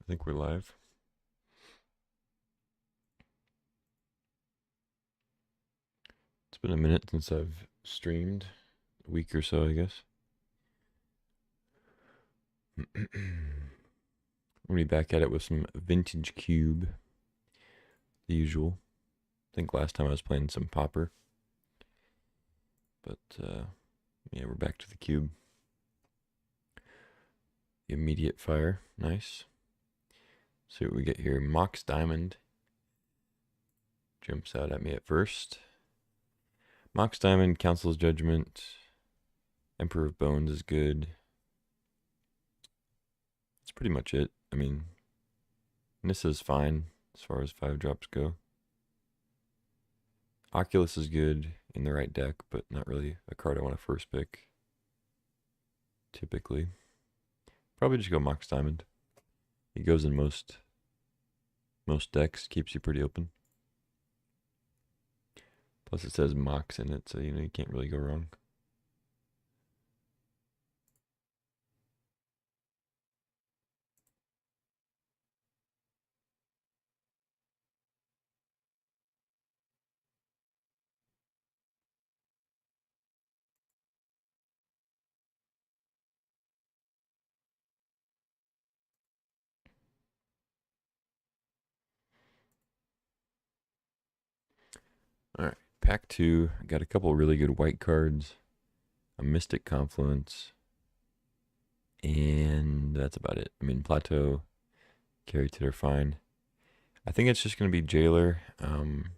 I think we're live. It's been a minute since I've streamed. A week or so, I guess. I'm gonna be back at it with some Vintage Cube, the usual. I think last time I was playing some Popper. But, yeah, we're back to the Cube. Immediate fire. Nice. See what we get here. Mox Diamond jumps out at me at first. Mox Diamond, Council's Judgment. Emperor of Bones is good. That's pretty much it. I mean, Nissa's fine as far as 5-drops go. Oculus is good in the right deck, but not really a card I want to first pick. Typically. Probably just go Mox Diamond. He goes in most decks, keeps you pretty open. Plus it says Mox in it, so you can't really go wrong. Alright, pack 2. I got a couple really good white cards. A Mystic Confluence. And that's about it. I mean, Plateau, Carry are fine. I think it's just going to be Jailer. I'm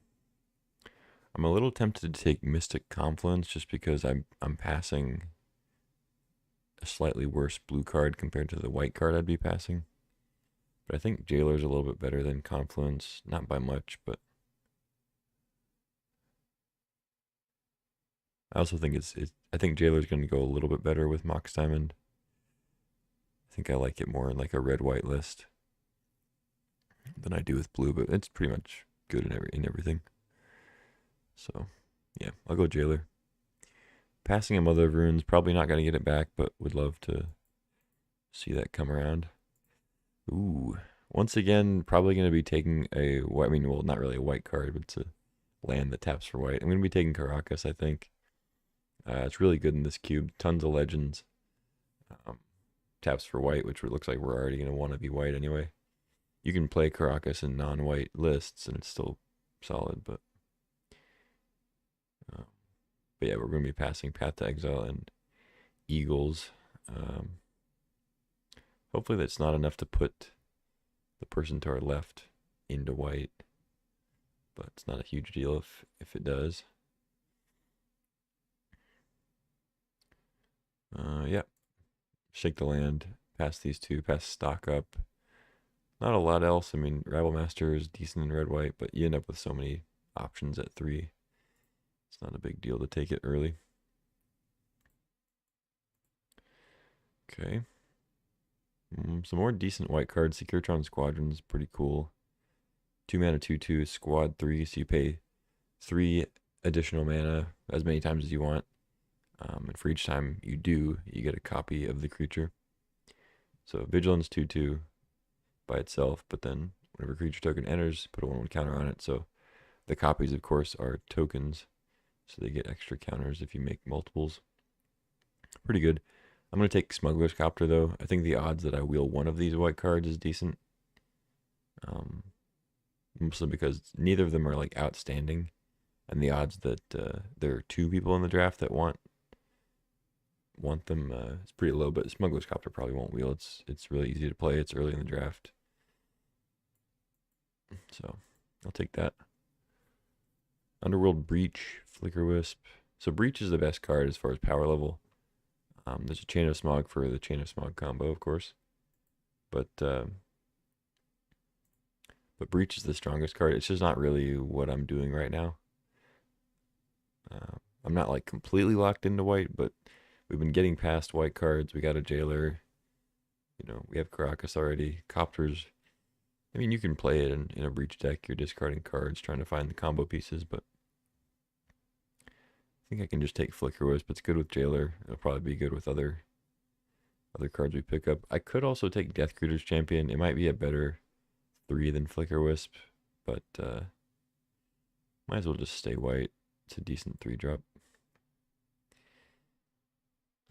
a little tempted to take Mystic Confluence just because I'm passing a slightly worse blue card compared to the white card I'd be passing. But I think Jailer's a little bit better than Confluence. Not by much, but I also think I think Jailer's going to go a little bit better with Mox Diamond. I think I like it more in like a red-white list than I do with blue, but it's pretty much good in everything. So, yeah, I'll go Jailer. Passing a Mother of Runes, probably not going to get it back, but would love to see that come around. Ooh, once again, probably going to be taking well, not really a white card, but it's a land that taps for white. I'm going to be taking Caracas, I think. It's really good in this cube. Tons of legends. Taps for white, which looks like we're already going to want to be white anyway. You can play Caracas in non-white lists, and it's still solid, but yeah, we're going to be passing Path to Exile and Eagles. Hopefully that's not enough to put the person to our left into white, but it's not a huge deal if it does. Yeah. Shake the land, pass these two, pass stock up. Not a lot else. I mean, Rabble Master is decent in red-white, but you end up with so many options at 3. It's not a big deal to take it early. Okay. Some more decent white cards. Securitron Squadron is pretty cool. 2 mana, 2/2, squad 3, so you pay 3 additional mana as many times as you want. And for each time you do, you get a copy of the creature. So Vigilance 2/2 by itself, but then whenever creature token enters, put a 1/1 counter on it. So the copies, of course, are tokens, so they get extra counters if you make multiples. Pretty good. I'm going to take Smuggler's Copter, though. I think the odds that I wheel one of these white cards is decent. Mostly because neither of them are like outstanding, and the odds that there are 2 people in the draft that want them is pretty low. But Smuggler's Copter probably won't wheel. It's really easy to play. It's early in the draft, so I'll take that. Underworld Breach, Flicker Wisp. So Breach is the best card as far as power level. There's a Chain of Smog for the Chain of Smog combo, of course, but Breach is the strongest card. It's just not really what I'm doing right now. I'm not like completely locked into white, but we've been getting past white cards. We got a Jailer. We have Caracas already. Copters. I mean, you can play it in a Breach deck. You're discarding cards, trying to find the combo pieces, but I think I can just take Flicker Wisp. It's good with Jailer. It'll probably be good with other other cards we pick up. I could also take Death Cruiter's Champion. It might be a better 3 than Flicker Wisp, but might as well just stay white. It's a decent 3-drop.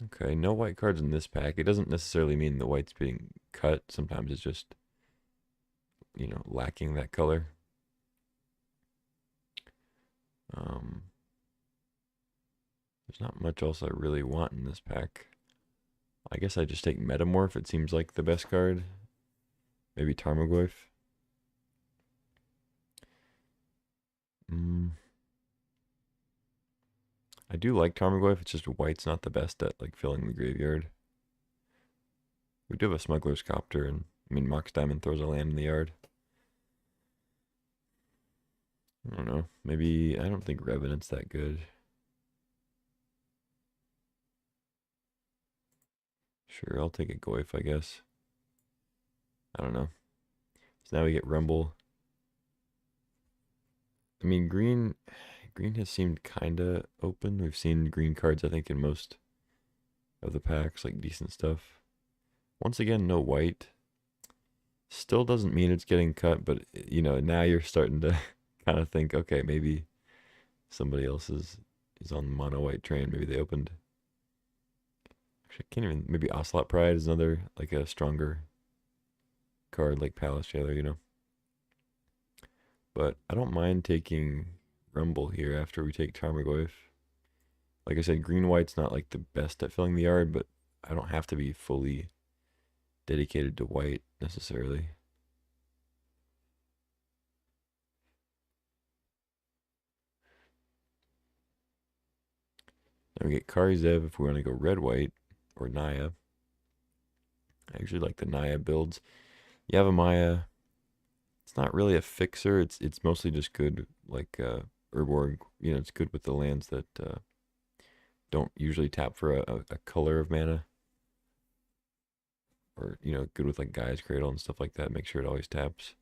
Okay, no white cards in this pack. It doesn't necessarily mean the white's being cut. Sometimes it's just, lacking that color. There's not much else I really want in this pack. I guess I just take Metamorph. It seems like the best card. Maybe Tarmogoyf. I do like Tarmogoyf. It's just white's not the best at like filling the graveyard. We do have a Smuggler's Copter, and Mox Diamond throws a land in the yard. I don't know. Maybe I don't think Revenant's that good. Sure, I'll take a Goyf, I guess. I don't know. So now we get Rumble. I mean, green has seemed kind of open. We've seen green cards, I think, in most of the packs, like decent stuff. Once again, no white. Still doesn't mean it's getting cut, but, now you're starting to kind of think, okay, maybe somebody else is on the mono white train. Maybe they opened. Actually, I can't even. Maybe Ocelot Pride is another, like a stronger card like Palace Jailer, But I don't mind taking Rumble here after we take Tarmogoyf. Like I said, green-white's not like the best at filling the yard, but I don't have to be fully dedicated to white necessarily. Now we get Karizev if we want to go red-white, or Naya. I usually like the Naya builds. Yavimaya, it's not really a fixer. It's mostly just good, like Urborg. It's good with the lands that don't usually tap for a color of mana. Or, good with like Gaia's Cradle and stuff like that. Make sure it always taps.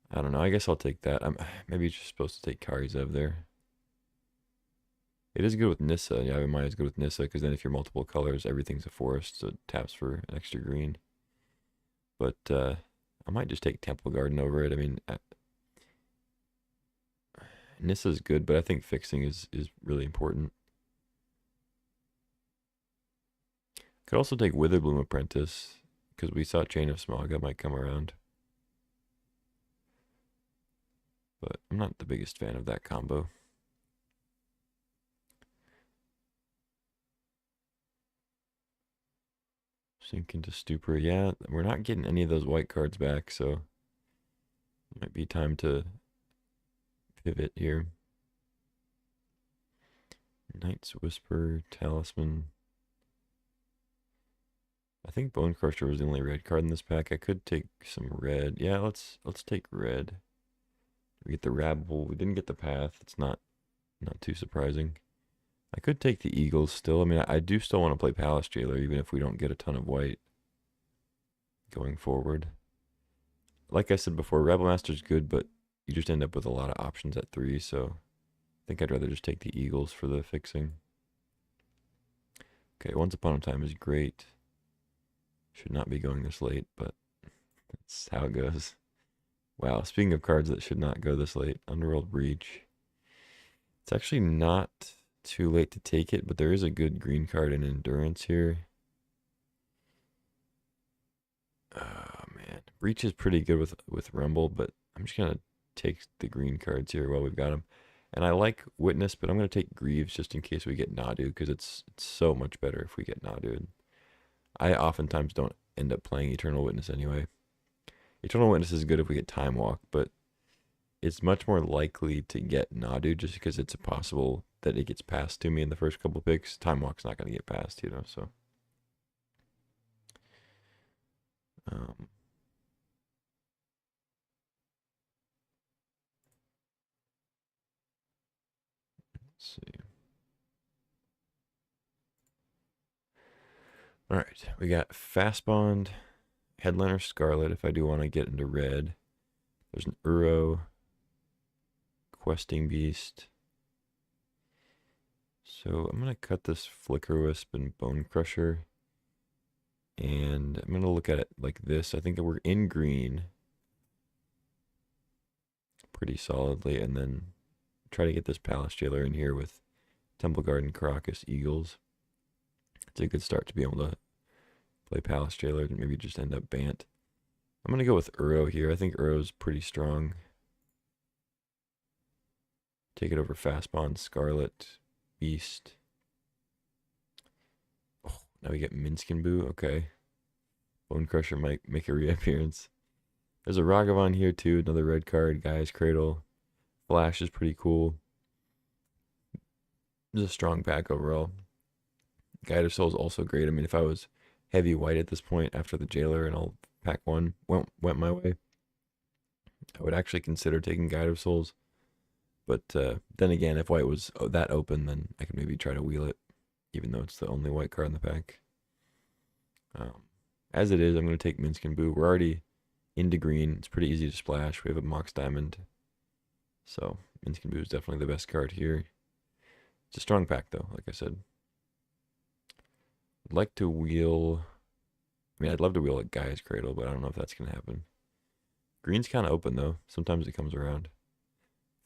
I don't know. I guess I'll take that. Maybe you're just supposed to take Karizev there. It is good with Nissa. Yavimaya is good with Nissa because then if you're multiple colors, everything's a forest, so it taps for an extra green. But I might just take Temple Garden over it. I mean, Nissa's good, but I think fixing is really important. Could also take Witherbloom Apprentice, because we saw Chain of Smaga might come around. But I'm not the biggest fan of that combo. Sink into Stupor. Yeah, we're not getting any of those white cards back, so it might be time to pivot here. Knight's Whisper, Talisman. I think Bone Crusher was the only red card in this pack. I could take some red. Yeah, let's take red. We get the Rabble. We didn't get the Path. It's not too surprising. I could take the Eagles still. I mean, I do still want to play Palace Jailer, even if we don't get a ton of white going forward. Like I said before, Rebel Master's good, but you just end up with a lot of options at 3, so I think I'd rather just take the Eagles for the fixing. Okay, Once Upon a Time is great. Should not be going this late, but that's how it goes. Wow, speaking of cards that should not go this late, Underworld Breach. It's actually not too late to take it, but there is a good green card in Endurance here. Oh man, Breach is pretty good with Rumble, but I'm just gonna take the green cards here while we've got them. And I like Witness, but I'm gonna take Greaves just in case we get Nadu, because it's so much better if we get Nadu. I oftentimes don't end up playing Eternal Witness anyway. Eternal Witness is good if we get Time Walk, but it's much more likely to get Nadu just because it's possible that it gets passed to me in the first couple picks. Time Walk's not going to get passed, so. Let's see. All right, we got Fast Bond, Headliner Scarlet if I do want to get into red. There's an Uro, Questing Beast. So I'm going to cut this Flicker Wisp and Bone Crusher. And I'm going to look at it like this. I think that we're in green pretty solidly, and then try to get this Palace Jailer in here with Temple Garden, Caracas, Eagles. It's a good start to be able to play Palace Jailer and maybe just end up Bant. I'm going to go with Uro here. I think Uro's pretty strong. Take it over Fastbond, Scarlet, Beast. Oh, now we get Minskin Boo. Okay. Bone Crusher might make a reappearance. There's a Ragavan here too. Another red card. Guy's Cradle. Flash is pretty cool. It's a strong pack overall. Guide of Soul is also great. I mean, if I was heavy white at this point after the Jailer and all pack one went my way, I would actually consider taking Guide of Souls. But then again, if white was that open, then I could maybe try to wheel it, even though it's the only white card in the pack. As it is, I'm going to take Minskin Boo. We're already into green. It's pretty easy to splash. We have a Mox Diamond. So Minskin Boo is definitely the best card here. It's a strong pack, though, like I said. I'd like to wheel... I mean, I'd love to wheel a Guy's Cradle, but I don't know if that's going to happen. Green's kind of open, though. Sometimes it comes around.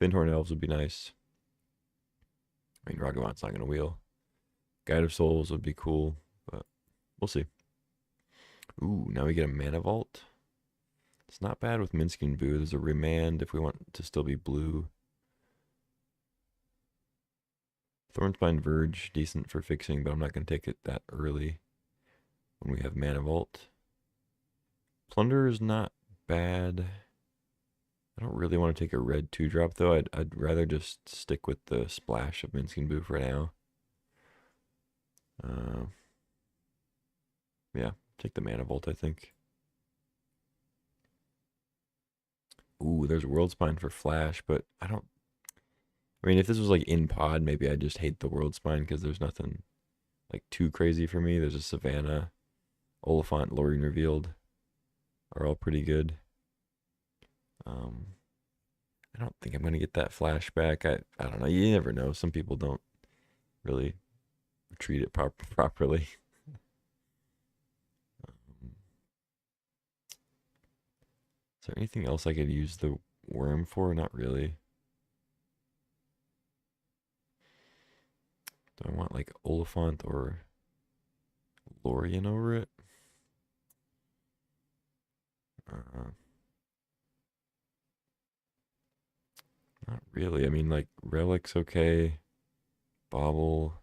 Finhorn Elves would be nice. I mean, Ragavan's not going to wheel. Guide of Souls would be cool, but we'll see. Ooh, now we get a Mana Vault. It's not bad with Minskin Boo. There's a Remand if we want to still be blue. Thornspine Verge, decent for fixing, but I'm not going to take it that early when we have Mana Vault. Plunder is not bad. I don't really want to take a red 2-drop, though. I'd rather just stick with the splash of Minskin Boo for now. Yeah, take the Mana Vault, I think. Ooh, there's World Spine for Flash, but I don't... I mean, if this was like in pod, maybe I'd just hate the World Spine because there's nothing like too crazy for me. There's a Savannah, Oliphant, Lorien Revealed are all pretty good. I don't think I'm going to get that flashback. I don't know. You never know. Some people don't really treat it properly. Is there anything else I could use the worm for? Not really. Do I want like Oliphant or Lorien over it? Not really. I mean, like, Relic's okay. Bobble.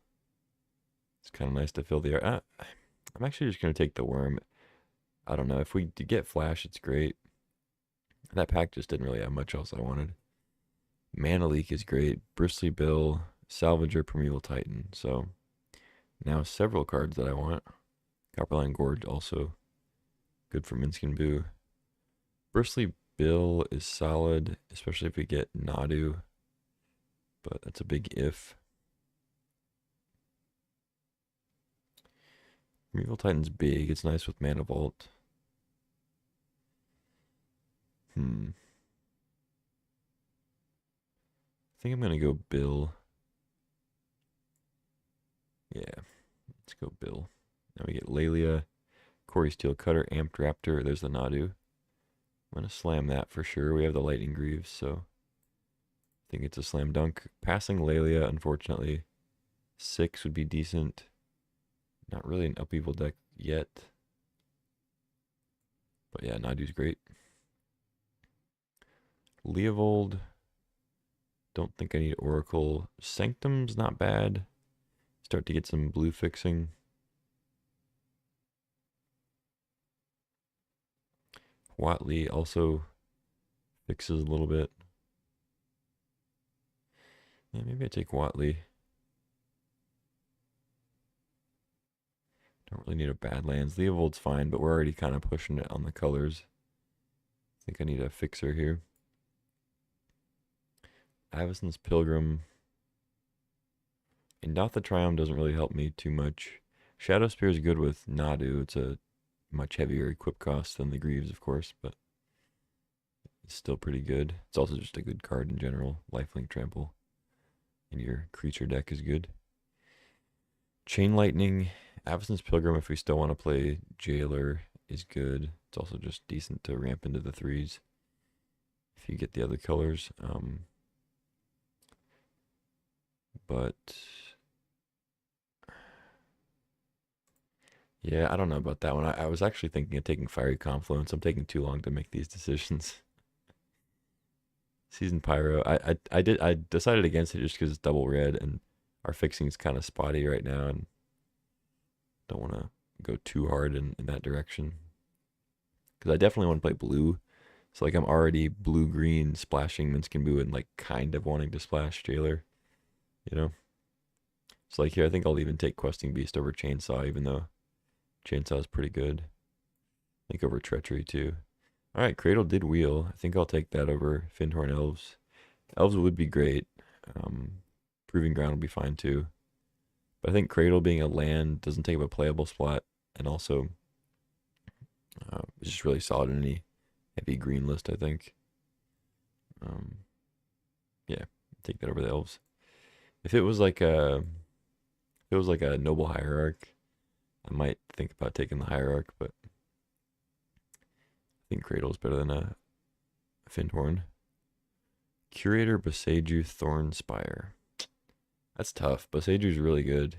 It's kind of nice to fill the air. I'm actually just going to take the worm. I don't know. If we get Flash, it's great. That pack just didn't really have much else I wanted. Mana Leak is great. Bristly Bill, Salvager, Primeval Titan. So now several cards that I want. Copperline Gorge also good for Minskin Boo. Bristly Bill is solid, especially if we get Nadu. But that's a big if. Primeval Titan's big. It's nice with Mana Vault. I think I'm going to go Bill. Yeah, let's go Bill. Now we get Lelia, Corey Steel Cutter, Amped Raptor. There's the Nadu. I'm going to slam that for sure. We have the Lightning Greaves, so I think it's a slam dunk. Passing Lelia, unfortunately. 6 would be decent. Not really an upheaval deck yet. But yeah, Nadu's great. Leovold. Don't think I need Oracle. Sanctum's not bad. Start to get some blue fixing. Watley also fixes a little bit. Yeah, maybe I take Watley. Don't really need a Badlands. Leovold's fine, but we're already kind of pushing it on the colors. I think I need a fixer here. Avison's Pilgrim. Indatha Triumph doesn't really help me too much. Shadow Spear is good with Nadu. It's a much heavier equip cost than the Greaves, of course, but it's still pretty good. It's also just a good card in general. Lifelink Trample in your creature deck is good. Chain Lightning, Avacyn's Pilgrim, if we still want to play Jailer, is good. It's also just decent to ramp into the threes if you get the other colors. But yeah, I don't know about that one. I was actually thinking of taking Fiery Confluence. I'm taking too long to make these decisions. Season Pyro, I decided against it just because it's double red and our fixing is kind of spotty right now and don't want to go too hard in that direction. Because I definitely want to play blue. So like I'm already blue-green splashing Minskin Boo and like kind of wanting to splash Jailer, you know? So like here, I think I'll even take Questing Beast over Chainsaw, even though Chainsaw is pretty good. I think over Treachery too. All right, Cradle did wheel. I think I'll take that over Fyndhorn Elves. Elves would be great. Proving Ground would be fine too. But I think Cradle being a land doesn't take up a playable slot, and also it's just really solid in any heavy green list, I think. Yeah, take that over the Elves. If it was like a Noble Hierarch, I might think about taking the Hierarch, but I think Cradle is better than a Fyndhorn. Curator, Boseiju, Thornspire. That's tough. Boseiju is really good.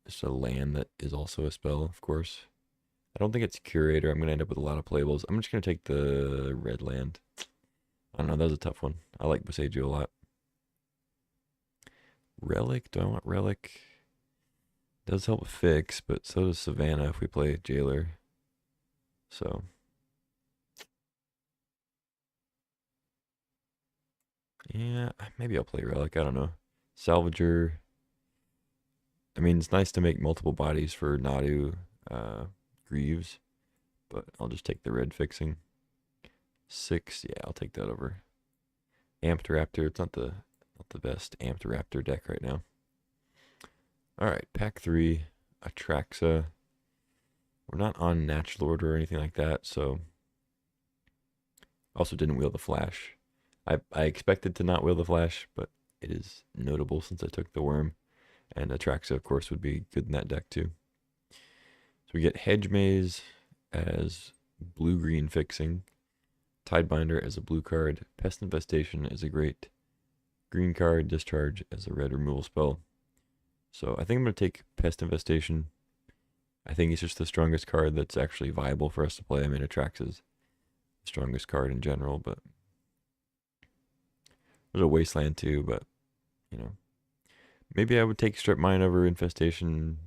It's a land that is also a spell, of course. I don't think it's Curator. I'm going to end up with a lot of playables. I'm just going to take the red land. I don't know. That was a tough one. I like Boseiju a lot. Relic. Do I want Relic? Does help fix, but so does Savannah if we play Jailer. So. Yeah, maybe I'll play Relic. I don't know. Salvager. I mean, it's nice to make multiple bodies for Nadu Greaves, but I'll just take the red fixing. 6, yeah, I'll take that over. Amped Raptor, it's not the best Amped Raptor deck right now. All right, pack 3, Atraxa. We're not on natural order or anything like that, so also didn't wheel the flash. I expected to not wheel the flash, but it is notable since I took the worm. And Atraxa, of course, would be good in that deck too. So we get Hedge Maze as blue-green fixing. Tidebinder as a blue card. Pest Infestation is a great green card. Discharge as a red removal spell. So I think I'm going to take Pest Infestation. I think it's just the strongest card that's actually viable for us to play. I mean, Atraxa's the strongest card in general, but there's a Wasteland too, but, you know. Maybe I would take Strip Mine over Infestation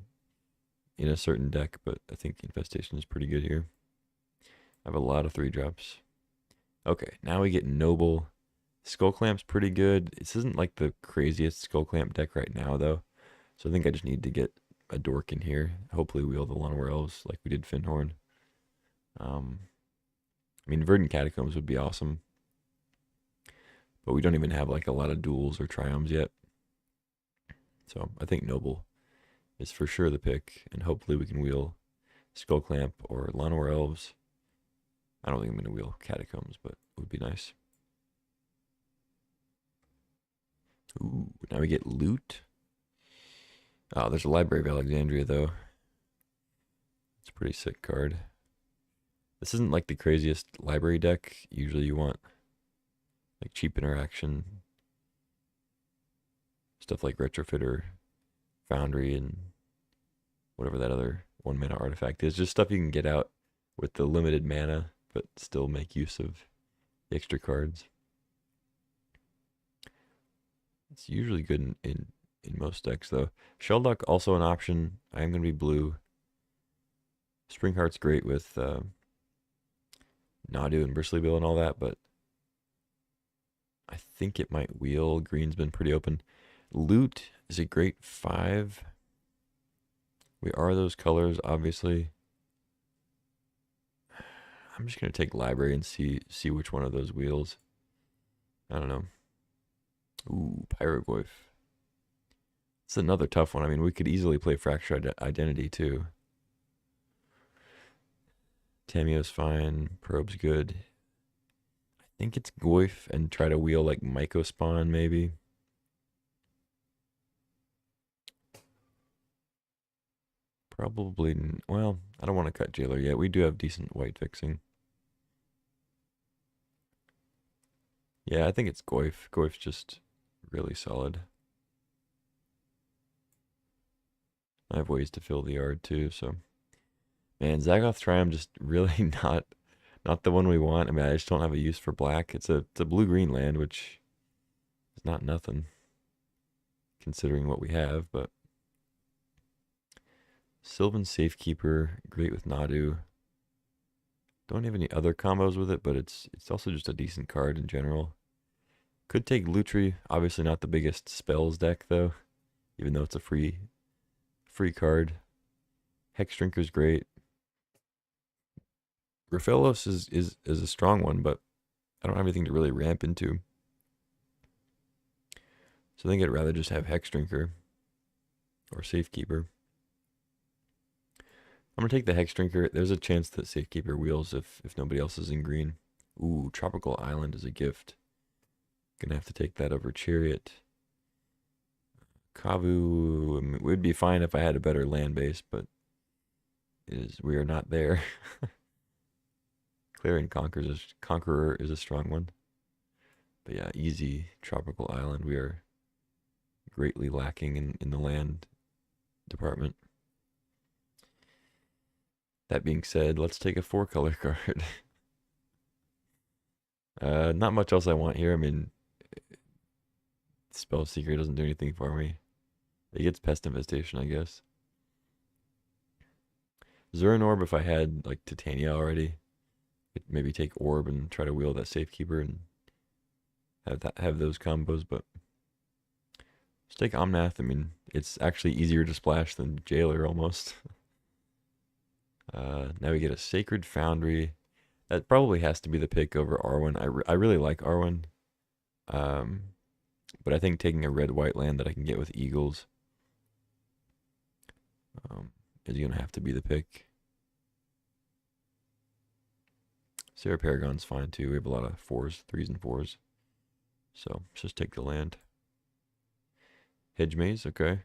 in a certain deck, but I think Infestation is pretty good here. I have a lot of 3-drops. Okay, now we get Noble. Skull Clamp's pretty good. This isn't like the craziest Skull Clamp deck right now, though. So I think I just need to get a Dork in here. Hopefully wheel the Llanowar Elves like we did Fyndhorn. I mean, Verdant Catacombs would be awesome. But we don't even have like a lot of duels or triomes yet. So I think Noble is for sure the pick, and hopefully we can wheel Skull Clamp or Llanowar Elves. I don't think I'm going to wheel Catacombs, but it would be nice. Ooh, now we get Loot. Oh, there's a Library of Alexandria, though. It's a pretty sick card. This isn't like the craziest library deck. Usually you want like cheap interaction. Stuff like Retrofitter, Foundry, and whatever that other 1-mana artifact is. Just stuff you can get out with the limited mana, but still make use of the extra cards. It's usually good in most decks, though. Shelduck, also an option. I am going to be blue. Springheart's great with Nadu and Bristly Bill and all that, but I think it might wheel. Green's been pretty open. Loot is a great 5. We are those colors, obviously. I'm just going to take Library and see which one of those wheels. I don't know. Ooh, Pyroglyph. It's another tough one. I mean, we could easily play Fractured Identity, too. Tameo's fine. Probe's good. I think it's Goyf and try to wheel like Myco Spawn, maybe. Probably, well, I don't want to cut Jailer yet. We do have decent white fixing. Yeah, I think it's Goyf. Goyf's just really solid. I have ways to fill the yard too, so. Man, Zagoth Triumph just really not the one we want. I mean, I just don't have a use for black. It's a blue-green land, which is not nothing, considering what we have, but Sylvan Safekeeper, great with Nadu. Don't have any other combos with it, but it's also just a decent card in general. Could take Lutri, obviously not the biggest spells deck though, even though it's a free card. Hex Drinker's great. Raphaelos is a strong one, but I don't have anything to really ramp into. So I think I'd rather just have Hex Drinker or Safekeeper. I'm gonna take the Hex Drinker. There's a chance that Safekeeper wheels if nobody else is in green. Ooh, Tropical Island is a gift. Gonna have to take that over Chariot. Kavu, I mean, would be fine if I had a better land base, but we are not there. Clarion Conqueror is a strong one. But yeah, easy Tropical Island. We are greatly lacking in the land department. That being said, let's take a 4-color card. Not much else I want here. I mean, Spell Seeker doesn't do anything for me. It gets Pest Infestation, I guess. Zurin Orb, if I had like Titania already, could maybe take Orb and try to wheel that Safekeeper and have those combos, but let's take Omnath. I mean, it's actually easier to splash than Jailer almost. Now we get a Sacred Foundry. That probably has to be the pick over Arwen. I really like Arwen. But I think taking a red-white land that I can get with Eagles is going to have to be the pick. Sarah Paragon's fine too. We have a lot of 4s, 3s, and 4s. So let's just take the land. Hedge Maze, okay.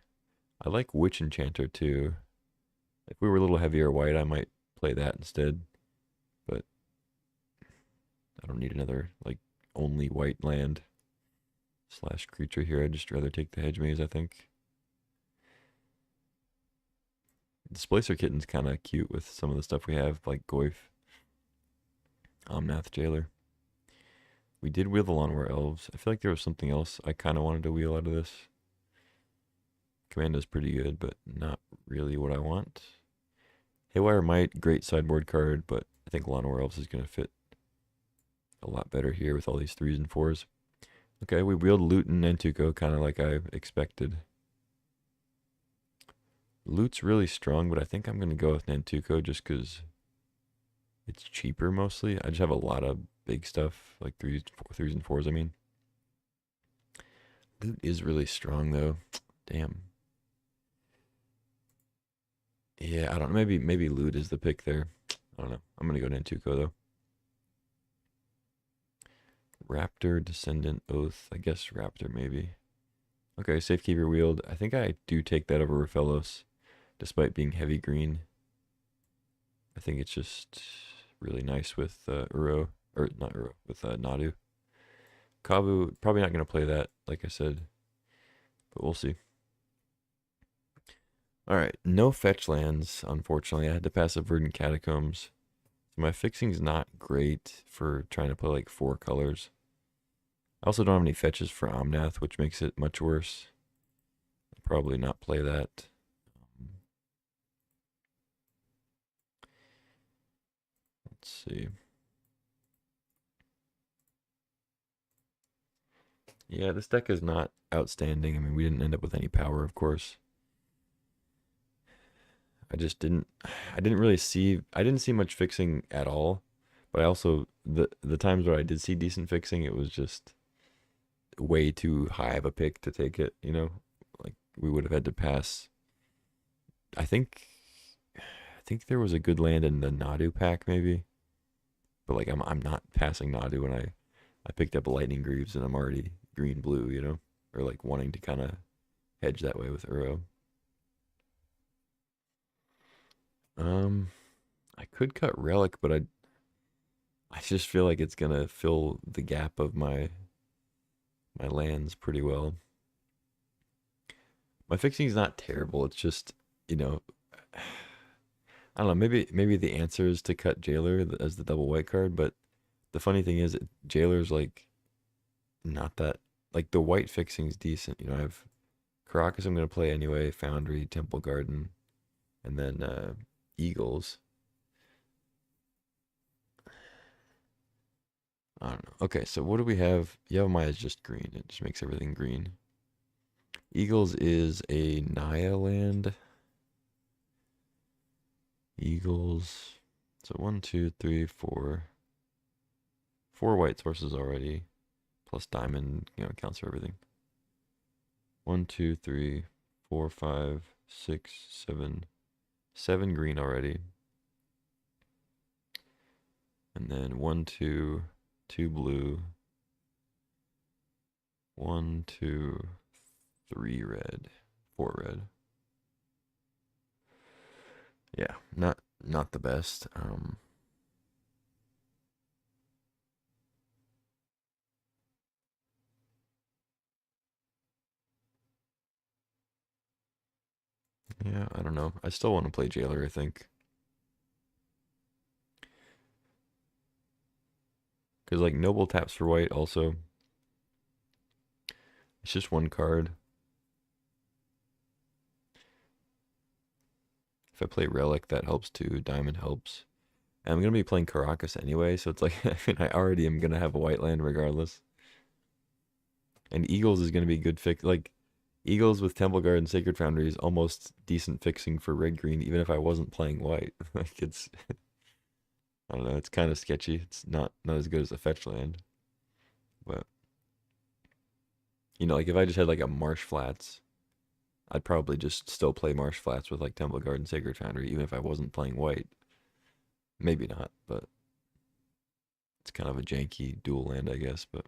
I like Witch Enchanter too. If we were a little heavier white, I might play that instead. But I don't need another, like, only white land / creature here. I'd just rather take the Hedge Maze, I think. Displacer Kitten's kind of cute with some of the stuff we have, like Goyf, Omnath, Jailer. We did wheel the Lawnmower Elves. I feel like there was something else I kind of wanted to wheel out of this. Commando's pretty good, but not really what I want. Haywire Might, great sideboard card, but I think Lawnmower Elves is going to fit a lot better here with all these 3s and 4s. Okay, we wheeled Luton and Tuco, kind of like I expected. Loot's really strong, but I think I'm going to go with Nantuko just because it's cheaper mostly. I just have a lot of big stuff, like 3s and 4s, I mean. Loot is really strong, though. Damn. Yeah, I don't know. Maybe Loot is the pick there. I don't know. I'm going to go Nantuko, though. Raptor, Descendant, Oath. I guess Raptor, maybe. Okay, Safekeeper wheeled. I think I do take that over Raphaelos, despite being heavy green. I think it's just really nice with Uro, or not Uro, with Nadu. Kavu, probably not going to play that, like I said, but we'll see. All right, no fetch lands, unfortunately. I had to pass a Verdant Catacombs. My fixing's not great for trying to play like 4 colors. I also don't have any fetches for Omnath, which makes it much worse. I'll probably not play that. Let's see. Yeah, this deck is not outstanding. I mean, we didn't end up with any power, of course. I didn't see much fixing at all. But I also, the times where I did see decent fixing, it was just way too high of a pick to take it, you know? Like, we would have had to pass. I think there was a good land in the Nadu pack, maybe. But, like, I'm not passing Nadu when I picked up Lightning Greaves and I'm already green-blue, you know? Or, like, wanting to kind of hedge that way with Uro. I could cut Relic, but I just feel like it's gonna fill the gap of my lands pretty well. My fixing is not terrible. It's just, you know, I don't know. Maybe the answer is to cut Jailer as the double white card, but the funny thing is, Jailer's like not that like the white fixing's decent. You know, I have Caracas I'm gonna play anyway, Foundry, Temple Garden, and then Eagles. I don't know. Okay, so what do we have? Yavimaya is just green. It just makes everything green. Eagles is a Naya land. Eagles. So 1, 2, 3, 4. 4 white sources already. Plus diamond, counts for everything. 1, 2, 3, 4, 5, 6, 7. 7 green already. And then 1, 2, 2 blue. 1, 2, 3 red. 4 red. Yeah, not the best. Yeah, I don't know. I still want to play Jailer, I think. Because, like, Noble taps for white also. It's just one card. If I play Relic, that helps too. Diamond helps. And I'm going to be playing Caracas anyway, so it's like, I mean, I already am going to have a white land regardless. And Eagles is going to be good fix. Like, Eagles with Temple Guard and Sacred Foundry is almost decent fixing for red-green, even if I wasn't playing white. Like, it's, I don't know, it's kind of sketchy. It's not as good as a fetch land. But, like, if I just had, like, a Marsh Flats, I'd probably just still play Marsh Flats with, like, Temple Guard and Sacred Foundry, even if I wasn't playing white. Maybe not, but it's kind of a janky dual land, I guess, but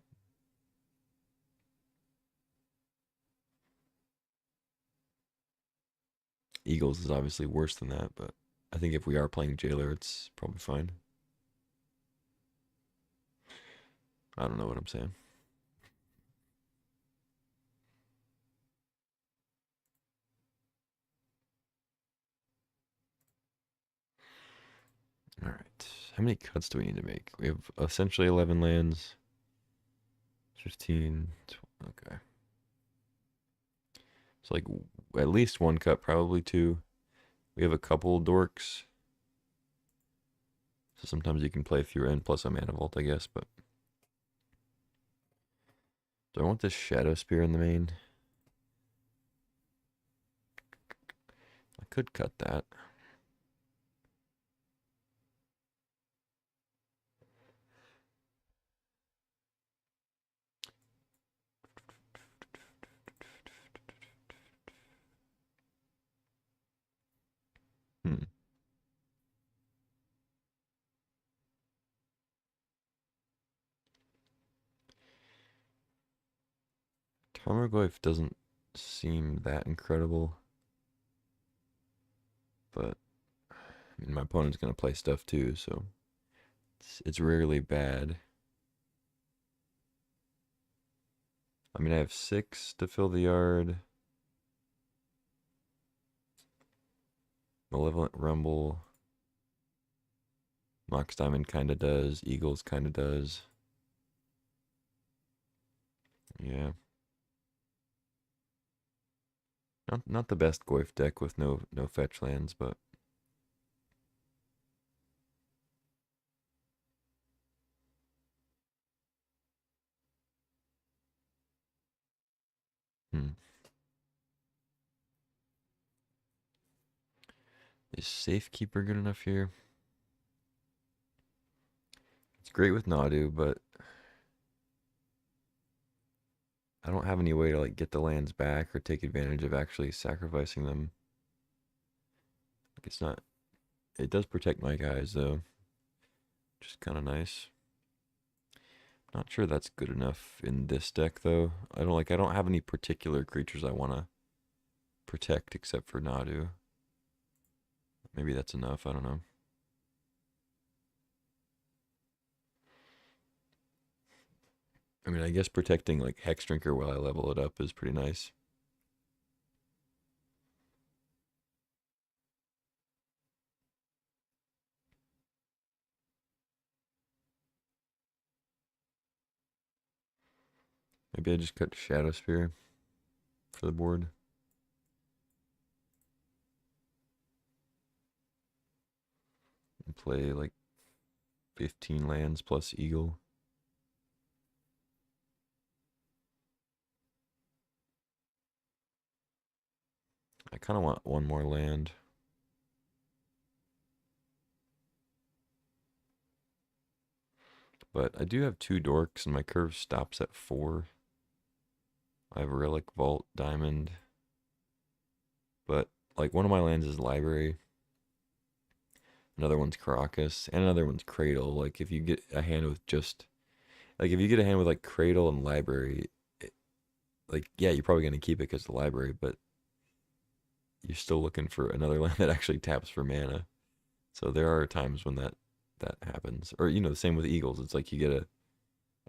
Eagles is obviously worse than that, but I think if we are playing Jailer, it's probably fine. I don't know what I'm saying. All right. How many cuts do we need to make? We have essentially 11 lands. 15. Okay. So, like, at least one cut, probably two. We have a couple dorks. So sometimes you can play fewer and plus a mana vault, I guess, but. Do I want this Shadow Spear in the main? I could cut that. Hmm. Tarmogoyf doesn't seem that incredible, but I mean, my opponent's gonna play stuff too, so it's rarely bad. I mean, I have 6 to fill the yard. Malevolent Rumble. Mox Diamond kind of does. Eagles kind of does. Yeah. Not the best Goyf deck with no fetch lands, but hmm. Is Safekeeper good enough here? It's great with Nadu, but I don't have any way to like get the lands back or take advantage of actually sacrificing them. Like it's not. It does protect my guys though, which is kind of nice. Not sure that's good enough in this deck though. I don't have any particular creatures I want to protect except for Nadu. Maybe that's enough, I don't know. I mean, I guess protecting like Hex Drinker while I level it up is pretty nice. Maybe I just cut Shadow Spear for the board. And play like 15 lands plus Eagle. I kind of want one more land. But I do have 2 dorks and my curve stops at 4. I have Relic, Vault, Diamond. But like one of my lands is Library. Another one's Caracas. And another one's Cradle. Like if you get a hand with just... Like if you get a hand with like Cradle and Library... like, yeah, you're probably going to keep it because of the Library. But you're still looking for another land that actually taps for mana. So there are times when that happens. Or, the same with Eagles. It's like you get a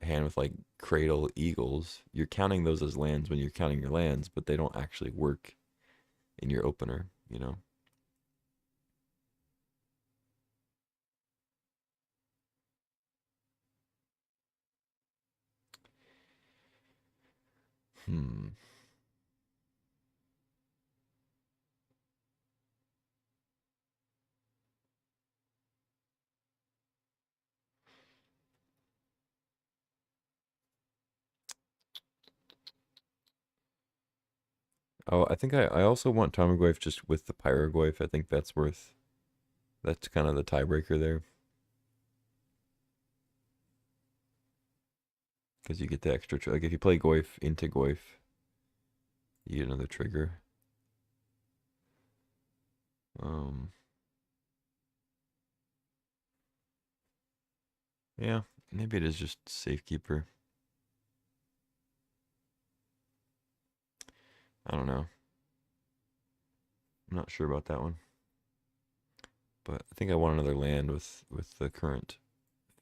hand with like Cradle Eagles. You're counting those as lands when you're counting your lands, but they don't actually work in your opener, Hmm. Oh, I think I also want Tarmogoyf just with the Pyrogoyf. I think that's kind of the tiebreaker there. Because you get the extra, like if you play Goyf into Goyf, you get another trigger. Yeah, maybe it is just Safekeeper. I don't know. I'm not sure about that one. But I think I want another land with the current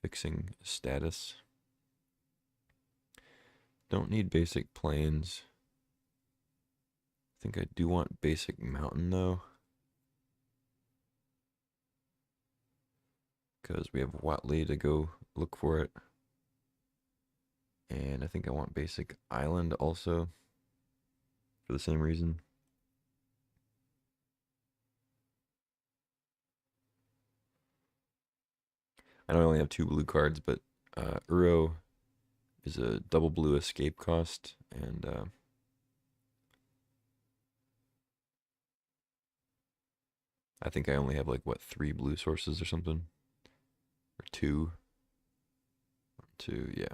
fixing status. Don't need basic plains. I think I do want basic mountain though. Because we have Watley to go look for it. And I think I want basic island also. For the same reason. I know I only have 2 blue cards, but Uro is a double blue escape cost. And I think I only have like, what, 3 blue sources or something? Or 2? 2, yeah.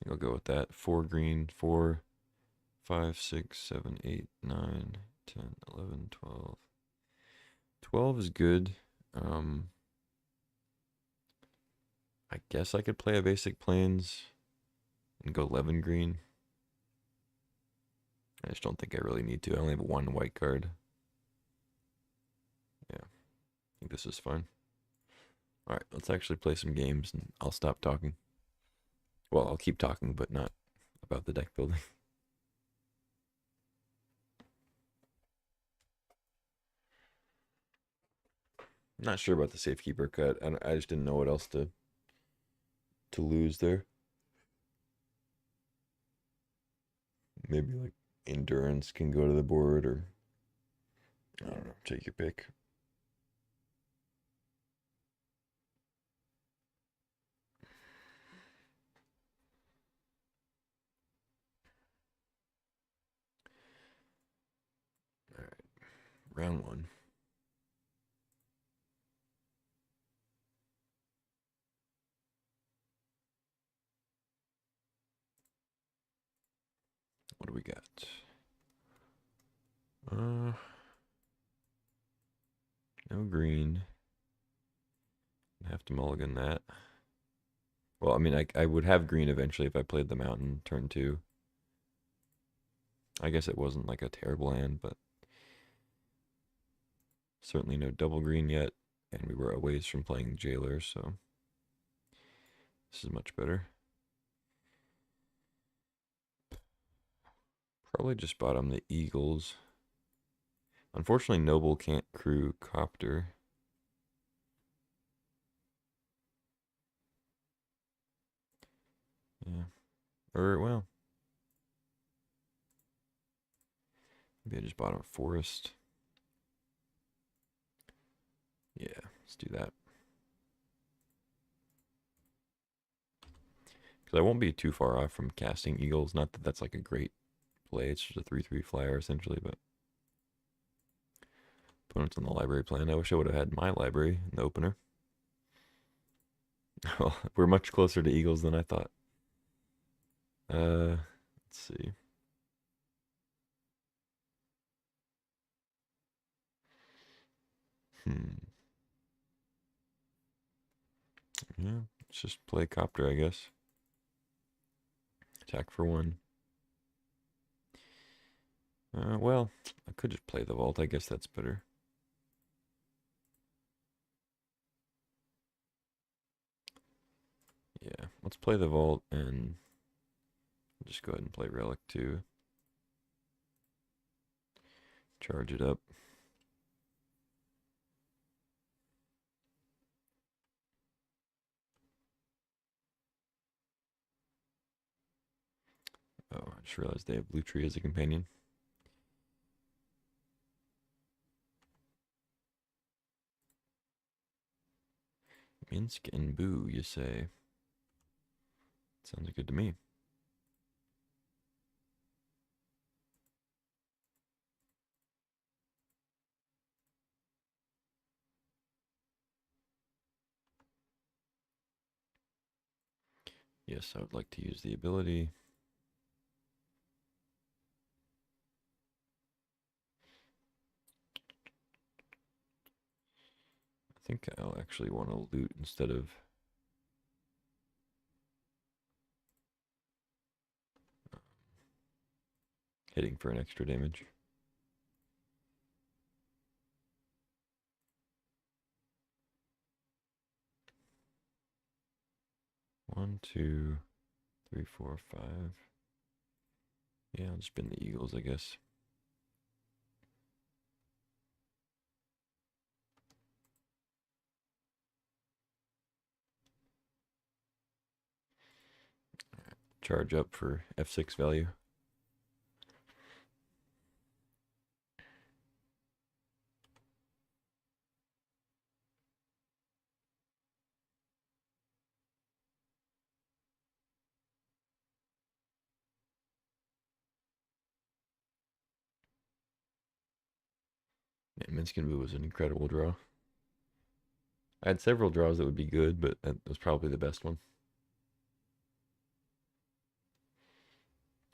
I'll go with that. 4 green, 4, 5, 6, 7, 8, 9, 10, 11, 12. 12 is good. I guess I could play a basic plains and go 11 green. I just don't think I really need to. I only have 1 white card. Yeah, I think this is fine. Alright, let's actually play some games and I'll stop talking. Well, I'll keep talking, but not about the deck building. Not sure about the Safekeeper cut. I just didn't know what else to lose there. Maybe like Endurance can go to the board, or I don't know, take your pick. All right, round 1. What do we got? No green. Have to mulligan that. Well, I mean, I would have green eventually if I played the mountain turn 2. I guess it wasn't like a terrible hand, but Certainly no double green yet, and we were a ways from playing Jailer, so this is much better. Probably just bottom the Eagles. Unfortunately, Noble can't crew Copter. Yeah. Or, well, maybe I just bottom Forest. Yeah, let's do that. Because I won't be too far off from casting Eagles. Not that that's like a great play. It's just a 3/3 flyer, essentially, but opponents on the library plan. I wish I would have had my library in the opener. Well, we're much closer to Eagles than I thought. Let's see. Yeah, let's just play Copter, I guess. Attack for 1. Well, I could just play the Vault. I guess that's better. Yeah, let's play the Vault and just go ahead and play Relic 2. Charge it up. Oh, I just realized they have Blue Tree as a companion. Minsk and Boo, you say? Sounds good to me. Yes, I would like to use the ability. I think I'll actually want to loot instead of hitting for an extra damage. One, two, three, four, five. Yeah, I'll just spin the Eagles, I guess. Charge up for F6 value. Yeah, Minsk and Boo was an incredible draw. I had several draws that would be good, but that was probably the best one.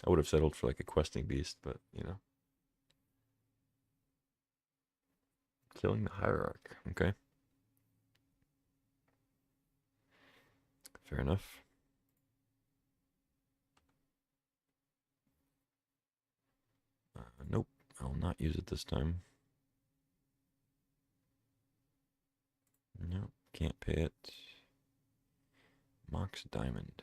I would have settled for like a questing beast, but you know. Killing the Hierarch. Okay. Fair enough. Nope. I'll not use it this time. Nope. Can't pay it. Mox Diamond.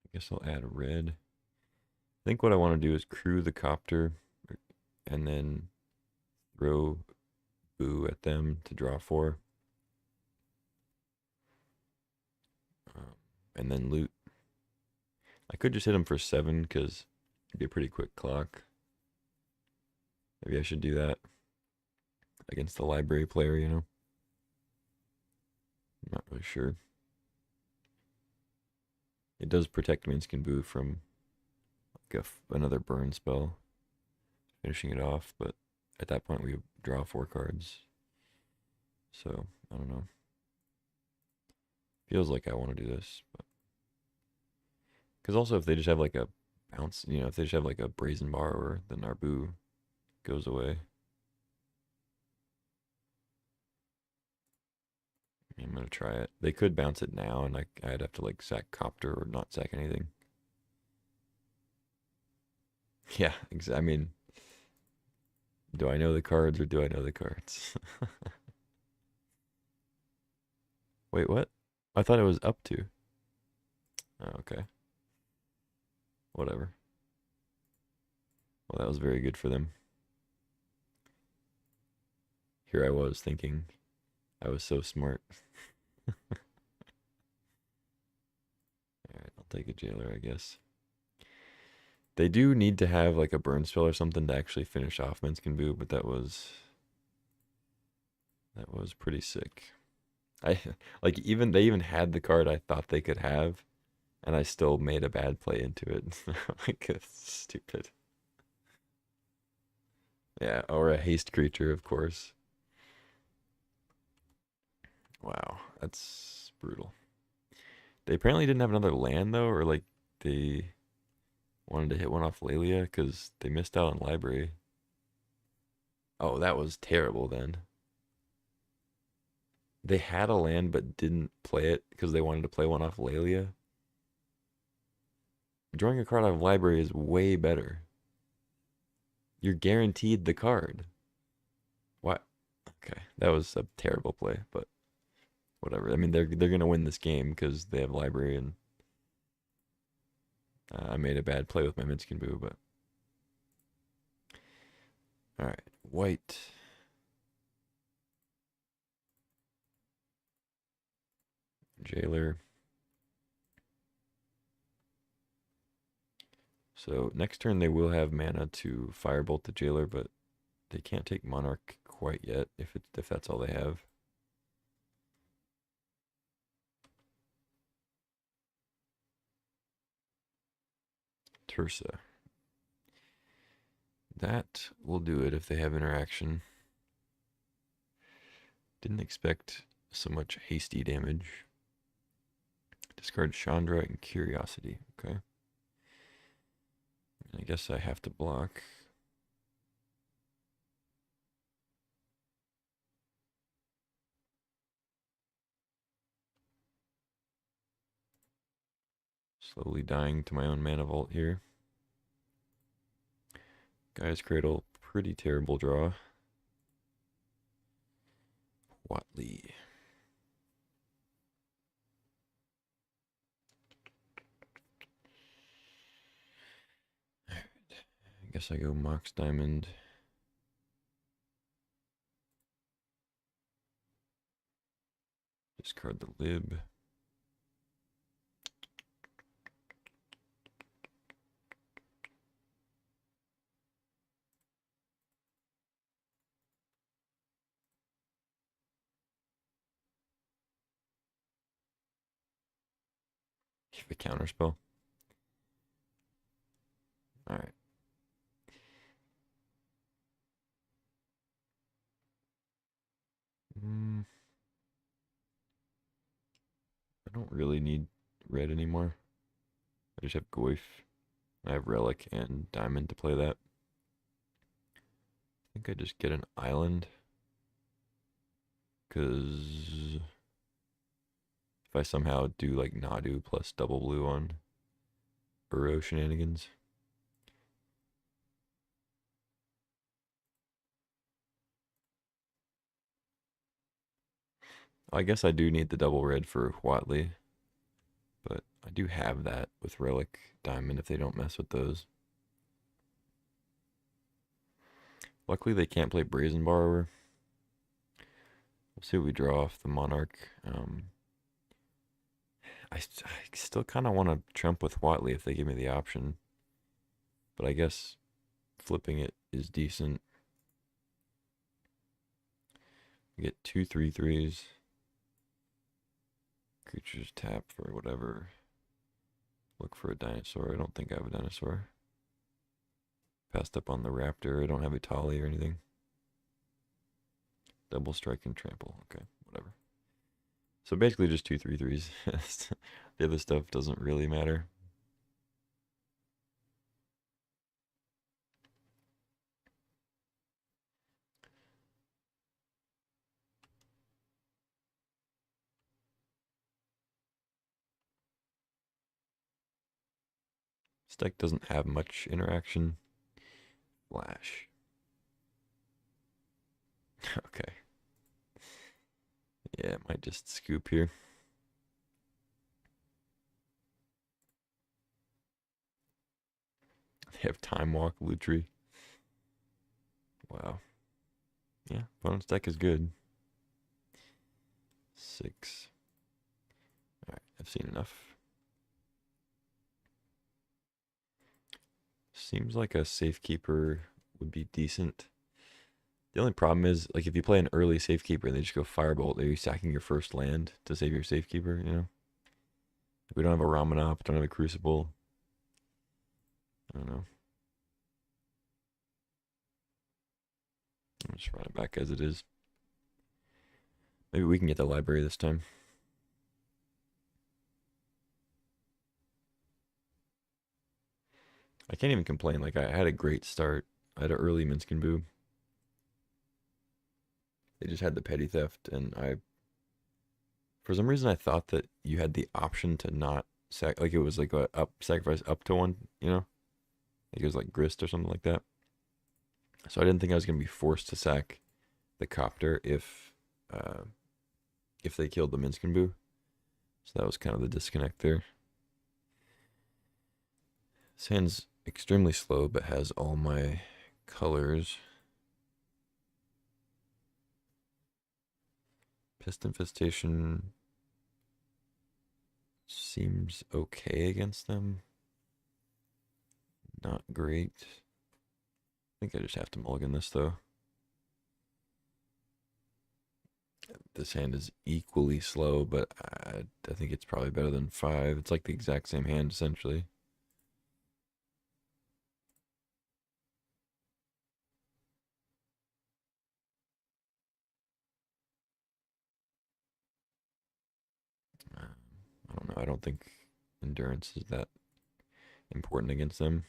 I guess I'll add red. I think what I want to do is crew the Copter and then throw Boo at them to draw 4. And then loot. I could just hit him for 7 because it'd be a pretty quick clock. Maybe I should do that against the library player, you know? I'm not really sure. It does protect Minsk and Boo from like another burn spell, finishing it off, but at that point we draw 4 cards. So, I don't know. Feels like I want to do this, but because also if they just have like a bounce. You know, if they just have like a Brazen Borrower, then Narbu goes away. I'm gonna try it. They could bounce it now, and I'd have to like sack Copter or not sack anything. Yeah, I mean, do I know the cards or do I know the cards? Wait, what? I thought it was up to. Oh, okay. Whatever. Well, that was very good for them. Here I was thinking I was so smart. Alright, I'll take a jailer, I guess. They do need to have like a burn spell or something to actually finish off Minskin Boo, but that was pretty sick. I like even they even had the card I thought they could have, and I still made a bad play into it. Like it's stupid. Yeah, or a haste creature, of course. Wow, that's brutal. They apparently didn't have another land though, or like they wanted to hit one off Lelia because they missed out on library. Oh, that was terrible then. They had a land but didn't play it because they wanted to play one off Lelia. Drawing a card out of library is way better. You're guaranteed the card. What? Okay, that was a terrible play, but whatever. I mean, they're gonna win this game because they have library, and I made a bad play with my Minskin Boo, but all right, white. Jailer. So next turn they will have mana to firebolt the jailer, but they can't take Monarch quite yet if that's all they have. Tursa. That will do it if they have interaction. Didn't expect so much hasty damage. Discard Chandra and Curiosity. Okay. I guess I have to block. Slowly dying to my own mana vault here. Guy's Cradle, pretty terrible draw. Watley. Alright. I guess I go Mox Diamond. Discard the Lib. Give a counterspell. Alright. I don't really need red anymore. I just have Goyf. I have Relic and Diamond to play that. I think I just get an island. Because if I somehow do like Nadu plus double blue on Uro shenanigans. I guess I do need the double red for Watley. But I do have that with Relic Diamond if they don't mess with those. Luckily they can't play Brazen Borrower. We'll see what we draw off the Monarch. I still kind of want to trump with Watley if they give me the option. But I guess flipping it is decent. We get 2 3/3s. Creatures tap for whatever. Look for a dinosaur. I don't think I have a dinosaur. Passed up on the raptor. I don't have a Tali or anything. Double strike and trample. Okay, whatever. So basically just 2 3/3s. The other stuff doesn't really matter. This deck doesn't have much interaction. Flash. Okay. Yeah, it might just scoop here. They have Time Walk, Lutri. Wow. Yeah, opponent's deck is good. 6. Alright, I've seen enough. Seems like a Safekeeper would be decent. The only problem is, like, if you play an early Safekeeper and they just go Firebolt, are you sacking your first land to save your Safekeeper, you know? We don't have a Ramanop, don't have a Crucible. I don't know. I'll just run it back as it is. Maybe we can get the library this time. I can't even complain. Like, I had a great start. I had an early Minskin Boo. They just had the Petty Theft, and for some reason, I thought that you had the option to not like it was like a sacrifice up to 1, you know? Like it was like Grist or something like that. So I didn't think I was going to be forced to sack the Copter if they killed the Minskin Boo. So that was kind of the disconnect there. This hand's extremely slow, but has all my colors. Pest Infestation seems okay against them. Not great. I think I just have to mulligan this, though. This hand is equally slow, but I think it's probably better than 5. It's like the exact same hand, essentially. I don't know. I don't think endurance is that important against them.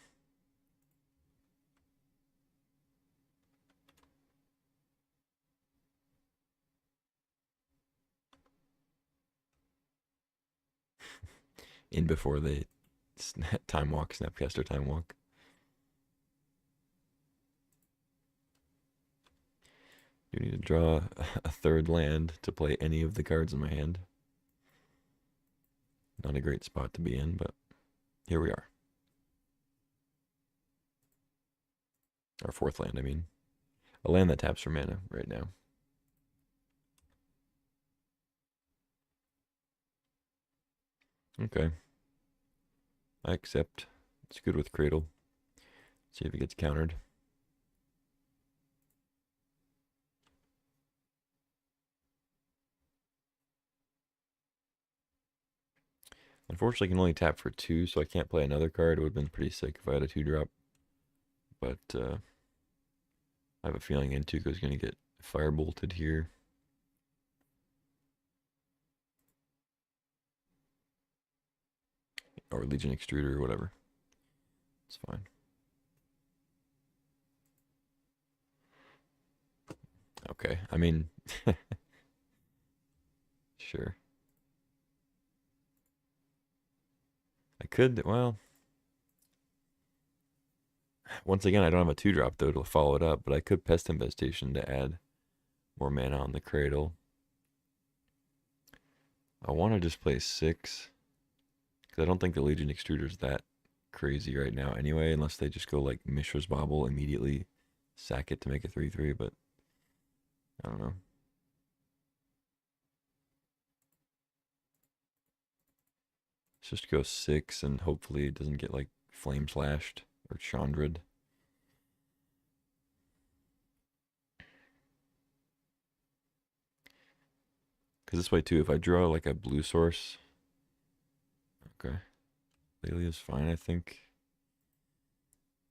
In before they time walk, Snapcaster time walk. You need to draw a third land to play any of the cards in my hand. Not a great spot to be in, but here we are. Our 4th land, I mean. A land that taps for mana right now. Okay. I accept. It's good with Cradle. See if it gets countered. Unfortunately, I can only tap for 2, so I can't play another card. It would have been pretty sick if I had a 2-drop. But I have a feeling Antuco is going to get firebolted here. Or Legion Extruder or whatever. It's fine. Okay, I mean, sure. I could, well, once again, I don't have a 2-drop though to follow it up, but I could Pest Infestation to add more mana on the Cradle. I want to just play 6, because I don't think the Legion Extruder is that crazy right now anyway, unless they just go like Mishra's Bauble, immediately sack it to make a 3/3, but I don't know. Let's just go 6 and hopefully it doesn't get like Flame Slashed or Chandra'd. Because this way too, if I draw like a blue source, okay, Lelia's fine, I think.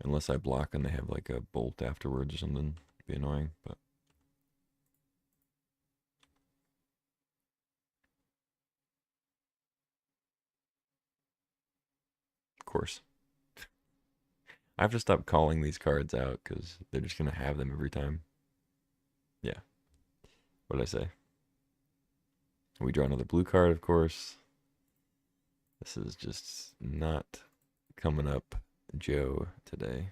Unless I block and they have like a bolt afterwards or something, it'd be annoying, but. Of course. I have to stop calling these cards out because they're just going to have them every time. Yeah. What did I say? We draw another blue card, of course. This is just not coming up Joe today.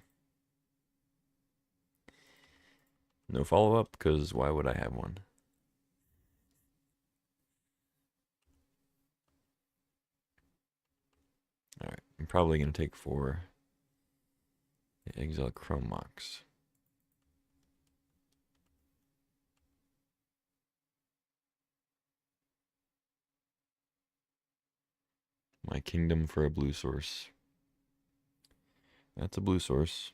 No follow-up, because why would I have one? Alright, I'm probably going to take 4 the Exile Chrome Mox. My Kingdom for a blue source. That's a blue source.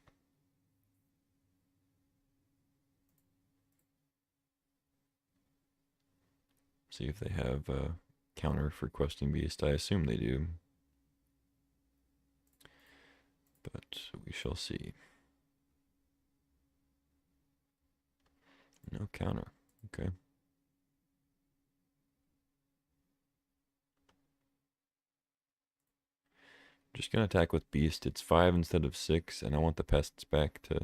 See if they have a counter for Questing Beast. I assume they do. But we shall see. No counter. Okay. Just gonna attack with Beast. It's 5 instead of 6, and I want the pests back to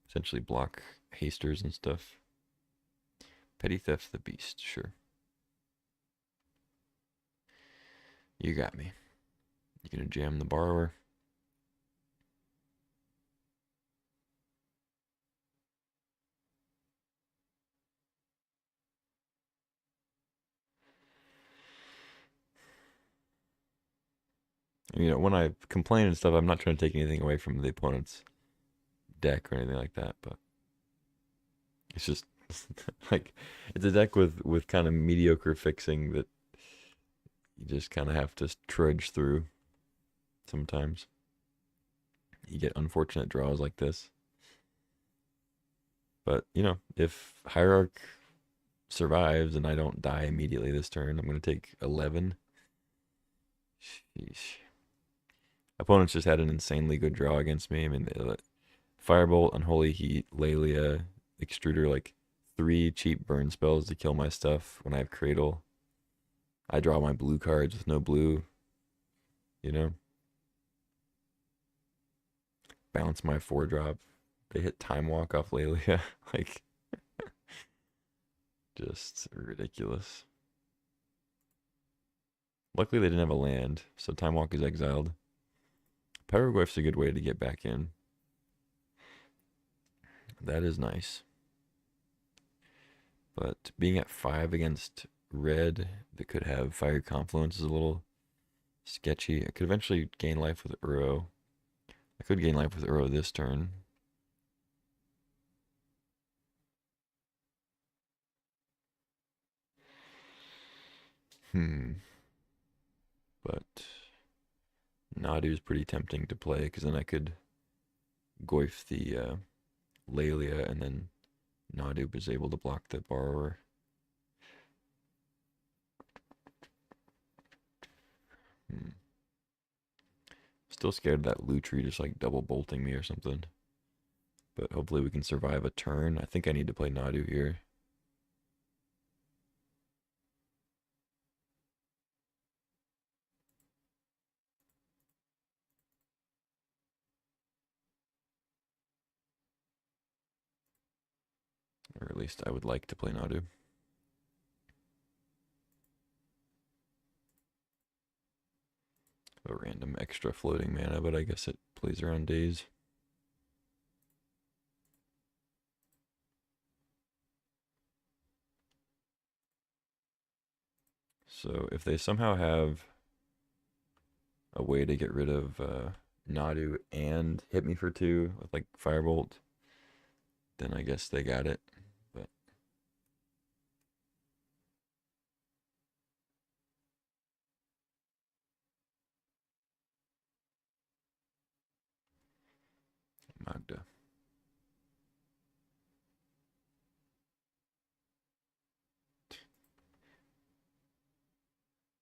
essentially block hasters and stuff. Petty Theft the Beast, sure. You got me. You gonna jam the borrower? You know, when I complain and stuff, I'm not trying to take anything away from the opponent's deck or anything like that, but it's just like it's a deck with kind of mediocre fixing that you just kind of have to trudge through sometimes. You get unfortunate draws like this. But, you know, if Hierarch survives and I don't die immediately this turn, I'm going to take 11. Sheesh. Opponents just had an insanely good draw against me. I mean, Firebolt, Unholy Heat, Lelia, Extruder, like 3 cheap burn spells to kill my stuff when I have Cradle. I draw my blue cards with no blue, you know. Bounce my 4-drop. They hit Time Walk off Lelia. Like, just ridiculous. Luckily, they didn't have a land, so Time Walk is exiled. Pyroglyph's a good way to get back in. That is nice. But being at 5 against red that could have Fire Confluence is a little sketchy. I could eventually gain life with Uro. I could gain life with Uro this turn. But Nadu is pretty tempting to play because then I could Goyf the Lelia and then Nadu is able to block the borrower. Still scared of that Lutri just like double bolting me or something. But hopefully we can survive a turn. I think I need to play Nadu here. Or at least I would like to play Nadu. A random extra floating mana, but I guess it plays around days. So if they somehow have a way to get rid of Nadu and hit me for 2 with like Firebolt, then I guess they got it. But Magda.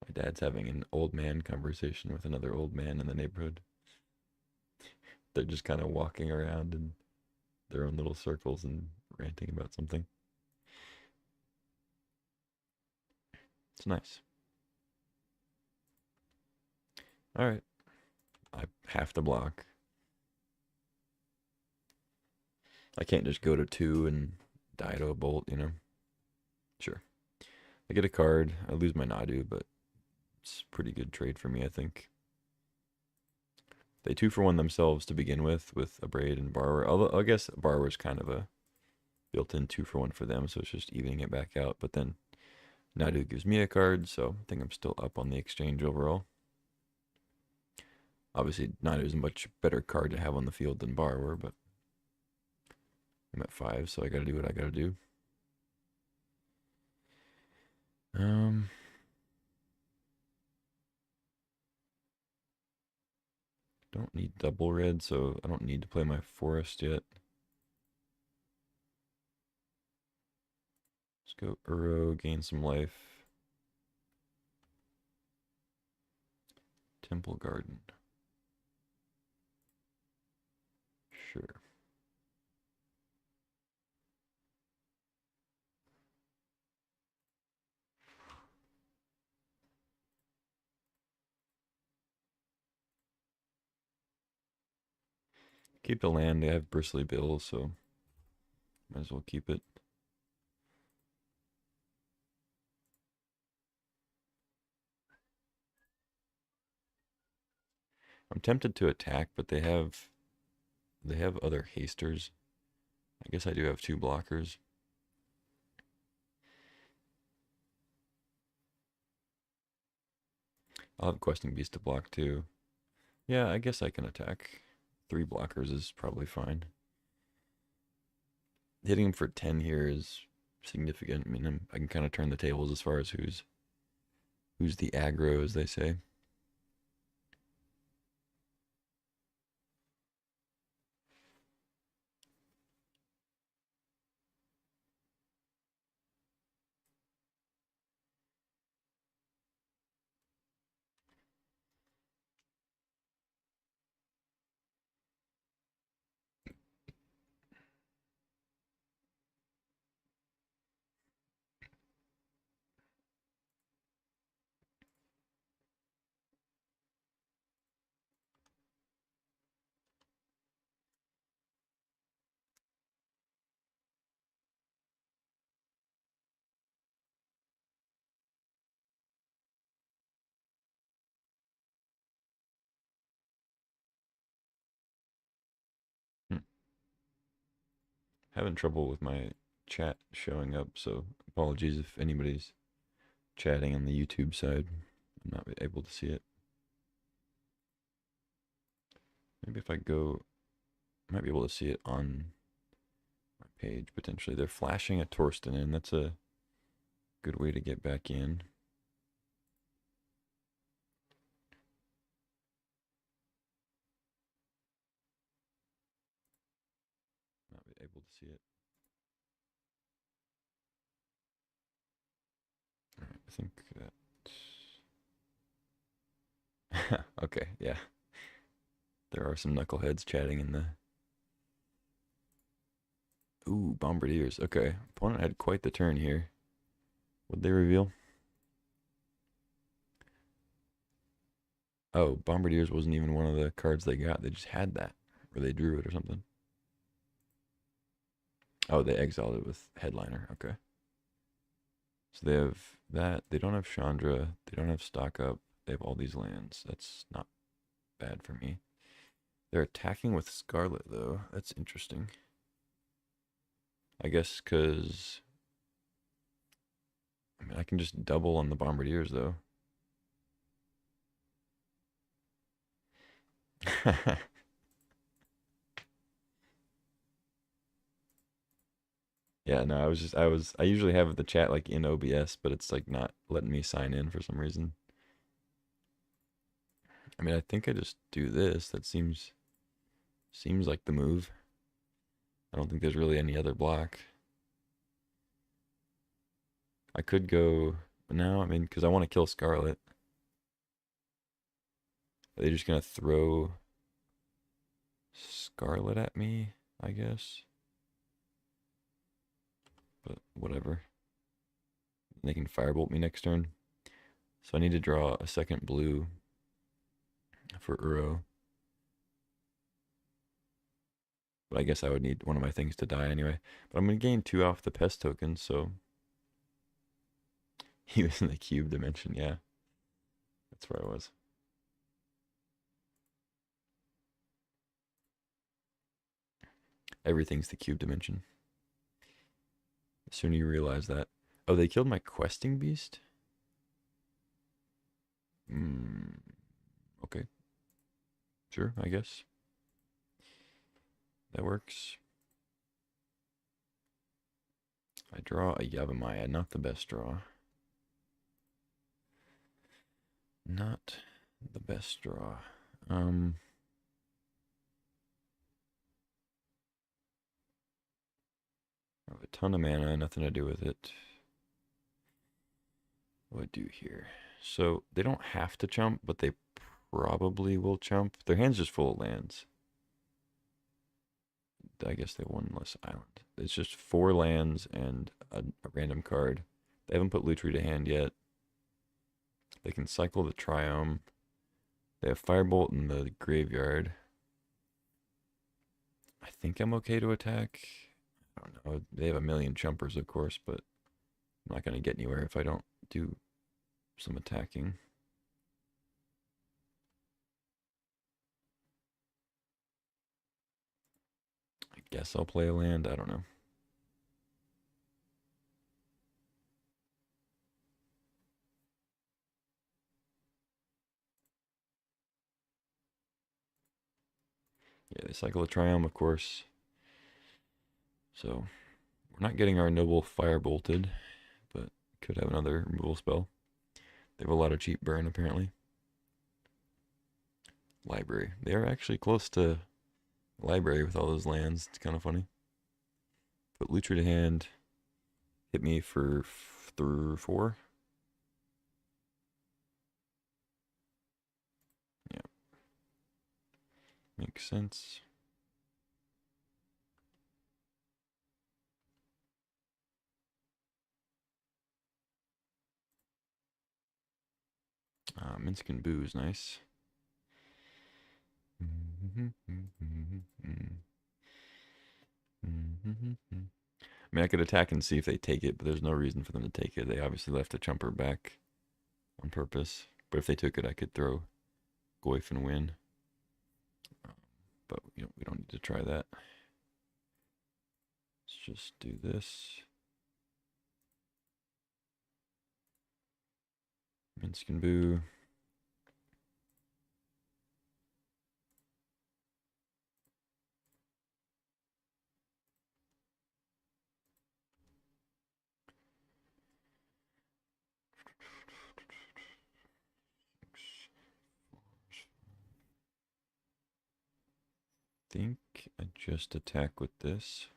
My dad's having an old man conversation with another old man in the neighborhood. They're just kind of walking around in their own little circles and ranting about something. It's nice. All right. I have to block. I can't just go to 2 and die to a bolt, you know? Sure. I get a card. I lose my Nadu, but it's a pretty good trade for me, I think. They 2-for-1 themselves to begin with a Braid and Borrower. Although I guess Borrower's kind of a built-in 2-for-1 for them, so it's just evening it back out. But then Nadu gives me a card, so I think I'm still up on the exchange overall. Obviously, Nadu is a much better card to have on the field than Borrower, but I'm at 5, so I gotta do what I gotta do. Don't need double red, so I don't need to play my forest yet. Let's go Uro, gain some life. Temple Garden. Sure. Keep the land. They have Bristly Bill, so might as well keep it. I'm tempted to attack, but they have other hasters. I guess I do have 2 blockers. I'll have Questing Beast to block too. Yeah, I guess I can attack. 3 blockers is probably fine. Hitting him for 10 here is significant. I mean, I can kind of turn the tables as far as who's the aggro, as they say. Having trouble with my chat showing up, so apologies if anybody's chatting on the YouTube side. I'm not able to see it. Maybe if I go, I might be able to see it on my page potentially. They're flashing a Torsten in. That's a good way to get back in. Not be able to see it. All right, I think that. Okay, yeah. There are some knuckleheads chatting in the. Ooh, Bombardiers. Okay, opponent had quite the turn here. What'd they reveal? Oh, Bombardiers wasn't even one of the cards they got. They just had that, or they drew it or something. Oh, they exiled it with Headliner. Okay. So they have that. They don't have Chandra. They don't have Stock Up. They have all these lands. That's not bad for me. They're attacking with Scarlet, though. That's interesting. I guess because I mean, I can just double on the Bombardiers, though. Yeah, no, I usually have the chat like in OBS, but it's like not letting me sign in for some reason. I mean, I think I just do this. That seems like the move. I don't think there's really any other block. I could go now, I mean, because I want to kill Scarlet. Are they just gonna throw Scarlet at me, I guess? But whatever. They can firebolt me next turn. So I need to draw a second blue for Uro. But I guess I would need one of my things to die anyway. But I'm going to gain 2 off the pest token, so... He was in the cube dimension, yeah. That's where I was. Everything's the cube dimension. The sooner you realize that. Oh, they killed my questing beast? Okay. Sure, I guess. That works. I draw a Yavimaya, not the best draw. Not the best draw. I have a ton of mana, nothing to do with it. What do I do here? So they don't have to chump, but they probably will chump. Their hand's just full of lands. I guess they have one less island. It's just 4 lands and a random card. They haven't put Lutri to hand yet. They can cycle the Triome. They have Firebolt in the graveyard. I think I'm okay to attack. I don't know. They have a million chumpers, of course, but I'm not going to get anywhere if I don't do some attacking. I guess I'll play a land. I don't know. Yeah, they cycle a Triome, of course. So we're not getting our Noble Firebolted, but could have another removal spell. They have a lot of cheap burn, apparently. Library. They are actually close to library with all those lands. It's kind of funny. Put Lutri to hand. Hit me for 4. Yeah. Makes sense. Minsk and Boo is nice. I mean, I could attack and see if they take it, but there's no reason for them to take it. They obviously left a chumper back on purpose. But if they took it, I could throw Goyf and win. But we don't need to try that. Let's just do this. Minsk and Boo. Think I just attack with this.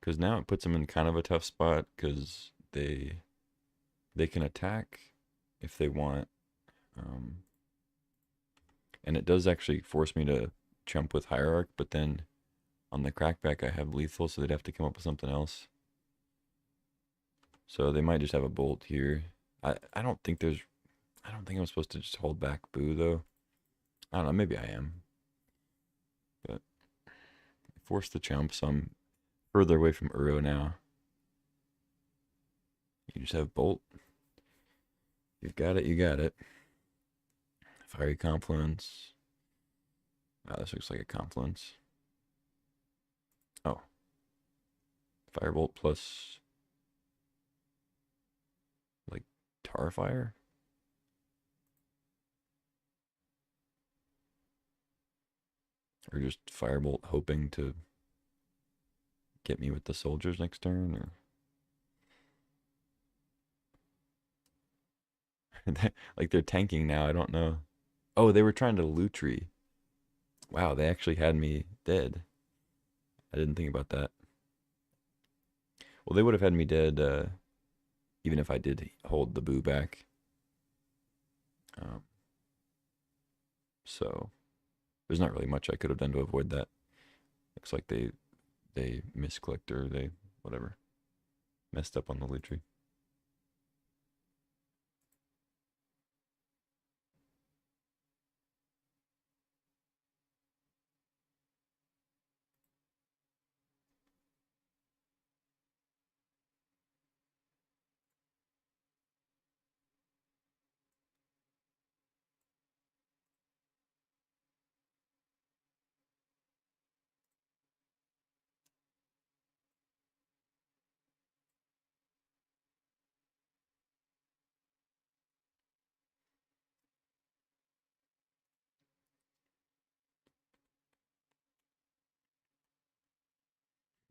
Because now it puts them in kind of a tough spot because they can attack if they want. And it does actually force me to chump with Hierarch, but then on the crackback I have lethal, so they'd have to come up with something else. So they might just have a bolt here. I don't think I'm supposed to just hold back Boo though. I don't know, maybe I am. But force the chump, so I'm further away from Uro now. You just have bolt. You've got it, you got it. Fiery Confluence. Oh, this looks like a Confluence. Oh. Firebolt plus like Tarfire? Or just Firebolt hoping to get me with the soldiers next turn, or like they're tanking now, I don't know. Oh, they were trying to Lutri. Wow, they actually had me dead. I didn't think about that. Well, they would have had me dead even if I did hold the Boo back. So there's not really much I could have done to avoid that. Looks like they misclicked, or they whatever messed up on the Lutri.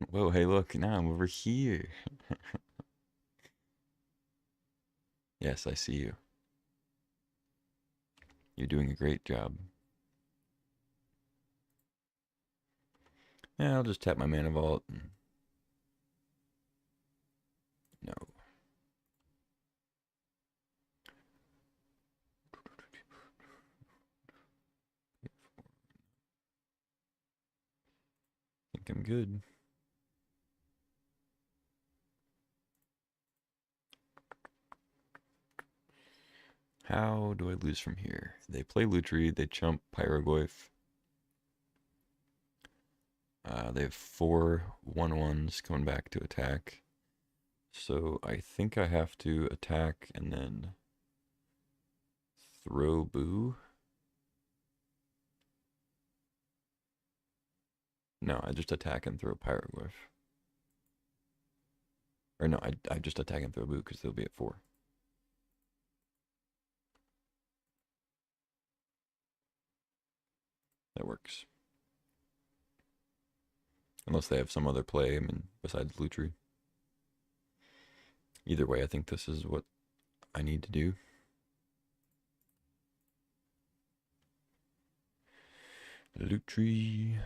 Whoa, hey, look, now I'm over here. Yes, I see you. You're doing a great job. Yeah, I'll just tap my mana vault. No. I think I'm good. How do I lose from here? They play Lutri, they chump Pyroglyph. They have 4/1/1s coming back to attack. So I think I have to attack and then throw Boo. No, I just attack and throw Pyroglyph. Or no, I just attack and throw Boo because they'll be at 4. That works. Unless they have some other play, I mean, besides Lutri. Either way, I think this is what I need to do. Lutri.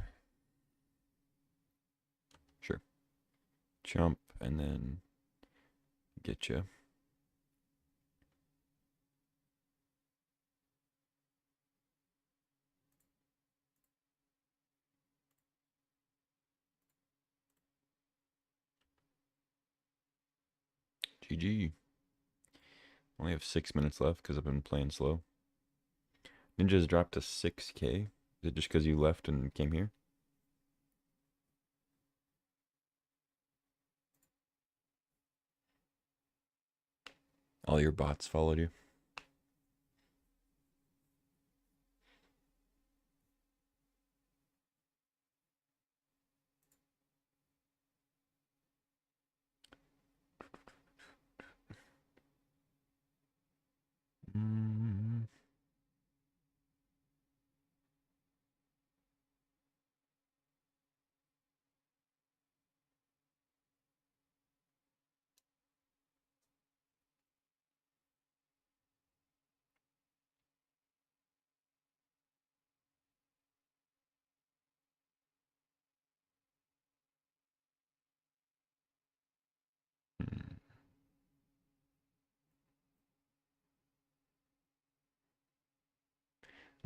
Sure. Chump and then get you. GG. Only have 6 minutes left because I've been playing slow. Ninja's dropped to 6K. Is it just because you left and came here? All your bots followed you. Mm.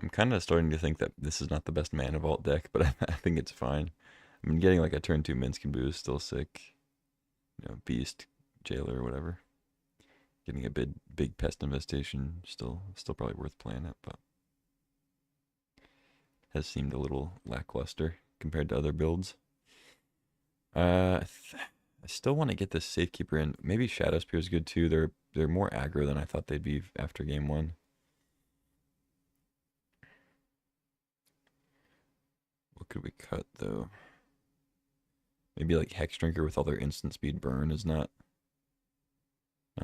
I'm kind of starting to think that this is not the best mana vault deck, but I think it's fine. I mean, getting like a turn 2 Minsc Boo is still sick. You know, Beast, Jailer, whatever. Getting a big pest infestation, still probably worth playing it, but has seemed a little lackluster compared to other builds. I still want to get this Safekeeper in. Maybe Shadow Spear is good too. They're more aggro than I thought they'd be after game 1. What could we cut though? Maybe like Hex Drinker with all their instant speed burn is not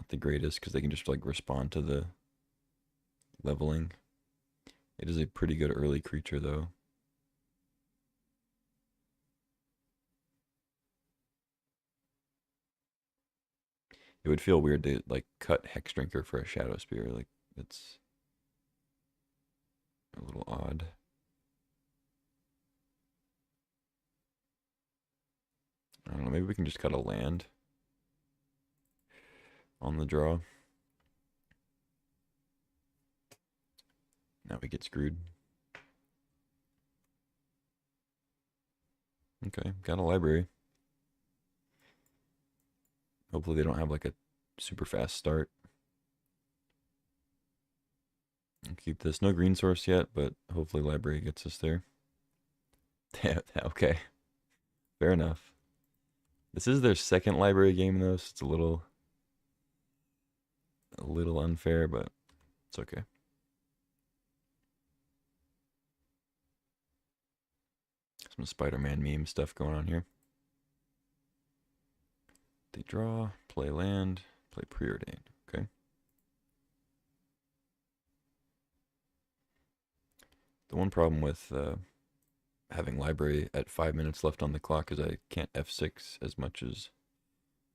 the greatest because they can just like respond to the leveling. It is a pretty good early creature though. It would feel weird to like cut Hex Drinker for a Shadow Spear. Like it's a little odd. I don't know. Maybe we can just cut a land on the draw. Now we get screwed. Okay, got a library. Hopefully they don't have like a super fast start. I'll keep this. No green source yet, but hopefully library gets us there. Yeah, okay. Fair enough. This is their second library game though, so it's a little unfair, but it's okay. Some Spider-Man meme stuff going on here. They draw, play land, play preordain. Okay. The one problem with having library at 5 minutes left on the clock because I can't F6 as much as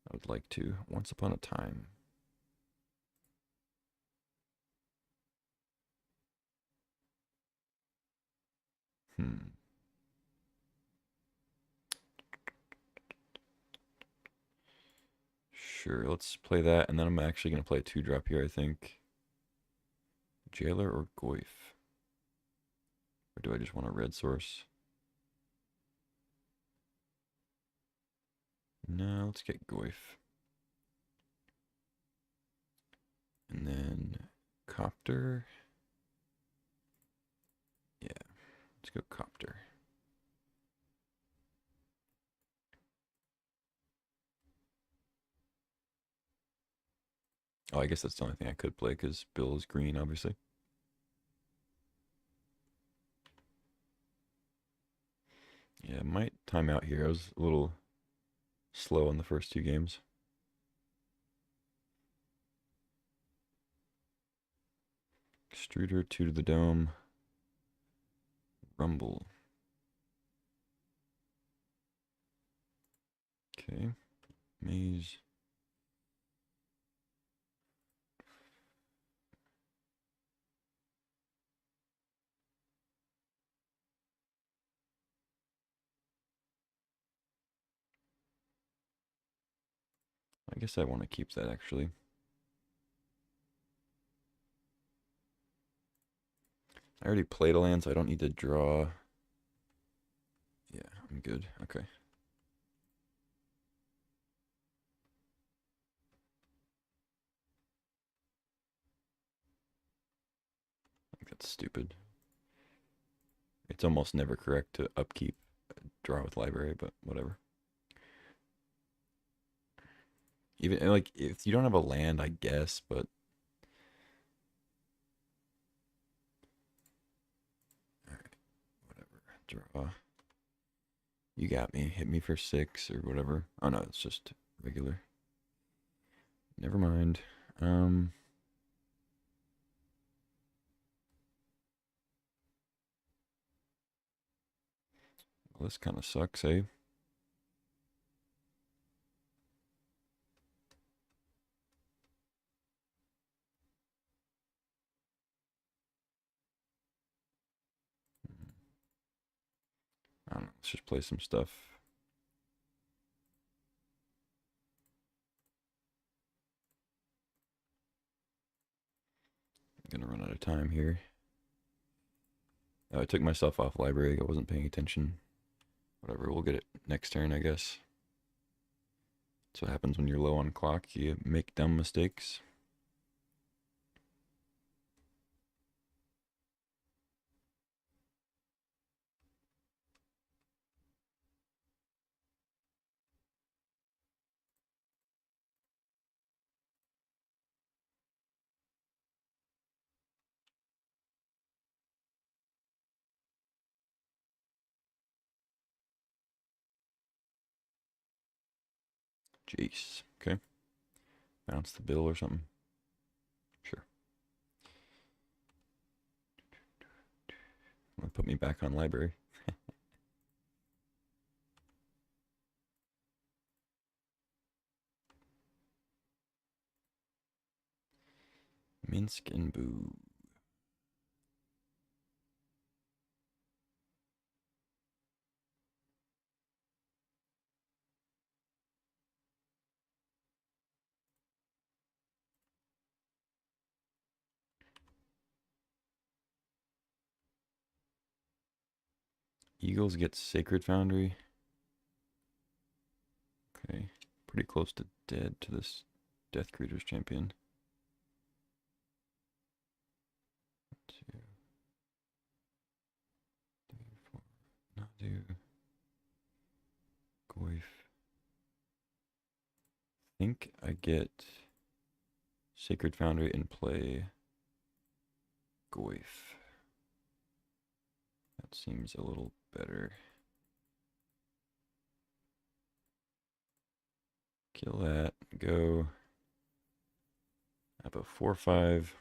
I would like to. Once upon a time. Sure, let's play that, and then I'm actually going to play a 2-drop here, I think. Jailer or Goyf? Or do I just want a red source? No, let's get Goyf. And then Copter. Yeah, let's go Copter. Oh, I guess that's the only thing I could play because Bill is green, obviously. Yeah, might time out here. I was a little slow on the first 2 games. Extruder, 2 to the dome. Rumble. Okay. Maze. I guess I want to keep that actually. I already played a land, so I don't need to draw. Yeah, I'm good. Okay. I think that's stupid. It's almost never correct to upkeep draw with library, but whatever. Even like if you don't have a land, I guess, but all right, whatever. Draw. You got me. Hit me for 6 or whatever. Oh no, it's just regular. Never mind. Well, this kind of sucks, eh? I don't know. Let's just play some stuff. I'm gonna run out of time here. I took myself off library. I wasn't paying attention. Whatever, we'll get it next turn, I guess. That's what happens when you're low on clock. You make dumb mistakes. Jace. Okay. Bounce the bill or something. Sure. Put me back on library. Minsk and Boo. Eagles get Sacred Foundry. Okay. Pretty close to dead to this Death Creatures champion. 2, 3, 4. Not do. Goyf. Think I get Sacred Foundry and play Goyf. That seems a little better. Kill that. Go. Up a 4/5.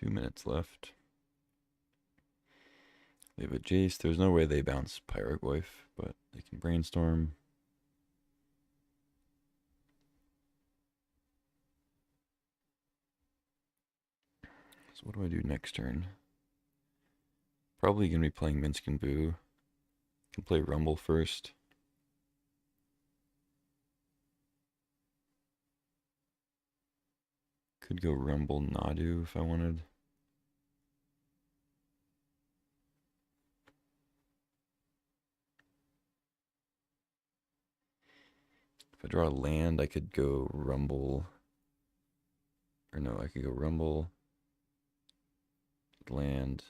2 minutes left. They have a Jace. There's no way they bounce Pyrogoyf, but they can brainstorm. So what do I do next turn? Probably going to be playing Minsk and Boo. Can play Rumble first. Could go Rumble Nadu if I wanted. If I draw a land, I could go Rumble. Or no, I could go Rumble, land,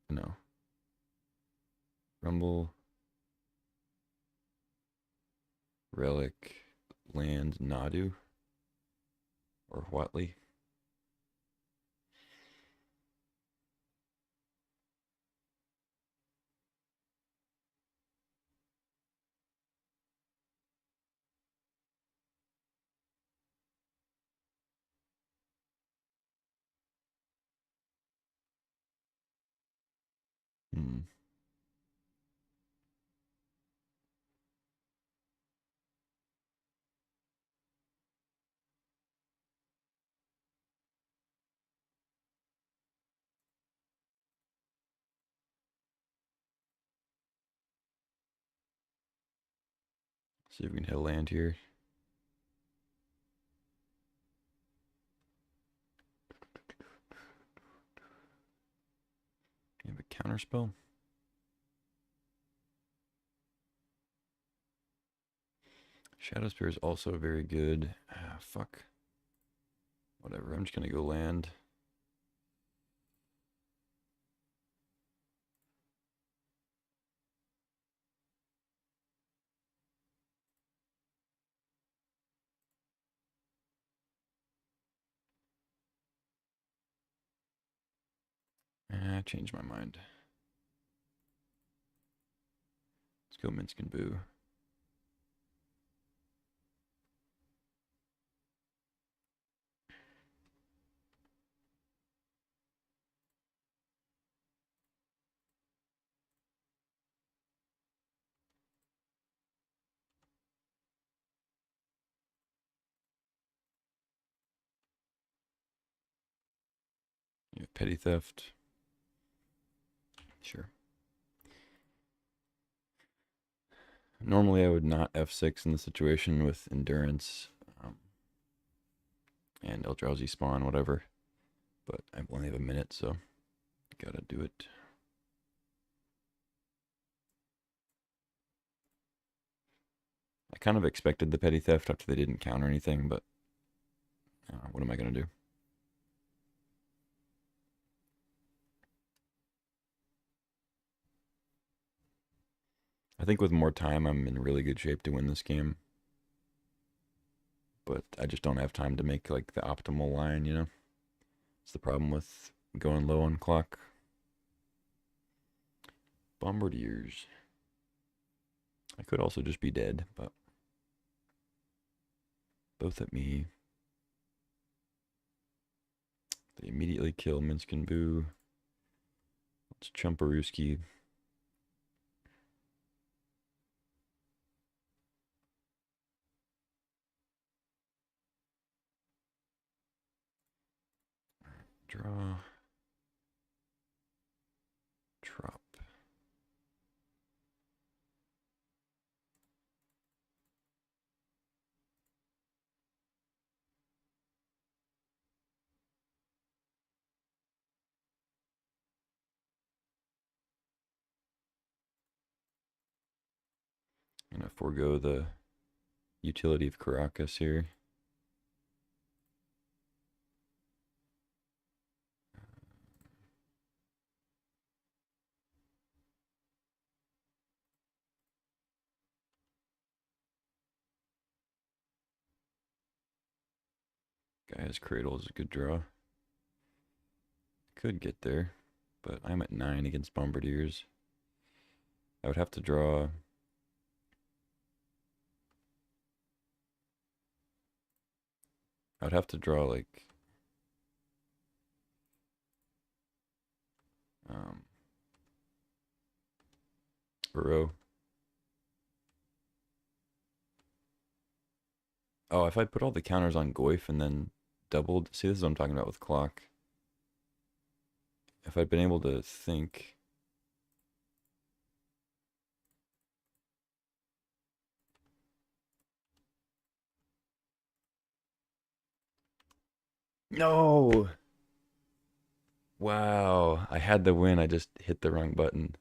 no. Rumble, Relic, land, Nadu, or Whatley. Hmm. See if we can hit a land here. You have a counterspell. Shadow Spear is also very good. Ah, fuck. Whatever, I'm just gonna go land. I changed my mind. Let's go Minsk and Boo. You have Petty Theft. Sure. Normally I would not F6 in the situation with Endurance and Eldrazi Spawn, whatever. But I only have a minute, so gotta do it. I kind of expected the Petty Theft after they didn't counter anything, but what am I gonna do? I think with more time, I'm in really good shape to win this game. But I just don't have time to make like the optimal line, you know? It's the problem with going low on clock. Bombardiers. I could also just be dead, but both at me. They immediately kill Minsk and Boo. Let's Chumparooski. Draw. Drop. I'm gonna forego the utility of Caracas here. Guy has Cradle is a good draw. Could get there, but I'm at 9 against Bombardiers. I would have to draw. I would have to draw like row. Oh, if I put all the counters on Goyf and then doubled, see, this is what I'm talking about with clock. If I'd been able to think, no, wow, I had the win, I just hit the wrong button.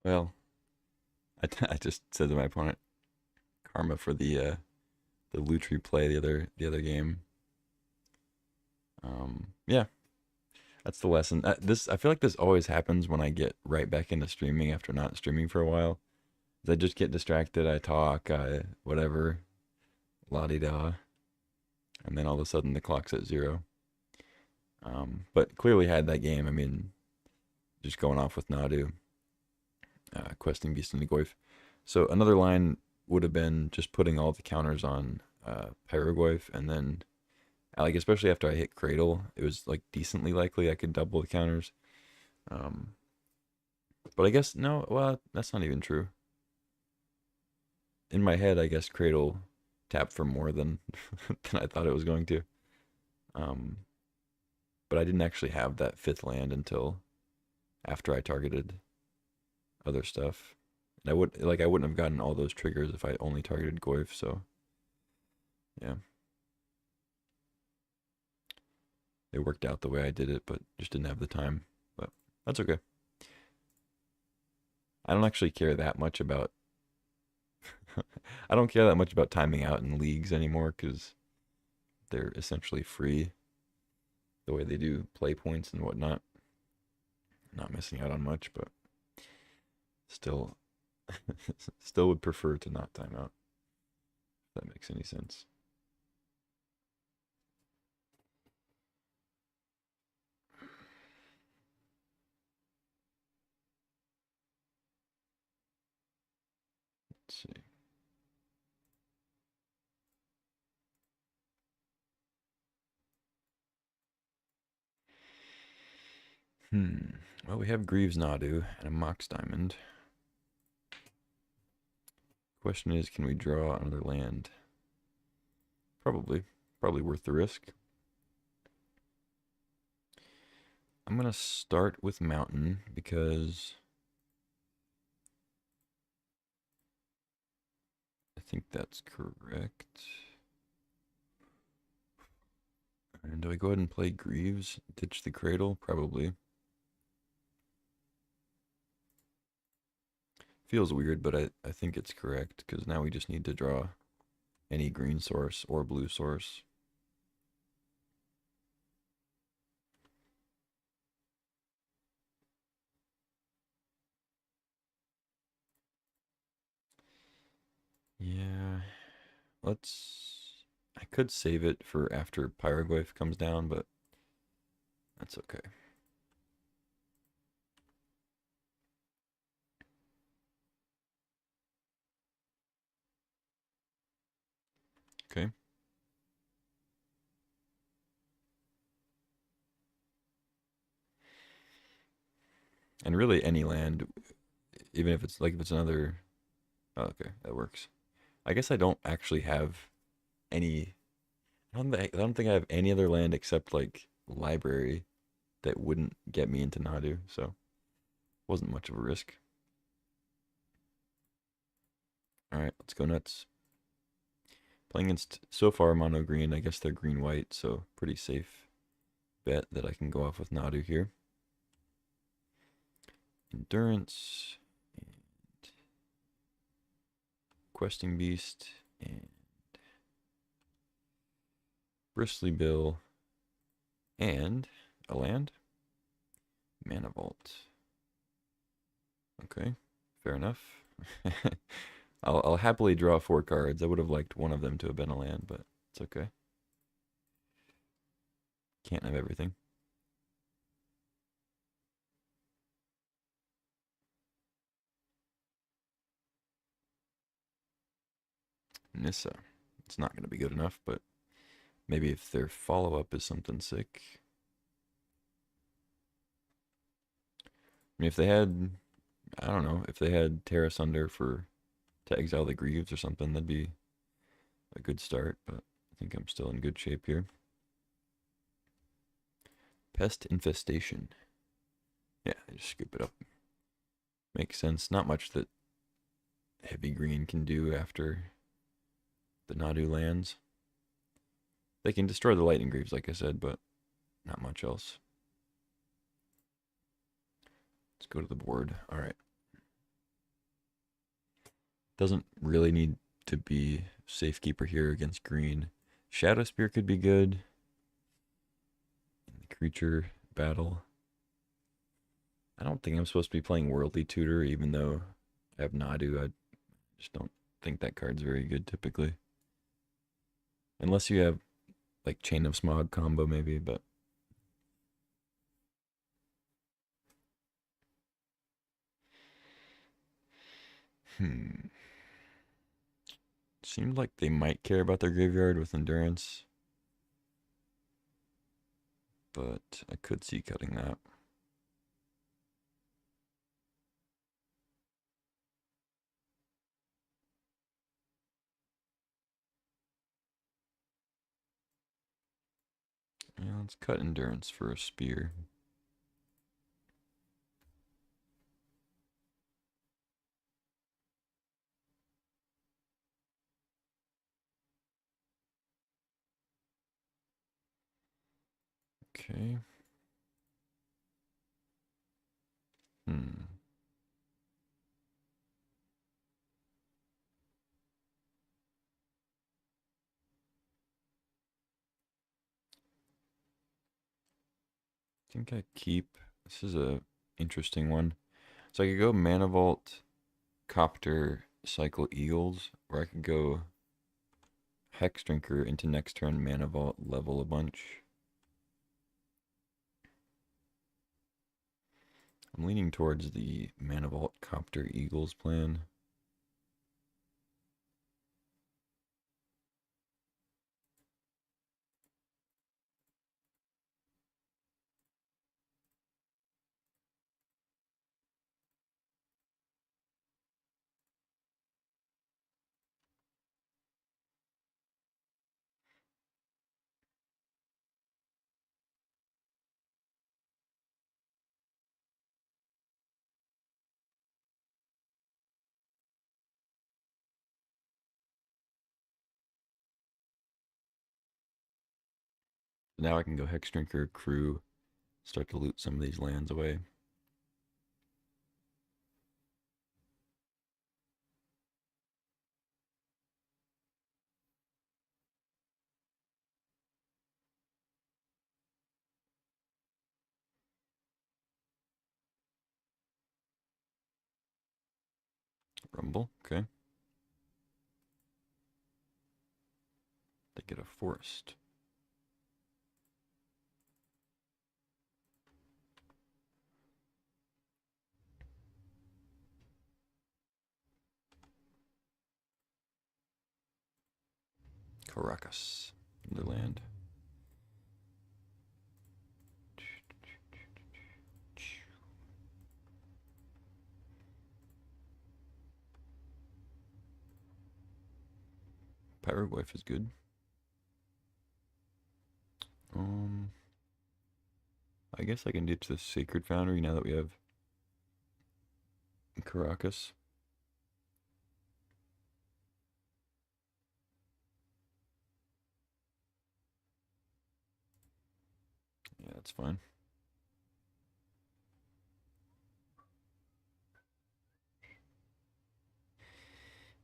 Well, I just said to my opponent, karma for the Lutri play the other game. Yeah, that's the lesson. I feel like this always happens when I get right back into streaming after not streaming for a while. I just get distracted. I talk, whatever, la di da, and then all of a sudden the clock's at 0. But clearly had that game. I mean, just going off with Nadu, questing beast into Goyf. So another line would have been just putting all the counters on Pyrogoyf, and then like especially after I hit Cradle, it was like decently likely I could double the counters. Um, but I guess no, well that's not even true. In my head, I guess Cradle tapped for more than than I thought it was going to. Um, but I didn't actually have that 5th land until after I targeted other stuff. And I wouldn't have gotten all those triggers if I only targeted Goyf, so yeah. It worked out the way I did it, but just didn't have the time. But that's okay. I don't actually care that much about I don't care that much about timing out in leagues anymore because they're essentially free the way they do play points and whatnot. Not missing out on much, but still still would prefer to not time out. If that makes any sense. Let's see. Well, we have Greaves Nadu and a Mox Diamond. Question is, can we draw another land? Probably. Probably worth the risk. I'm going to start with Mountain because I think that's correct. And do I go ahead and play Greaves? Ditch the Cradle? Probably. Feels weird, but I think it's correct because now we just need to draw any green source or blue source. Yeah, let's. I could save it for after Pyroglyph comes down, but that's okay. Okay. And really, any land, even if it's like if it's another. Oh, okay, that works. I guess I don't actually have any. I don't think I have any other land except like library that wouldn't get me into Nadu, so wasn't much of a risk. All right, let's go nuts. Playing against so far mono green. I guess they're green white, so pretty safe bet that I can go off with Nadu here. Endurance and Questing Beast and Bristly Bill and a land. Mana Vault. Okay, fair enough. I'll happily draw 4 cards. I would have liked one of them to have been a land, but it's okay. Can't have everything. Nissa. It's not going to be good enough, but maybe if their follow-up is something sick. I mean, if they had, I don't know, if they had Terra Sunder to exile the Greaves or something, that'd be a good start, but I think I'm still in good shape here. Pest Infestation. Yeah, just scoop it up. Makes sense. Not much that heavy green can do after the Nadu lands. They can destroy the Lightning Greaves, like I said, but not much else. Let's go to the board. All right. Doesn't really need to be Safekeeper here against green. Shadow Spear could be good. Creature battle. I don't think I'm supposed to be playing Worldly Tutor, even though I have Nadu. I just don't think that card's very good typically. Unless you have like Chain of Smog combo maybe, but seemed like they might care about their graveyard with Endurance, but I could see cutting that. Yeah, let's cut Endurance for a Spear. Okay. I think I keep. This is a interesting one. So I could go Mana Vault, Copter, Cycle Eagles, or I could go Hex Drinker into next turn Mana Vault, level a bunch. I'm leaning towards the Mana Vault Copter Eagles plan. Now I can go Hex Drinker, Crew, start to loot some of these lands away. Rumble, okay. They get a Forest. Caracas, the land. Pyroglyph is good. I guess I can ditch the Sacred Foundry now that we have Caracas. Yeah, that's fine.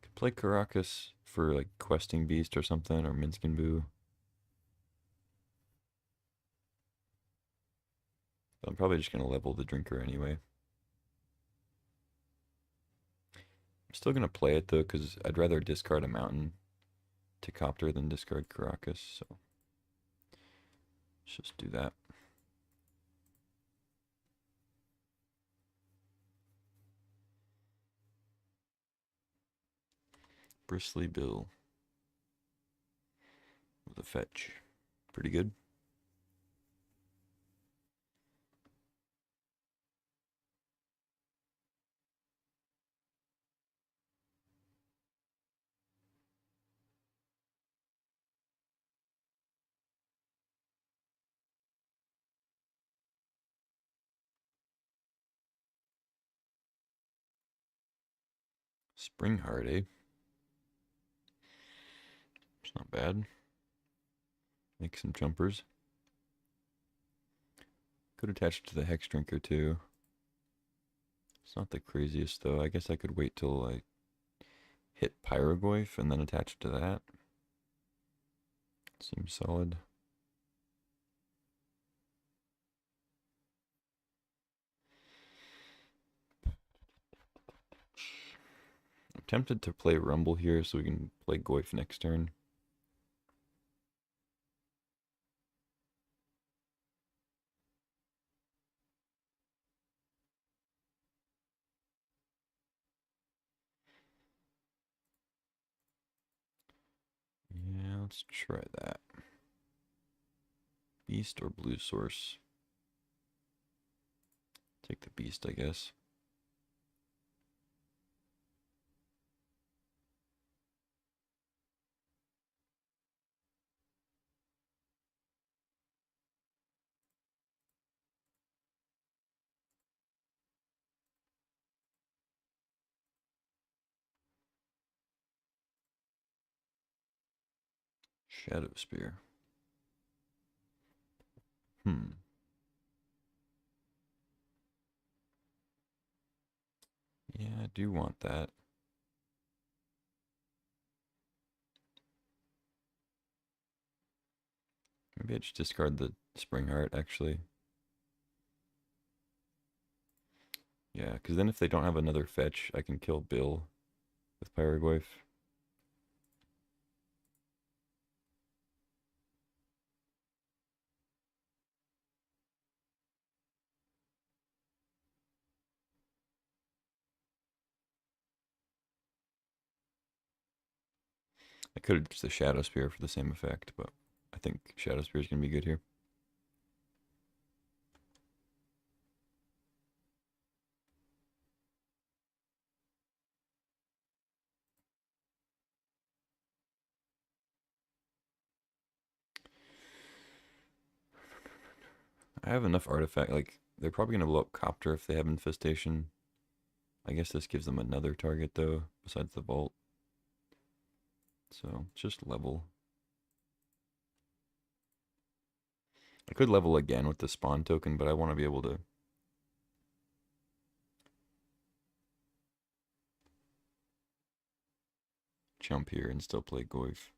Could play Caracas for like Questing Beast or something, or Minskin Boo. I'm probably just going to level the drinker anyway. I'm still going to play it though, because I'd rather discard a mountain to Copter than discard Caracas, so let's just do that. Bristly Bill with a fetch. Pretty good. Spring Heart, eh? It's not bad. Make some jumpers. Could attach it to the Hex Drinker too. It's not the craziest though. I guess I could wait till I hit Pyrogoyf and then attach it to that. Seems solid. I'm tempted to play Rumble here so we can play Goyf next turn. Yeah, let's try that. Beast or Blue Source? Take the Beast, I guess. Shadow Spear. Yeah, I do want that. Maybe I just discard the Spring Heart, actually. Yeah, because then if they don't have another fetch, I can kill Bill with Pyrogoyf. I could have just a Shadow Spear for the same effect, but I think Shadow Spear is going to be good here. I have enough artifact, like, they're probably going to blow up Copter if they have Infestation. I guess this gives them another target, though, besides the Vault. So, just level. I could level again with the Spawn token, but I want to be able to jump here and still play Goyf.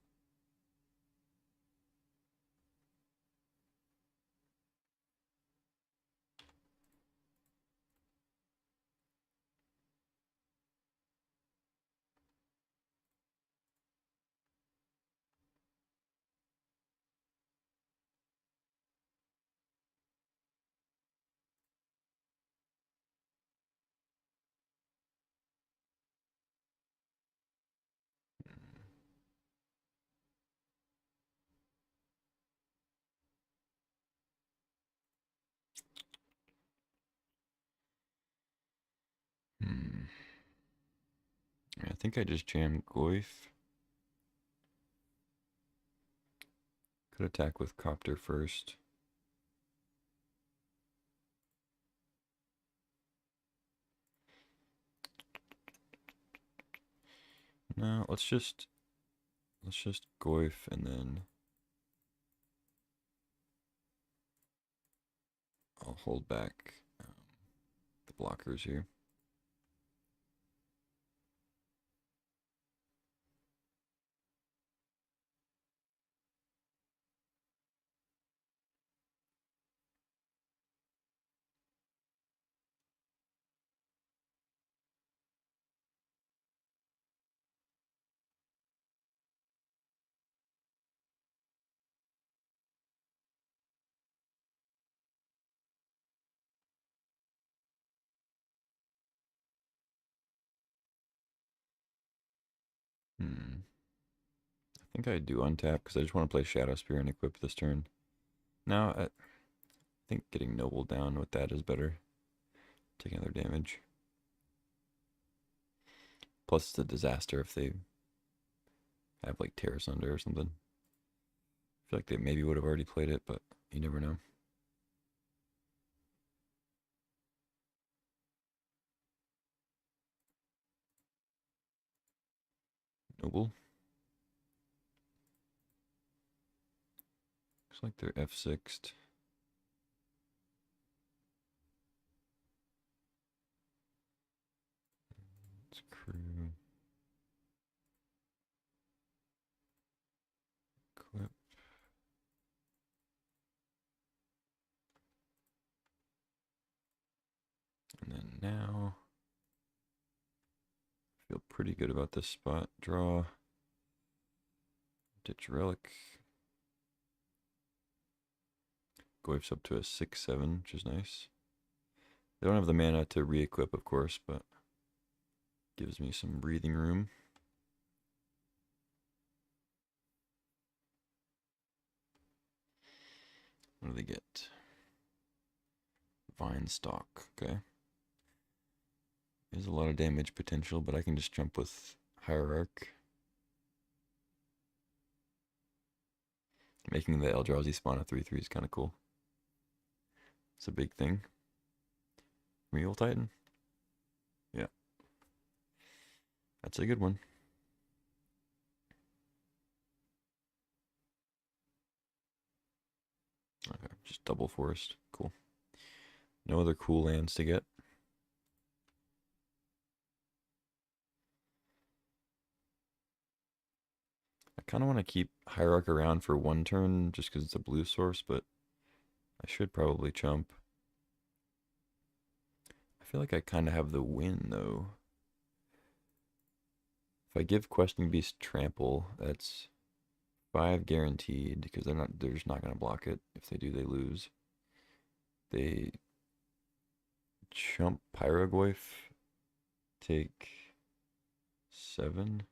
Hmm. I think I just jammed Goyf. Could attack with Copter first. No, let's just Goyf and then I'll hold back the blockers here. I think I do untap because I just want to play Shadow Spear and equip this turn. Now, I think getting Noble down with that is better. Taking other damage. Plus, it's a disaster if they have like Terra Sunder or something. I feel like they maybe would have already played it, but you never know. Noble. Looks like they're F6'd. It's crew. Equip. And then now, I feel pretty good about this spot. Draw. Ditch Relic. Goif's up to a 6/7, which is nice. They don't have the mana to re-equip, of course, but gives me some breathing room. What do they get? Vine Stalk, okay. There's a lot of damage potential, but I can just jump with Hierarch. Making the Eldrazi spawn a 3/3 is kind of cool. It's a big thing. Real Titan? Yeah. That's a good one. Okay, just double forest. Cool. No other cool lands to get. I kind of want to keep Hierarch around for one turn just because it's a blue source, but I should probably chump. I feel like I kind of have the win, though. If I give Questing Beast Trample, that's 5 guaranteed because they're just not going to block it. If they do, they lose. They chump Pyrogoyf, take 7.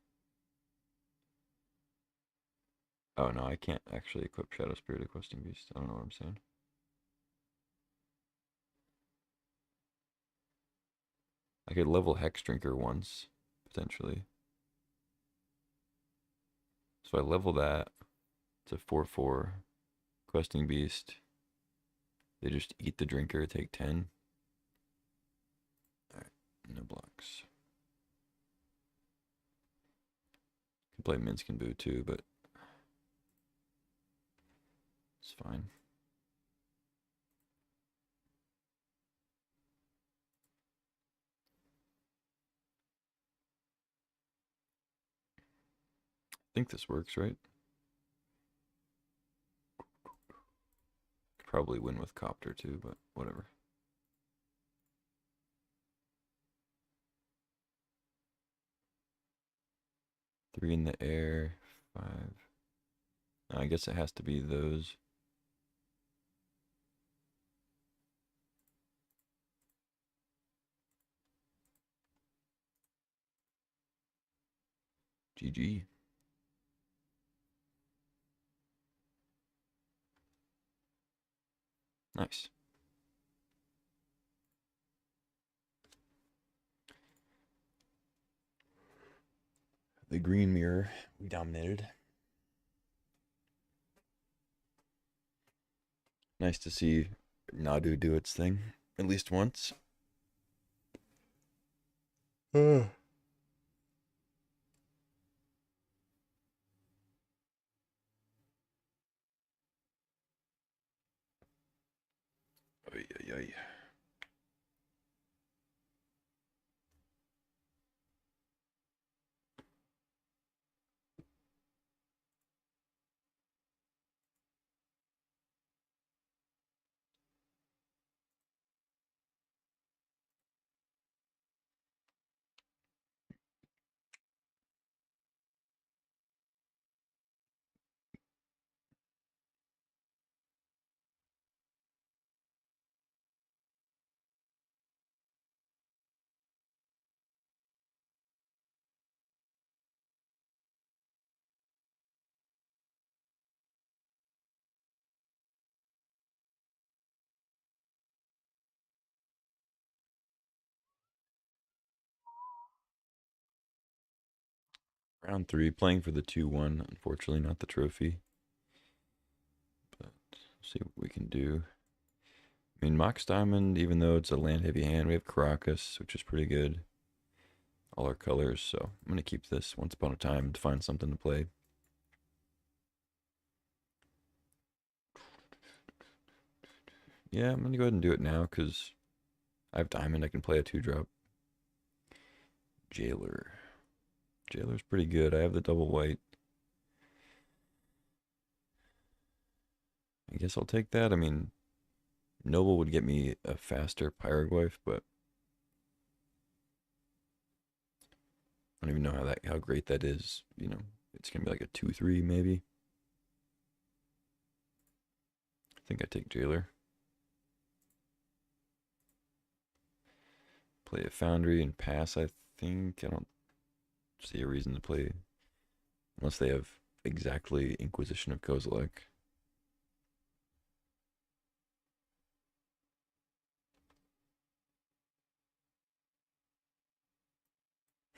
Oh no, I can't actually equip Shadow Spirit to Questing Beast. I don't know what I'm saying. I could level Hex Drinker once, potentially. So I level that to 4/4. Questing Beast. They just eat the drinker, take 10. Alright, no blocks. Can play Minsc and Boo too, but it's fine. I think this works, right? Could probably win with Copter too, but whatever. Three in the air, 5. I guess it has to be those. GG. Nice. The green mirror, we dominated. Nice to see Nadu do its thing, at least once. Ay, ay, ay. Round 3, playing for the 2-1. Unfortunately, not the trophy. But see what we can do. I mean, Mox Diamond, even though it's a land-heavy hand, we have Caracas, which is pretty good. All our colors, so I'm going to keep this once upon a time to find something to play. Yeah, I'm going to go ahead and do it now because I have Diamond. I can play a 2-drop. Jailer. Jailer's pretty good. I have the double white. I guess I'll take that. I mean, Noble would get me a faster Pyroglyph, but I don't even know how great that is. You know, it's gonna be like a 2-3 maybe. I think I take Jailer. Play a Foundry and pass, I think. I don't see a reason to play unless they have exactly Inquisition of Kozilek.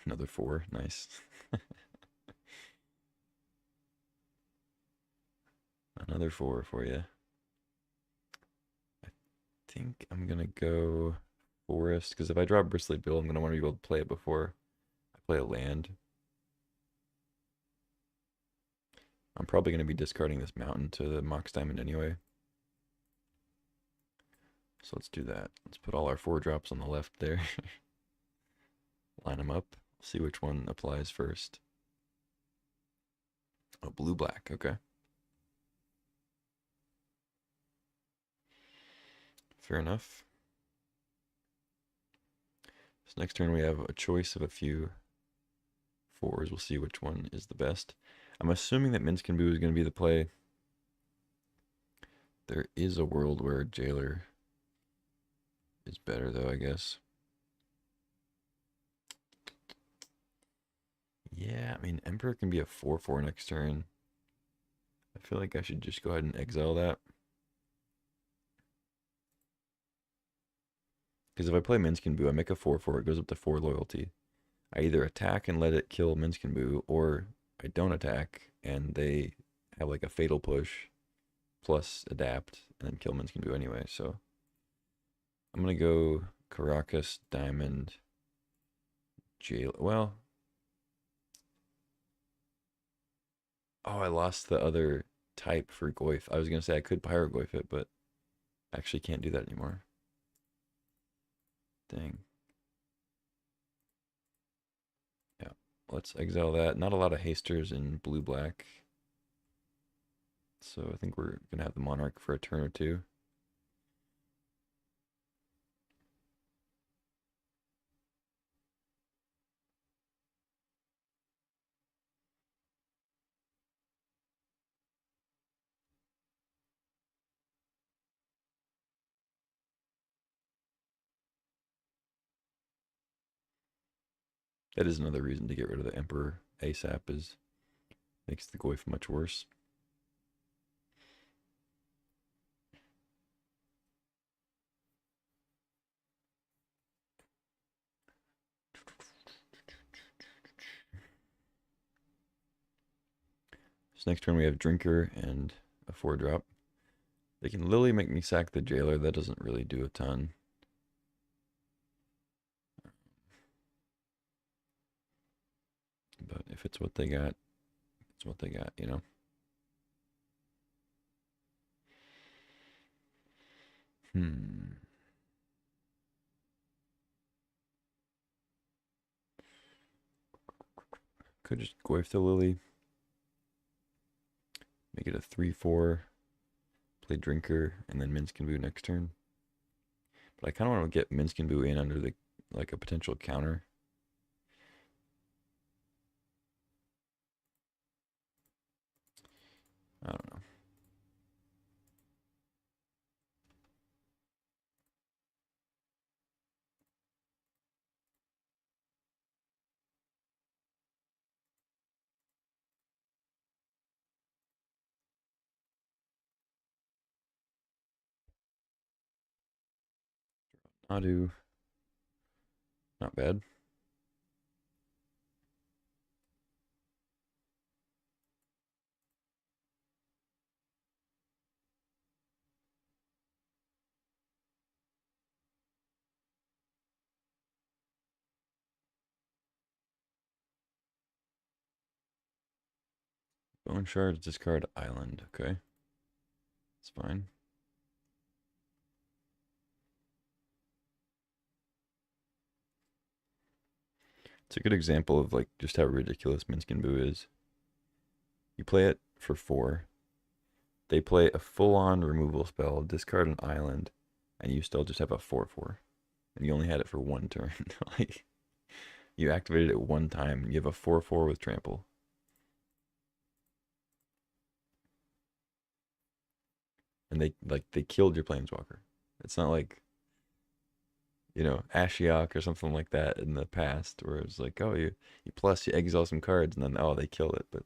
Another 4, nice. Another 4 for you. I think I'm gonna go Forest because if I drop Bristly Bill, I'm gonna want to be able to play it before I play a land. I'm probably gonna be discarding this mountain to the Mox Diamond anyway. So let's do that. Let's put all our 4-drops on the left there. Line them up. See which one applies first. Oh, blue-black. Okay. Fair enough. So next turn we have a choice of a few 4s. We'll see which one is the best. I'm assuming that Minsc and Boo is going to be the play. There is a world where Jailer is better, though, I guess. Yeah, I mean, Emperor can be a 4-4 next turn. I feel like I should just go ahead and exile that. Because if I play Minsc and Boo, I make a 4-4, it goes up to 4 loyalty. I either attack and let it kill Minsc and Boo, or I don't attack and they have like a fatal push plus adapt and then kill Minsc and Boo anyway. So I'm gonna go Caracas, Diamond, Jail. Well, oh, I lost the other type for Goyf. I was gonna say I could Pyrogoyf it, but I actually can't do that anymore. Dang. Yeah, let's exile that. Not a lot of hasters in blue-black. So I think we're gonna have the Monarch for a turn or two. That is another reason to get rid of the Emperor ASAP, is makes the Goyf much worse. So next turn we have Drinker and a 4-drop. They can literally make me sack the Jailer. That doesn't really do a ton. But if it's what they got, it's what they got, you know? Could just go after Lily. Make it a 3-4. Play Drinker, and then Minsc and Boo next turn. But I kind of want to get Minsc and Boo in under the like a potential counter. I don't know. Nadu. Not bad. Bone shards, discard island. Okay. It's fine. It's a good example of like just how ridiculous Minskin Boo is. You play it for 4. They play a full-on removal spell, discard an island, and you still just have a 4/4. And you only had it for 1 turn. Like you activated it 1 time and you have a 4/4 with trample. And they killed your planeswalker. It's not like, Ashiok or something like that in the past where it's like, oh, you exile some cards and then they kill it, but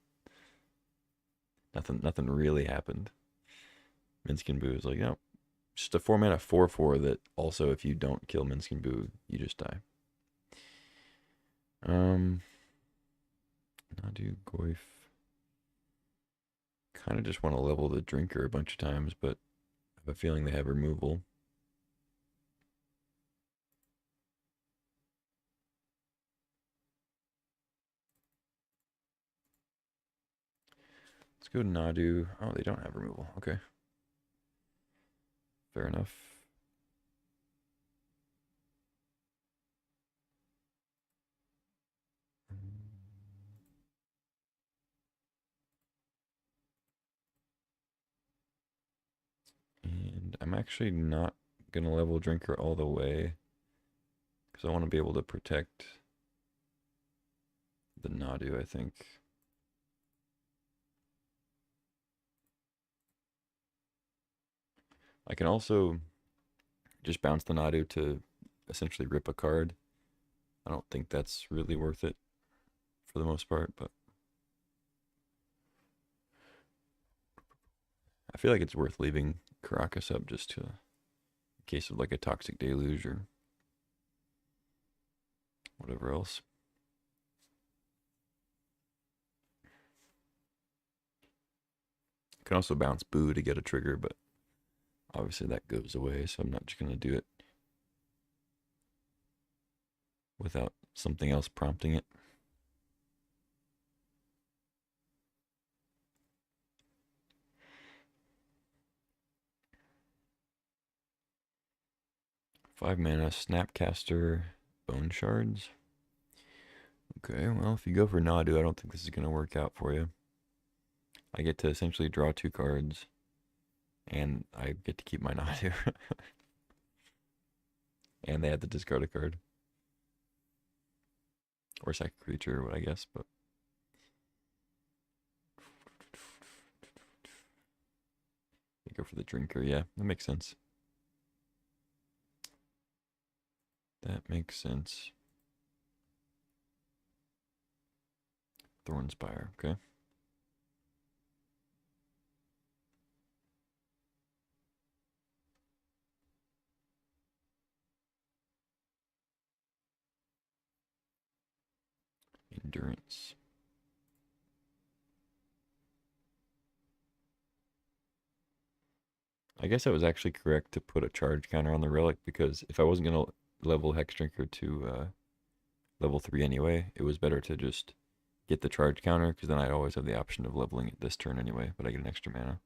nothing really happened. Minskin Boo is like, no, just a 4-mana 4/4 that also if you don't kill Minskin Boo, you just die. Nadu Goif. Kind of just want to level the drinker a bunch of times, but I have a feeling they have removal. Let's go Nadu. Oh, they don't have removal. Okay. Fair enough. And I'm actually not going to level drinker all the way because I want to be able to protect the Nadu, I think. I can also just bounce the Nadu to essentially rip a card. I don't think that's really worth it for the most part, but I feel like it's worth leaving Caracas up just to, in case of like a Toxic Deluge or whatever else. I can also bounce Boo to get a trigger, but obviously that goes away, so I'm not just going to do it without something else prompting it. Five mana, Snapcaster, Bone Shards. Okay, well, if you go for Nadu, I don't think this is going to work out for you. I get to essentially draw 2 cards, and I get to keep my Nadu. And they had to discard a card. Or second creature, I guess, but. You go for the drinker, yeah, that makes sense. That makes sense. Thornspire, okay. Endurance. I guess I was actually correct to put a charge counter on the relic because if I wasn't going to level Hex Drinker to level 3 anyway, it was better to just get the charge counter because then I'd always have the option of leveling it this turn anyway, but I get an extra mana.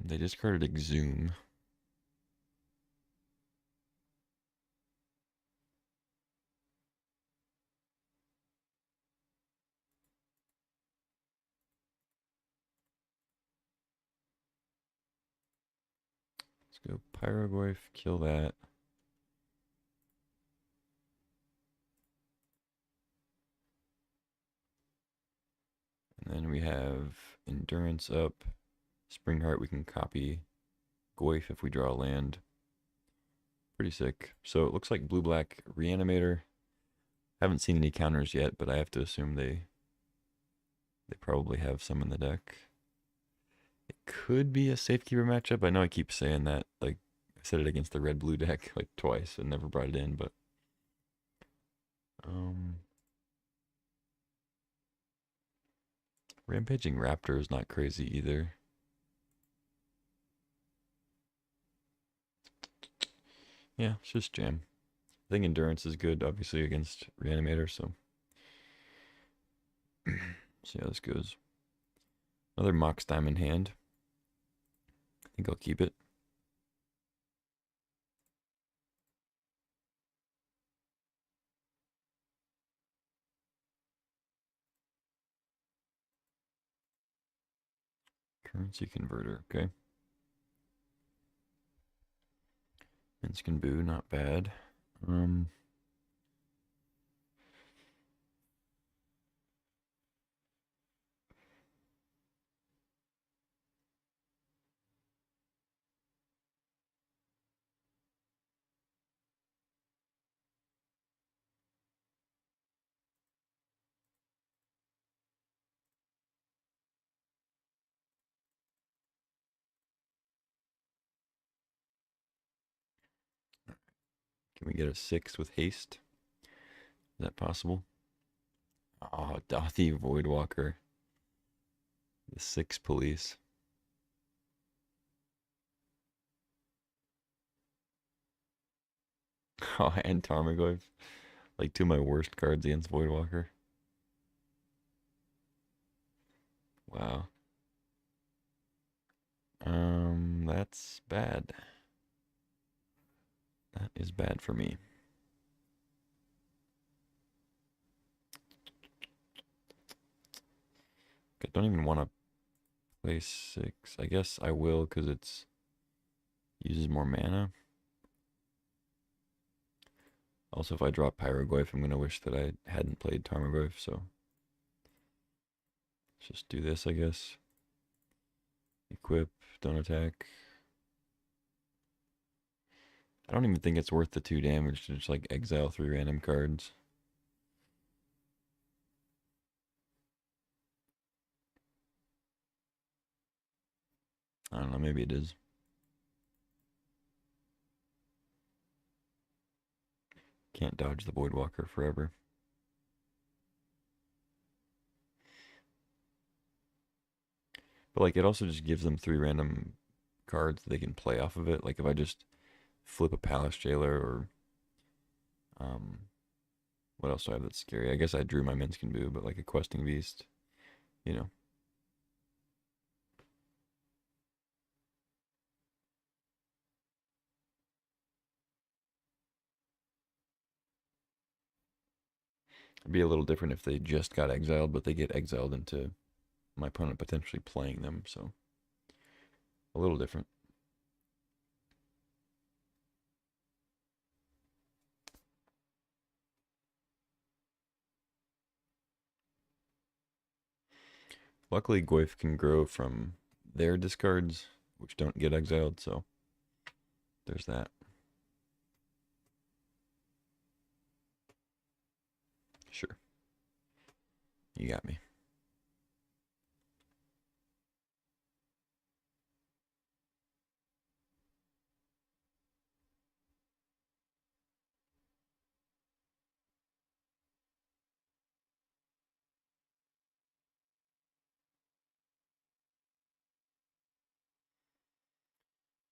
They discarded Exhume. Let's go Pyrogoyf, kill that. And then we have Endurance up. Springheart we can copy. Goyf if we draw a land. Pretty sick. So it looks like blue-black Reanimator. Haven't seen any counters yet, but I have to assume they probably have some in the deck. It could be a Safekeeper matchup. I know I keep saying that. Like, I said it against the red-blue deck like twice and never brought it in, but Rampaging Raptor is not crazy either. Yeah, it's just jam. I think Endurance is good, obviously, against Reanimator, so See how this goes. Another Mox Diamond hand. I think I'll keep it. Currency converter, okay. Minskin Boo, not bad. Can we get a 6 with haste? Is that possible? Oh, Dothy Voidwalker. The 6 police. Oh, and Tarmogoyf. Like two of my worst cards against Voidwalker. Wow. That's bad. That is bad for me. I don't even want to play 6. I guess I will because it's uses more mana. Also, if I drop Pyrogoyf, I'm going to wish that I hadn't played Tarmogoyf, so let's just do this, I guess. Equip, don't attack. I don't even think it's worth the 2 damage to just like exile 3 random cards. I don't know, maybe it is. Can't dodge the Voidwalker forever. But like it also just gives them 3 random cards they can play off of it. Like if I just flip a Palace Jailer or what else do I have that's scary? I guess I drew my Minskin Boo, but like a Questing Beast, you know. It'd be a little different if they just got exiled, but they get exiled into my opponent potentially playing them, so a little different. Luckily, Goyf can grow from their discards, which don't get exiled, so there's that. Sure. You got me.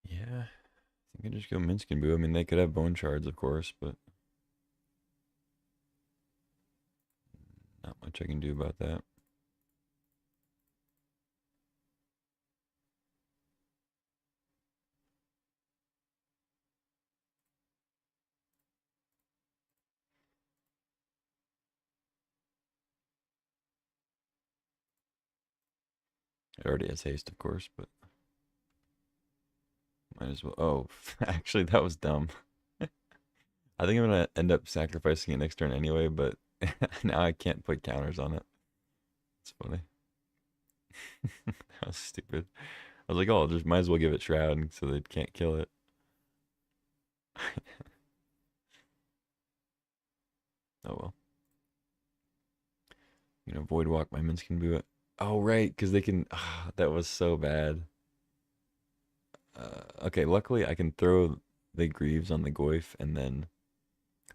Yeah, I think I just go Minskin Boo. I mean, they could have Bone Shards, of course, but not much I can do about that. It already has haste, of course, but might as well. Oh, actually, that was dumb. I think I'm gonna end up sacrificing it next turn anyway, but now I can't put counters on it. It's funny. That was stupid. I was like, oh, just might as well give it Shroud so they can't kill it. Oh well. You know, Void Walk my Minskin Boo. Oh right, because they can. That was so bad. Okay, luckily I can throw the Greaves on the Goyf and then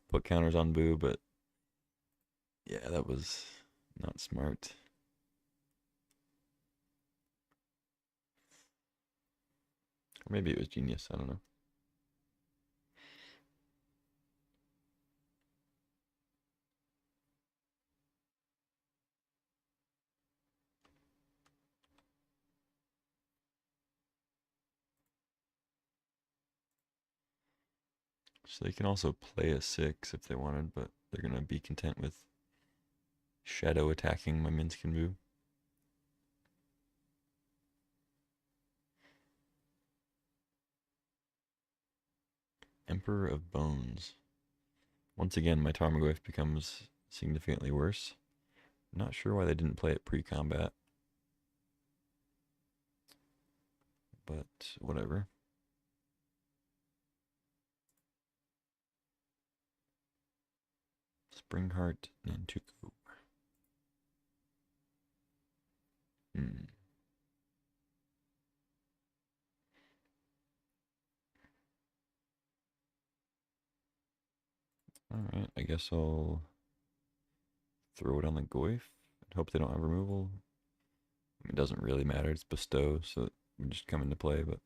put counters on Boo, but yeah, that was not smart. Or maybe it was genius. I don't know. So they can also play a 6 if they wanted, but they're going to be content with shadow attacking my Minskin Boo. Emperor of Bones. Once again, my Tarmogoyf becomes significantly worse. Not sure why they didn't play it pre-combat. But whatever. Springheart Nantuku. Alright, I guess I'll throw it on the Goyf and hope they don't have removal. It doesn't really matter, it's bestow, so it would just come into play, but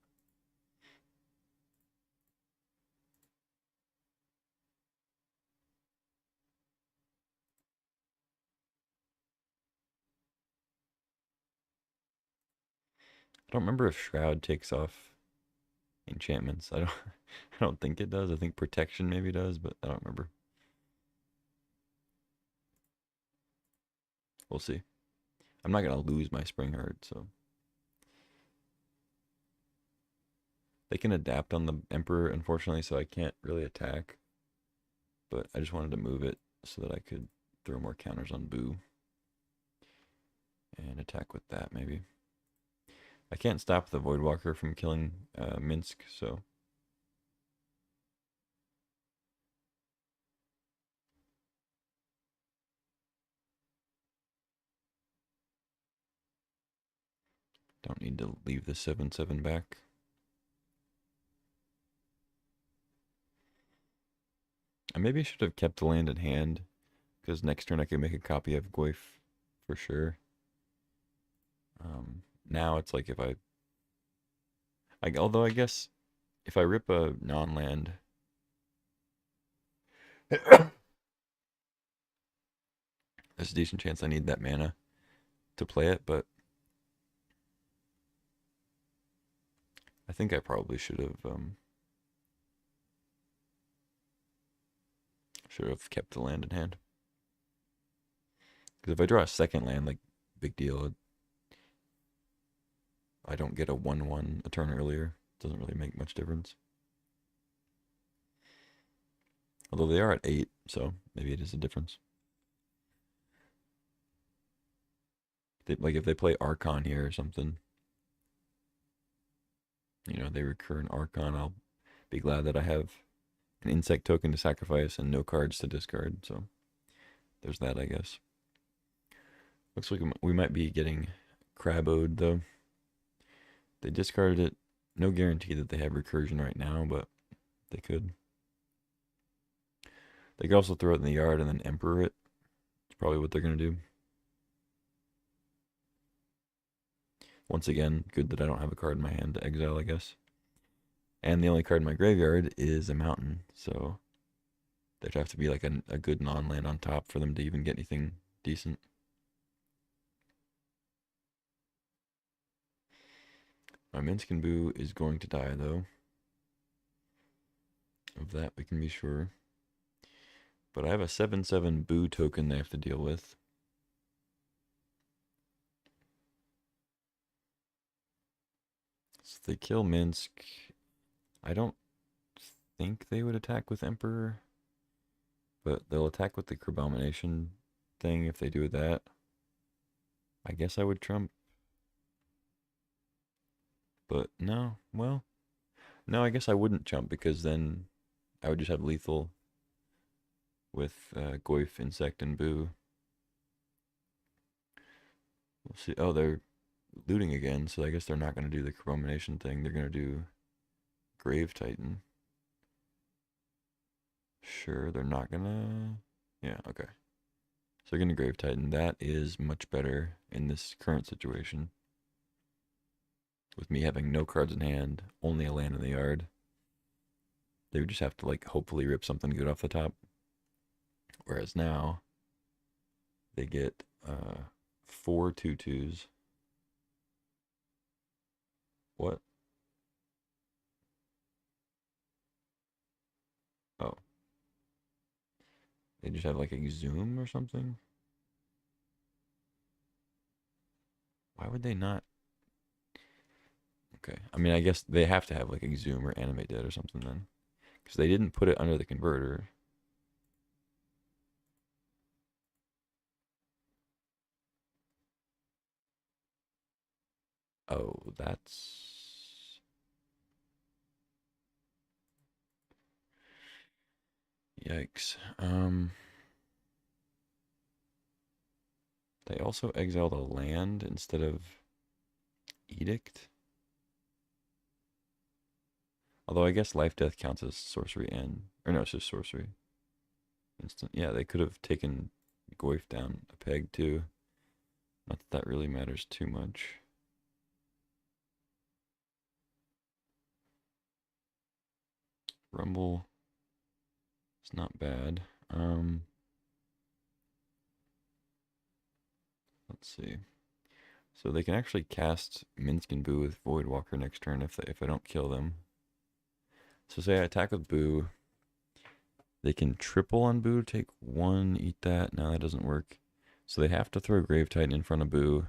I don't remember if Shroud takes off enchantments. I don't I don't think it does. I think protection maybe does, but I don't remember. We'll see. I'm not gonna lose my Springheart, so they can adapt on the Emperor, unfortunately, so I can't really attack. But I just wanted to move it so that I could throw more counters on Boo and attack with that maybe. I can't stop the Voidwalker from killing Minsk, so don't need to leave the 7/7 back. I maybe should have kept the land in hand, because next turn I could make a copy of Goyf for sure. Now it's like if although I guess if I rip a non-land, there's a decent chance I need that mana to play it, but I think I probably should have kept the land in hand. Because if I draw a second land, like, big deal. I don't get a 1/1 a turn earlier. Doesn't really make much difference. Although they are at 8, so maybe it is a difference. Like if they play Archon here or something, they recur an Archon, I'll be glad that I have an insect token to sacrifice and no cards to discard. So there's that, I guess. Looks like we might be getting Craboed, though. They discarded it. No guarantee that they have recursion right now, but they could. They could also throw it in the yard and then Emperor it. It's probably what they're going to do. Once again, good that I don't have a card in my hand to exile, I guess. And the only card in my graveyard is a mountain, so there'd have to be like a good non-land on top for them to even get anything decent. My Minskin Boo is going to die, though. Of that we can be sure. But I have a 7/7 Boo token they have to deal with. So if they kill Minsk, I don't think they would attack with Emperor. But they'll attack with the Crabomination thing if they do that. I guess I would trump. But no, well, no, I guess I wouldn't chump because then I would just have lethal with Goyf, Insect, and Boo. We'll see. Oh, they're looting again, so I guess they're not going to do the Crabomination thing. They're going to do Grave Titan. Sure, they're not going to... Yeah, okay. So they're going to Grave Titan. That is much better in this current situation. With me having no cards in hand, only a land in the yard. They would just have to, like, hopefully rip something good off the top. Whereas now, they get 4 2/2s. What? They just have like Exhume or something? Why would they not? Okay. I mean, I guess they have to have like Exhume or Animate Dead or something then. Because they didn't put it under the converter. Oh, that's... Yikes. They also exiled a land instead of Edict. Although I guess Life Death counts as sorcery and... Or no, it's just sorcery. Instant. Yeah, they could have taken Goyf down a peg too. Not that that really matters too much. Rumble. It's not bad. Let's see. So they can actually cast Minsk and Boo with Voidwalker next turn if I don't kill them. So say I attack with Boo. They can triple on Boo, take one, eat that. No, that doesn't work. So they have to throw Grave Titan in front of Boo.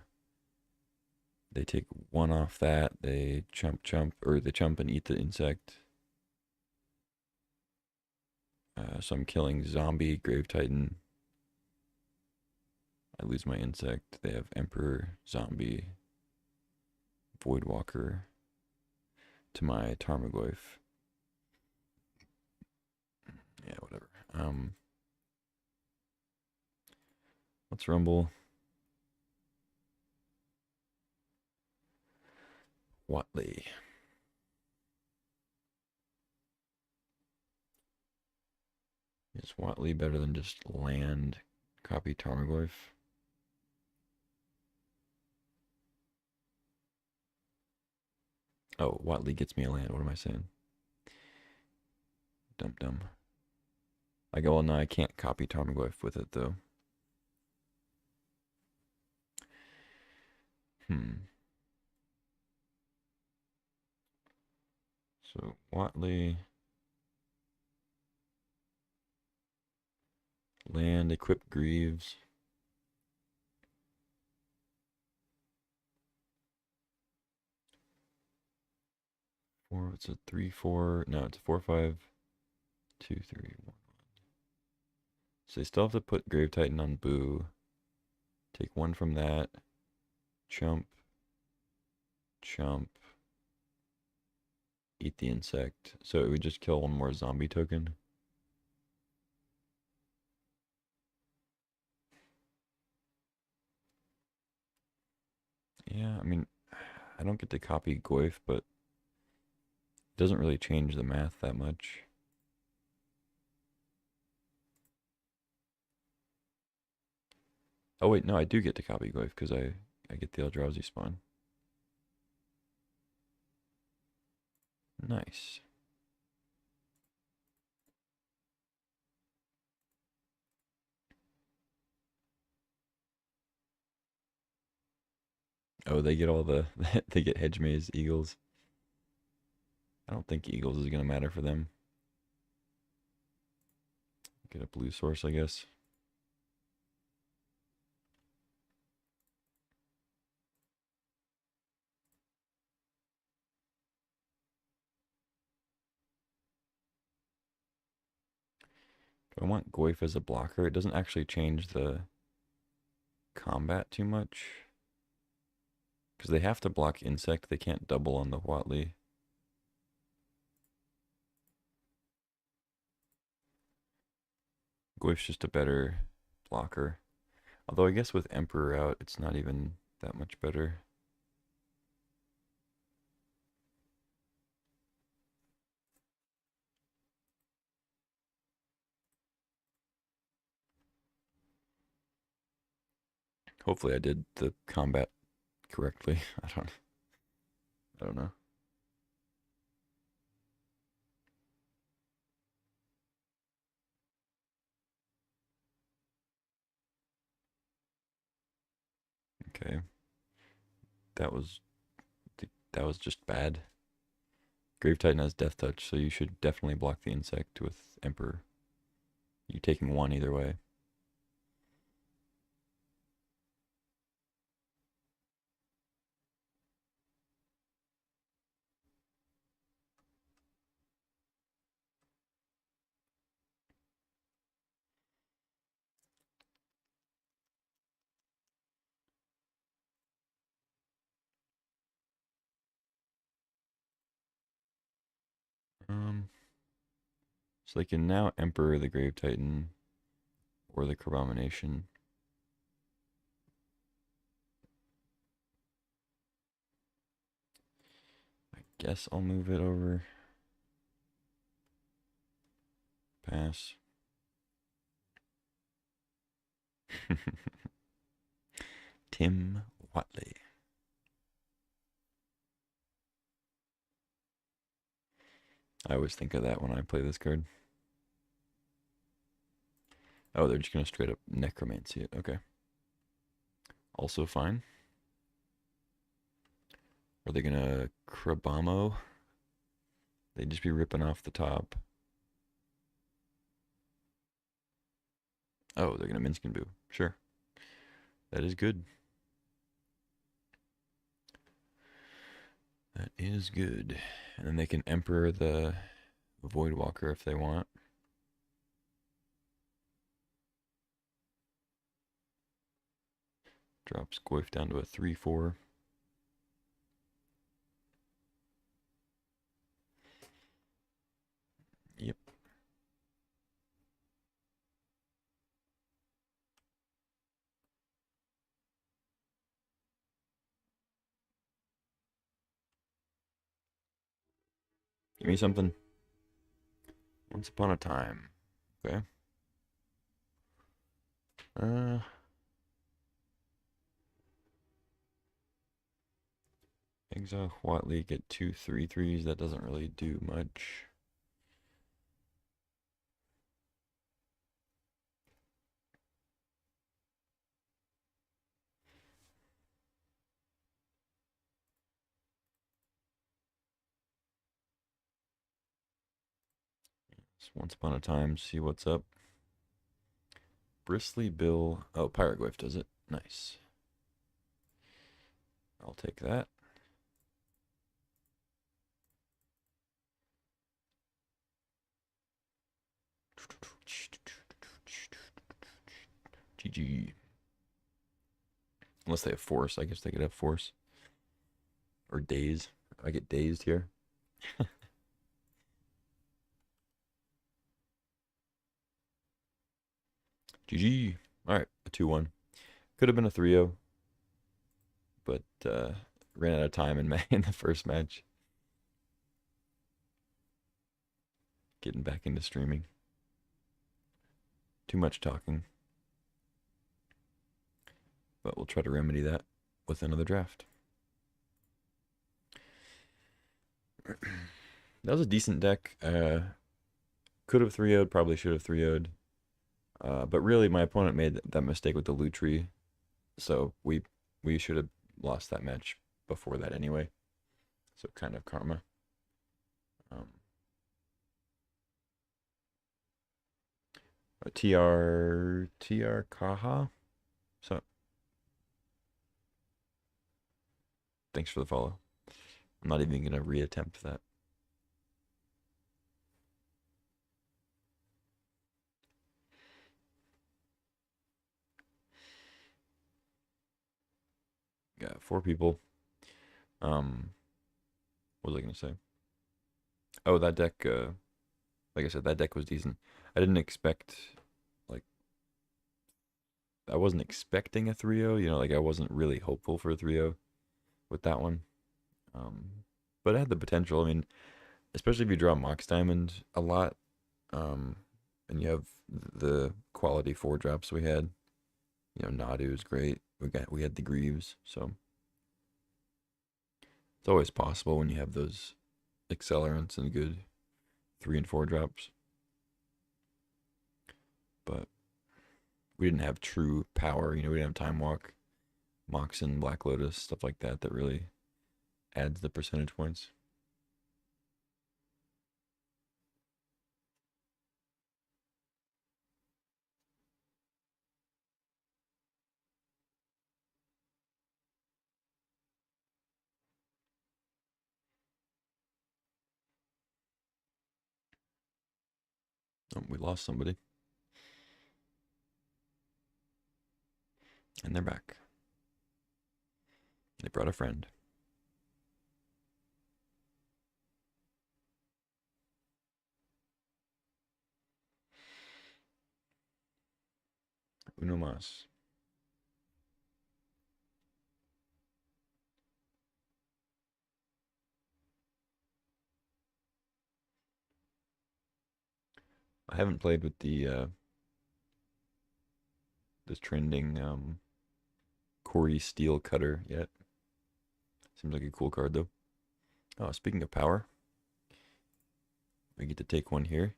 They take one off that. They chump, or they chump and eat the insect. So I'm killing Zombie, Grave Titan. I lose my insect. They have Emperor, Zombie, Voidwalker to my Tarmogoyf. Yeah, whatever. Let's rumble. Watley. Is Watley better than just land copy Tarmogoyf? Oh, Watley gets me a land. What am I saying? Dum. I go, well, no, I can't copy Tarmogoyf with it, though. So, Watley. Land, equip Greaves. Four, it's a 3/4. No, it's a 4/5. 2, 3, 1. So they still have to put Grave Titan on Boo. Take one from that. Chump. Eat the insect. So it would just kill one more zombie token. Yeah, I mean, I don't get to copy Goyf, but it doesn't really change the math that much. Oh wait, no, I do get to copy Goyf because I get the Eldrazi spawn. Nice. Oh, they get all the they get Hedge Maze Eagles. I don't think Eagles is gonna matter for them. Get a blue source, I guess. Do I want Goyf as a blocker? It doesn't actually change the combat too much. Because they have to block insect. They can't double on the Watley. Goyf's just a better blocker. Although I guess with Emperor out, it's not even that much better. Hopefully I did the combat correctly. I don't know. Okay. That was that was just bad. Grave Titan has Death Touch, so you should definitely block the insect with Emperor. You're taking one either way. So they can now Emperor the Grave Titan or the Crabomination. I guess I'll move it over. Pass. Tim Watley. I always think of that when I play this card. Oh, they're just going to straight up necromancy it. Okay. Also fine. Are they going to Crabamo? They'd just be ripping off the top. Oh, they're going to Minskin Boo. Sure. That is good. That is good. And then they can Emperor the Voidwalker if they want. Drops Goif down to a 3/4. Yep. Give me something. Once upon a time. Okay. Exile Watley, get 2 3/3s. That doesn't really do much. Just once upon a time, see what's up. Bristly Bill. Oh, Pirate Glyph does it. Nice. I'll take that. GG. Unless they have Force. I guess they could have Force. Or Daze. I get dazed here. GG. Alright, a 2-1. Could have been a 3-0. But ran out of time in the first match. Getting back into streaming. Too much talking. But we'll try to remedy that with another draft. That was a decent deck. Could have 3-0'd, probably should have 3-0'd. But really, my opponent made that mistake with the Lutri. So we should have lost that match before that anyway. So kind of karma. TR Kaha. So thanks for the follow. I'm not even gonna reattempt that. Got 4 people. What was I gonna say? Oh, that deck. Like I said, that deck was decent. I didn't expect, like, I wasn't expecting a 3-0. You know, like I wasn't really hopeful for a 3-0 with that one. But it had the potential. I mean, especially if you draw Mox Diamond a lot, and you have the quality 4-drops we had. You know, Nadu is great. We had the Greaves, so it's always possible when you have those accelerants and good 3 and 4 drops. But we didn't have true power. You know, we didn't have Time Walk, Moxen, Black Lotus, stuff like that that really adds the percentage points. Oh, we lost somebody. And they're back. They brought a friend. Uno mas. I haven't played with the this trending Corey Steel Cutter yet. Seems like a cool card though. Oh, speaking of power, I get to take one here.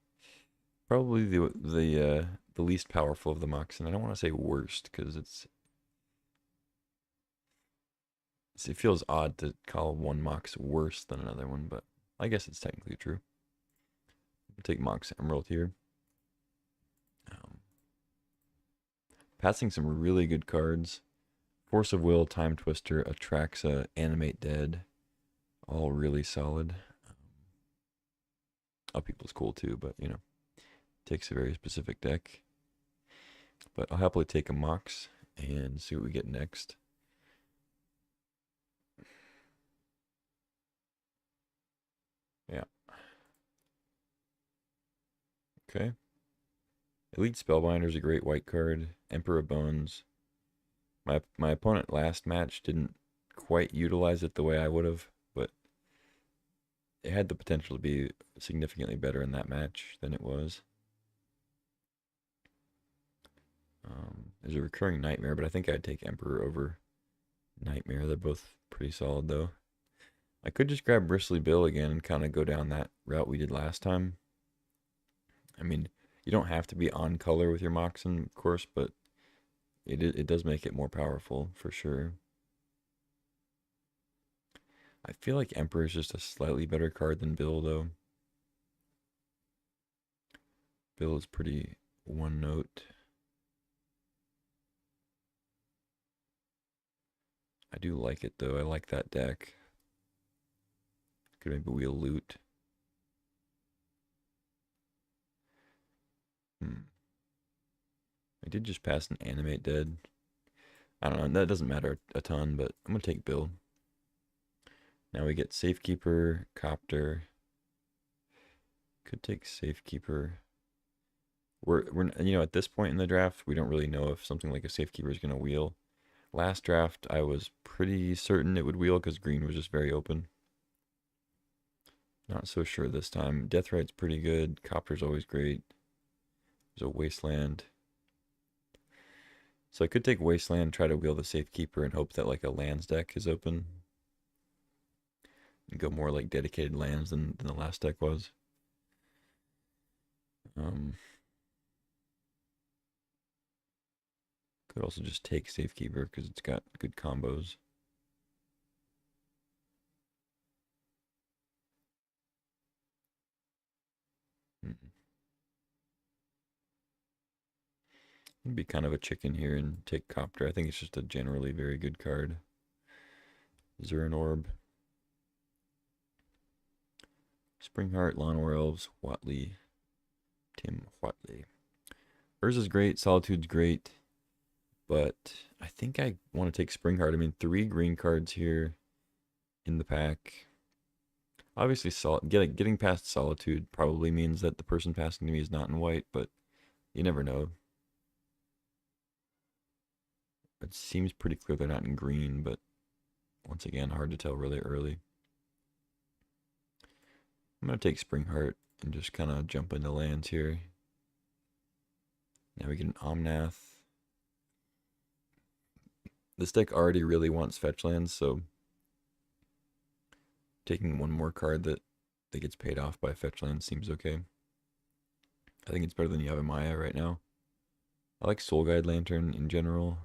Probably the least powerful of the Moxen. I don't want to say worst because it feels odd to call one Mox worse than another one, but I guess it's technically true. I'll take Mox Emerald here. Passing some really good cards. Force of Will, Time Twister, Atraxa, Animate Dead. All really solid. Upheaval's cool too, but you know, takes a very specific deck. But I'll happily take a Mox and see what we get next. Yeah. Okay. Elite Spellbinder is a great white card. Emperor Bones. My opponent last match didn't quite utilize it the way I would have, but it had the potential to be significantly better in that match than it was. There's a recurring Nightmare, but I think I'd take Emperor over Nightmare. They're both pretty solid, though. I could just grab Bristly Bill again and kind of go down that route we did last time. I mean, you don't have to be on color with your Moxen, of course, but it does make it more powerful, for sure. I feel like Emperor is just a slightly better card than Bill, though. Bill is pretty one note. I do like it, though. I like that deck. Could maybe wheel loot. I did just pass an Animate Dead. I don't know, that doesn't matter a ton, but I'm going to take Bill. Now we get Safekeeper, Copter. Could take Safekeeper. We're you know, at this point in the draft, we don't really know if something like a Safekeeper is going to wheel. Last draft, I was pretty certain it would wheel because green was just very open. Not so sure this time. Deathrite's pretty good. Copter's always great. There's a Wasteland. So I could take Wasteland, try to wheel the Safekeeper, and hope that like a lands deck is open. And go more like dedicated lands than the last deck was. Could also just take Safekeeper because it's got good combos. It'd be kind of a chicken here and take Copter. I think it's just a generally very good card. Zurin Orb. Springheart, Lawnmower Elves, Watley, Tim Watley. Urza's great, Solitude's great, but I think I want to take Springheart. I mean, 3 green cards here in the pack. Obviously, getting past Solitude probably means that the person passing to me is not in white, but you never know. It seems pretty clear they're not in green, but once again, hard to tell really early. I'm going to take Springheart and just kind of jump into lands here. Now we get an Omnath. This deck already really wants fetch lands, so taking one more card that gets paid off by fetch lands seems okay. I think it's better than Yavimaya right now. I like Soul Guide Lantern in general.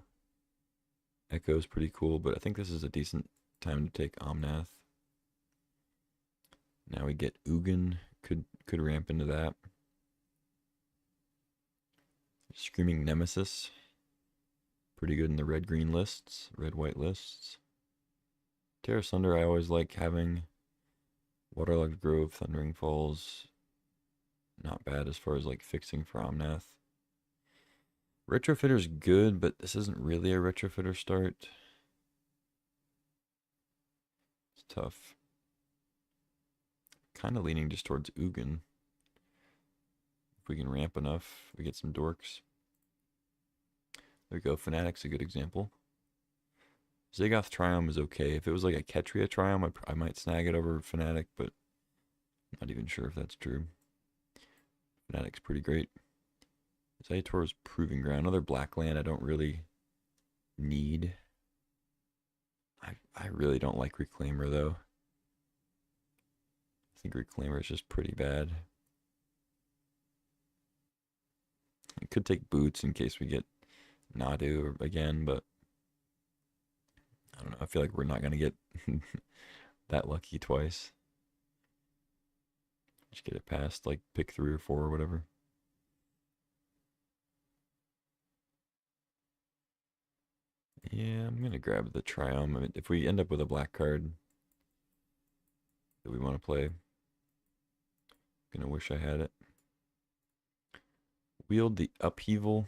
Echo is pretty cool, but I think this is a decent time to take Omnath. Now we get Ugin, could ramp into that. Screaming Nemesis, pretty good in the red-green lists, red-white lists. Terra Sunder I always like having. Waterlogged Grove, Thundering Falls. not bad as far as like fixing for Omnath. Retrofitter's good, but this isn't really a retrofitter start. It's tough. Kind of leaning just towards Ugin. If we can ramp enough, we get some dorks. There we go. Fnatic's a good example. Zagoth Triome is okay. If it was like a Ketria Triome, I might snag it over Fnatic, but I'm not even sure if that's true. Fnatic's pretty great. Zayator's Proving Ground. Another black land I don't really need. I really don't like Reclaimer, though. I think Reclaimer is just pretty bad. I could take Boots in case we get Nadu again, but I don't know. I feel like we're not going to get that lucky twice. Just get it past, like, pick 3 or 4 or whatever. Yeah, I'm going to grab the Triome. I mean, if we end up with a black card that we want to play, I'm going to wish I had it. Wield the Upheaval.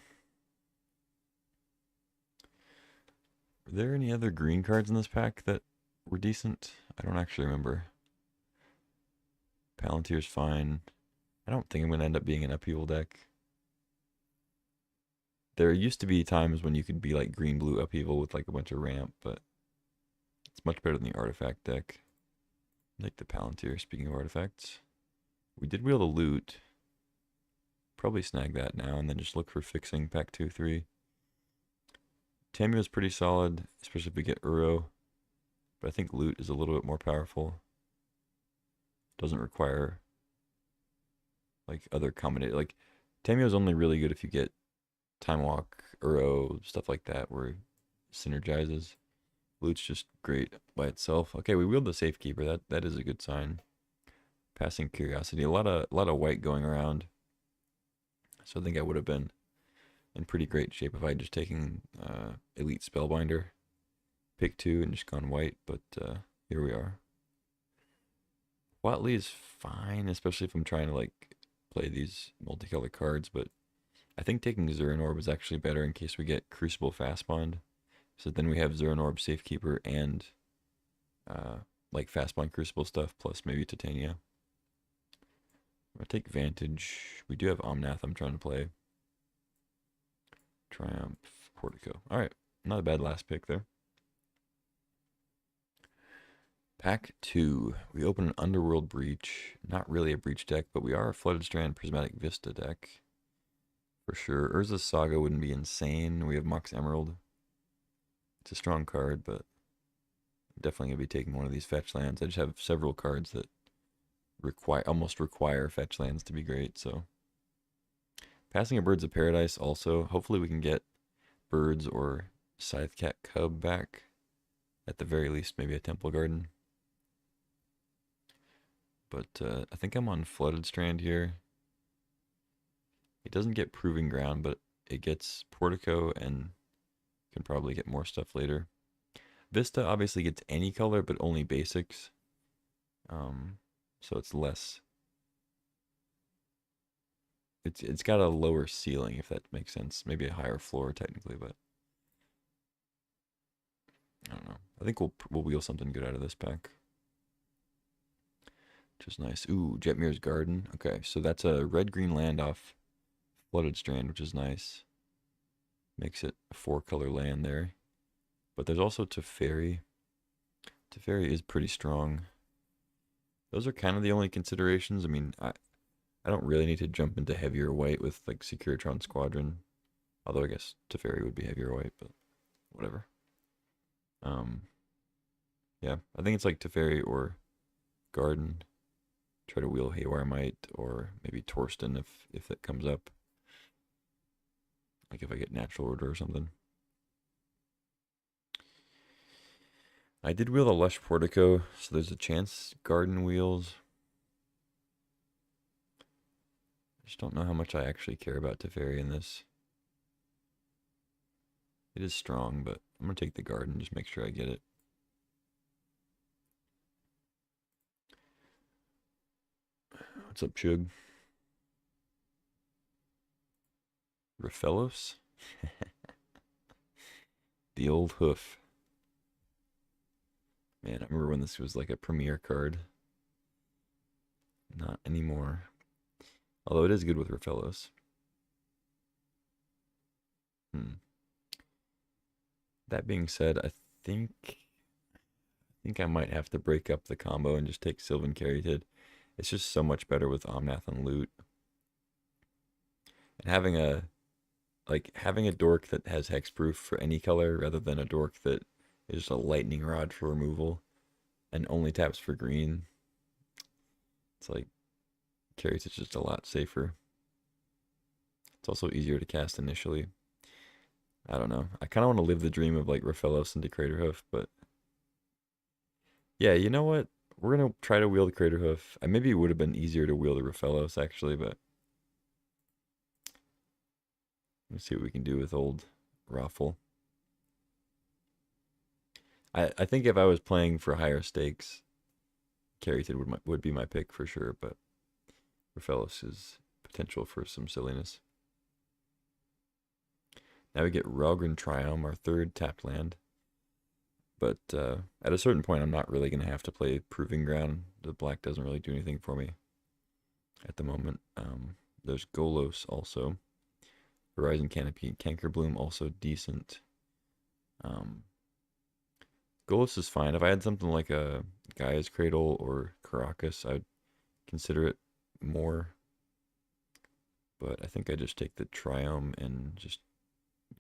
Are there any other green cards in this pack that were decent? I don't actually remember. Palantir's fine. I don't think I'm going to end up being an Upheaval deck. There used to be times when you could be like green-blue Upheaval with like a bunch of ramp, but it's much better than the Artifact deck. Like the Palantir, speaking of artifacts. We did wheel the loot. Probably snag that now and then just look for fixing pack 2, 3. Tamua's pretty solid, especially if we get Uro. But I think loot is a little bit more powerful. Doesn't require like other combination. Like Tamua's only really good if you get Time Walk, Uro, stuff like that where it synergizes. Loot's just great by itself. Okay, we wheeled the Safekeeper. That is a good sign. Passing Curiosity. A lot of white going around. So I think I would have been in pretty great shape if I had just taken Elite Spellbinder, pick 2, and just gone white. But here we are. Watley is fine, especially if I'm trying to like play these multicolored cards. But I think taking Zuran Orb is actually better in case we get Crucible Fastbind. So then we have Zuran Orb, Safekeeper, and like Fastbind Crucible stuff, plus maybe Titania. I'm going to take Vantage. We do have Omnath I'm trying to play. Triumph, Portico. Alright, not a bad last pick there. Pack 2. We open an Underworld Breach. Not really a Breach deck, but we are a Flooded Strand Prismatic Vista deck. For sure. Urza's Saga wouldn't be insane. We have Mox Emerald. It's a strong card, but I'm definitely going to be taking one of these fetch lands. I just have several cards that almost require fetch lands to be great, so. Passing a Birds of Paradise also. Hopefully we can get Birds or Scythecat Cub back. At the very least, maybe a Temple Garden. But I think I'm on Flooded Strand here. It doesn't get Proving Ground, but it gets Portico and can probably get more stuff later. Vista obviously gets any color, but only basics. So it's less. It's got a lower ceiling, if that makes sense. Maybe a higher floor technically, but I don't know. I think we'll wheel something good out of this pack. Which is nice. Ooh, Jetmir's Garden. Okay, so that's a red-green land off Flooded Strand, which is nice. Makes it a 4-color land there. But there's also Teferi. Teferi is pretty strong. Those are kind of the only considerations. I mean, I don't really need to jump into heavier white with like Securitron Squadron. Although I guess Teferi would be heavier white, but whatever. Yeah, I think it's like Teferi or Garden. Try to wheel Haywire Might or maybe Torsten if it comes up. Like if I get Natural Order or something. I did wheel the Lush Portico, so there's a chance Garden wheels. I just don't know how much I actually care about Teferi in this. It is strong, but I'm going to take the Garden, just make sure I get it. What's up, Chug? Raphaelos? The old hoof. Man, I remember when this was like a premier card. Not anymore. Although it is good with Raphaelos. That being said, I think I might have to break up the combo and just take Sylvan Caryatid. It's just so much better with Omnath and Loot. And having a dork that has hexproof for any color rather than a dork that is just a lightning rod for removal and only taps for green. It's like Caryatid's just a lot safer. It's also easier to cast initially. I don't know. I kind of want to live the dream of like Raphaelos into Craterhoof, but yeah, you know what? We're gonna try to wield Craterhoof. Maybe it would have been easier to wield a Raphaelos actually, but let's see what we can do with old Raffle. I think if I was playing for higher stakes, Caryatid would be my pick for sure, but Raphaelos is potential for some silliness. Now we get Ralgren Triumph, our third tapped land. But at a certain point, I'm not really going to have to play Proving Ground. The black doesn't really do anything for me at the moment. There's Golos also. Horizon Canopy, Cankerbloom also decent. Golos is fine. If I had something like a Gaia's Cradle or Caracas, I'd consider it more. But I think I just take the Triumph and just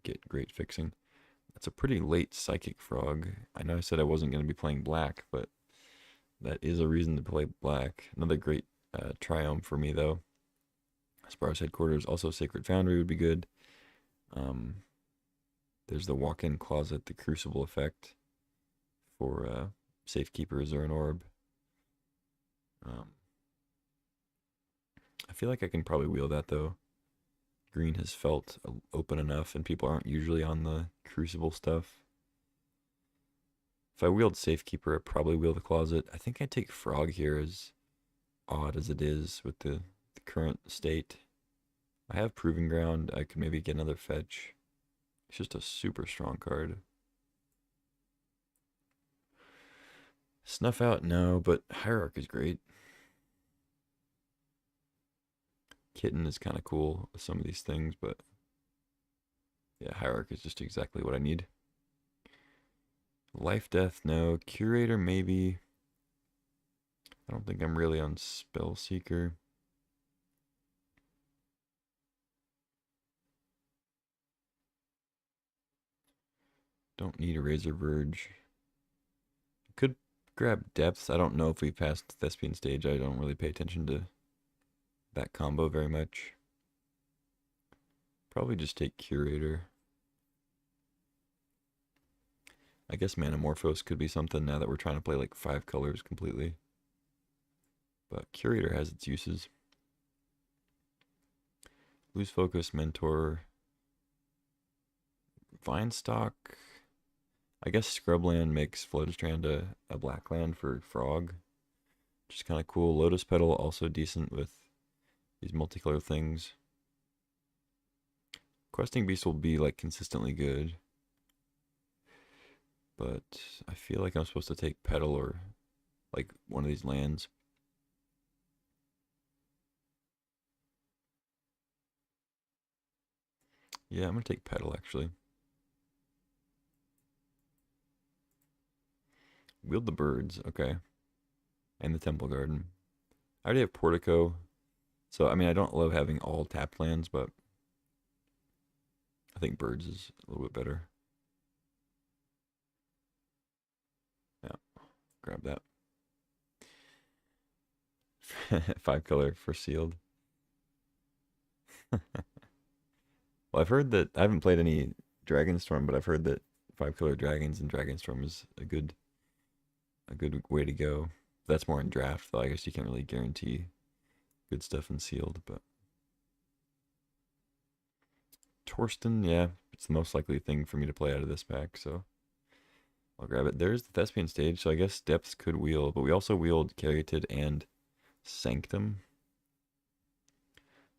get great fixing. That's a pretty late Psychic Frog. I know I said I wasn't going to be playing black, but that is a reason to play black. Another great Triumph for me, though. Sparse Headquarters, also Sacred Foundry would be good. There's the Walk-In Closet, the Crucible effect for Safekeepers or an Orb. I feel like I can probably wield that, though. Green has felt open enough, and people aren't usually on the Crucible stuff. If I wield Safekeeper, I'd probably wield the Closet. I think I'd take Frog here, as odd as it is with the current state. I have Proving Ground. I could maybe get another fetch. It's just a super strong card. Snuff Out, no, but Hierarch is great. Kitten is kind of cool with some of these things, but yeah, Hierarch is just exactly what I need. Life Death, no. Curator, maybe. I don't think I'm really on Spellseeker. Don't need a Razor Verge. Could grab Depths. I don't know if we passed Thespian stage. I don't really pay attention to that combo very much. Probably just take Curator. I guess Manamorphose could be something now that we're trying to play like 5 colors completely. But Curator has its uses. Lose Focus, Mentor. Vinestock. I guess Scrubland makes Floodstrand a black land for Frog. Which is kind of cool. Lotus Petal also decent with these multicolor things. Questing Beast will be like consistently good. But I feel like I'm supposed to take Petal or like one of these lands. Yeah, I'm going to take Petal actually. Wield the Birds, okay. And the Temple Garden. I already have Portico. So, I mean, I don't love having all tapped lands, but I think Birds is a little bit better. Yeah, grab that. 5 color for sealed. Well, I've heard that I haven't played any Dragonstorm, but I've heard that 5 color dragons and Dragonstorm is a good way to go. That's more in draft, though. I guess you can't really guarantee good stuff in sealed, but Torsten, yeah, it's the most likely thing for me to play out of this pack, so I'll grab it. There's the Thespian stage, so I guess Depths could wield, but we also wield Caryatid and Sanctum.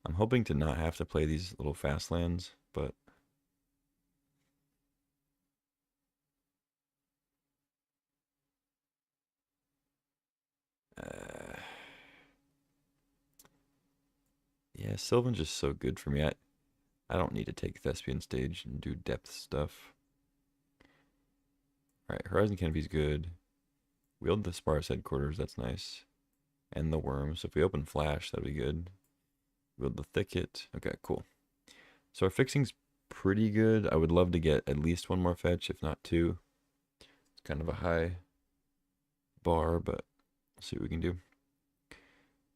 I'm hoping to not have to play these little fast lands, but uh, yeah, Sylvan's just so good for me. I don't need to take Thespian Stage and do depth stuff. Alright, Horizon Canopy's good. Wield the Sparse Headquarters, that's nice. And the Worm, so if we open Flash, that'd be good. Wield the Thicket. Okay, cool. So our fixing's pretty good. I would love to get at least one more fetch, if not two. It's kind of a high bar, but we'll see what we can do.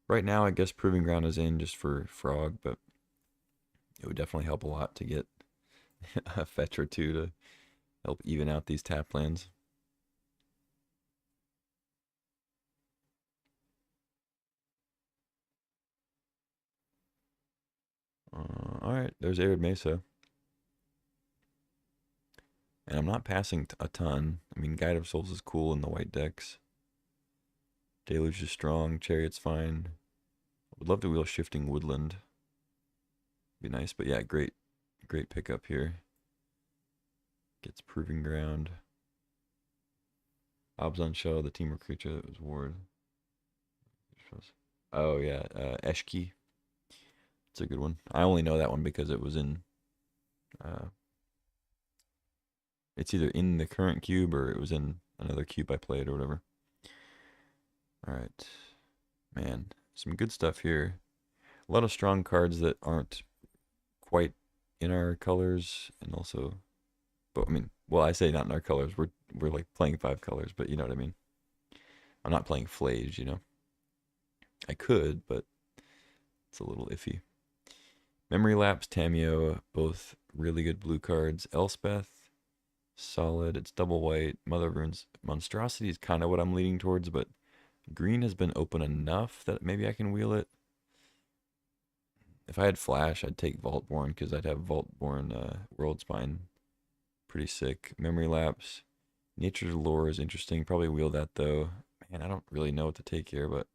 Right now, I guess Proving Ground is in just for Frog, but it would definitely help a lot to get a fetch or two to help even out these tap lands. Alright, there's Arid Mesa. And I'm not passing a ton. I mean, Guide of Souls is cool in the white decks. Deluge is strong. Chariot's fine. I would love to wheel Shifting Woodland. Be nice, but yeah, great pickup here. Gets Proving Ground. Obs Shell, the team creature that was Ward. Oh yeah, Eshki. It's a good one. I only know that one because it was in. It's either in the current cube or it was in another cube I played or whatever. All right, man, some good stuff here. A lot of strong cards that aren't quite in our colors, and also, but I mean, well, I say not in our colors. We're like playing 5 colors, but you know what I mean. I'm not playing Flage, you know. I could, but it's a little iffy. Memory Lapse, Tameo, both really good blue cards. Elspeth, solid. It's double white. Mother of Runes, Monstrosity is kind of what I'm leaning towards, but green has been open enough that maybe I can wheel it. If I had Flash, I'd take Vaultborn because I'd have Vaultborn World Spine. Pretty sick. Memory Lapse. Nature's Lore is interesting. Probably wheel that though. Man, I don't really know what to take here, but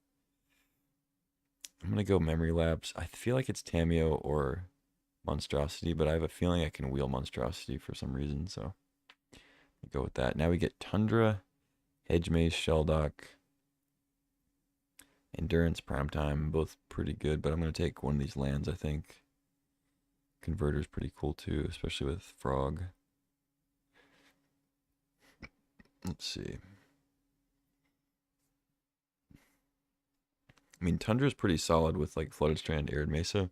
I'm going to go Memory Lapse. I feel like it's Tameo or Monstrosity, but I have a feeling I can wheel Monstrosity for some reason, so I'll go with that. Now we get Tundra, Hedge Maze, Shelldock, Endurance, Primetime, both pretty good, but I'm going to take one of these lands, I think. Converter's pretty cool too, especially with Frog. Let's see. I mean, Tundra's pretty solid with like Flooded Strand, Arid Mesa.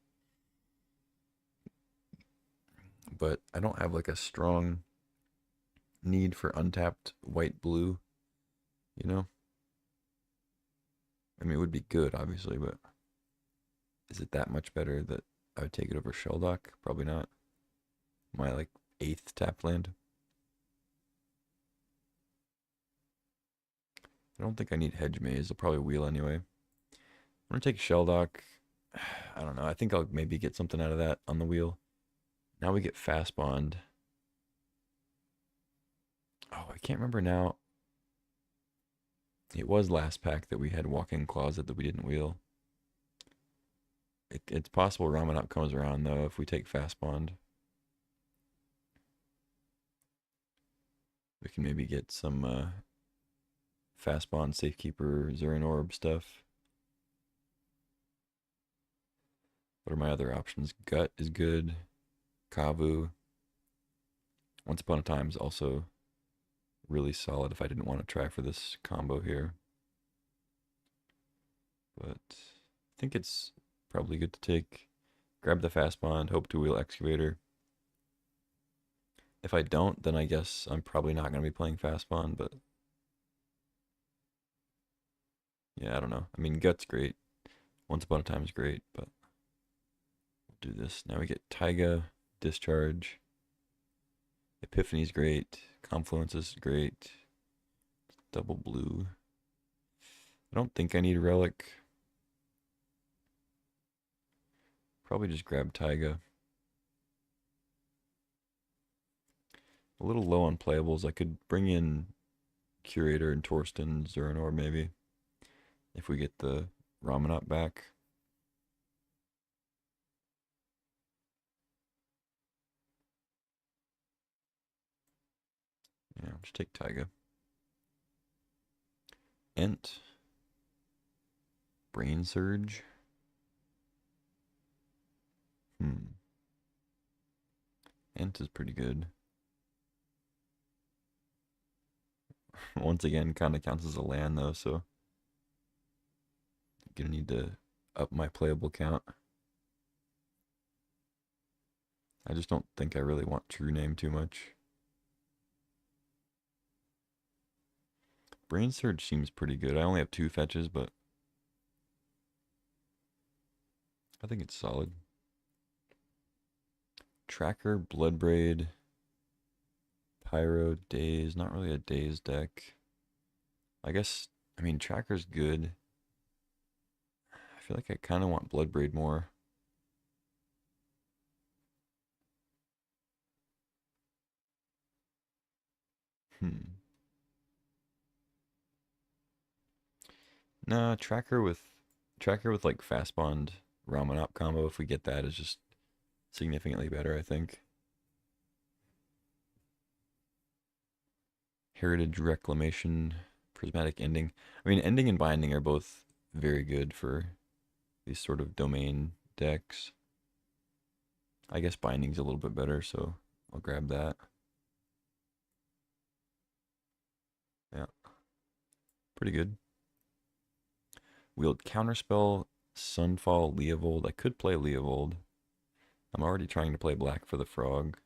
But I don't have like a strong need for untapped white-blue, you know? I mean, it would be good, obviously, but is it that much better that I would take it over Shelldock? Probably not. My like 8th tap land. I don't think I need Hedge Maze. I'll probably wheel anyway. I'm gonna take Shelldock. I don't know. I think I'll maybe get something out of that on the wheel. Now we get Fast Bond. Oh, I can't remember now. It was last pack that we had Walk-in Closet that we didn't wheel. It's possible Ramanap comes around though if we take Fast Bond. We can maybe get some Fast Bond, Safekeeper, Zurin Orb stuff. What are my other options? Gut is good. Kavu. Once Upon a Time is also really solid if I didn't want to try for this combo here. But I think it's probably good to take. Grab the Fast Bond, hope to wheel Excavator. If I don't, then I guess I'm probably not going to be playing Fast Bond, but yeah, I don't know. I mean, Gut's great. Once Upon a Time is great, but we'll do this. Now we get Taiga, Discharge. Epiphany's great. Confluence is great. Double blue. I don't think I need Relic. Probably just grab Taiga. A little low on playables. I could bring in Curator and Torsten, Zurinor maybe. If we get the Ramanap back. Yeah, just take Taiga. Ent. Brain Surge. Ent is pretty good. Once again, kind of counts as a land though, so I'm gonna need to up my playable count. I just don't think I really want True Name too much. Brain Surge seems pretty good. I only have 2 fetches, but I think it's solid. Tracker, Bloodbraid, Pyro, Daze. Not really a Daze deck. I guess, I mean, Tracker's good. I feel like I kind of want Bloodbraid more. Nah, Tracker with like Fast Bond Ramanop combo, if we get that, is just significantly better, I think. Heritage Reclamation, Prismatic Ending. I mean, Ending and Binding are both very good for these sort of domain decks. I guess Binding's a little bit better, so I'll grab that. Yeah, pretty good. Wield Counterspell, Sunfall, Leovold. I could play Leovold. I'm already trying to play black for the frog.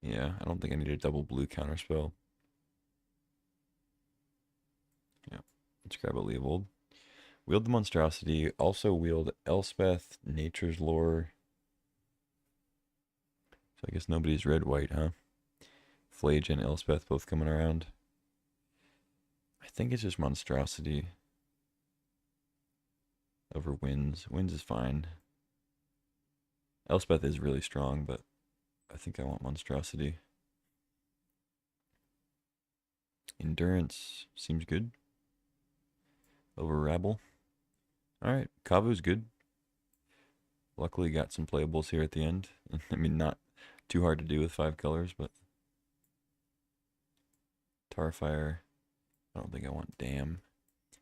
Yeah, I don't think I need a double blue Counterspell. Yeah, let's grab a Leovold. Wield the Monstrosity. Also wield Elspeth, Nature's Lore. So I guess nobody's red-white, huh? Flage and Elspeth both coming around. I think it's just Monstrosity over Winds. Winds is fine. Elspeth is really strong, but I think I want Monstrosity. Endurance seems good. Over Rabble. Alright, Kavu's good. Luckily got some playables here at the end. I mean, not too hard to do with 5 colors, but Tarfire. I don't think I want Dam.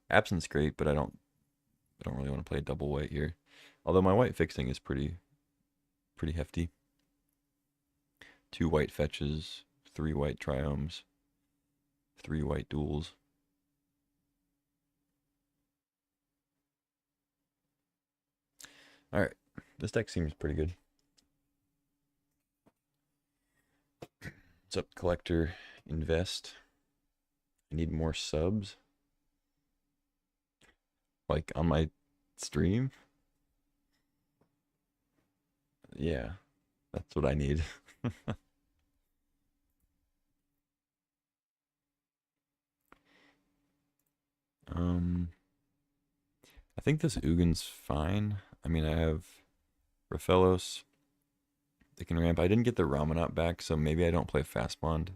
Absence great, but I don't really want to play double white here. Although my white fixing is pretty hefty. 2 white fetches, 3 white triomes, 3 white duels. Alright, this deck seems pretty good. What's up, Collector? Invest. I need more subs. Like on my stream? Yeah, that's what I need. I think this Ugin's fine. I mean, I have Raphaelos. They can ramp. I didn't get the Ramanop back, so maybe I don't play Fast Bond.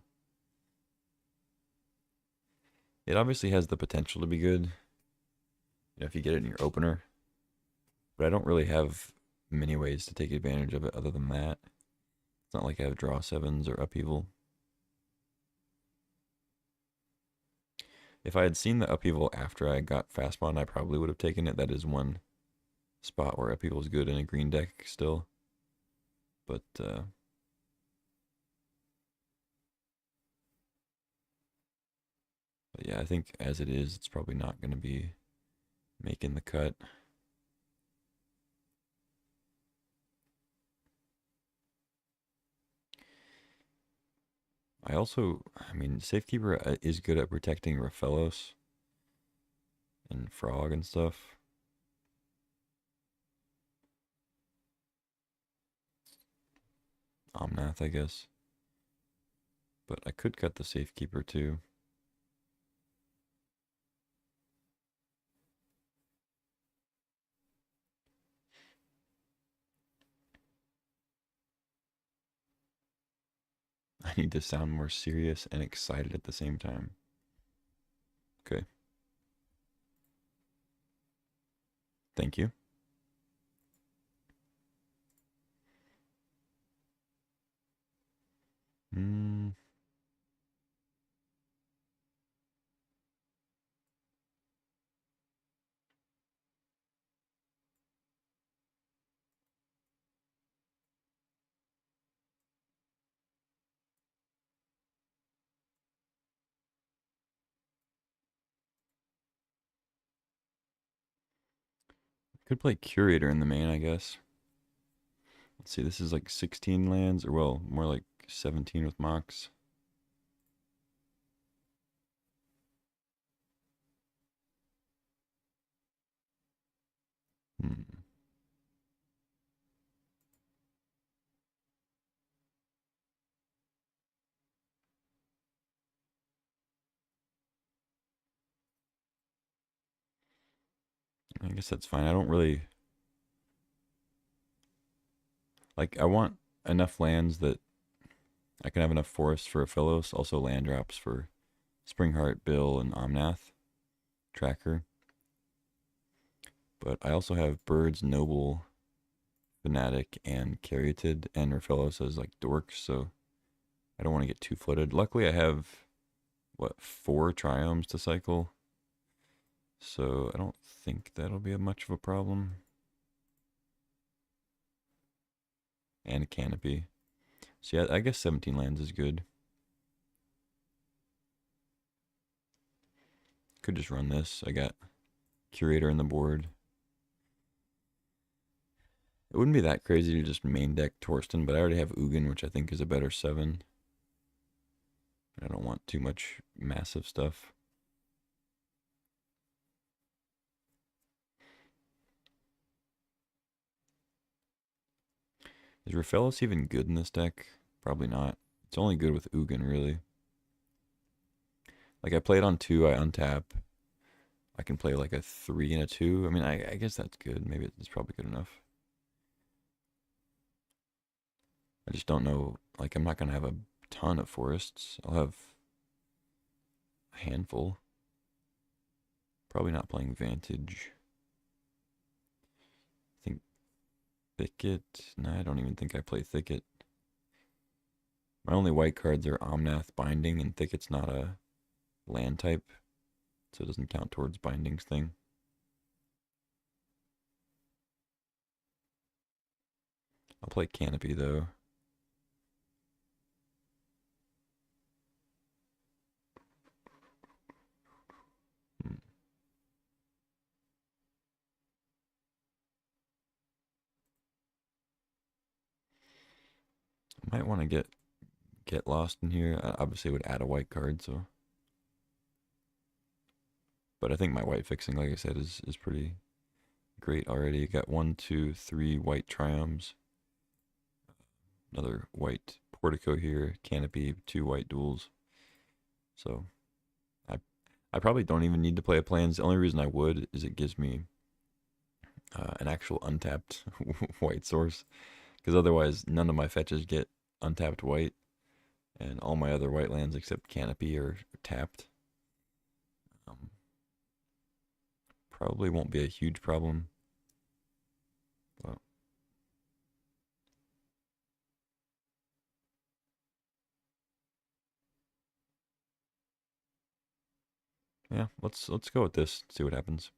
It obviously has the potential to be good, if you get it in your opener. But I don't really have many ways to take advantage of it other than that. It's not like I have draw 7s or upheaval. If I had seen the upheaval after I got Fast Bond, I probably would have taken it. That is one spot where upheaval is good in a green deck still. But yeah, I think as it is, it's probably not going to be making the cut. I mean, Safekeeper is good at protecting Raphaelos and Frog and stuff. Omnath, I guess. But I could cut the Safekeeper too. I need to sound more serious and excited at the same time. Okay. Thank you. Hmm. Could play Curator in the main, I guess. Let's see, this is like 16 lands, or well, more like 17 with Mox. Hmm. I guess that's fine. I don't really like. I want enough lands that I can have enough forests for a Fellows, also land drops for Springheart, Bill, and Omnath Tracker. But I also have Birds, Noble, Fanatic, and Caryatid, and Rafellos as like dorks, so I don't want to get too flooded. Luckily, I have, what, 4 Triomes to cycle, so I don't think that'll be much of a problem. And a Canopy. So yeah, I guess 17 lands is good. Could just run this. I got Curator in the board. It wouldn't be that crazy to just main deck Torsten, but I already have Ugin, which I think is a better 7. I don't want too much massive stuff. Is Rafellos even good in this deck? Probably not. It's only good with Ugin, really. Like, I play it on 2, I untap. I can play like a 3 and a 2. I mean, I guess that's good. Maybe it's probably good enough. I just don't know. Like, I'm not going to have a ton of forests. I'll have a handful. Probably not playing Vantage. I think Thicket. Nah, I don't even think I play Thicket. My only white cards are Omnath Binding, and Thicket's not a land type, so it doesn't count towards Binding's thing. I'll play Canopy, though. Hmm. Might want to get lost in here. I obviously would add a white card, so. But I think my white fixing, like I said, is pretty great already. Got 1, 2, 3 white Triomes. Another white Portico here. Canopy, 2 white duels. So I I probably don't even need to play a plans. The only reason I would is it gives me an actual untapped white source. Because otherwise, none of my fetches get untapped white, and all my other white lands except Canopy are tapped. Um, Probably won't be a huge problem. But yeah, let's go with this. See what happens.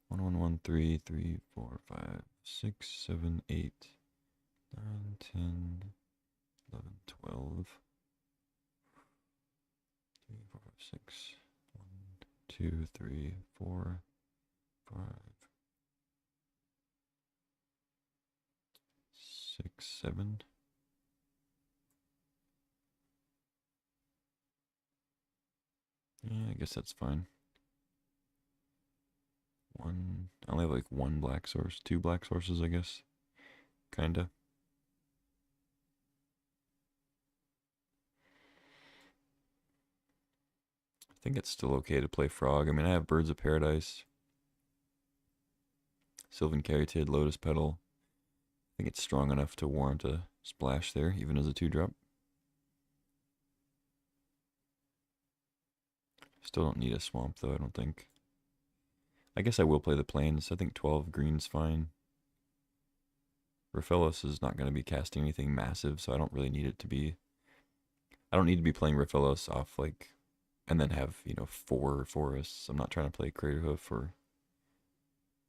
1, 1, 1, 3, 3, 4, 5, 6, 7, 8, 9, 10, 11, 12. 3, 4, 5, 6. 1, 2, 3, 4, 5, 6, 7. Yeah, I guess that's fine. I only have like 1 black source, 2 black sources, I guess. Kinda. I think it's still okay to play Frog. I mean, I have Birds of Paradise, Sylvan Caryatid, Lotus Petal. I think it's strong enough to warrant a splash there, even as a 2-drop. Still don't need a swamp, though, I don't think. I guess I will play the plains. I think 12 green's fine. Raphaelos is not going to be casting anything massive, so I don't really need it to be. I don't need to be playing Raphaelos off like, and then have 4 forests. I'm not trying to play Craterhoof or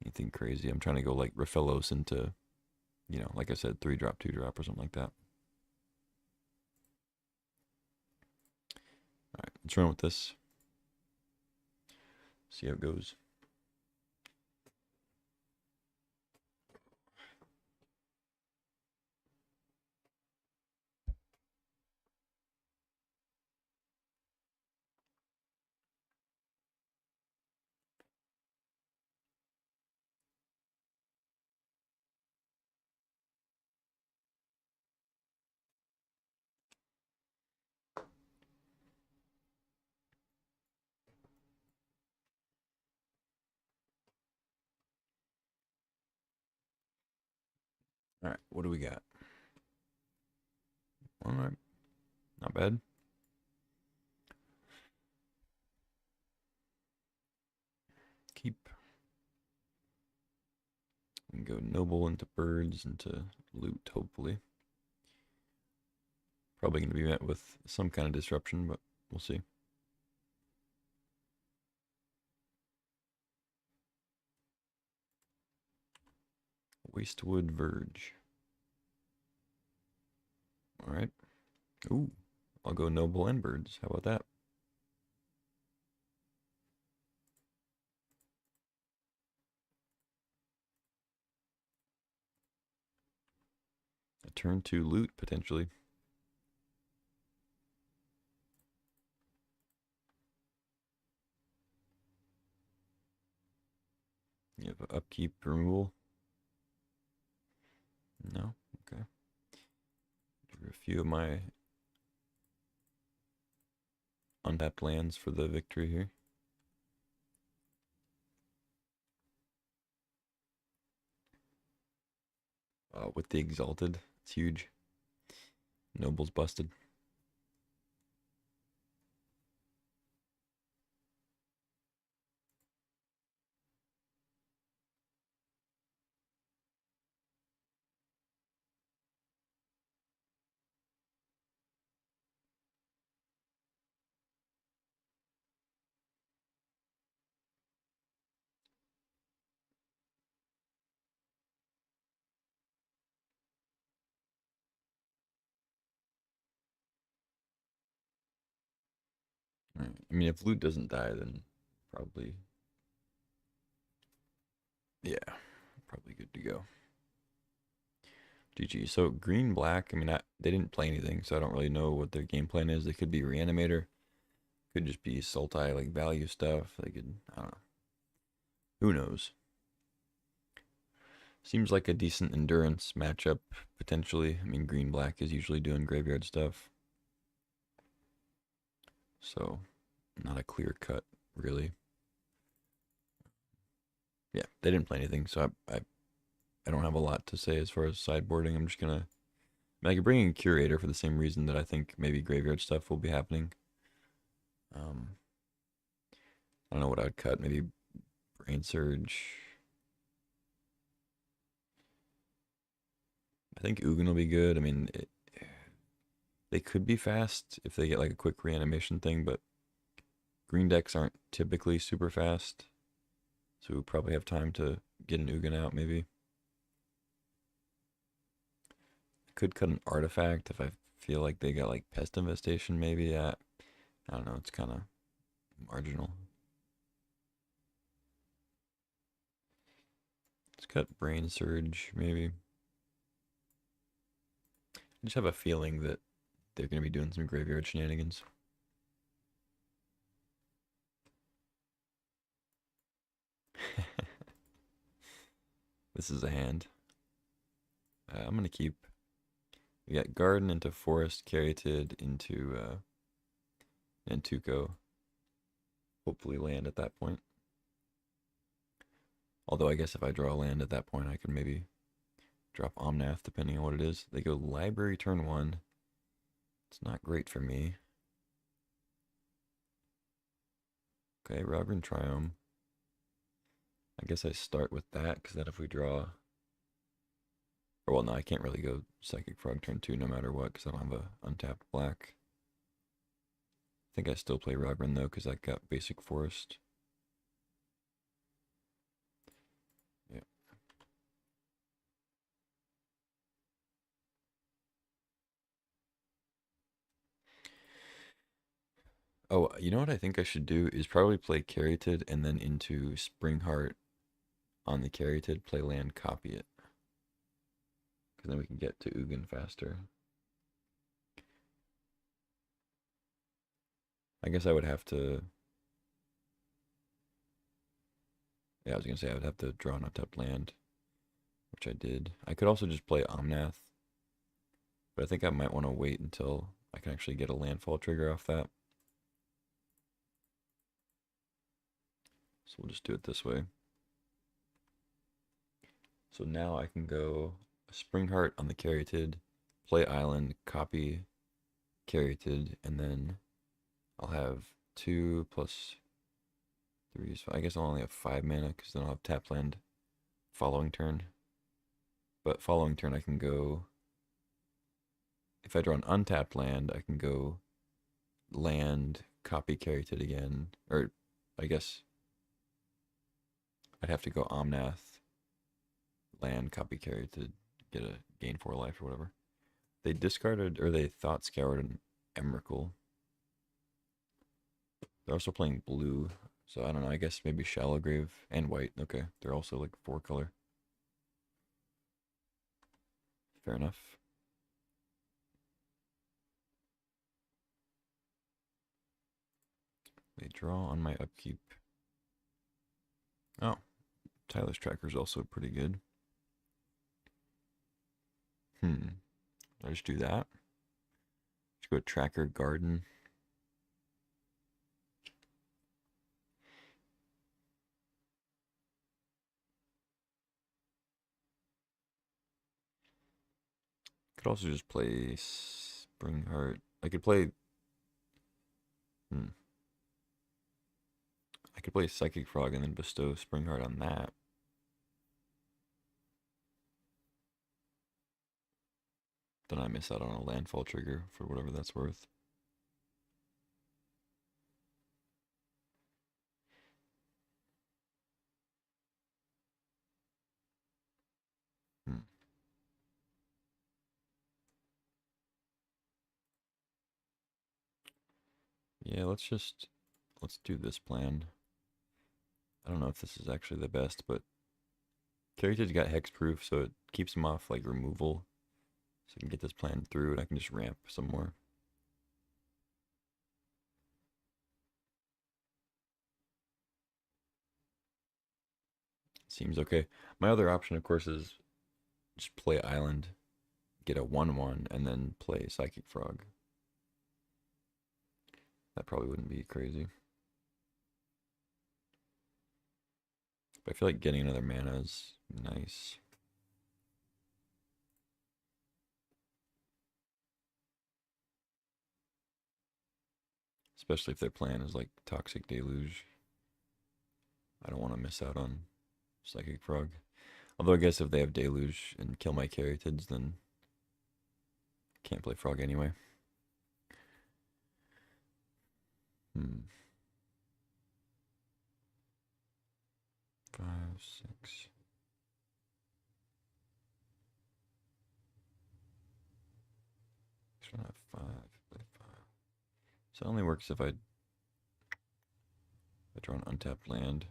anything crazy. I'm trying to go like Raphaelos into, like I said, 3-drop, 2-drop, or something like that. All right, let's run with this. See how it goes. All right, what do we got? All right, not bad. Keep. We can go noble into birds into loot, hopefully. Probably going to be met with some kind of disruption, but we'll see. Wastewood Verge. All right. Ooh, I'll go noble and birds. How about that? A turn 2 loot, potentially. You have upkeep removal? No? Okay. Drew a few of my untapped lands for the victory here. With the Exalted, it's huge. Noble's busted. Right. I mean, if loot doesn't die, then probably, yeah, probably good to go. GG. So green black. I mean, they didn't play anything, so I don't really know what their game plan is. They could be Reanimator, could just be Sultai like value stuff. They could, I don't know. Who knows? Seems like a decent endurance matchup potentially. I mean, green black is usually doing graveyard stuff, so not a clear cut really. Yeah, they didn't play anything, so I don't have a lot to say as far as sideboarding. I'm just gonna. I could bring in Curator for the same reason that I think maybe graveyard stuff will be happening. Um, I don't know what I'd cut. Maybe Brain Surge. I think Ugin will be good. I mean, they could be fast if they get like a quick reanimation thing, but green decks aren't typically super fast, so we'll probably have time to get an Ugin out maybe. I could cut an artifact if I feel like they got like Pest Infestation maybe. I don't know, it's kind of marginal. Let's cut Brain Surge maybe. I just have a feeling that they're going to be doing some graveyard shenanigans. This is a hand. I'm going to keep. We got Garden into Forest, Caryatid into Nantuko. Hopefully land at that point. Although I guess if I draw a land at that point, I could maybe drop Omnath depending on what it is. They go Library turn 1. It's not great for me. Okay, Reverend Triome. I guess I start with that, because then if we draw Or, well, no, I can't really go Psychic Frog turn 2 no matter what, because I don't have a untapped black. I think I still play Ragran, though, because I got Basic Forest. Yeah. Oh, you know what I think I should do is probably play Caryatid and then into Springheart on the Caryatid, play land, copy it. Because then we can get to Ugin faster. I guess I would have to... Yeah, I was going to say I would have to draw an untapped land, which I did. I could also just play Omnath, but I think I might want to wait until I can actually get a landfall trigger off that. So we'll just do it this way. So now I can go Springheart on the Caryatid, play Island, copy Caryatid, and then I'll have 2 plus 3. So I guess I'll only have 5 mana because then I'll have tap land following turn. But following turn I can go, if I draw an untapped land, I can go land, copy Caryatid again. Or I guess I'd have to go Omnath, land, copy Caryatid, get a gain 4 life or whatever. They discarded, or they thought scoured an Emrakul. They're also playing blue, so I don't know, I guess maybe Shallow Grave and white. Okay, they're also like 4 color. Fair enough. They draw on my upkeep. Oh, Tyler's Tracker's also pretty good. I just do that. Just go Tracker Garden. Could also just play Springheart. I could play... I could play Psychic Frog and then bestow Springheart on that. Then I miss out on a landfall trigger for whatever that's worth. Yeah, let's do this plan. I don't know if this is actually the best, but Caryatid's got hexproof, so it keeps him off like removal. So I can get this plan through and I can just ramp some more. Seems okay. My other option, of course, is just play Island, get a 1/1, and then play Psychic Frog. That probably wouldn't be crazy. But I feel like getting another mana is nice. Especially if their plan is like Toxic Deluge. I don't want to miss out on Psychic Frog. Although I guess if they have Deluge and kill my Caryatids, then can't play Frog anyway. 5, 6. Should have 5. Play 5. So it only works if I draw an untapped land.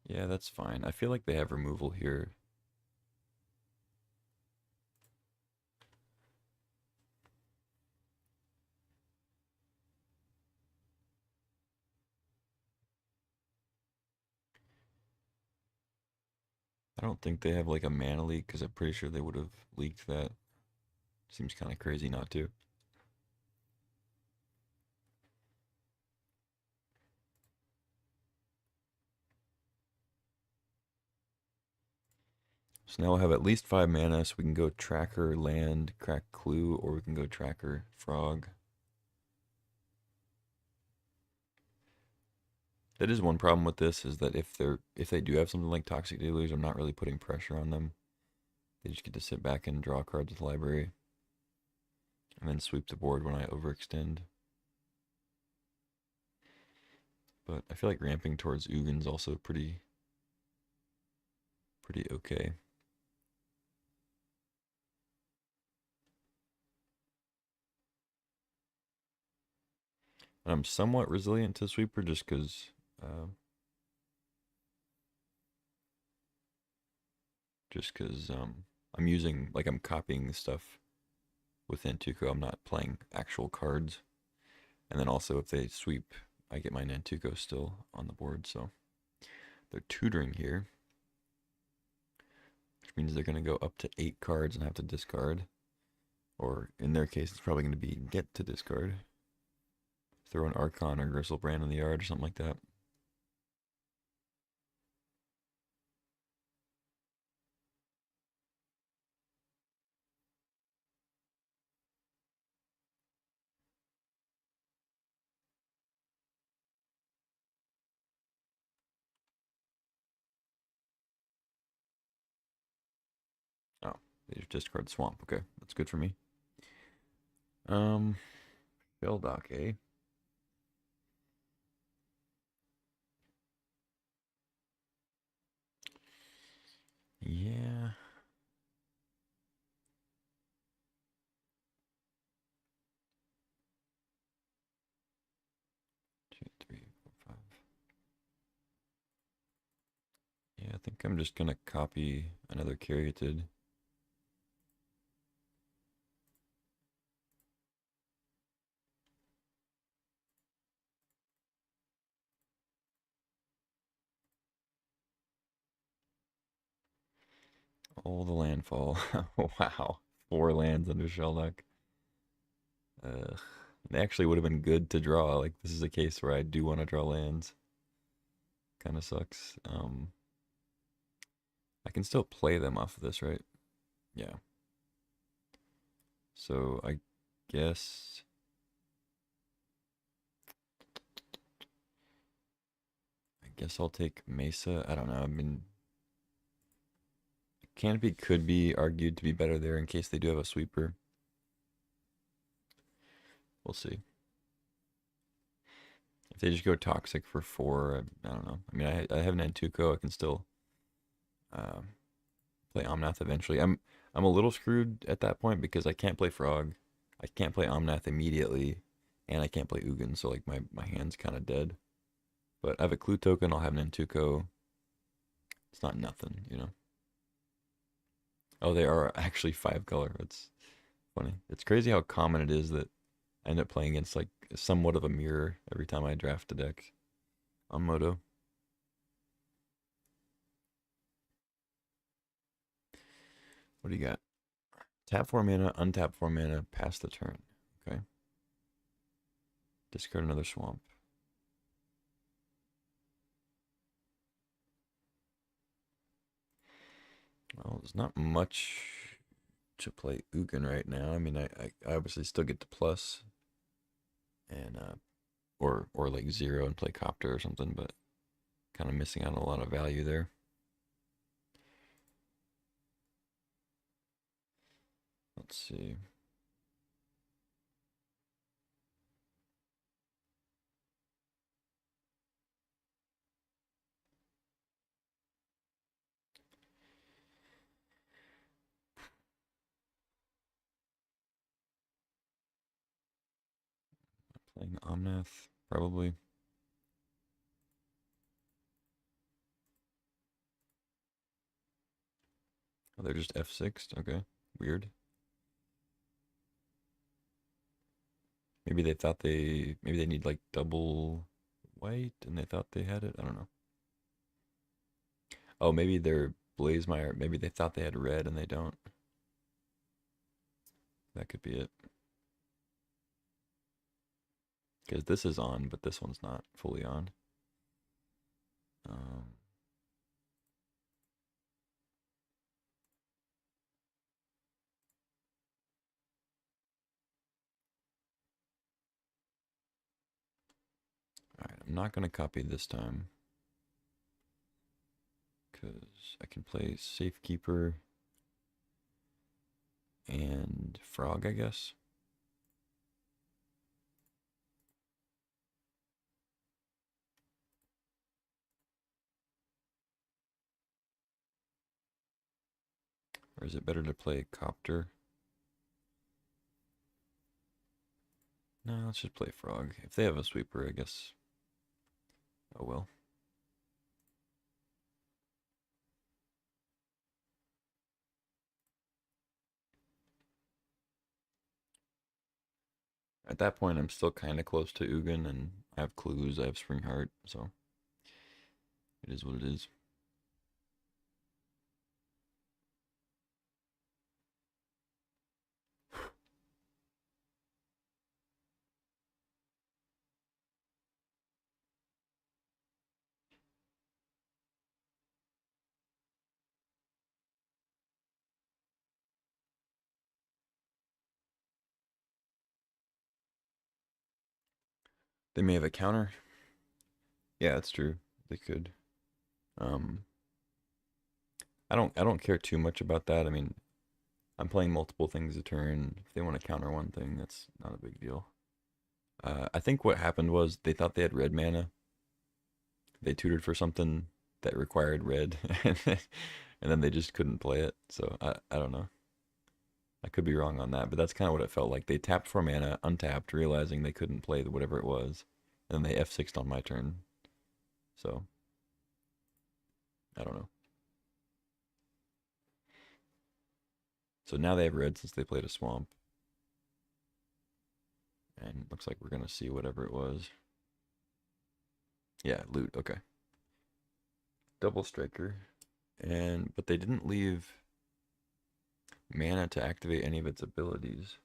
Yeah, that's fine. I feel like they have removal here. I don't think they have like a mana leak because I'm pretty sure they would have leaked that. Seems kind of crazy not to. So now we'll have at least 5 mana, so we can go Tracker, Land, Crack Clue, or we can go Tracker, Frog. That is one problem with this, is that if they do have something like Toxic Deluge, I'm not really putting pressure on them. They just get to sit back and draw cards with library, and then sweep the board when I overextend. But I feel like ramping towards Ugin's also pretty okay. And I'm somewhat resilient to Sweeper just because I'm using, like, I'm copying stuff with Nantuko. I'm not playing actual cards. And then also if they sweep, I get my Nantuko still on the board, so they're tutoring here, which means they're going to go up to 8 cards and have to discard. Or in their case, it's probably going to be get to discard. Throw an Archon or Gristlebrand in the yard or something like that. Oh, they just discard Swamp. Okay, that's good for me. Shelldock, eh? Yeah. 2, 3, 4, 5. Yeah, I think I'm just gonna copy another Caryatid. All the landfall. Wow. 4 lands under Shelldock. They actually would have been good to draw. Like, this is a case where I do want to draw lands. Kind of sucks. I can still play them off of this, right? Yeah. So I guess I'll take Mesa. I don't know. I mean, Canopy could be argued to be better there in case they do have a sweeper. We'll see. If they just go Toxic for 4, I don't know. I mean, I have Nantuko. I can still play Omnath eventually. I'm a little screwed at that point because I can't play Frog, I can't play Omnath immediately, and I can't play Ugin. So like my hand's kind of dead. But I have a Clue token. I'll have Nantuko. It's not nothing, you know. Oh, they are actually 5 color. It's funny. It's crazy how common it is that I end up playing against like somewhat of a mirror every time I draft a deck on Moto. What do you got? Tap 4 mana, untap 4 mana, pass the turn. Okay. Discard another swamp. Well, there's not much to play Ugin right now. I mean, I obviously still get the plus and or like 0 and play Copter or something, but kind of missing out on a lot of value there. Let's see. Playing Omnath, probably. Oh, they're just F6. Okay, weird. Maybe they need like double white and they thought they had it. I don't know. Oh, maybe they're Blazemeyer. Maybe they thought they had red and they don't. That could be it. Because this is on, but this one's not fully on. Um, I'm not going to copy this time. Because I can play Safekeeper and Frog, I guess. Or is it better to play Copter? No, let's just play Frog. If they have a sweeper, I guess. Oh well. At that point, I'm still kind of close to Ugin, and I have clues, I have Spring Heart, so it is what it is. They may have a counter. Yeah, that's true. They could. Um, I don't care too much about that. I mean, I'm playing multiple things a turn. If they want to counter one thing, that's not a big deal. I think what happened was they thought they had red mana. They tutored for something that required red, and then they just couldn't play it. So I don't know. I could be wrong on that, but that's kind of what it felt like. They tapped for mana, untapped, realizing they couldn't play whatever it was, and then they F6'd on my turn. So I don't know. So now they have red since they played a swamp. And looks like we're going to see whatever it was. Yeah, loot. Okay. Double striker. But they didn't leave mana to activate any of its abilities.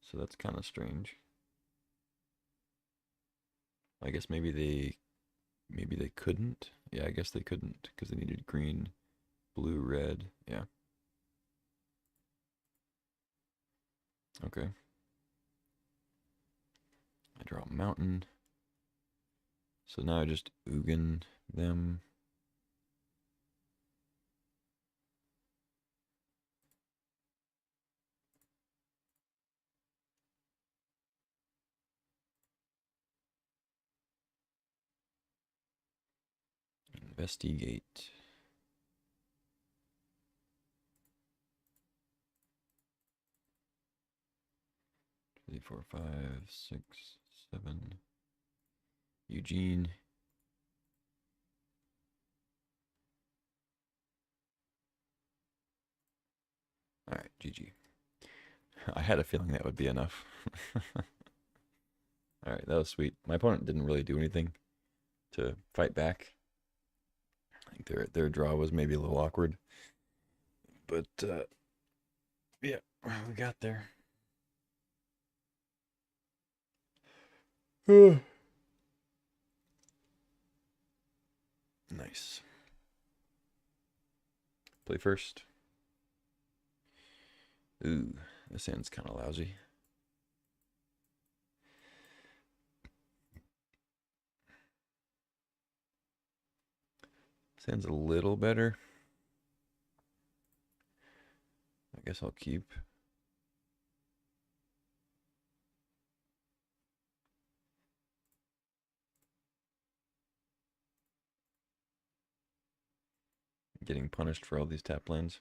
So that's kind of strange. I guess maybe they couldn't. Yeah, I guess they couldn't because they needed green, blue, red. Yeah. Okay. I draw a mountain. So now I just Ugin them. Investigate. 3, 4, 5, 6, 7. Eugene. All right, GG. I had a feeling that would be enough. All right, that was sweet. My opponent didn't really do anything to fight back. I think their draw was maybe a little awkward, but yeah, we got there. Nice. Play first. Ooh, this hand's kind of lousy. This hand's a little better. I guess I'll keep. Getting punished for all these tap lands.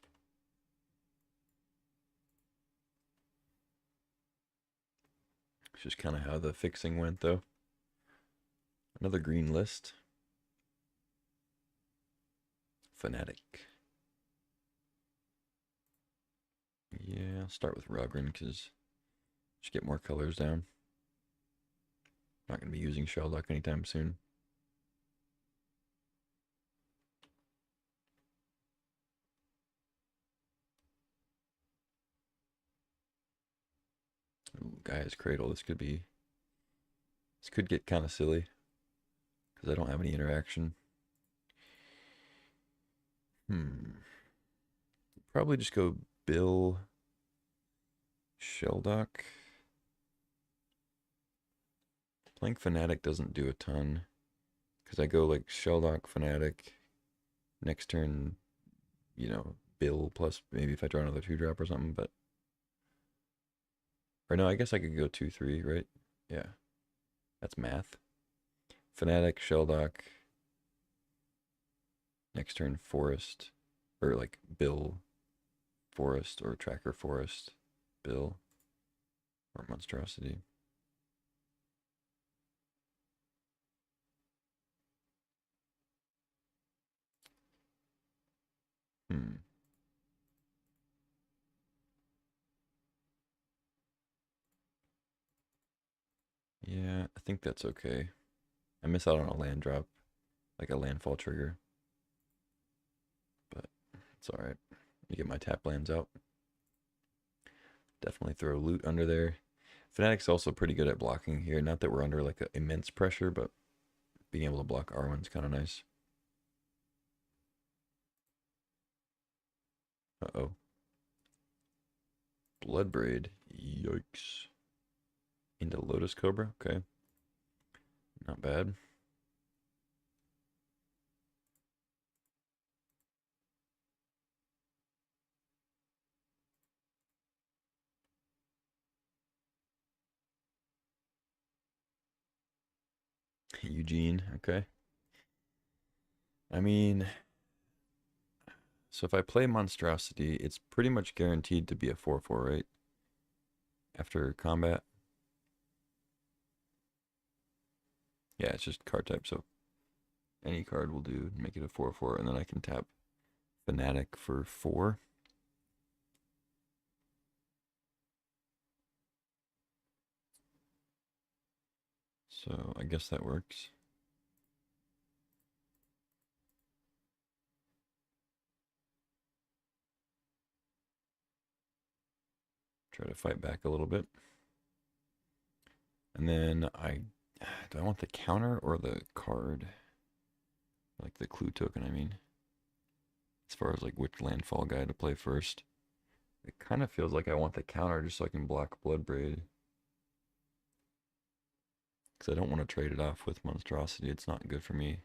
It's just kind of how the fixing went, though. Another green list. Fanatic. Yeah, I'll start with Rugrin because just get more colors down. Not going to be using Sheldock anytime soon. Ooh, Gaia's Cradle. This could get kind of silly because I don't have any interaction. Probably just go Bill Sheldock. Playing Fnatic doesn't do a ton because I go like Shelldock, Fnatic, next turn, Bill plus maybe if I draw another 2-drop or something, but or no, I guess I could go 2-3, right? Yeah, that's math. Fnatic, Shelldock, next turn Forest, or like Bill, Forest, or Tracker Forest, Bill, or Monstrosity. Hmm. Yeah, I think that's okay. I miss out on a land drop, like a landfall trigger, but it's all right. You get my tap lands out. Definitely throw loot under there. Fnatic's also pretty good at blocking here. Not that we're under like immense pressure, but being able to block R1's kind of nice. Uh-oh. Bloodbraid. Yikes. Into Lotus Cobra. Okay. Not bad. Eugene. Okay. I mean, so if I play Monstrosity, it's pretty much guaranteed to be a 4/4, right? After combat. Yeah, it's just card type, so any card will do. Make it a 4/4, and then I can tap Fnatic for 4. So I guess that works. Try to fight back a little bit. And then do I want the counter or the card? Like the clue token, I mean. As far as like which landfall guy to play first. It kind of feels like I want the counter just so I can block Bloodbraid. Because I don't want to trade it off with Monstrosity. It's not good for me.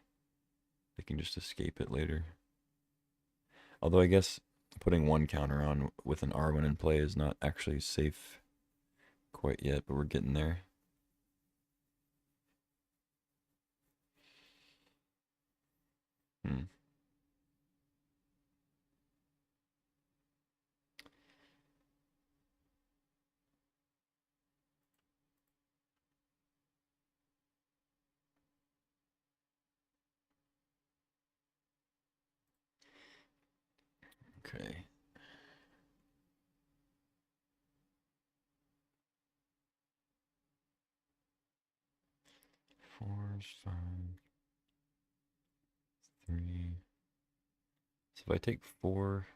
They can just escape it later. Although I guess putting one counter on with an R1 in play is not actually safe quite yet, but we're getting there. Hmm. Okay. Four, 5, 3. So if I take 4,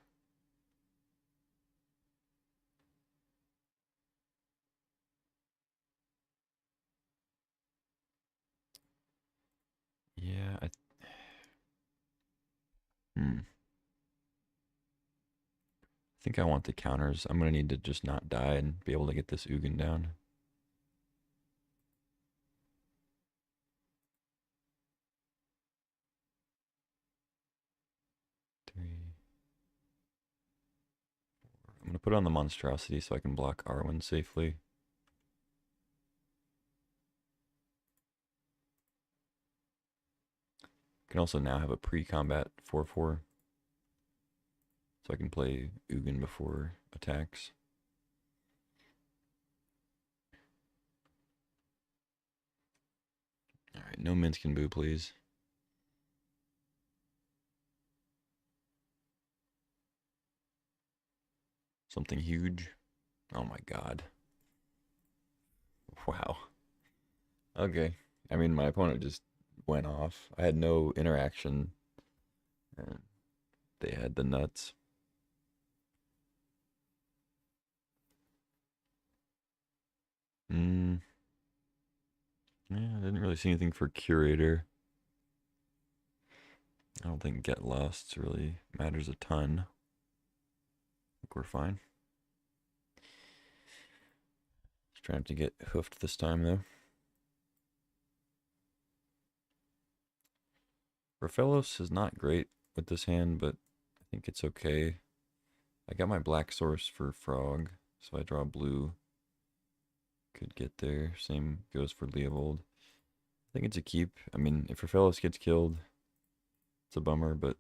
yeah, I think I want the counters. I'm gonna need to just not die and be able to get this Ugin down. Three. I'm gonna put on the Monstrosity so I can block Arwen safely. Can also now have a pre-combat 4/4, so I can play Ugin before attacks. All right, no Minskin Boo, please. Something huge. Oh my god. Wow. Okay. I mean, my opponent just went off. I had no interaction, and they had the nuts. Hmm. Yeah, I didn't really see anything for Curator. I don't think Get Lost really matters a ton. I think we're fine. Just trying to get hoofed this time, though. Raphaelos is not great with this hand, but I think it's okay. I got my black source for frog, so I draw blue. Could get there. Same goes for Leovold. I think it's a keep. I mean, if Raphaelos gets killed, it's a bummer, but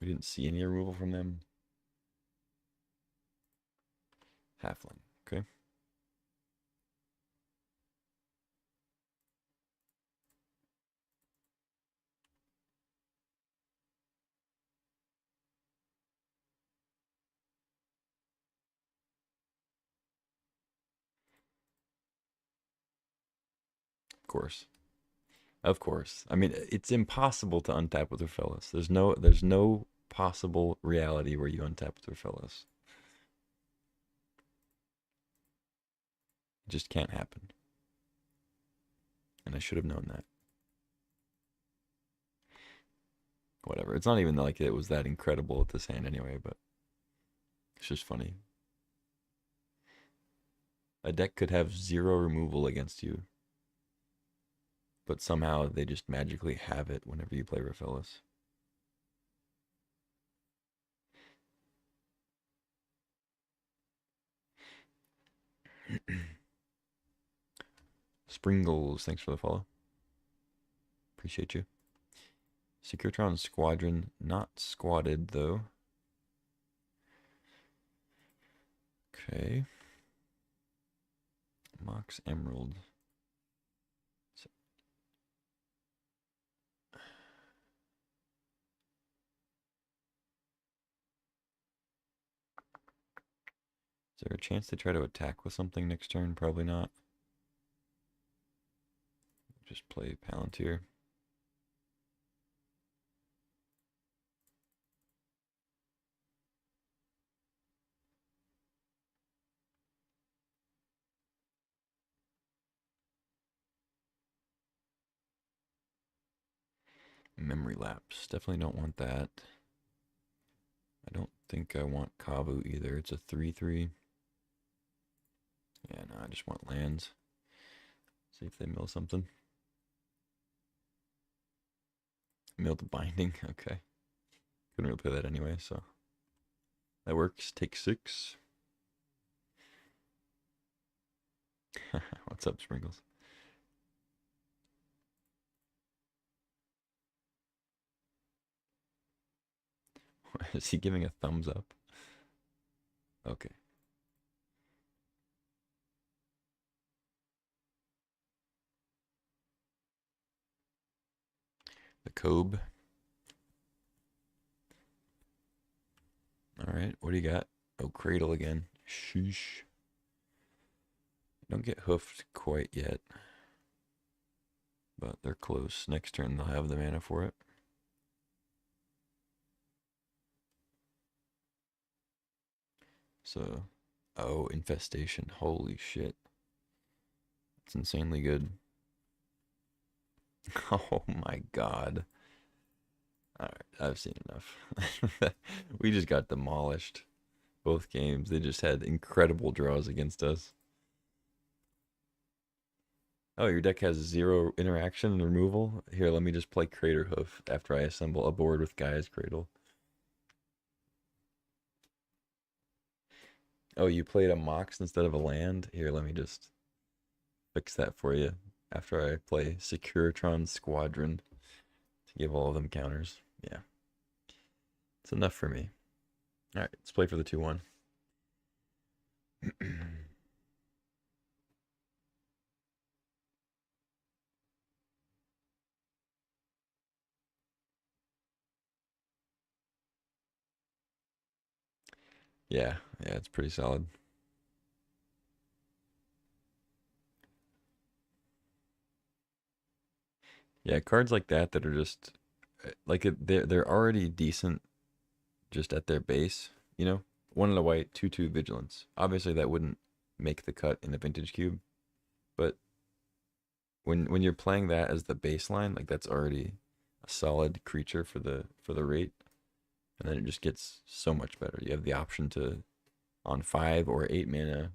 we didn't see any removal from them. Halfling, okay. Of course. Of course. I mean, it's impossible to untap with Raphaelos. There's no possible reality where you untap with Raphaelos. It just can't happen. And I should have known that. Whatever. It's not even like it was that incredible at this hand anyway, but it's just funny. A deck could have 0 removal against you, but somehow they just magically have it whenever you play Raphaelos. Springles, thanks for the follow. Appreciate you. Securitron Squadron, not squatted though. Okay. Mox Emerald. Is there a chance they try to attack with something next turn? Probably not. Just play Palantir. Memory lapse. Definitely don't want that. I don't think I want Kavu either. It's a 3/3. Yeah, no, I just want lands. See if they mill something. Mill the binding. Okay. Couldn't really play that anyway, so that works. Take 6. What's up, Sprinkles? Is he giving a thumbs up? Okay. The Cube. All right, what do you got? Oh, Cradle again. Sheesh. Don't get hoofed quite yet, but they're close. Next turn they'll have the mana for it. So, oh, Infestation. Holy shit. It's insanely good. Oh my god. Alright, I've seen enough. We just got demolished. Both games. They just had incredible draws against us. Oh, your deck has 0 interaction and removal? Here, let me just play Crater Hoof after I assemble a board with Gaia's Cradle. Oh, you played a Mox instead of a land? Here, let me just fix that for you after I play Securitron Squadron to give all of them counters. Yeah. It's enough for me. Alright, let's play for the 2-1. Yeah, it's pretty solid. Yeah, cards like that are just like they're already decent just at their base, you know? 1 and a white, 2/2 vigilance. Obviously that wouldn't make the cut in a vintage cube, but when you're playing that as the baseline, like that's already a solid creature for the rate. And then it just gets so much better. You have the option to on 5 or 8 mana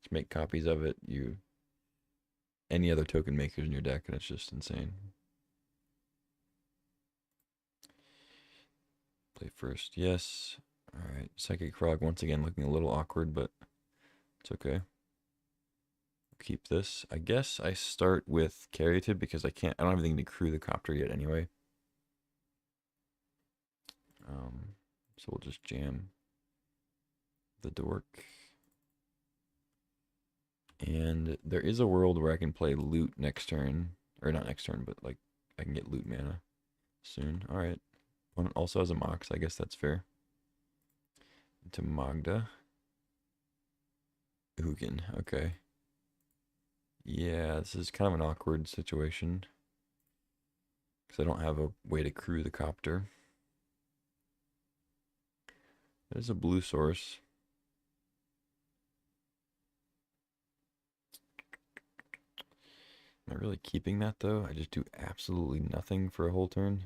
to make copies of it. You any other token makers in your deck, and it's just insane. Play first. Yes. All right. Psychic Frog once again looking a little awkward, but it's okay. Keep this. I guess I start with Caryatid because I don't have anything to crew the copter yet anyway. So we'll just jam the dork. And there is a world where I can play loot next turn. Or not next turn, but like I can get loot mana soon. Alright. Opponent also has a Mox, I guess that's fair. Into Magda. Ugin, okay. Yeah, this is kind of an awkward situation. Because I don't have a way to crew the copter. There's a blue source. Am I really keeping that though? I just do absolutely nothing for a whole turn.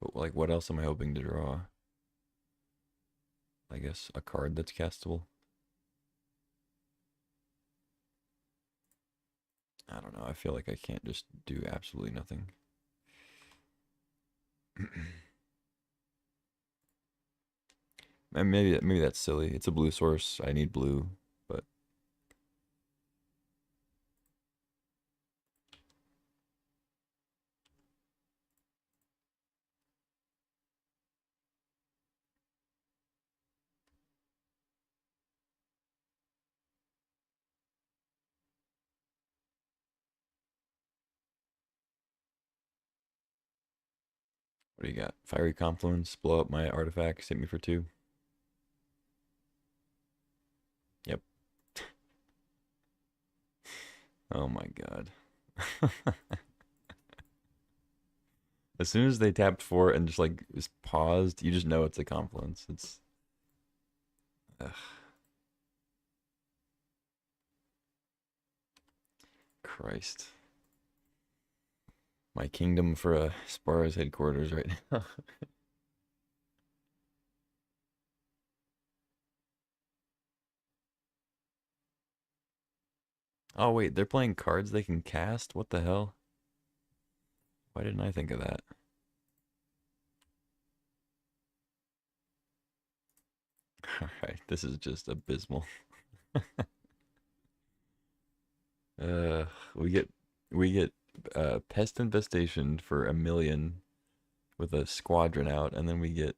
But like, what else am I hoping to draw? I guess a card that's castable. I don't know. I feel like I can't just do absolutely nothing. And maybe that's silly. It's a blue source. I need blue, but what do you got? Fiery Confluence, blow up my artifacts, hit me for 2. Yep. Oh my god. As soon as they tapped 4 and just like is paused, you just know it's a confluence. It's ugh. Christ. My kingdom for a Spara's headquarters right now. Oh wait, they're playing cards they can cast? What the hell? Why didn't I think of that? Alright, this is just abysmal. Uh, we get pest infestation for 1,000,000 with a squadron out, and then we get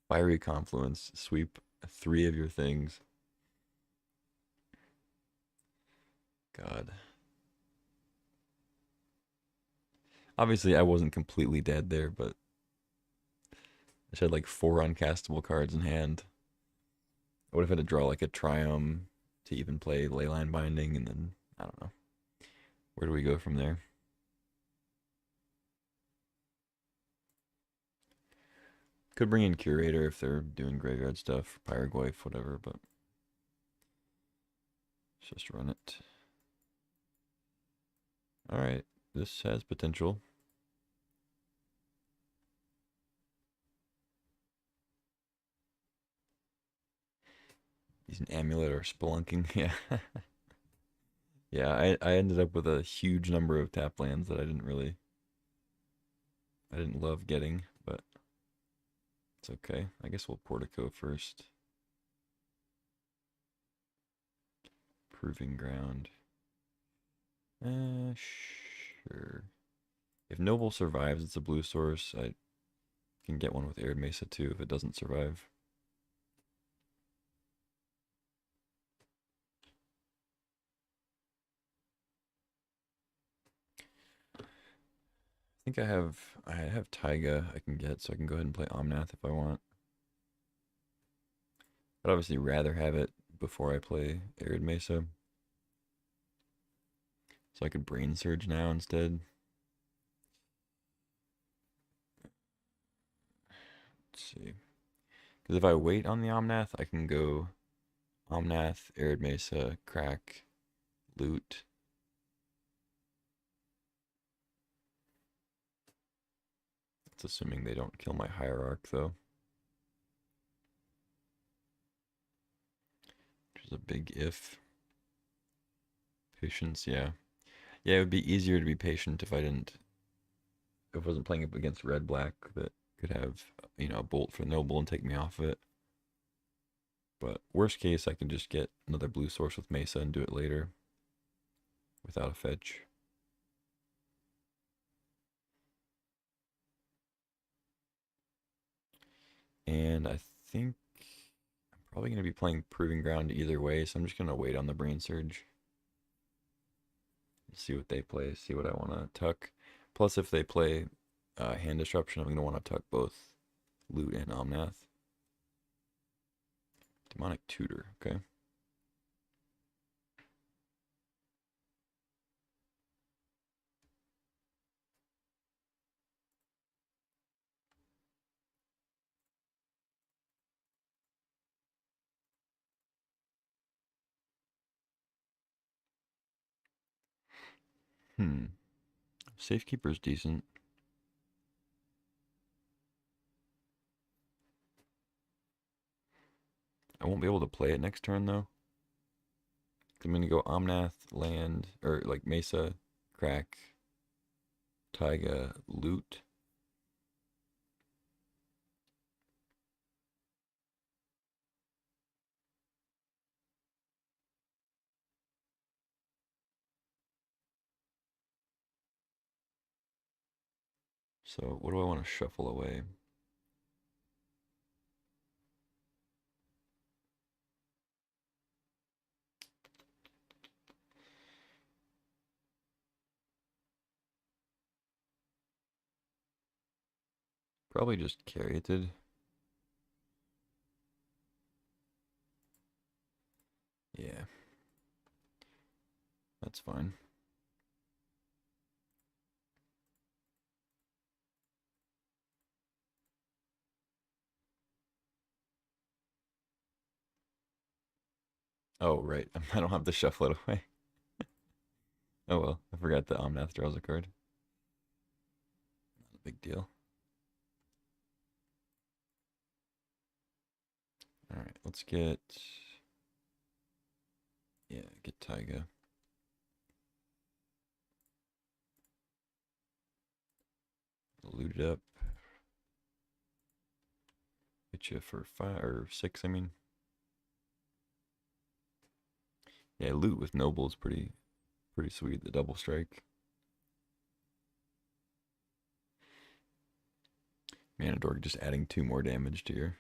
fiery confluence, sweep 3 of your things. God. Obviously, I wasn't completely dead there, but I just had like 4 uncastable cards in hand. I would have had to draw like a Triumph to even play Leyline Binding, and then I don't know. Where do we go from there? Could bring in Curator if they're doing graveyard stuff, Pyroglyph, whatever, but let's just run it. Alright, this has potential. He's an amulet or spelunking, yeah. Yeah, I ended up with a huge number of tap lands that I didn't love getting, but it's okay. I guess we'll Portico first. Proving Ground. Sure. If Noble survives, it's a blue source. I can get one with Arid Mesa too if it doesn't survive. I think I have Taiga I can get, so I can go ahead and play Omnath if I want. I'd obviously rather have it before I play Arid Mesa. So I could Brain Surge now instead. Let's see. Because if I wait on the Omnath, I can go Omnath, Arid Mesa, Crack, Loot. That's assuming they don't kill my Hierarch, though. Which is a big if. Patience, yeah. Yeah, it would be easier to be patient if I didn't if I wasn't playing up against red black that could have, you know, a bolt for noble and take me off of it. But worst case, I can just get another blue source with Mesa and do it later without a fetch. And I think I'm probably going to be playing Proving Ground either way, so I'm just going to wait on the Brain Surge. See what they play, see what I want to tuck. Plus, if they play Hand Disruption, I'm going to want to tuck both Loot and Omnath. Demonic Tutor, okay. Safekeeper's decent. I won't be able to play it next turn though. I'm gonna go Omnath, land, or like Mesa, Crack, Taiga, Loot. So what do I want to shuffle away? Probably just Caryatid. Yeah, that's fine. Oh, right. I don't have to shuffle it away. Oh well, I forgot that Omnath draws a card. Not a big deal. Alright, let's get... Yeah, get Taiga. Loot it up. Get you for 5 or 6, I mean. Yeah, loot with noble is pretty sweet. The double strike. Manadork just adding 2 more damage to your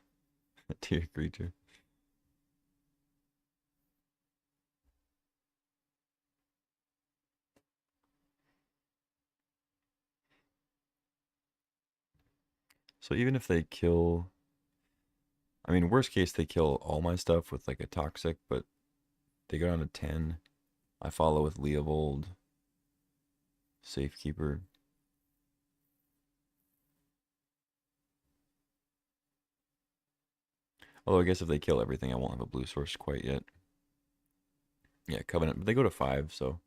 creature. So even if they kill, I mean, worst case they kill all my stuff with like a toxic, but they go down to 10. I follow with Leovold, Safekeeper. Although I guess if they kill everything, I won't have a blue source quite yet. Yeah, Covenant, but they go to 5, so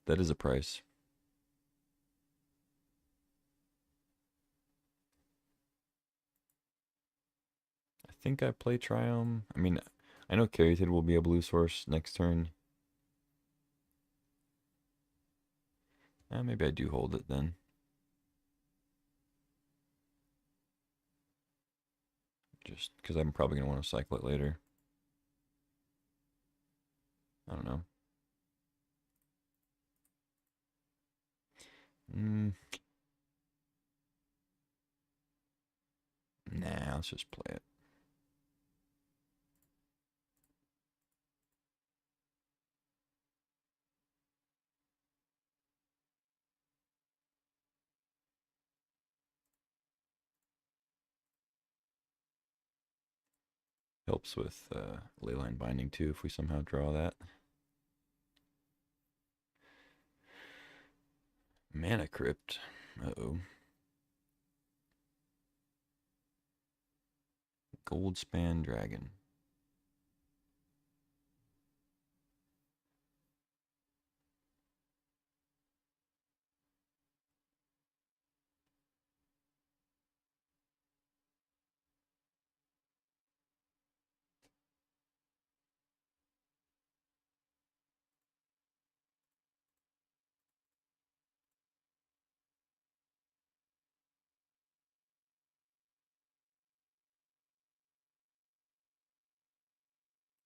that is a price. I think I play Triumph. I mean, I know Caryatid will be a blue source next turn. Maybe I do hold it then. Just because I'm probably going to want to cycle it later. I don't know. Nah, let's just play it. Helps with Leyline Binding too if we somehow draw that. Mana Crypt. Uh-oh. Goldspan Dragon.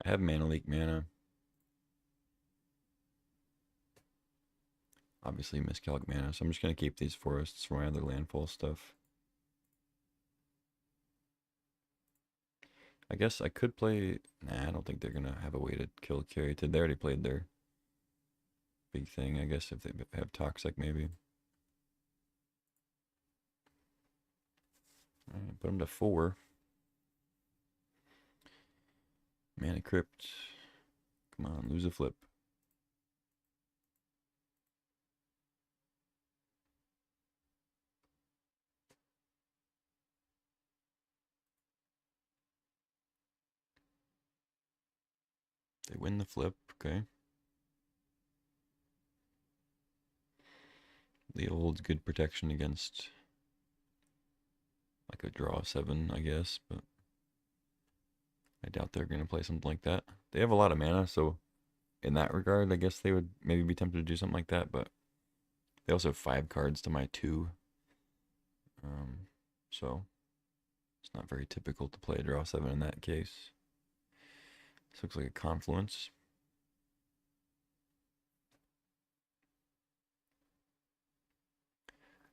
I have Mana Leak mana. Obviously miscalc mana, so I'm just going to keep these forests for my other landfall stuff. I guess I could play... Nah, I don't think they're going to have a way to kill Caryatid. They already played their big thing, I guess, if they have Toxic, maybe. Alright, put them to 4. Mana Crypt. Come on, lose a flip. They win the flip, okay. The old good protection against like a draw 7, I guess, but I doubt they're going to play something like that. They have a lot of mana, so in that regard, I guess they would maybe be tempted to do something like that, but they also have 5 cards to my 2. So it's not very typical to play a draw 7 in that case. This looks like a confluence.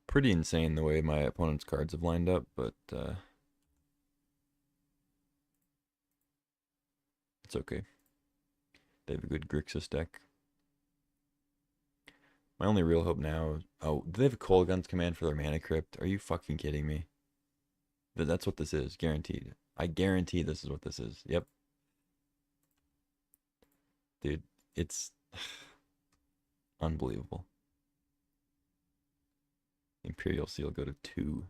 Pretty insane the way my opponent's cards have lined up, but it's okay. They have a good Grixis deck. My only real hope now is... Oh, do they have a Kolaghan's Command for their Mana Crypt? Are you fucking kidding me? That's what this is, guaranteed. I guarantee this is what this is. Yep. Dude, it's unbelievable. Imperial Seal go to 2.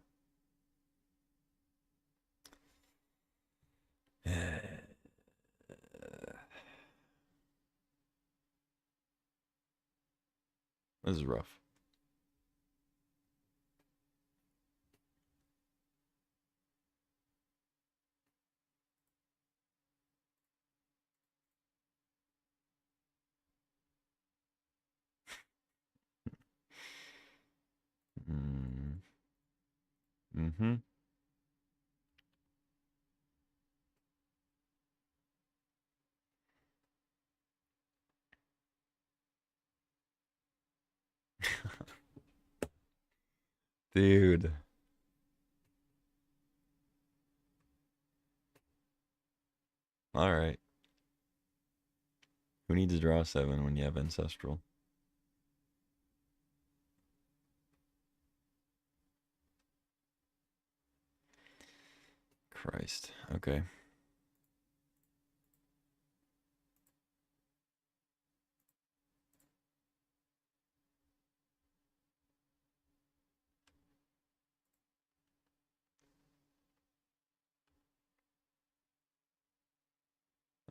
This is rough. Mm-hmm. Dude. All right. Who needs to draw 7 when you have Ancestral? Christ. Okay.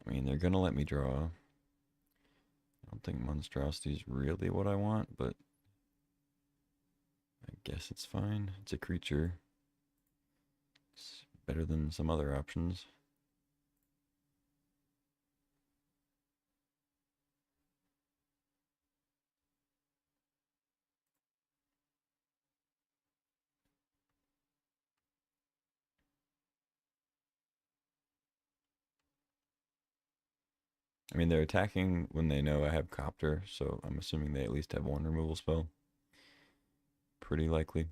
I mean, they're gonna let me draw. I don't think Monstrosity is really what I want, but I guess it's fine. It's a creature. It's better than some other options. I mean, they're attacking when they know I have Copter, so I'm assuming they at least have 1 removal spell. Pretty likely.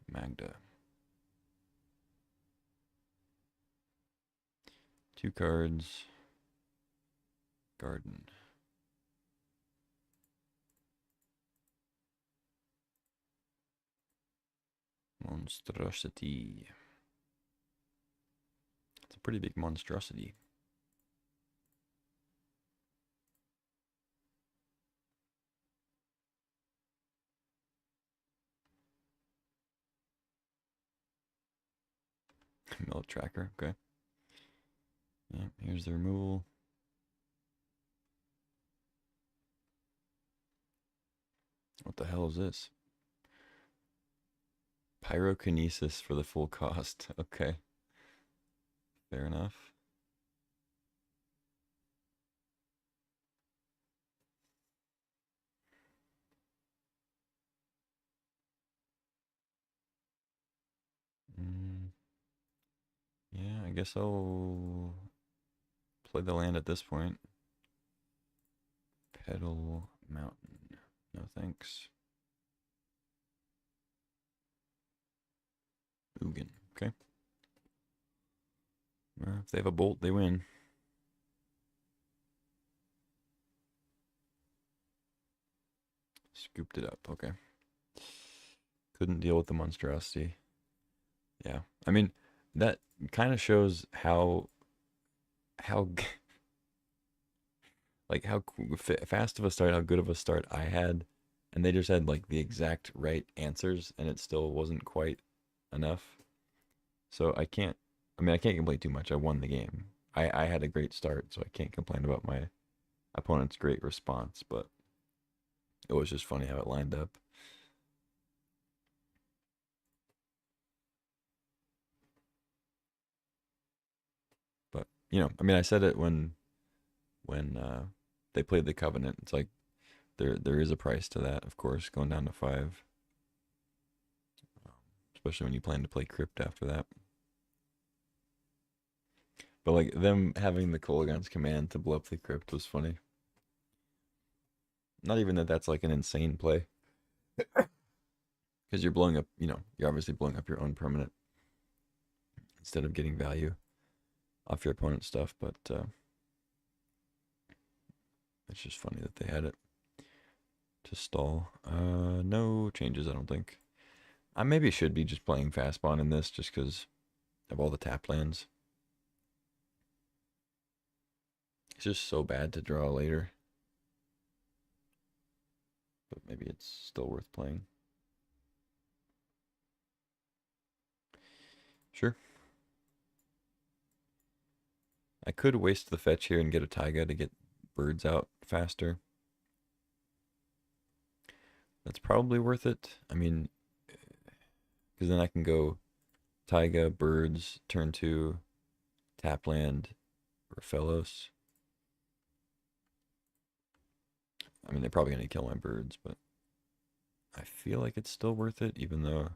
Magda. 2 cards. Garden. Monstrosity. It's a pretty big monstrosity. Mill tracker, okay. Yeah, here's the removal. What the hell is this? Pyrokinesis for the full cost. Okay. Fair enough. Yeah, I guess I'll play the land at this point. Petal Mountain. No thanks. Ugin. Okay. If they have a bolt, they win. Scooped it up. Okay. Couldn't deal with the monstrosity. Yeah. I mean, that kind of shows how like how fast of a start, how good of a start I had, and they just had like the exact right answers, and it still wasn't quite enough. So I can't. I mean, I can't complain too much. I won the game. I had a great start, so I can't complain about my opponent's great response. But it was just funny how it lined up. But I mean, I said it when they played the Covenant. It's like there is a price to that, of course, going down to 5. Especially when you plan to play Crypt after that. But like them having the Kolaghan's command to blow up the Crypt was funny. Not even that that's like an insane play. Because you're blowing up, you're obviously blowing up your own permanent instead of getting value off your opponent's stuff. But it's just funny that they had it to stall. No changes, I don't think. I maybe should be just playing fast spawn in this just because of all the tap lands. It's just so bad to draw later. But maybe it's still worth playing. Sure. I could waste the fetch here and get a Taiga to get birds out faster. That's probably worth it. I mean, because then I can go Taiga, birds, turn 2, tap land, Raphelos. I mean, they're probably going to kill my birds, but I feel like it's still worth it, even though,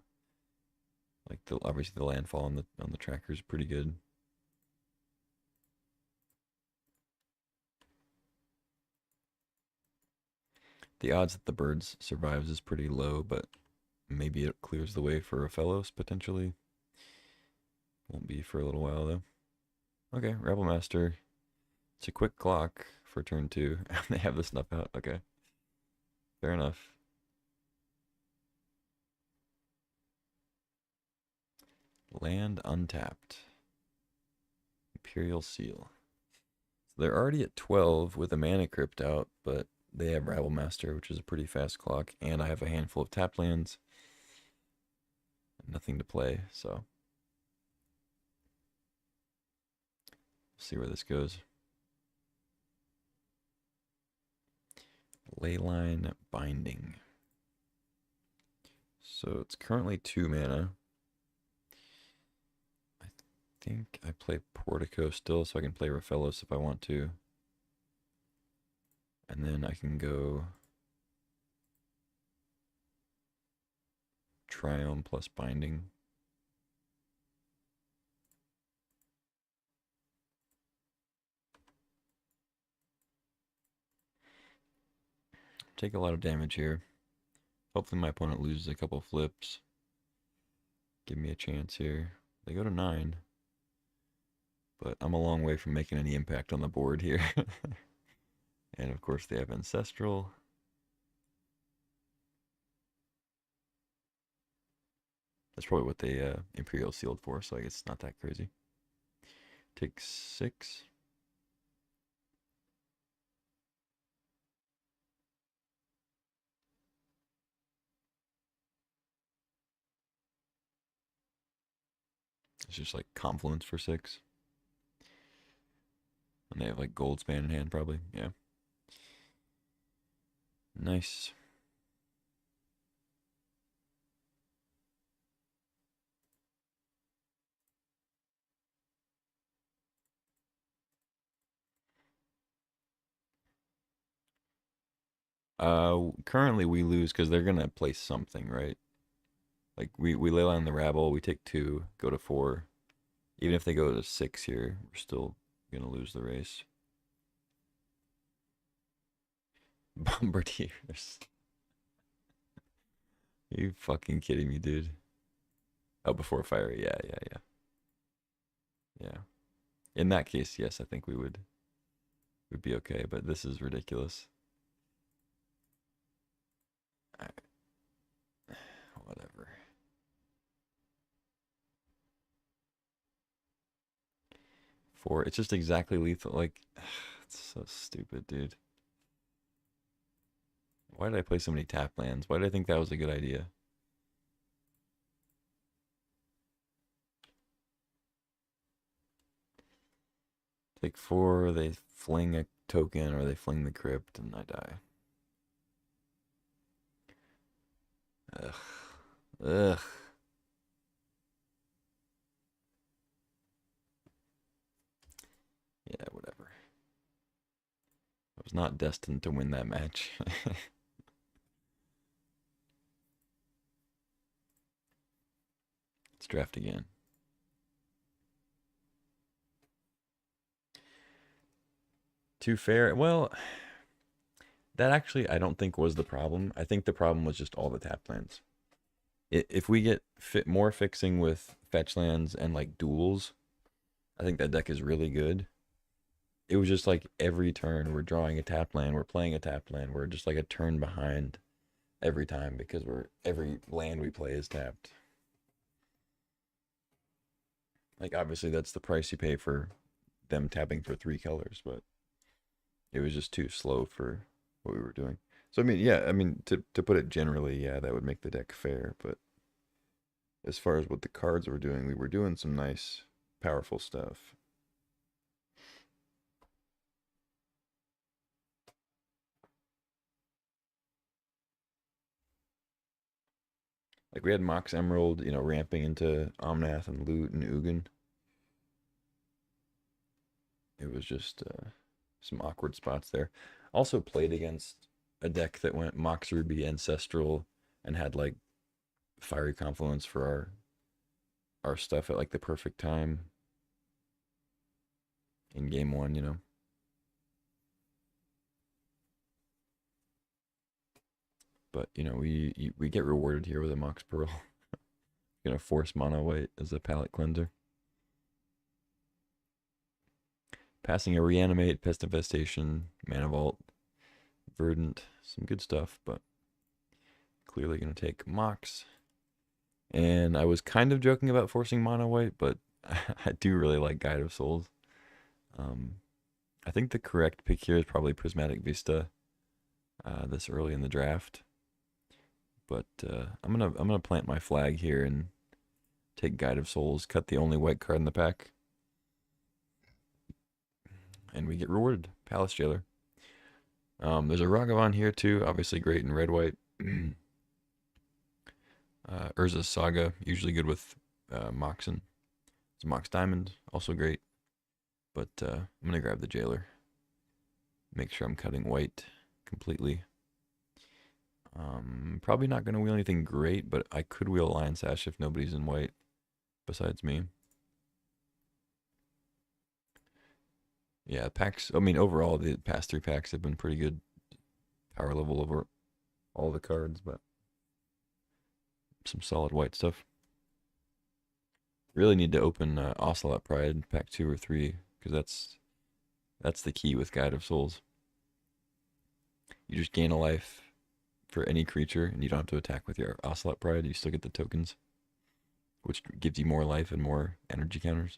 like, obviously the landfall on the tracker is pretty good. The odds that the birds survives is pretty low, but maybe it clears the way for Raphelos potentially. Won't be for a little while though. Okay, Rebel Master. It's a quick clock for turn 2. They have the snuff out. Okay. Fair enough. Land untapped. Imperial Seal. So they're already at 12 with a mana crypt out, but they have Rabble Master, which is a pretty fast clock, and I have a handful of tap lands. Nothing to play, so see where this goes. Leyline Binding. So it's currently 2 mana. I think I play Portico still, so I can play Raphelos if I want to. And then I can go Triome plus Binding. Take a lot of damage here. Hopefully my opponent loses a couple flips. Give me a chance here. They go to 9. But I'm a long way from making any impact on the board here. And of course they have Ancestral. That's probably what they Imperial sealed for, so I guess it's not that crazy. Take 6. It's just like Confluence for 6. And they have like Goldspan in hand probably, yeah. Nice. Currently we lose because they're gonna play something, right? Like we lay on the Rabble, we take 2, go to 4, Even if they go to 6 here, we're still gonna lose the race. Bombardiers. Are you fucking kidding me, dude? Oh, before fire. Yeah, yeah, yeah. Yeah. In that case, yes, I think we would be okay, but this is ridiculous. Whatever. 4. It's just exactly lethal. Like, it's so stupid, dude. Why did I play so many tap lands? Why did I think that was a good idea? Take 4, they fling a token, or they fling the crypt, and I die. Ugh. Ugh. Yeah, whatever. I was not destined to win that match. Let's draft again. Too fair? Well, that actually I don't think was the problem. I think the problem was just all the tap lands. If we get more fixing with fetch lands and like duels, I think that deck is really good. It was just like every turn we're drawing a tap land, we're playing a tap land, we're just like a turn behind every time because every land we play is tapped. Like obviously that's the price you pay for them tapping for 3 colors, but it was just too slow for what we were doing. So I mean, yeah, I mean to put it generally, yeah, that would make the deck fair, but as far as what the cards were doing, we were doing some nice powerful stuff. Like we had Mox Emerald, ramping into Omnath and Loot and Ugin. It was just some awkward spots there. Also played against a deck that went Mox Ruby Ancestral and had like Fiery Confluence for our stuff at like the perfect time in game 1. But we get rewarded here with a Mox Pearl. Gonna force Mono White as a palette cleanser. Passing a Reanimate, Pest Infestation, Mana Vault, Verdant, some good stuff, but clearly gonna take Mox. And I was kind of joking about forcing Mono White, but I do really like Guide of Souls. I think the correct pick here is probably Prismatic Vista this early in the draft. But I'm gonna plant my flag here and take Guide of Souls, cut the only white card in the pack, and we get rewarded. Palace Jailer. There's a Ragavan here too, obviously great in red white. Urza's Saga, usually good with Moxen. It's Mox Diamond, also great. But I'm gonna grab the Jailer. Make sure I'm cutting white completely. Probably not gonna wheel anything great, but I could wheel Lion Sash if nobody's in white besides me. Yeah, packs. I mean, overall, the past 3 packs have been pretty good power level over all the cards, but some solid white stuff. Really need to open Ocelot Pride pack 2 or 3 because that's the key with Guide of Souls. You just gain a life for any creature, and you don't have to attack with your Ocelot Pride. You still get the tokens, which gives you more life and more energy counters.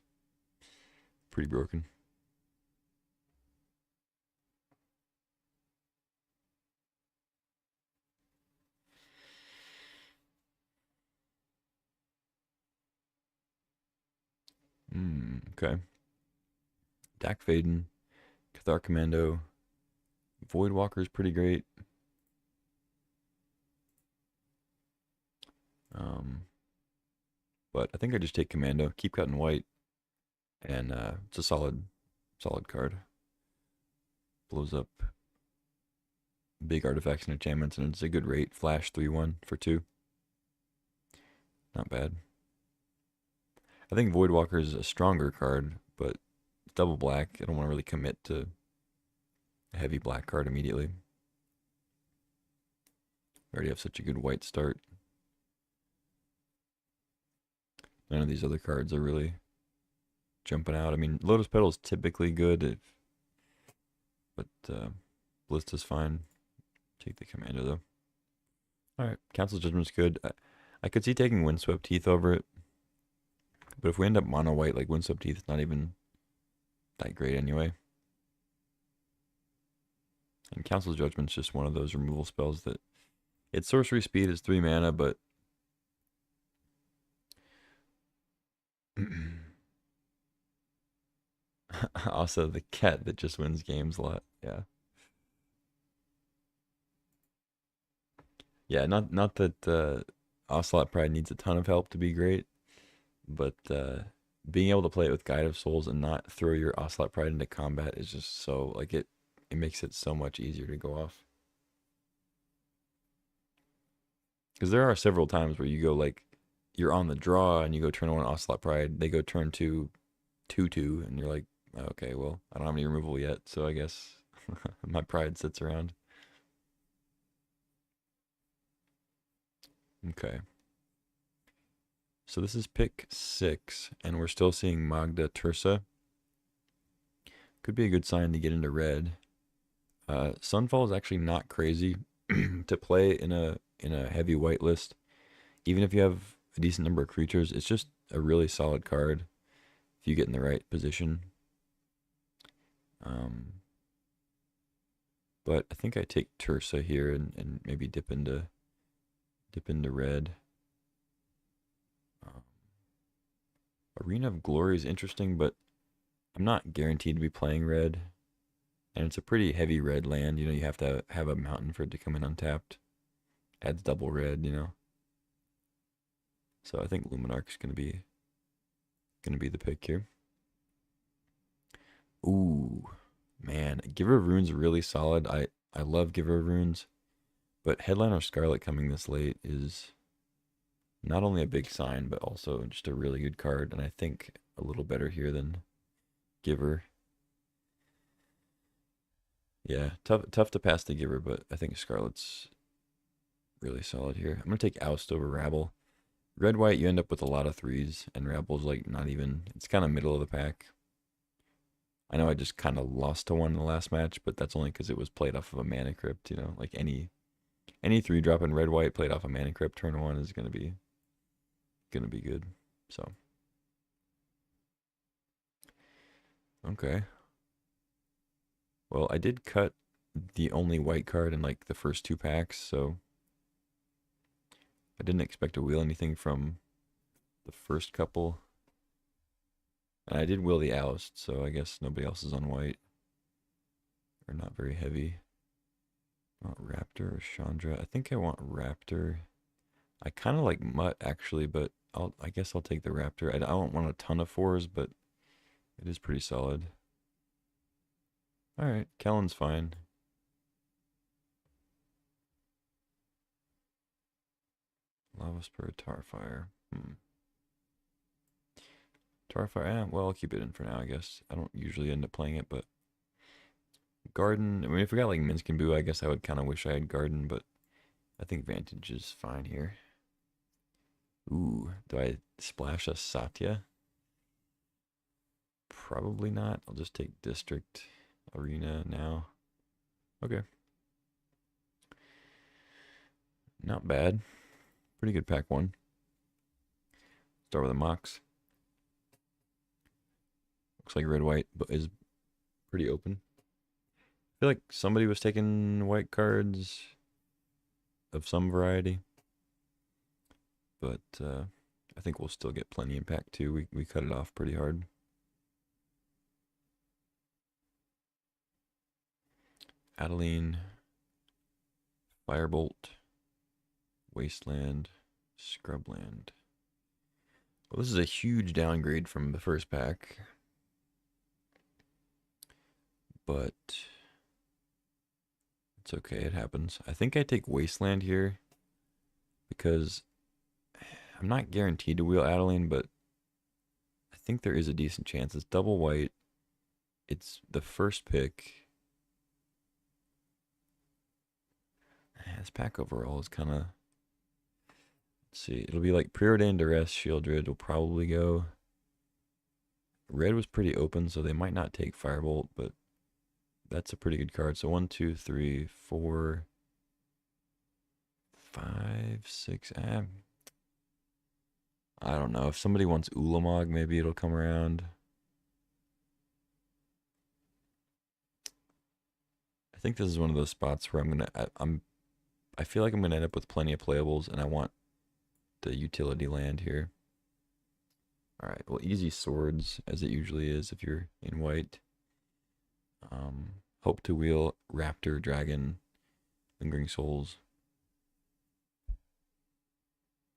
Pretty broken. Okay. Dak Faden, Cathar Commando, Voidwalker is pretty great. But I think I just take Commando, keep cutting white, and it's a solid card. Blows up big artifacts and enchantments, and it's a good rate. Flash 3/1 for 2. Not bad. I think Voidwalker is a stronger card, but double black. I don't want to really commit to a heavy black card immediately. I already have such a good white start. None of these other cards are really jumping out. I mean, Lotus Petal is typically good, but Ballista's fine. Take the Commander, though. Alright, Council Judgment's good. I could see taking Windswept Teeth over it. But if we end up mono white, like Windswept Teeth is not even that great anyway. And Council Judgment's just one of those removal spells that its sorcery speed is 3 mana, but also the cat that just wins games a lot. Yeah. Yeah, not that Ocelot Pride needs a ton of help to be great, but being able to play it with Guide of Souls and not throw your Ocelot Pride into combat is just so, like, it makes it so much easier to go off. Because there are several times where you go, like, you're on the draw and you go turn 1 Ocelot Pride, they go turn 2 2/2, and you're like, okay, well, I don't have any removal yet, so I guess my pride sits around. Okay. So this is pick 6, and we're still seeing Magda Tursa. Could be a good sign to get into red. Sunfall is actually not crazy to play in a heavy white list. Even if you have a decent number of creatures, it's just a really solid card if you get in the right position. But I think I take Tursa here and maybe dip into red. Arena of Glory is interesting, but I'm not guaranteed to be playing red. And it's a pretty heavy red land. You know, you have to have a mountain for it to come in untapped. Adds double red, you know. So I think Luminarch is gonna be the pick here. Ooh, man, Giver of Runes really solid. I love Giver of Runes, but Headliner Scarlet coming this late is not only a big sign, but also just a really good card, and I think a little better here than Giver. Yeah, tough to pass the Giver, but I think Scarlet's really solid here. I'm gonna take Oust over Rabble. Red white, you end up with a lot of 3s, and Rabble's like not even. It's kind of middle of the pack. I know I just kind of lost to one in the last match, but that's only because it was played off of a Mana Crypt. You know, like any 3-drop in red white played off a Mana Crypt turn 1 is gonna be good. So okay. Well, I did cut the only white card in like the first 2 packs, so I didn't expect to wheel anything from the first couple. And I did wheel the Oust, so I guess nobody else is on white. Or not very heavy. I want Raptor or Chandra. I think I want Raptor. I kind of like Mutt actually, but I guess I'll take the Raptor. I don't want a ton of 4s, but it is pretty solid. Alright, Kellen's fine. Lava Spur, Tarfire. Tarfire, yeah, well, I'll keep it in for now, I guess. I don't usually end up playing it, but Garden, I mean, if we got like Minsc and Boo, I guess I would kind of wish I had Garden, but I think Vantage is fine here. Ooh, do I splash a Satya? Probably not. I'll just take District Arena now. Okay. Not bad. Pretty good pack 1. Start with a Mox. Looks like red-white is pretty open. I feel like somebody was taking white cards of some variety. But I think we'll still get plenty in pack 2. We cut it off pretty hard. Adeline, Firebolt, Wasteland, Scrubland. Well, this is a huge downgrade from the first pack. But it's okay, it happens. I think I take Wasteland here because I'm not guaranteed to wheel Adeline, but think there is a decent chance. It's double white. It's the first pick. This pack overall is kind of. Let's see. It'll be like Preordained Duress, Shieldred will probably go. Red was pretty open, so they might not take Firebolt, but that's a pretty good card. So 1, 2, 3, 4, 5, 6. I don't know. If somebody wants Ulamog, maybe it'll come around. I think this is one of those spots where I feel like I'm gonna end up with plenty of playables, and I want the utility land here. All right. Well, easy swords as it usually is if you're in white. Hope to wheel Raptor, Dragon, Lingering Souls.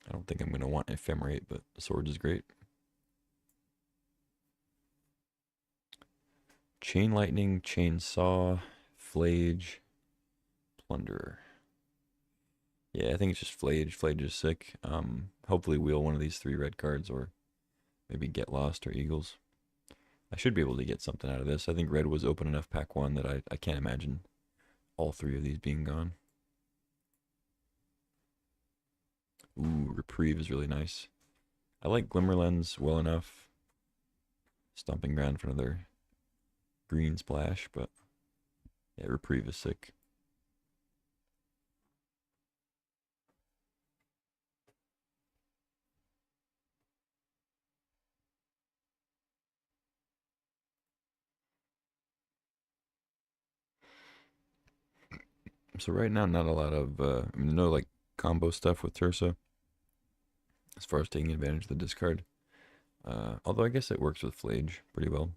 I don't think I'm going to want Ephemerate, but the Swords is great. Chain Lightning, Chainsaw, Flage, Plunderer. Yeah, I think it's just Flage. Flage is sick. Hopefully wheel one of these 3 red cards, or maybe Get Lost or Eagles. I should be able to get something out of this. I think red was open enough pack 1 that I can't imagine all 3 of these being gone. Ooh, Reprieve is really nice. I like Glimmerlens well enough. Stomping Ground for another green splash, but yeah, Reprieve is sick. So right now, not a lot of, no like combo stuff with Tursa as far as taking advantage of the discard. Although I guess it works with Flage pretty well.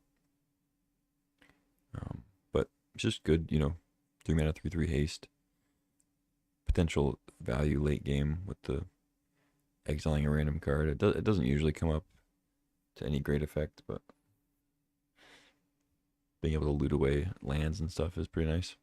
But it's just good, 3 mana, 3/3 haste. Potential value late game with the exiling a random card. It doesn't usually come up to any great effect, but being able to loot away lands and stuff is pretty nice.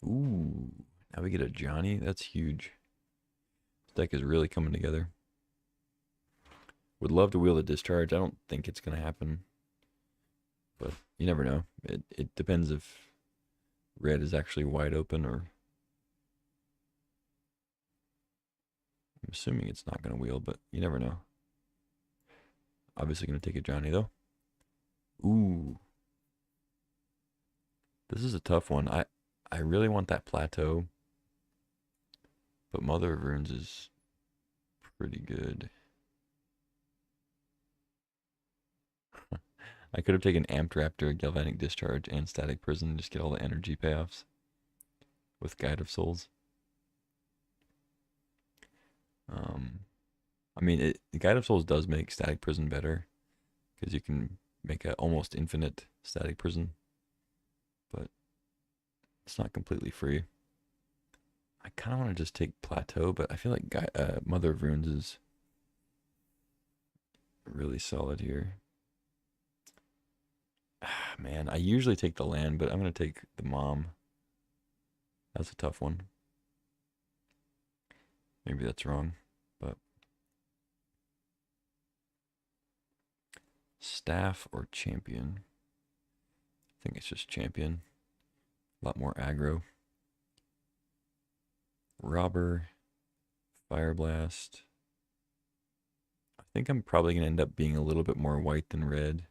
Ooh, now we get a Johnny. That's huge. This deck is really coming together. Would love to wheel the discharge. I don't think it's going to happen, but you never know. It depends if red is actually wide open, or I'm assuming it's not going to wheel, but you never know. Obviously going to take a Johnny though. Ooh. This is a tough one. I really want that Plateau, but Mother of Runes is pretty good. I could have taken Amped Raptor, Galvanic Discharge, and Static Prison, just get all the energy payoffs with Guide of Souls. I mean, Guide of Souls does make Static Prison better, because you can make an almost infinite Static Prison, but it's not completely free. I kind of want to just take Plateau, but I feel like Mother of Runes is really solid here. Man, I usually take the land, but I'm going to take the Mom. That's a tough one. Maybe that's wrong, but Staff or Champion? I think it's just Champion. A lot more aggro. Robber, Fire Blast. I think I'm probably going to end up being a little bit more white than red.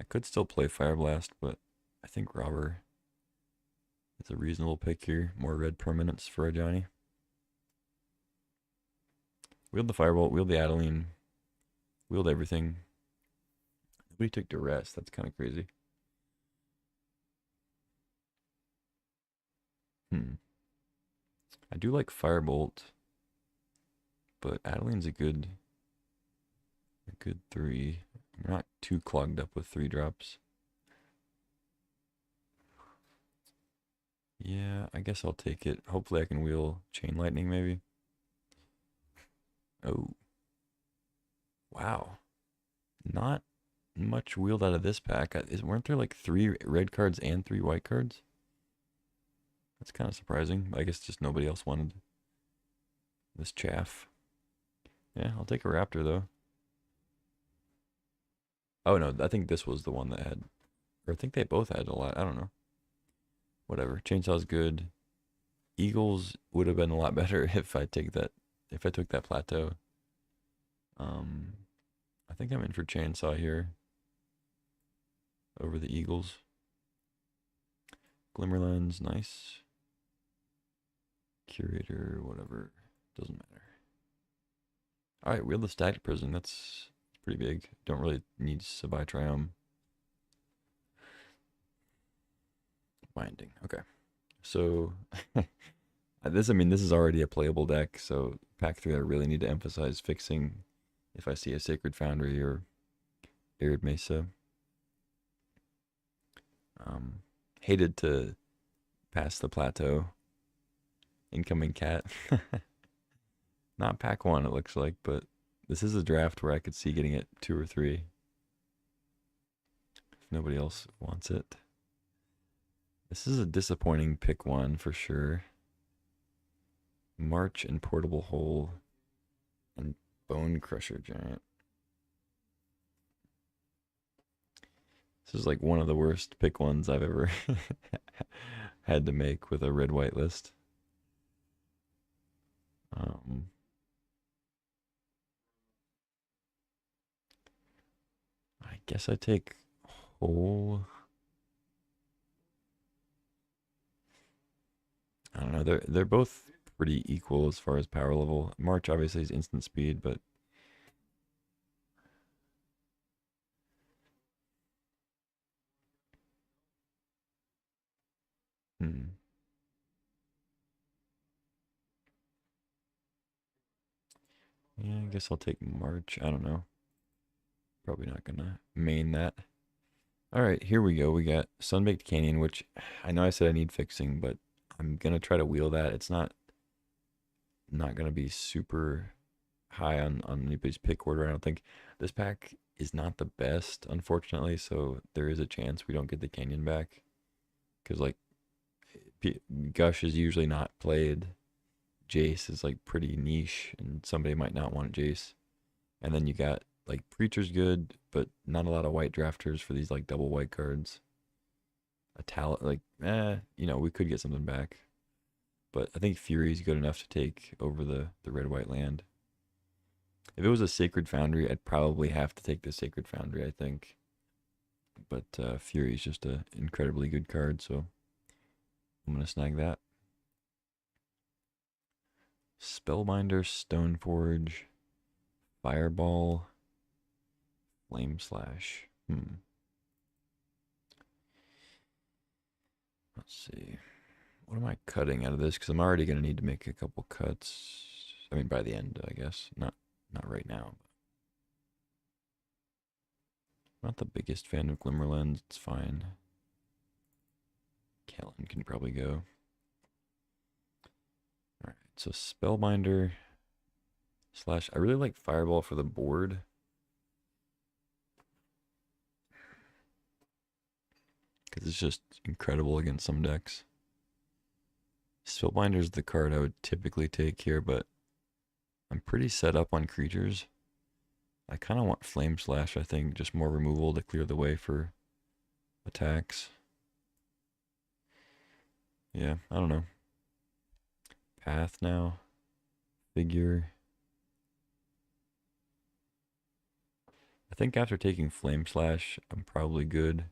I could still play Fire Blast, but I think Robber is a reasonable pick here. More red permanents for a Johnny. Wheeled the Firebolt, wheeled the Adeline, wheeled everything. Nobody took Duress. That's kind of crazy. I do like Firebolt, but Adeline's a good 3. I'm not too clogged up with 3 drops. Yeah, I guess I'll take it. Hopefully I can wheel Chain Lightning maybe. Oh. Wow. Not much wheeled out of this pack. Weren't there like 3 red cards and 3 white cards? That's kind of surprising. I guess just nobody else wanted this chaff. Yeah, I'll take a Raptor though. Oh no, I think this was the one that had, or I think they both had a lot. I don't know. Whatever. Chainsaw's good. Eagles would have been a lot better if I took that plateau. I think I'm in for Chainsaw here over the Eagles. Glimmerlens, nice. Curator, whatever, doesn't matter. All right, Wheel of Stacked Prison. That's pretty big. Don't really need Sabai Triumph. Binding. Okay, so this is already a playable deck. So pack 3, I really need to emphasize fixing. If I see a Sacred Foundry or Arid Mesa. Hated to pass the plateau. Incoming cat. Not pack 1, it looks like, but this is a draft where I could see getting it 2 or 3. If nobody else wants it. This is a disappointing pick 1 for sure. March and Portable Hole and Bone Crusher Giant. This is like one of the worst pick 1s I've ever had to make with a red-white list. I guess I take Hole. I don't know. They're both pretty equal as far as power level. March obviously is instant speed, but yeah, I guess I'll take March. I don't know. Probably not gonna main that. All right, here we go. We got Sunbaked Canyon, which I know I said I need fixing, but I'm gonna try to wheel that. It's not gonna be super high on anybody's pick order. I don't think this pack is not the best, unfortunately. So there is a chance we don't get the Canyon back, because like Gush is usually not played. Jace is like pretty niche, and somebody might not want Jace. And then you got like Preacher's good, but not a lot of white drafters for these like double white cards. A talent like we could get something back. But I think Fury's good enough to take over the red-white land. If it was a Sacred Foundry, I'd probably have to take the Sacred Foundry, I think. But Fury's just an incredibly good card, so I'm going to snag that. Spellbinder, Stoneforge, Fireball, Flame Slash. Let's see. What am I cutting out of this? Because I'm already going to need to make a couple cuts. I mean, by the end, I guess. Not right now. Not the biggest fan of Glimmerlens. It's fine. Kellen can probably go. Alright, so Spellbinder / I really like Fireball for the board. Because it's just incredible against some decks. Spellbinder is the card I would typically take here, but I'm pretty set up on creatures. I kind of want Flame Slash, I think, just more removal to clear the way for attacks. Yeah, I don't know. Path now. Figure. I think after taking Flame Slash, I'm probably good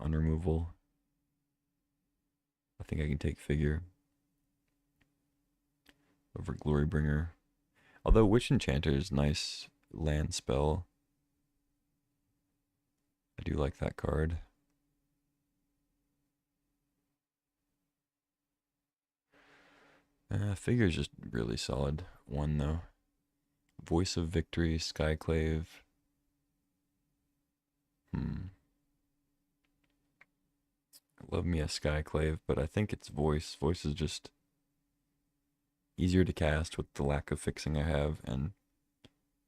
on removal. I think I can take Figure over Glorybringer. Although Witch Enchanter is nice land spell. I do like that card. Figure is just really solid. 1 though. Voice of Victory, Skyclave. Love me a Skyclave, but I think it's Voice. Voice is just easier to cast with the lack of fixing I have, and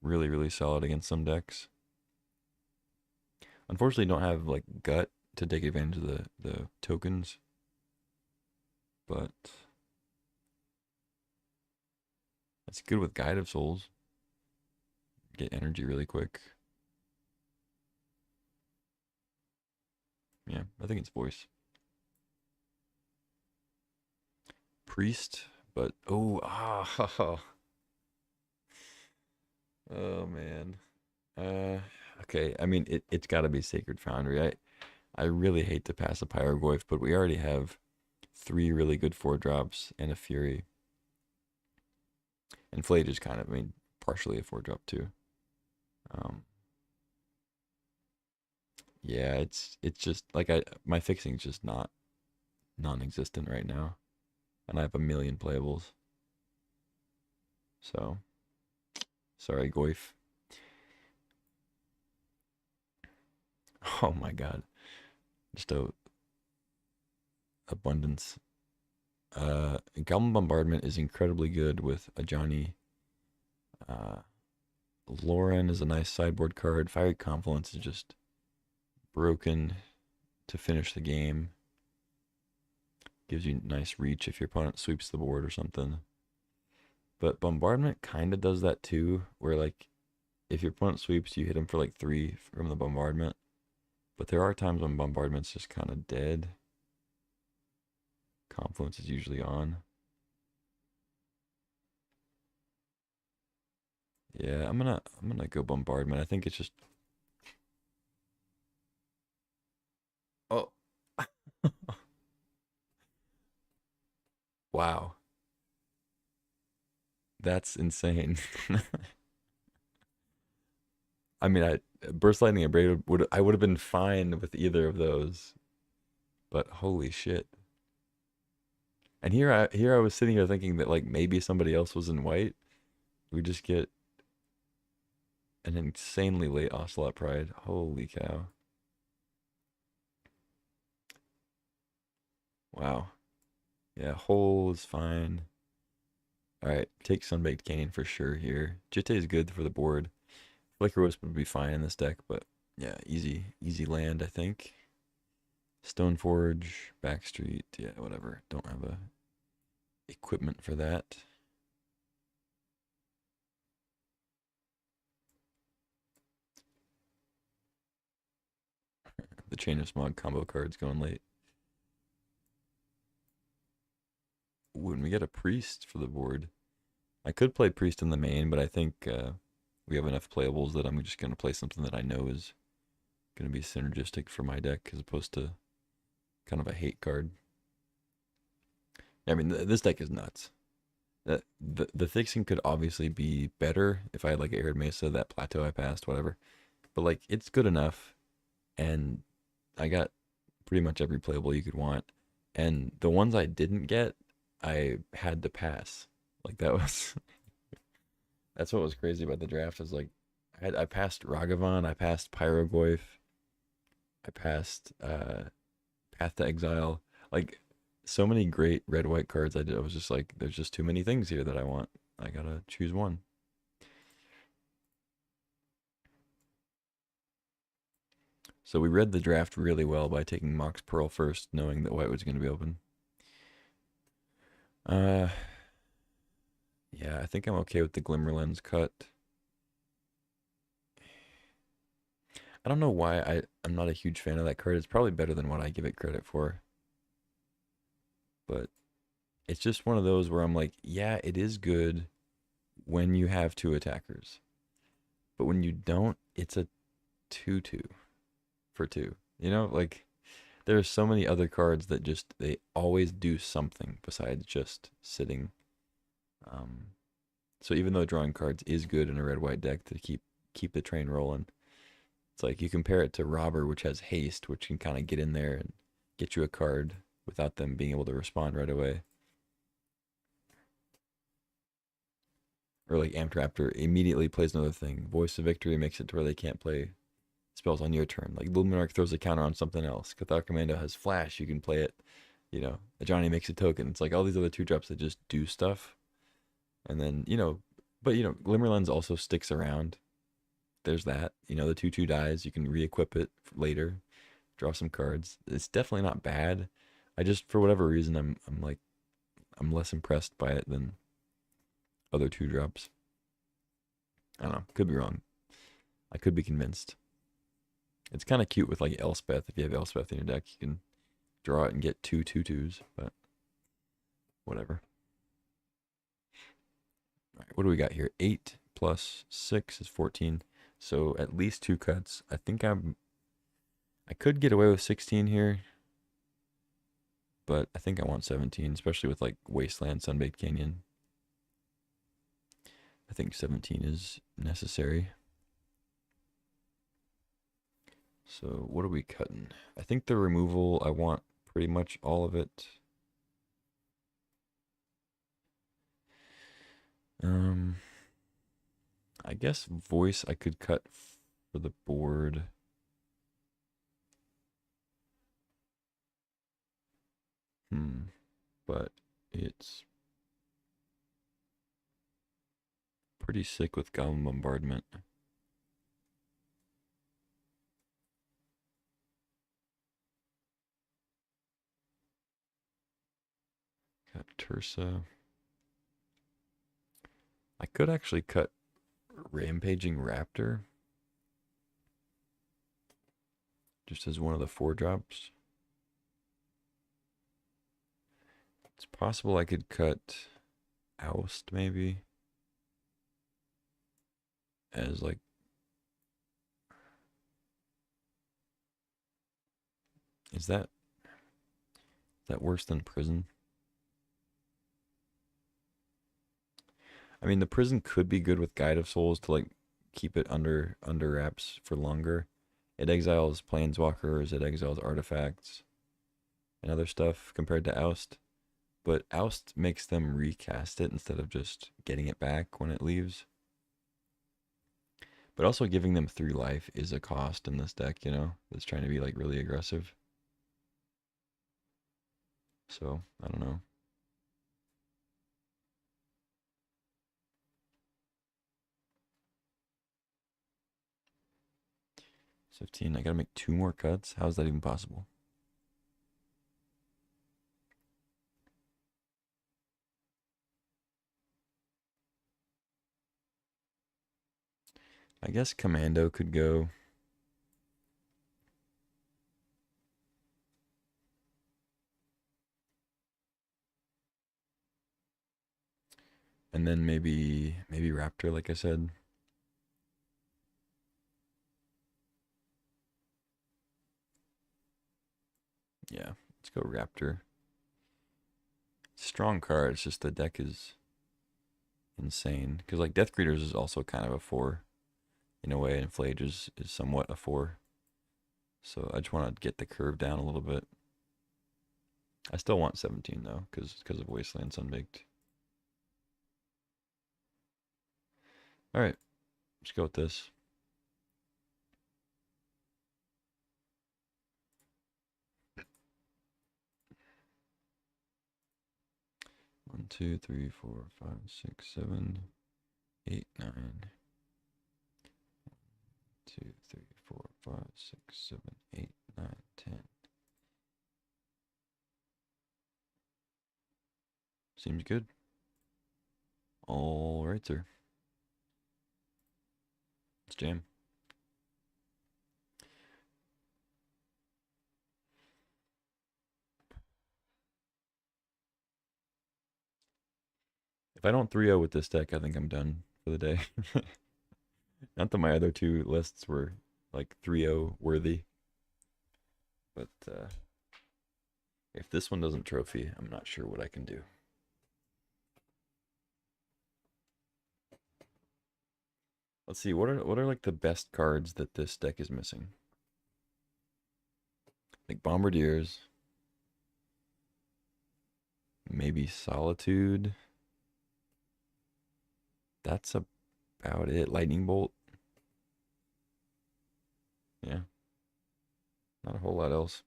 really, really solid against some decks. Unfortunately, don't have like gut to take advantage of the tokens, but that's good with Guide of Souls. Get energy really quick. Yeah, I think it's voice. Priest, but oh man. Uh, okay. I mean, it's got to be Sacred Foundry. I really hate to pass a Pyrogoyf, but we already have three really good 4 drops and a Fury. And Flade is kind of, I mean, partially a 4 drop too. Um, yeah, it's just like my fixing's just not non-existent right now, and I have a million playables. So sorry, Goyf. Oh my God, just a abundance. Goblin Bombardment is incredibly good with a Johnny. Uh, Lauren is a nice sideboard card. Fiery Confluence is just broken to finish the game. Gives you nice reach if your opponent sweeps the board or something. But Bombardment kind of does that too, where like if your opponent sweeps, you hit him for like 3 from the Bombardment. But there are times when Bombardment's just kind of dead. Confluence is usually on. Yeah, I'm gonna go Bombardment. I think it's just oh wow. That's insane. I mean, I Burst Lightning and Braid would I would have been fine with either of those, but holy shit! And here I was sitting here thinking that like maybe somebody else was in white. We just get an insanely late Ocelot Pride. Holy cow! Wow. Yeah, hole is fine. All right, take Sunbaked Cane for sure here. Jitte is good for the board. Flicker Wisp would be fine in this deck, but yeah, easy land I think. Stoneforge, Backstreet, yeah, whatever. Don't have a equipment for that. The Chain of Smog combo card's going late. When we get a Priest for the board, I could play Priest in the main, but I think we have enough playables that I'm just going to play something that I know is going to be synergistic for my deck as opposed to kind of a hate card. I mean, this deck is nuts. The fixing could obviously be better if I had like Arid Mesa, that plateau I passed, whatever. But like, it's good enough, and I got pretty much every playable you could want. And the ones I didn't get, I had to pass. Like that was that's what was crazy about the draft is like I passed Ragavan, I passed Pyrogoyf, I passed Path to Exile. Like so many great red white cards I did. I was just like, there's just too many things here that I want. I gotta choose one. So we read the draft really well by taking Mox Pearl first, knowing that white was going to be open. Uh, yeah, I think I'm okay with the Glimmer Lens cut. I don't know why I'm not a huge fan of that card. It's probably better than what I give it credit for. But it's just one of those where I'm like, yeah, it is good when you have 2 attackers. But when you don't, it's a 2/2 for 2. You know, like there are so many other cards that just they always do something besides just sitting. Um, so even though drawing cards is good in a red white deck to keep the train rolling, it's like you compare it to Robber, which has haste, which can kind of get in there and get you a card without them being able to respond right away. Or like Amped Raptor immediately plays another thing. Voice of Victory makes it to where they can't play spells on your turn. Like Luminarch throws a counter on something else. Cathar Commando has Flash, you can play it. You know, Johnny makes a token. It's like all these other 2 drops that just do stuff. And then, but Glimmerlens also sticks around. there's that. You know, the 2/2 dies. You can re-equip it later, draw some cards. It's definitely not bad. I just, for whatever reason, I'm less impressed by it than other 2 drops. I don't know. Could be wrong. I could be convinced. It's kind of cute with like Elspeth. If you have Elspeth in your deck, you can draw it and get 2/2s, but whatever. All right, what do we got here? 8 plus 6 is 14. So at least 2 cuts. I think I could get away with 16 here, but I think I want 17, especially with like Wasteland, Sunbaked Canyon. I think 17 is necessary. So what are we cutting? I think the removal, I want pretty much all of it. I guess voice I could cut for the board. But it's pretty sick with Goblin Bombardment. Cut Tersa. I could actually cut Rampaging Raptor. Just as one of the 4 drops. It's possible I could cut Oust maybe. As like, is that worse than Prison? I mean, the Prison could be good with Guide of Souls to like keep it under wraps for longer. It exiles planeswalkers, it exiles artifacts and other stuff compared to Oust. But Oust makes them recast it instead of just getting it back when it leaves. But also giving them 3 life is a cost in this deck, you know, that's trying to be like really aggressive. So, I don't know. It's 15. I gotta make 2 more cuts. How is that even possible? I guess Commando could go. And then maybe Raptor, like I said. Yeah, let's go Raptor. Strong card. It's just the deck is insane. Because like Death Greeters is also kind of a 4 in a way, and Flage is somewhat a 4. So I just want to get the curve down a little bit. I still want 17 though, because of Wasteland Sunbaked. All right, let's go with this. One, two, three, four, five, six, 7, 8, 9. 2, 3, 4, 5, 6, 7, 8, 9, 10. Seems good. All right, sir. Let's jam. If I don't 3-0 with this deck, I think I'm done for the day. Not that my other 2 lists were like 3-0 worthy. But if this one doesn't trophy, I'm not sure what I can do. Let's see, what are like the best cards that this deck is missing? Like Bombardiers. Maybe Solitude. That's about it. Lightning Bolt. Yeah. Not a whole lot else.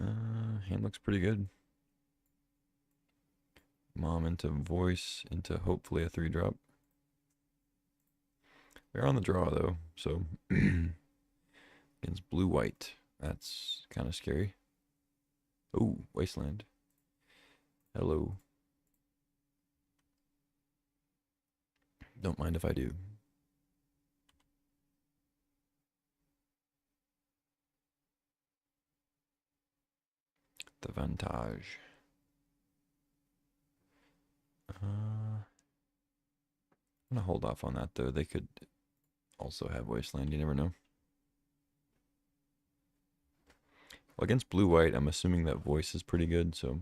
Hand looks pretty good. Mom into voice into hopefully a 3-drop. We're on the draw though, so against blue-white. That's kind of scary. Oh, Wasteland. Hello. Don't mind if I do. The Vantage. I'm gonna hold off on that though. They could also have Wasteland, you never know. Well, against blue-white, I'm assuming that voice is pretty good, so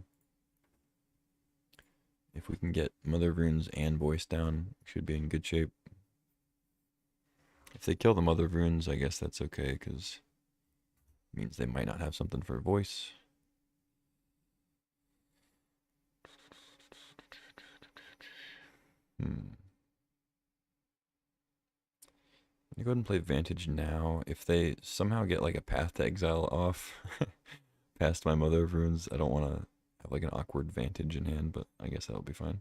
if we can get Mother of Runes and voice down, should be in good shape. If they kill the Mother of Runes, I guess that's okay, because it means they might not have something for voice. You go ahead and play Vantage now. If they somehow get like a Path to Exile off past my Mother of Runes, I don't want to have like an awkward Vantage in hand, but I guess that'll be fine.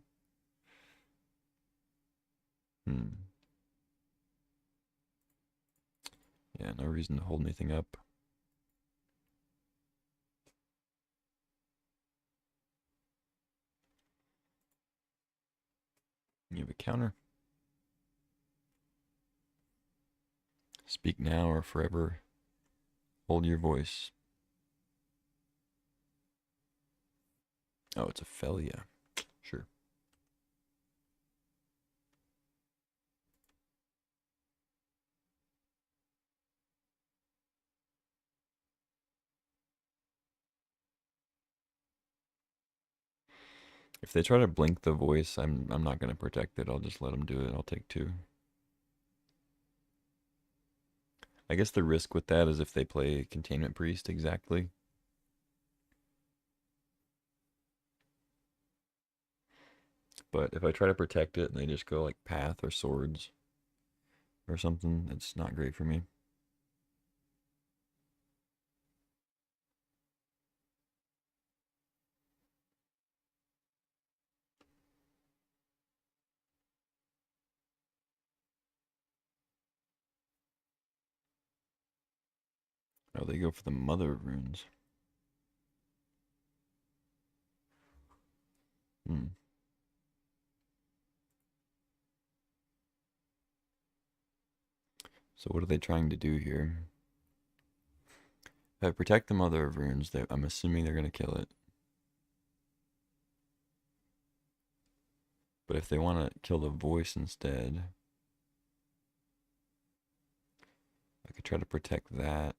Yeah, no reason to hold anything up. You have a counter. Speak now or forever hold your voice. Oh, it's a Felia. Sure. If they try to blink the voice, I'm not going to protect it. I'll just let them do it. I'll take 2. I guess the risk with that is if they play Containment Priest exactly. But if I try to protect it and they just go like Path or Swords or something, it's not great for me. Oh, they go for the Mother of Runes. So what are they trying to do here? If I protect the Mother of Runes, I'm assuming they're going to kill it. But if they want to kill the voice instead, I could try to protect that.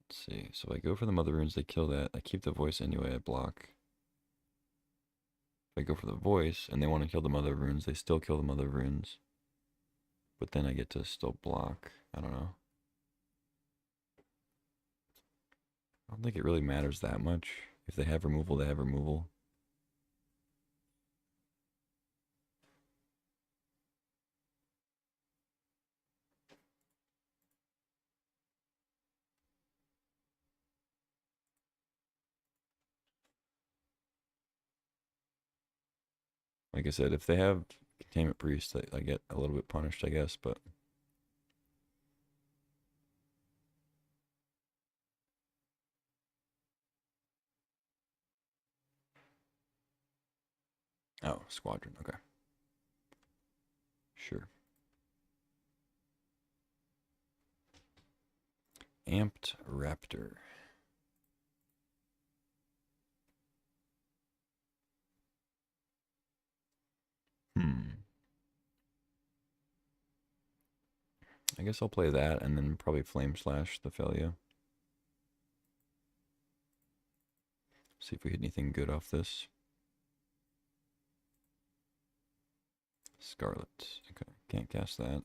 Let's see. So I go for the Mother Runes, they kill that. I keep the voice anyway, I block. If I go for the voice and they want to kill the Mother Runes, they still kill the Mother Runes. But then I get to still block. I don't know. I don't think it really matters that much. If they have removal, they have removal. Like I said, if they have Containment Priest, I get a little bit punished, I guess, but... Oh, Squadron, okay. Sure. Amped Raptor. I guess I'll play that and then probably Flame Slash the Felia. See if we hit anything good off this. Scarlet. Okay, can't cast that.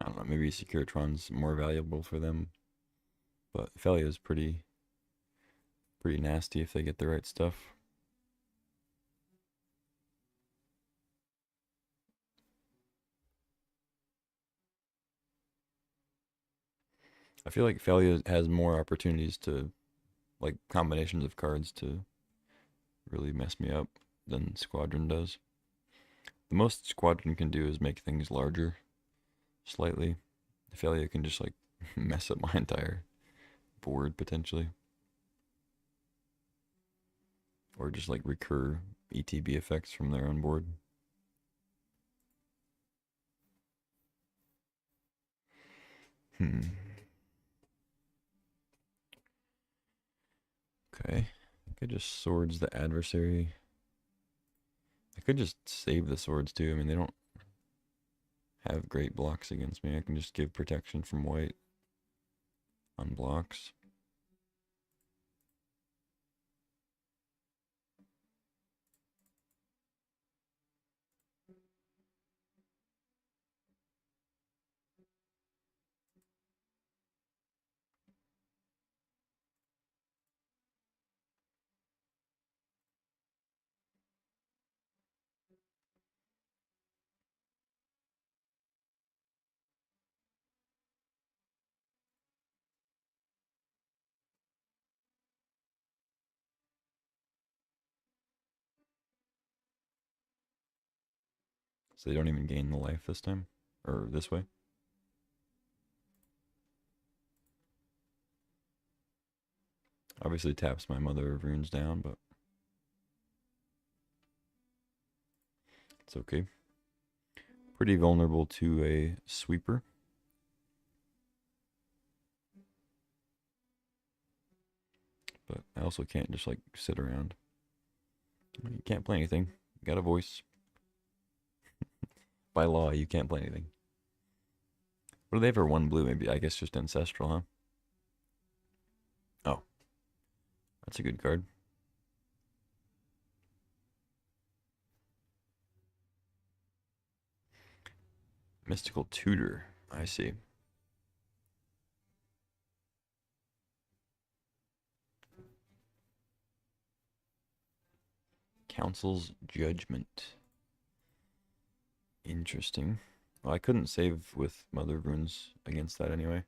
I don't know, maybe Securitron's more valuable for them. But Felia is pretty nasty if they get the right stuff. I feel like Felia has more opportunities to, like, combinations of cards to really mess me up than Squadron does. The most Squadron can do is make things larger slightly. Felia can just, like, mess up my entire board potentially. Or just, like, recur ETB effects from their own board. Okay. I could just swords the adversary. I could just save the swords too. I mean, they don't have great blocks against me. I can just give protection from white on blocks. So they don't even gain the life this time. Or this way. Obviously taps my Mother of Runes down, but it's okay. Pretty vulnerable to a sweeper. But I also can't just, like, sit around. You can't play anything. You got a voice. By law, you can't play anything. What do they ever one blue? Maybe, I guess, just Ancestral, huh? Oh, that's a good card. Mystical Tutor. I see. Council's Judgment. Interesting. Well, I couldn't save with Mother of Runes against that anyway.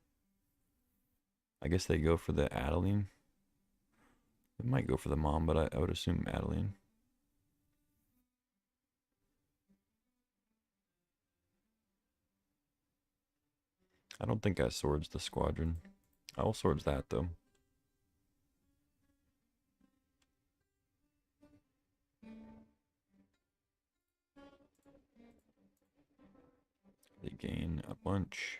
I guess they go for the Adeline. They might go for the Mom, but I would assume Adeline. I don't think I swords the Squadron. I will swords that, though. They gain a bunch.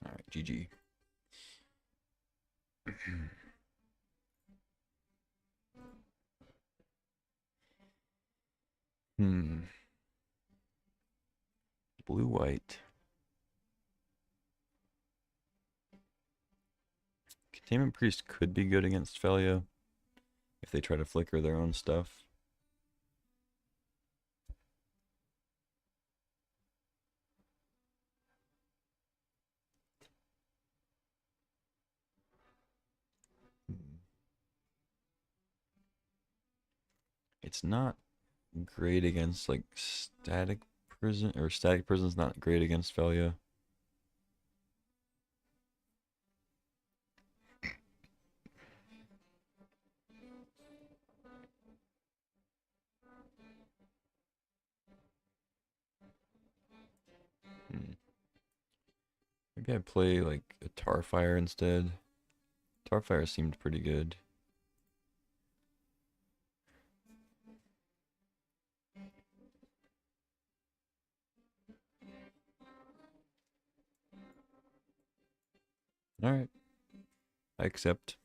Alright, GG. Blue-white. Containment Priest could be good against Felia if they try to flicker their own stuff. It's not great against, like, Static Prison, or Static Prison's not great against Felia. Maybe I play, like, a Tarfire instead. Tarfire seemed pretty good. Alright. I accept.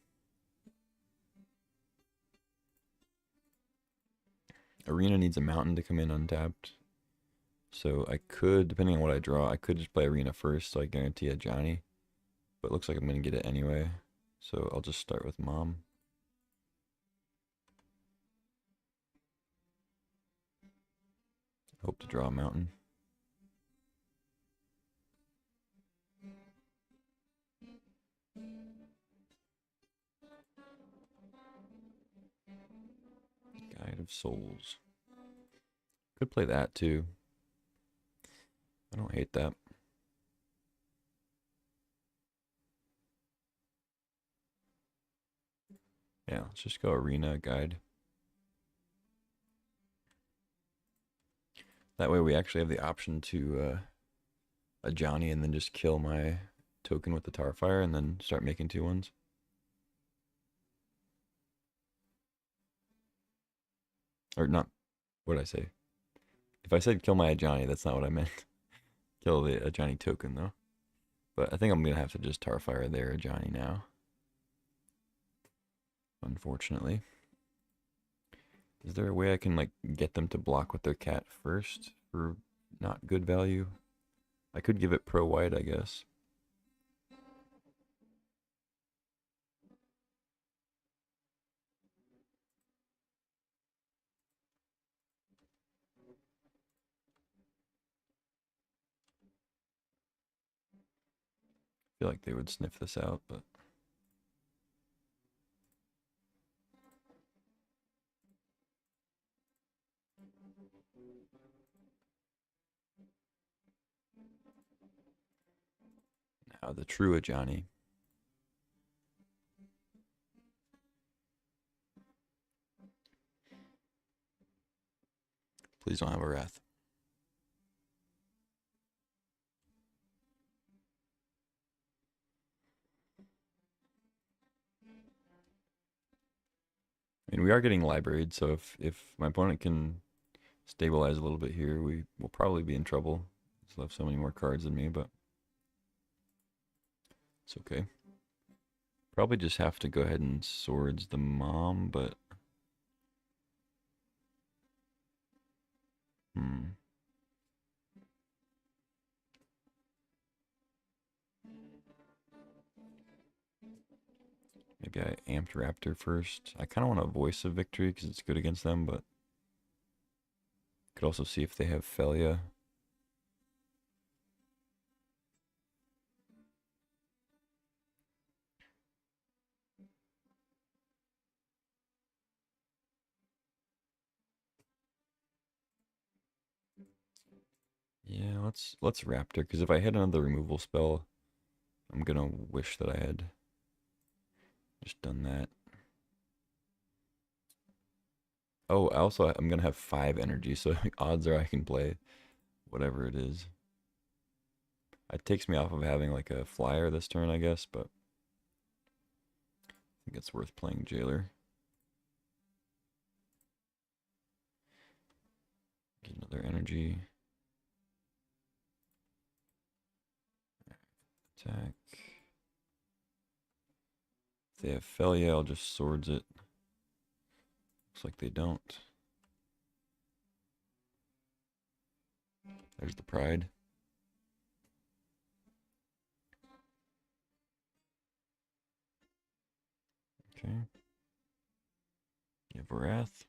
Arena needs a mountain to come in untapped. So I could, depending on what I draw, I could just play Arena first, so I guarantee a Johnny. But it looks like I'm going to get it anyway. So I'll just start with Mom. Hope to draw a mountain. Guide of Souls. Could play that too. I don't hate that. Yeah, let's just go Arena Guide. That way we actually have the option to a Johnny and then just kill my token with the Tarfire and then start making 2/1s. Or not, what did I say? If I said kill my Ajani, that's not what I meant. Kill the Ajani token though. But I think I'm going to have to just Tarfire their Ajani now. Unfortunately. Is there a way I can like get them to block with their cat first for not good value? I could give it pro white, I guess. I feel like they would sniff this out, but now the true Ajani. Please don't have a Wrath. I mean, we are getting libraried, so if my opponent can stabilize a little bit here, we will probably be in trouble. He's left so many more cards than me, but it's okay. Probably just have to go ahead and swords the mom, but maybe I amped Raptor first. I kind of want a Voice of Victory because it's good against them, but could also see if they have Felia. Yeah, let's Raptor, because if I hit another removal spell, I'm gonna wish that I had just done that. Oh, also I'm gonna have 5 energy, so odds are I can play whatever it is. It takes me off of having like a flyer this turn, I guess, but I think it's worth playing Jailer. Get another energy. Attack. If they have Felia, I'll just swords it. Looks like they don't. There's the Pride. Okay. You have Wrath.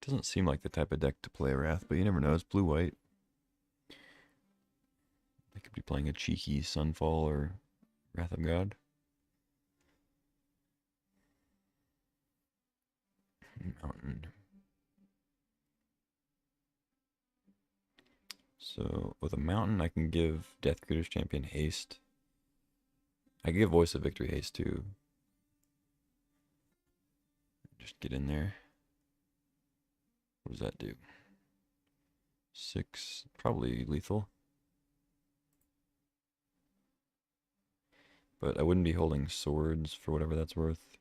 Doesn't seem like the type of deck to play Wrath, but you never know. It's blue-white. They could be playing a cheeky Sunfall or Wrath of God. Mountain. So with a mountain, I can give Death Critters Champion haste. I can give Voice of Victory haste too. Just get in there. What does that do? 6, probably lethal. But I wouldn't be holding swords for whatever that's worth.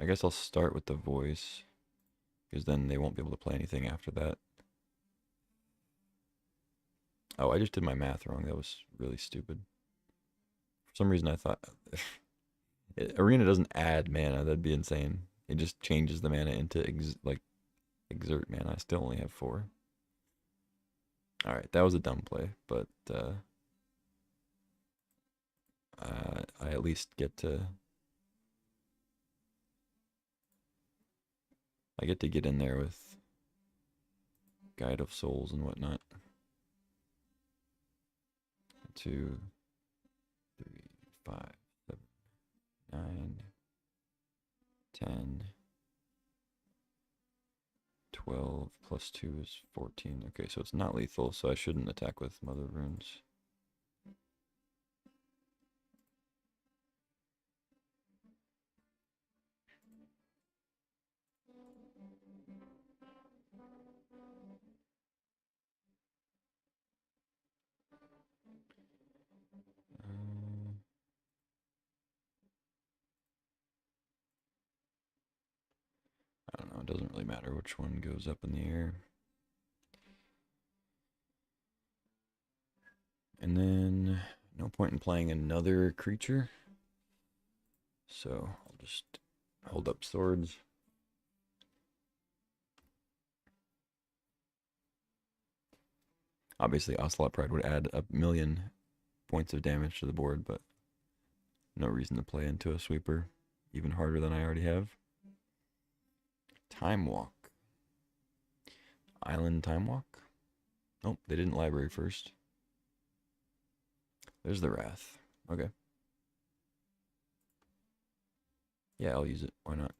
I guess I'll start with the Voice, because then they won't be able to play anything after that. Oh, I just did my math wrong. That was really stupid. For some reason I thought Arena doesn't add mana. That'd be insane. It just changes the mana into exert mana. I still only have 4. All right, that was a dumb play, but I at least get to get in there with Guide of Souls and whatnot. 2, 3, 5, 7, 9, 10, 12 plus 2 is 14. Okay, so it's not lethal, so I shouldn't attack with Mother Runes. I don't know, it doesn't really matter which one goes up in the air. And then, no point in playing another creature. So, I'll just hold up swords. Obviously, Ocelot Pride would add 1,000,000 points of damage to the board, but no reason to play into a sweeper even harder than I already have. Time Walk. Island Time Walk? Nope, they didn't library first. There's the Wrath. Okay. Yeah, I'll use it. Why not?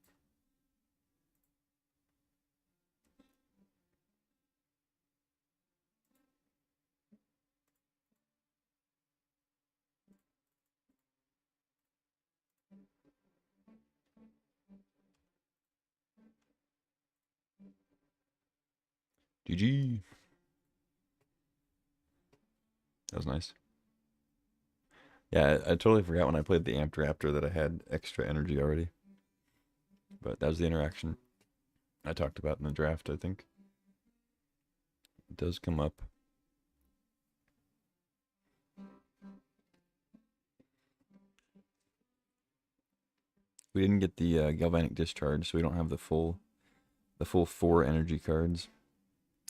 GG. That was nice. Yeah, I totally forgot when I played the Amped Raptor that I had extra energy already. But that was the interaction I talked about in the draft, I think. It does come up. We didn't get the Galvanic Discharge, so we don't have the full 4 energy cards.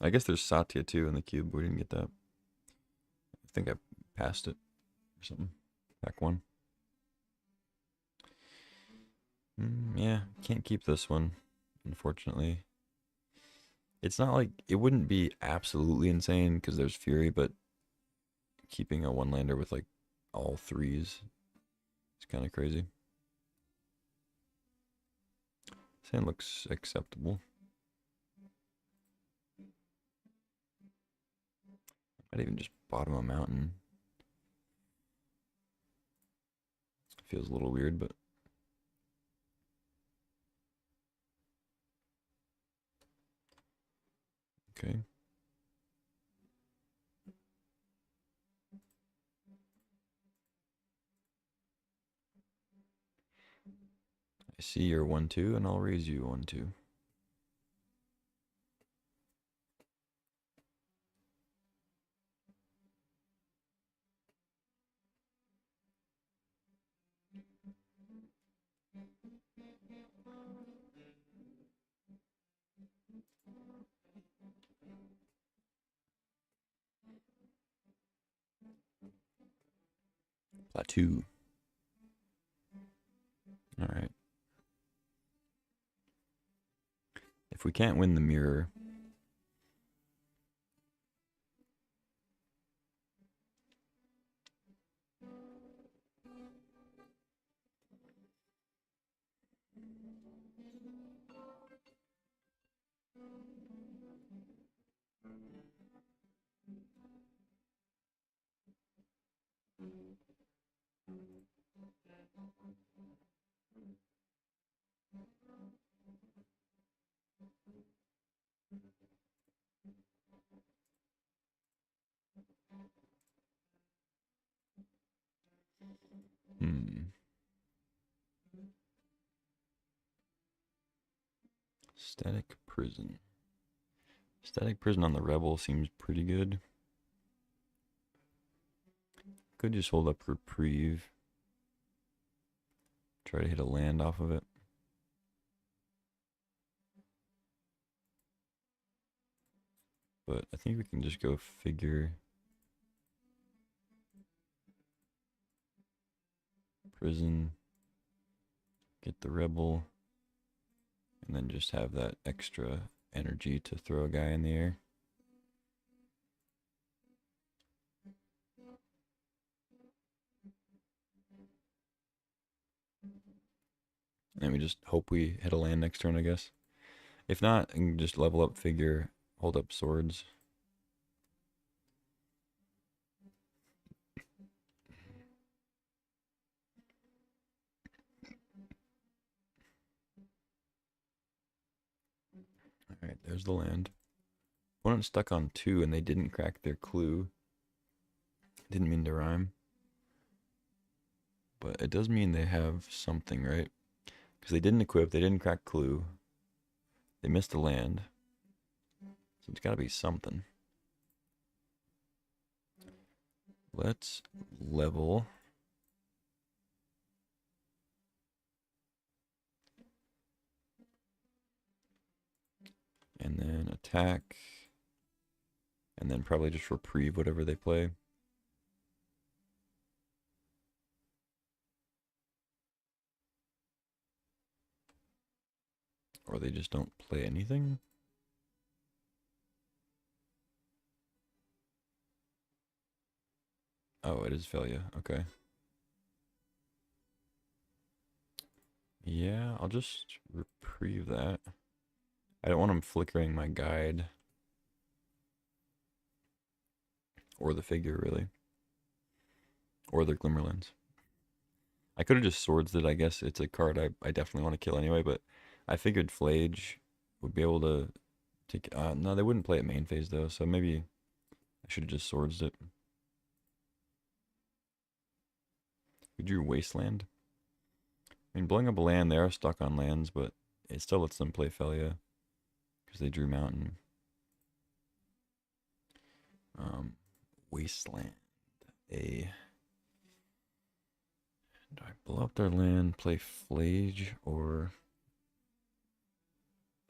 I guess there's Satya too in the cube, but we didn't get that. I think I passed it or something. Pack 1. Yeah, can't keep this one, unfortunately. It's not like, it wouldn't be absolutely insane because there's Fury, but keeping a 1-lander with like all 3s is kind of crazy. This hand looks acceptable. I'd even just bottom a mountain. Feels a little weird, but okay. I see your 1/2, and I'll raise you 1/2. Plateau. All right. If we can't win the mirror, Static Prison. Static Prison on the Rebel seems pretty good. Could just hold up Reprieve. Try to hit a land off of it. But I think we can just go figure prison, get the rebel, and then just have that extra energy to throw a guy in the air. And we just hope we hit a land next turn, I guess. If not, I can just level up figure, hold up swords. Alright, there's the land. Opponent stuck on 2 and they didn't crack their clue. Didn't mean to rhyme. But it does mean they have something, right? Because they didn't equip, they didn't crack clue. They missed a land. So it's gotta be something. Let's level. And then attack. And then probably just reprieve whatever they play. Or they just don't play anything. Oh, it is failure. Okay. Yeah, I'll just reprieve that. I don't want them flickering my guide. Or the figure, really. Or their Glimmerlands. I could have just swords it, I guess. It's a card I definitely want to kill anyway, but I figured Flage would be able to take... no, they wouldn't play it main phase, though, so maybe I should have just swords it. We drew Wasteland. I mean, blowing up a land, they are stuck on lands, but it still lets them play Felia. Because they drew Mountain. Wasteland. Do I blow up their land, play Flage, or...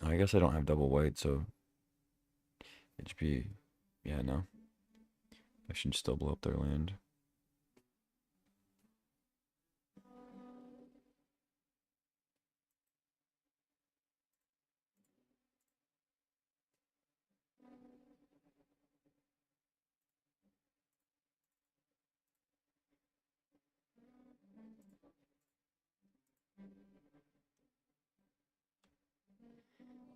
I guess I don't have double white, so... It should be... Yeah, no. I should still blow up their land.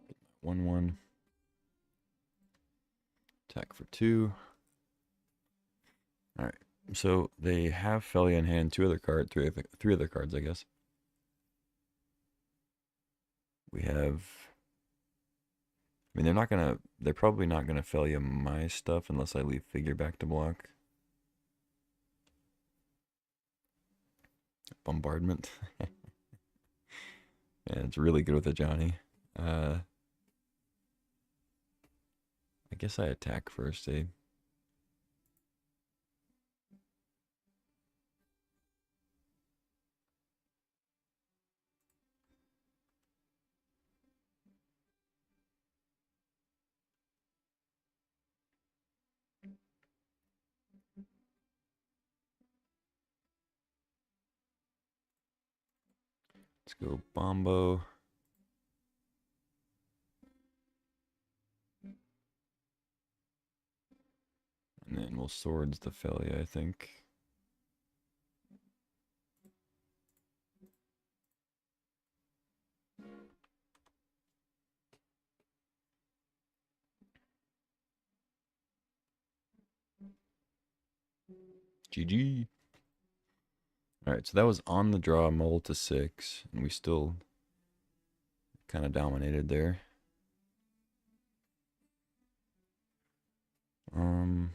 Get my 1/1. Attack for 2. Alright. So they have Felia in hand, 2 other cards, 3 other cards, I guess. We have... I mean, they're probably not gonna Felia my stuff unless I leave figure back to block. Bombardment. Yeah, it's really good with a Johnny. I guess I attack first, eh? Let's go Bombo. And then we'll swords the Felia, I think. GG. Alright, so that was on the draw, mull to 6, and we still kind of dominated there. Do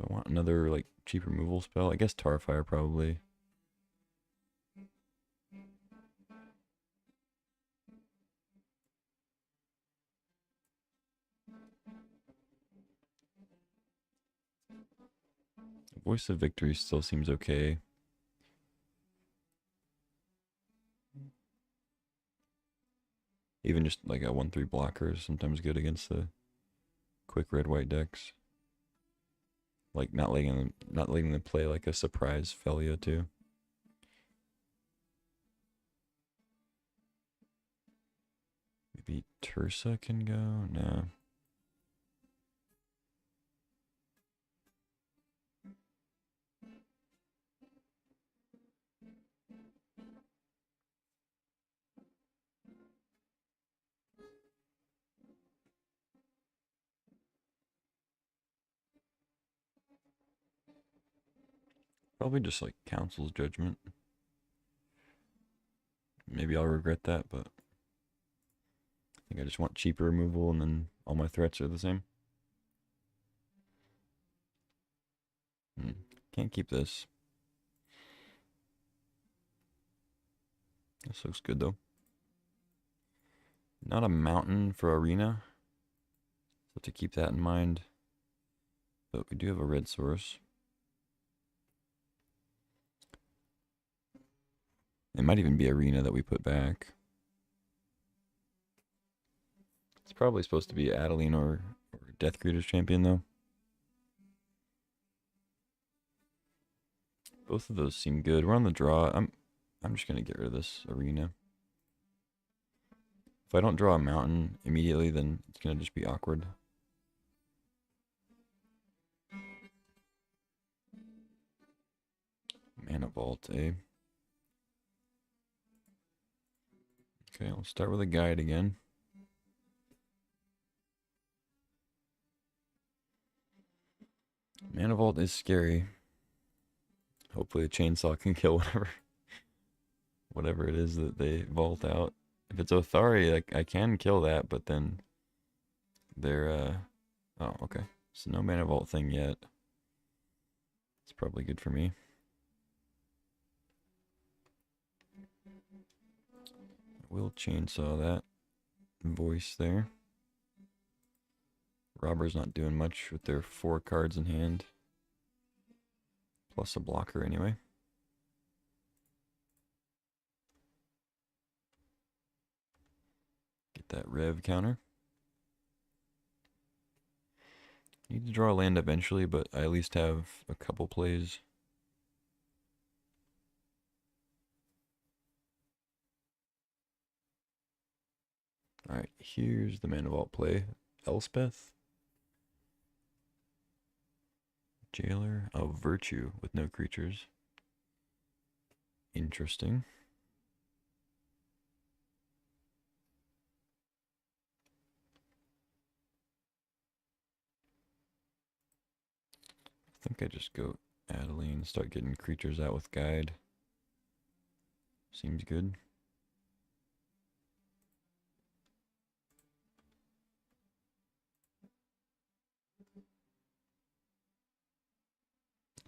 I want another, like, cheap removal spell? I guess Tarfire, probably. Voice of Victory still seems okay. Even just like a 1/3 blocker is sometimes good against the quick red-white decks. Like not letting them play like a surprise Felia too. Maybe Tursa can go? No. Probably just like Council's Judgment. Maybe I'll regret that, but I think I just want cheaper removal and then all my threats are the same. Can't keep this. This looks good though. Not a mountain for arena. So to keep that in mind. But we do have a red source. It might even be arena that we put back. It's probably supposed to be Adeline or Death Greeter's champion though. Both of those seem good. We're on the draw. I'm just gonna get rid of this arena. If I don't draw a mountain immediately, then it's gonna just be awkward. Mana Vault, eh? Okay, we'll start with a guide again. Mana Vault is scary. Hopefully the chainsaw can kill whatever it is that they vault out. If it's Othari, like I can kill that, but then they're oh, okay. So no Mana Vault thing yet. It's probably good for me. We'll chainsaw that voice there. Robber's not doing much with their 4 cards in hand. Plus a blocker anyway. Get that rev counter. Need to draw a land eventually, but I at least have a couple plays. Alright, here's the Mana Vault play. Elspeth. Jailer. Oh, Virtue with no creatures. Interesting. I think I just go Adeline, start getting creatures out with guide. Seems good.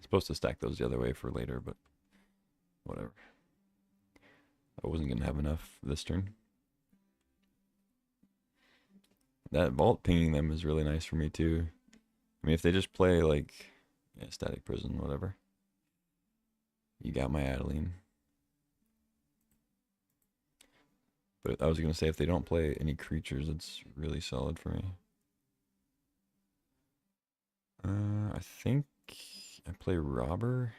Supposed to stack those the other way for later, but whatever. I wasn't going to have enough this turn. That vault pinging them is really nice for me too. I mean, if they just play like, yeah, Static Prison, whatever. You got my Adeline. But I was going to say, if they don't play any creatures, it's really solid for me. I think I play Robber.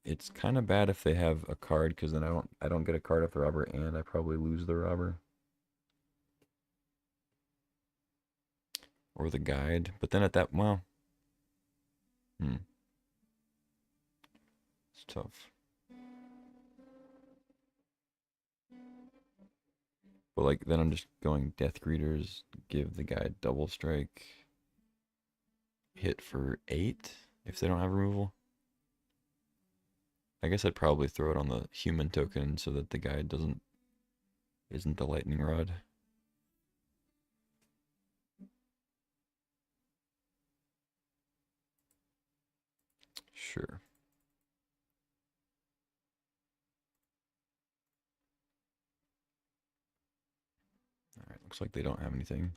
It's kind of bad if they have a card, because then I don't get a card off the Robber, and I probably lose the Robber. Or the guide. But then at that, well. It's tough. But like, then I'm just going Death Greeters, give the guide double strike. Hit for 8 if they don't have removal. I guess I'd probably throw it on the human token so that the guide isn't the lightning rod. Sure. Alright, looks like they don't have anything.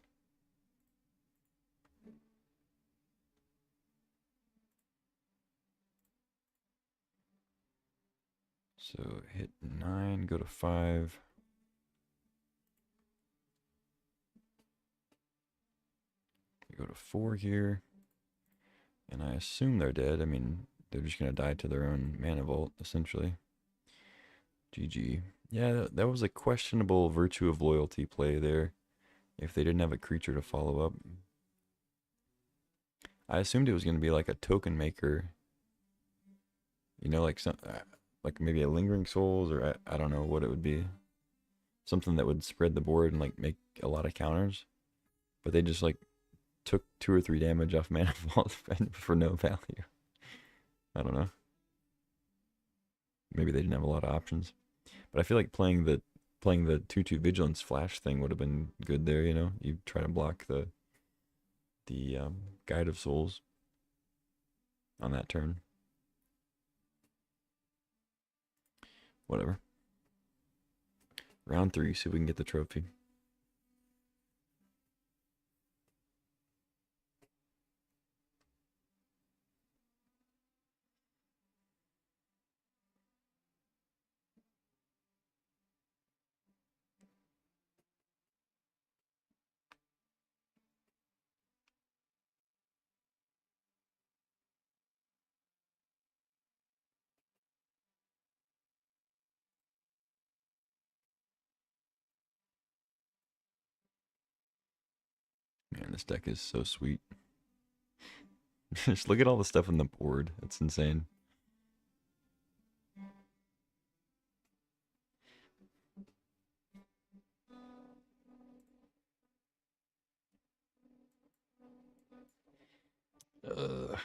So hit 9, go to 5. go to 4 here. And I assume they're dead. I mean, they're just going to die to their own mana vault, essentially. GG. Yeah, that was a questionable virtue of loyalty play there. If they didn't have a creature to follow up. I assumed it was going to be like a token maker. You know, like some, like maybe a Lingering Souls, or I don't know what it would be. Something that would spread the board and like make a lot of counters. But they just like took 2 or 3 damage off mana vault for no value. I don't know. Maybe they didn't have a lot of options. But I feel like playing the 2/2 vigilance flash thing would have been good there, you know? You try to block the Guide of Souls on that turn. Whatever. Round 3, see if we can get the trophy. Man, this deck is so sweet. Just look at all the stuff on the board. It's insane. Ugh.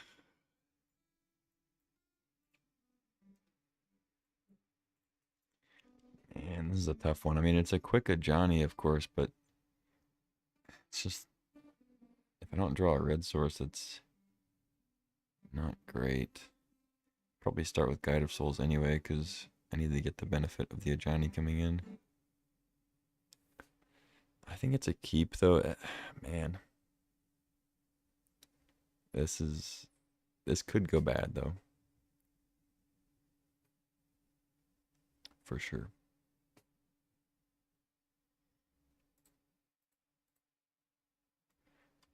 Man, this is a tough one. I mean, it's a quick Ajani, of course, but it's just, if I don't draw a red source, it's not great. Probably start with Guide of Souls anyway, because I need to get the benefit of the Ajani coming in. I think it's a keep, though. Man. This could go bad, though. For sure.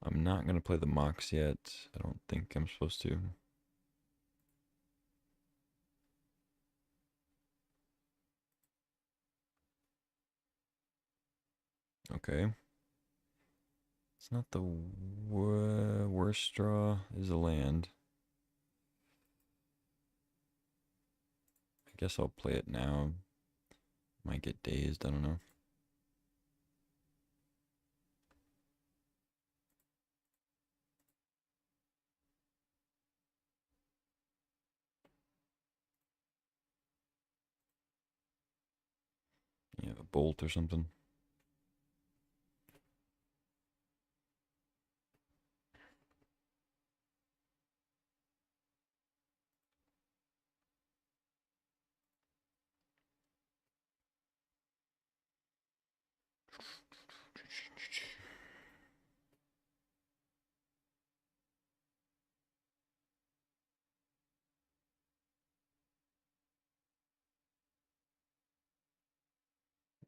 I'm not going to play the Mox yet. I don't think I'm supposed to. Okay. It's not the worst draw. Is a land. I guess I'll play it now. Might get dazed. I don't know. Yeah, a bolt or something.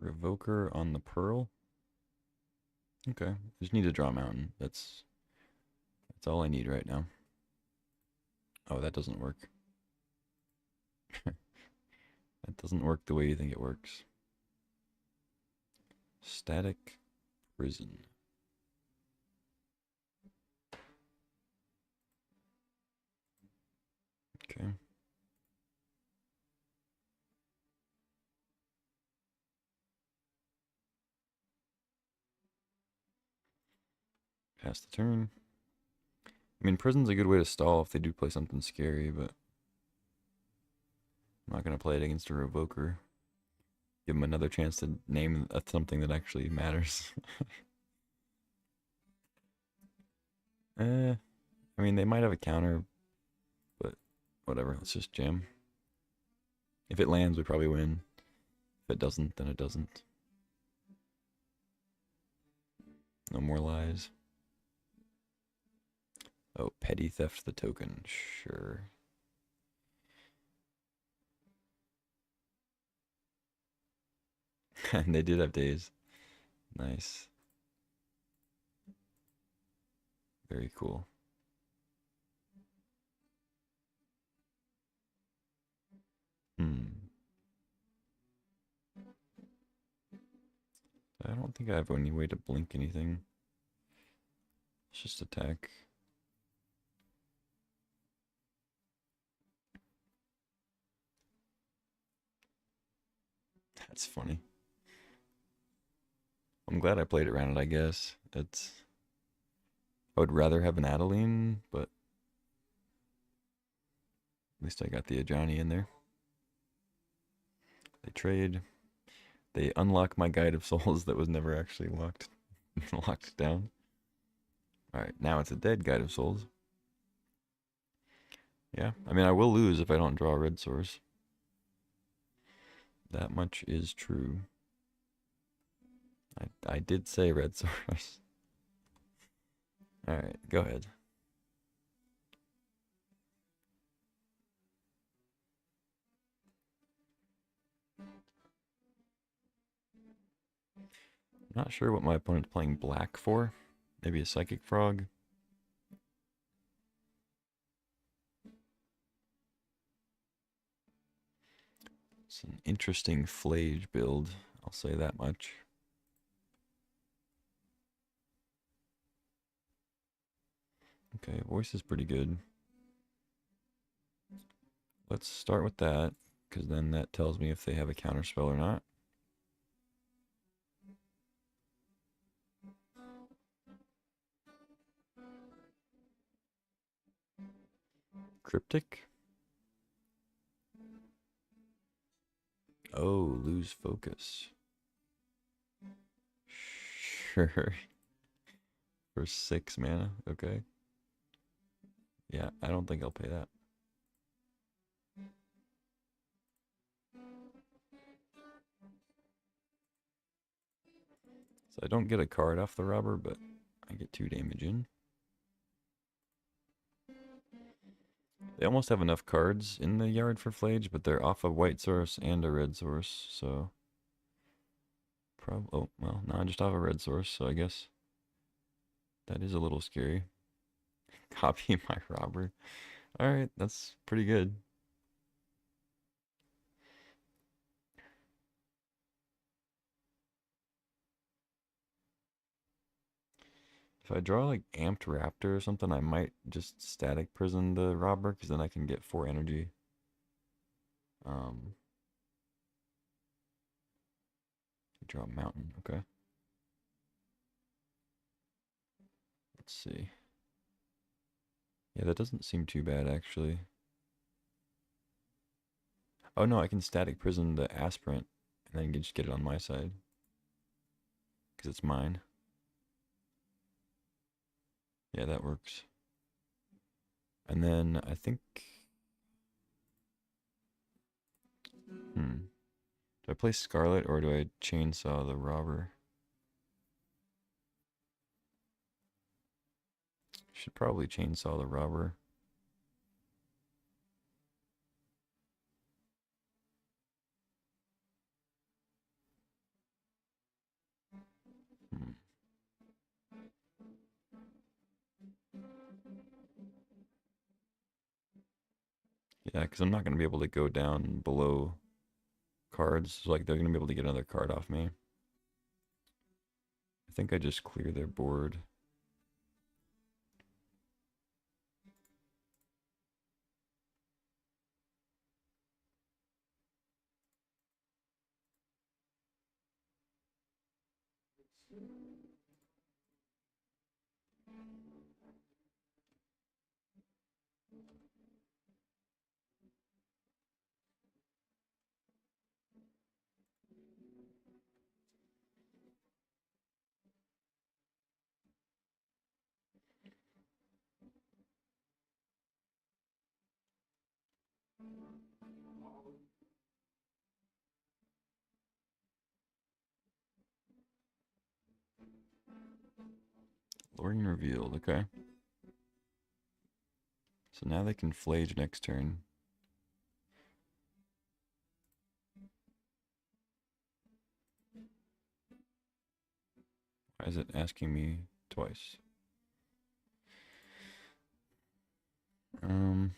Revoker on the Pearl. Okay, just need to draw a mountain. That's all I need right now. Oh, that doesn't work. That doesn't work the way you think it works. Static Prison. Okay. Pass the turn. I mean, Prison's a good way to stall if they do play something scary, but I'm not going to play it against a Revoker. Give them another chance to name something that actually matters. I mean, they might have a counter, but whatever. Let's just jam. If it lands, we probably win. If it doesn't, then it doesn't. No more lies. Oh, petty theft the token. Sure. And they did have days. Nice. Very cool. Hmm. I don't think I have any way to blink anything. It's just attack. That's funny. I'm glad I played around it, I guess. I would rather have an Adeline, but at least I got the Ajani in there. They trade. They unlock my Guide of Souls that was never actually locked down. Alright, now it's a dead Guide of Souls. Yeah, I mean, I will lose if I don't draw a red source. That much is true. I did say red source. Alright, go ahead. Not sure what my opponent's playing black for. Maybe a Psychic Frog. It's an interesting Flage build, I'll say that much. Okay, voice is pretty good. Let's start with that, because then that tells me if they have a counterspell or not. Cryptic? Oh, lose focus. Sure. For 6 mana, okay. Yeah, I don't think I'll pay that. So I don't get a card off the robber, but I get 2 damage in. They almost have enough cards in the yard for Flage, but they're off a white source and a red source, so... Oh, well, no, just off a red source, so I guess that is a little scary. Copy my robber. Alright, that's pretty good. If I draw like Amped Raptor or something, I might just Static Prison the robber, because then I can get 4 energy. Draw a mountain, okay. Let's see. Yeah, that doesn't seem too bad, actually. Oh no, I can Static Prison the Aspirant, and then just get it on my side. Because it's mine. Yeah, that works. And then I think... Do I play Scarlet or do I Chainsaw the robber? Should probably Chainsaw the robber. Hmm. Yeah, because I'm not going to be able to go down below cards. So, like, they're going to be able to get another card off me. I think I just clear their board. Lorien revealed, okay. So now they can Flage next turn. Why is it asking me twice? Um,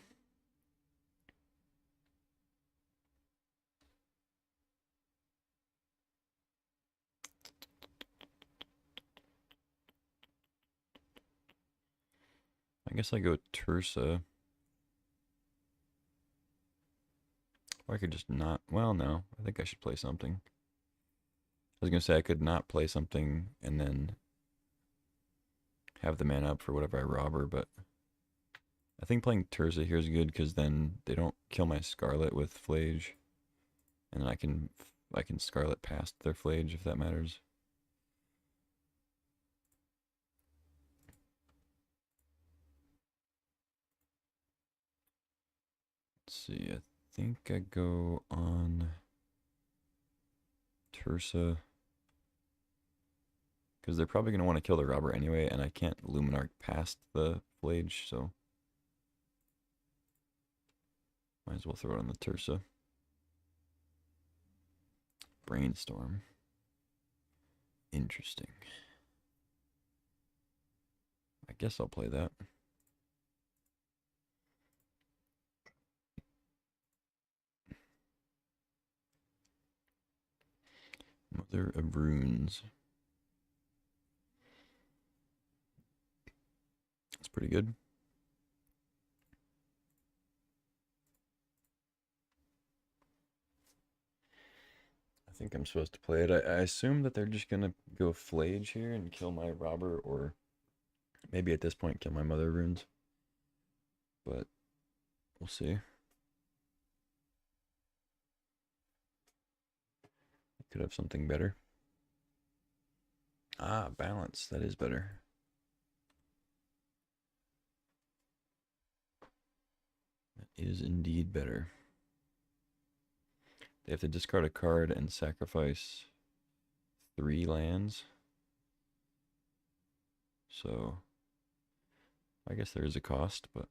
I guess I go Tursa. Or I could just not. Well, no. I think I should play something. I was gonna say I could not play something and then have the mana up for whatever I rob her, but I think playing Tursa here is good because then they don't kill my Scarlet with Flage, and then I can Scarlet past their Flage if that matters. Let's see. I think I go on Tursa because they're probably gonna want to kill the robber anyway, and I can't Luminarch past the Flage, so might as well throw it on the Tursa. Brainstorm. Interesting. I guess I'll play that. Mother of Runes. That's pretty good. I think I'm supposed to play it. I assume that they're just gonna go Flage here and kill my robber, or maybe at this point kill my Mother of Runes. But we'll see. Could have something better. Ah, balance. That is better. That is indeed better. They have to discard a card and sacrifice 3 lands. So I guess there is a cost, but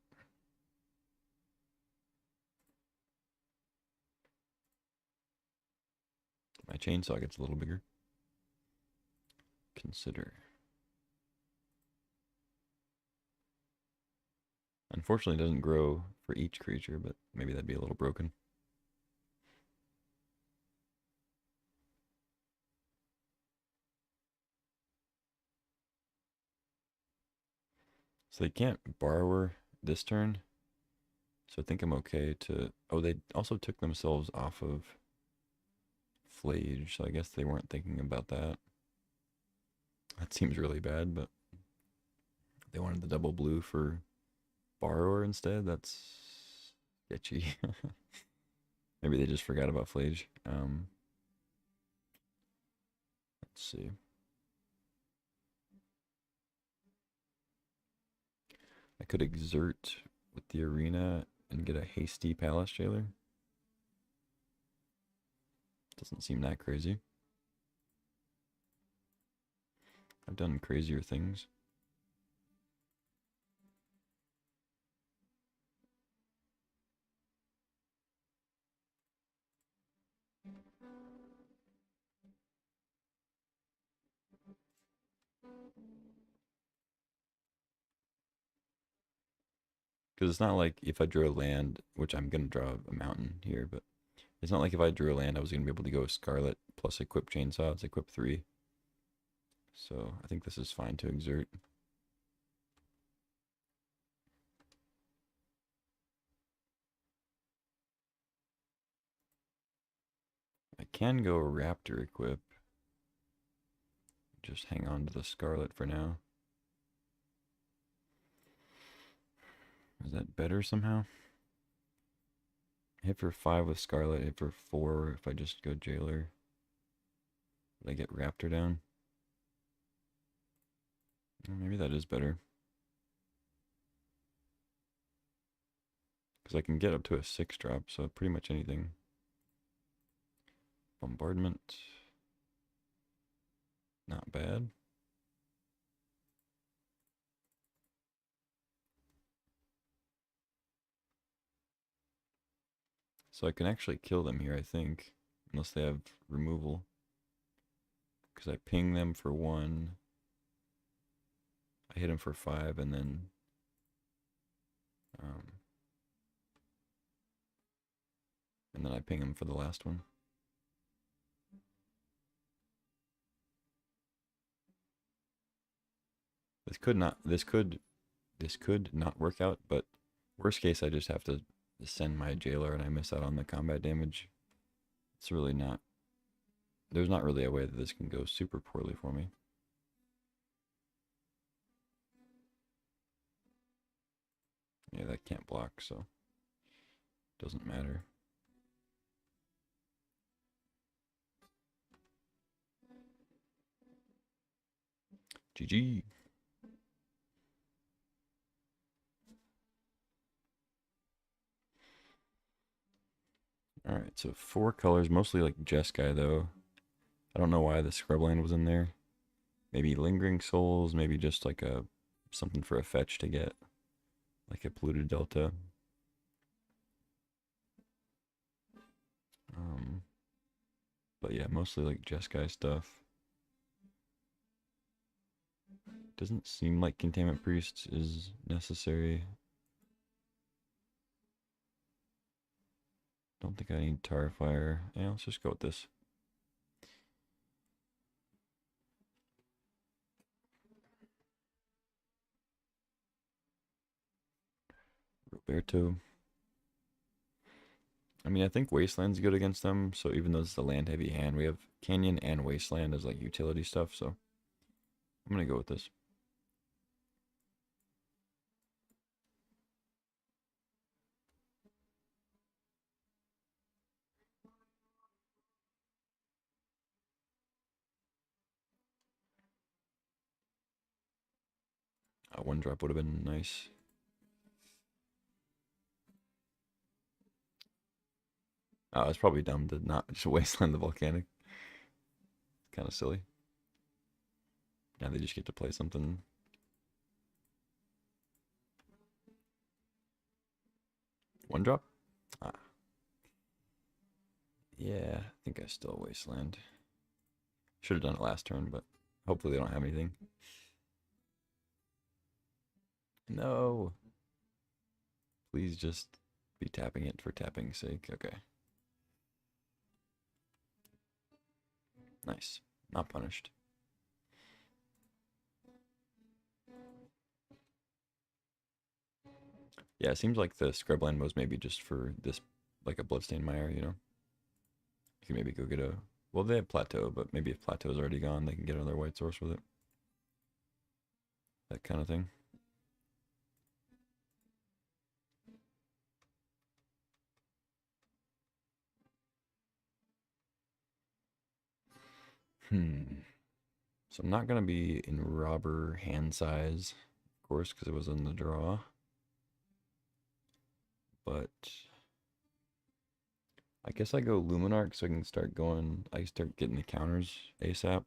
my chainsaw gets a little bigger. Consider. Unfortunately, it doesn't grow for each creature, but maybe that'd be a little broken. So they can't borrower this turn. So I think I'm okay to... Oh, they also took themselves off of Flage, so I guess they weren't thinking about that. That seems really bad, but they wanted the double blue for borrower instead. That's sketchy. Maybe they just forgot about Flage. Let's see. I could exert with the arena and get a hasty Palace Jailer. Doesn't seem that crazy. I've done crazier things. Because it's not like if I drew a land, which I'm going to draw a mountain here, but it's not like if I drew a land, I was going to be able to go Scarlet plus equip Chainsaw. It's equip 3. So I think this is fine to exert. I can go Raptor equip. Just hang on to the Scarlet for now. Is that better somehow? Hit for 5 with Scarlet, hit for 4 if I just go Jailer. Would I get Raptor down? Maybe that is better. Because I can get up to a 6-drop, so pretty much anything. Bombardment. Not bad. So I can actually kill them here, I think. Unless they have removal. Because I ping them for 1. I hit them for 5, and then and then I ping him for the last one. This could not work out, but worst case I just have to send my jailer and I miss out on the combat damage. It's really not, there's not really a way that this can go super poorly for me. Yeah, that can't block, so doesn't matter. GG. Alright, so 4 colors, mostly like Jeskai though. I don't know why the Scrubland was in there. Maybe Lingering Souls, maybe just like a something for a fetch to get. Like a Polluted Delta. But yeah, mostly like Jeskai stuff. Doesn't seem like Containment Priest is necessary. Don't think I need Tarfire. Yeah, let's just go with this. Roberto. I mean, I think Wasteland's good against them, so even though it's a land-heavy hand, we have Canyon and Wasteland as like utility stuff, so I'm gonna go with this. One drop would have been nice. Oh, it's probably dumb to not just Wasteland the Volcanic. Kind of silly. Now they just get to play something. One drop? Ah. Yeah, I think I still Wasteland. Should have done it last turn, but hopefully they don't have anything. No. Please just be tapping it for tapping's sake. Okay. Nice. Not punished. Yeah, it seems like the Scrubland was maybe just for this, like a Bloodstained Mire, you know? You can maybe go get a... Well, they have Plateau, but maybe if Plateau's already gone, they can get another white source with it. That kind of thing. So I'm not going to be in robber hand size, of course, because it was in the draw. But I guess I go Luminarch so I can start going, I can start getting the counters ASAP.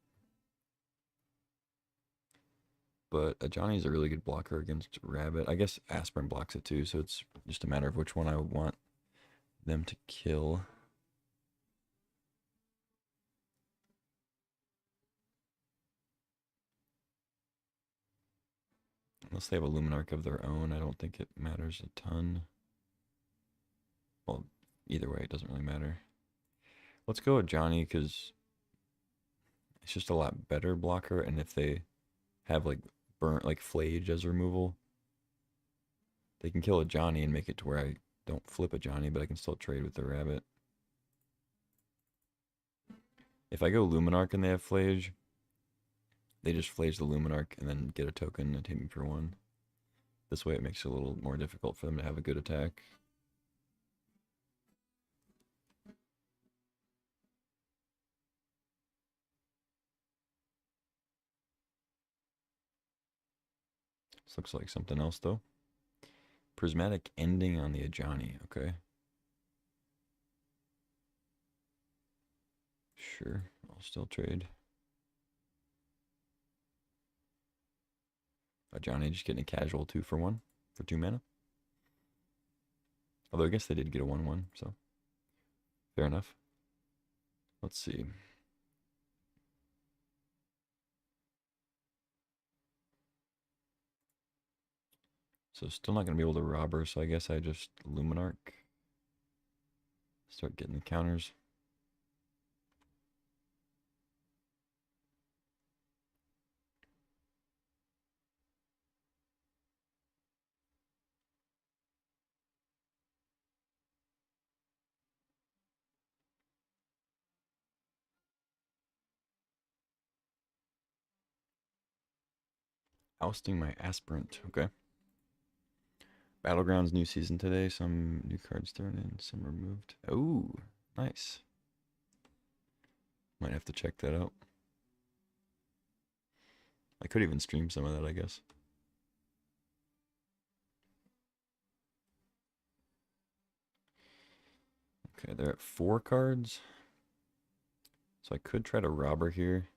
But Ajani's a really good blocker against Rabbit. I guess Aspirin blocks it too, so it's just a matter of which one I want them to kill. Unless they have a Luminarch of their own, I don't think it matters a ton. Well, either way, it doesn't really matter. Let's go with Johnny because it's just a lot better blocker, and if they have like burnt like Flage as removal, they can kill a Johnny and make it to where I don't flip a Johnny, but I can still trade with the Rabbit. If I go Luminarch and they have Flage, they just Flage the Luminarch and then get a token and hit me for 1. This way it makes it a little more difficult for them to have a good attack. This looks like something else though. Prismatic Ending on the Ajani, okay. Sure, I'll still trade. Ajani just getting a casual 2 for 1 for 2 mana. Although I guess they did get a 1/1, so fair enough. Let's see. So still not going to be able to rob her, so I guess I just Luminarch. Start getting the counters. Ousting my aspirant. Okay. Battlegrounds new season today. Some new cards thrown in, some removed. Oh, nice. Might have to check that out. I could even stream some of that, I guess. Okay, they're at 4 cards. So I could try to rob her here.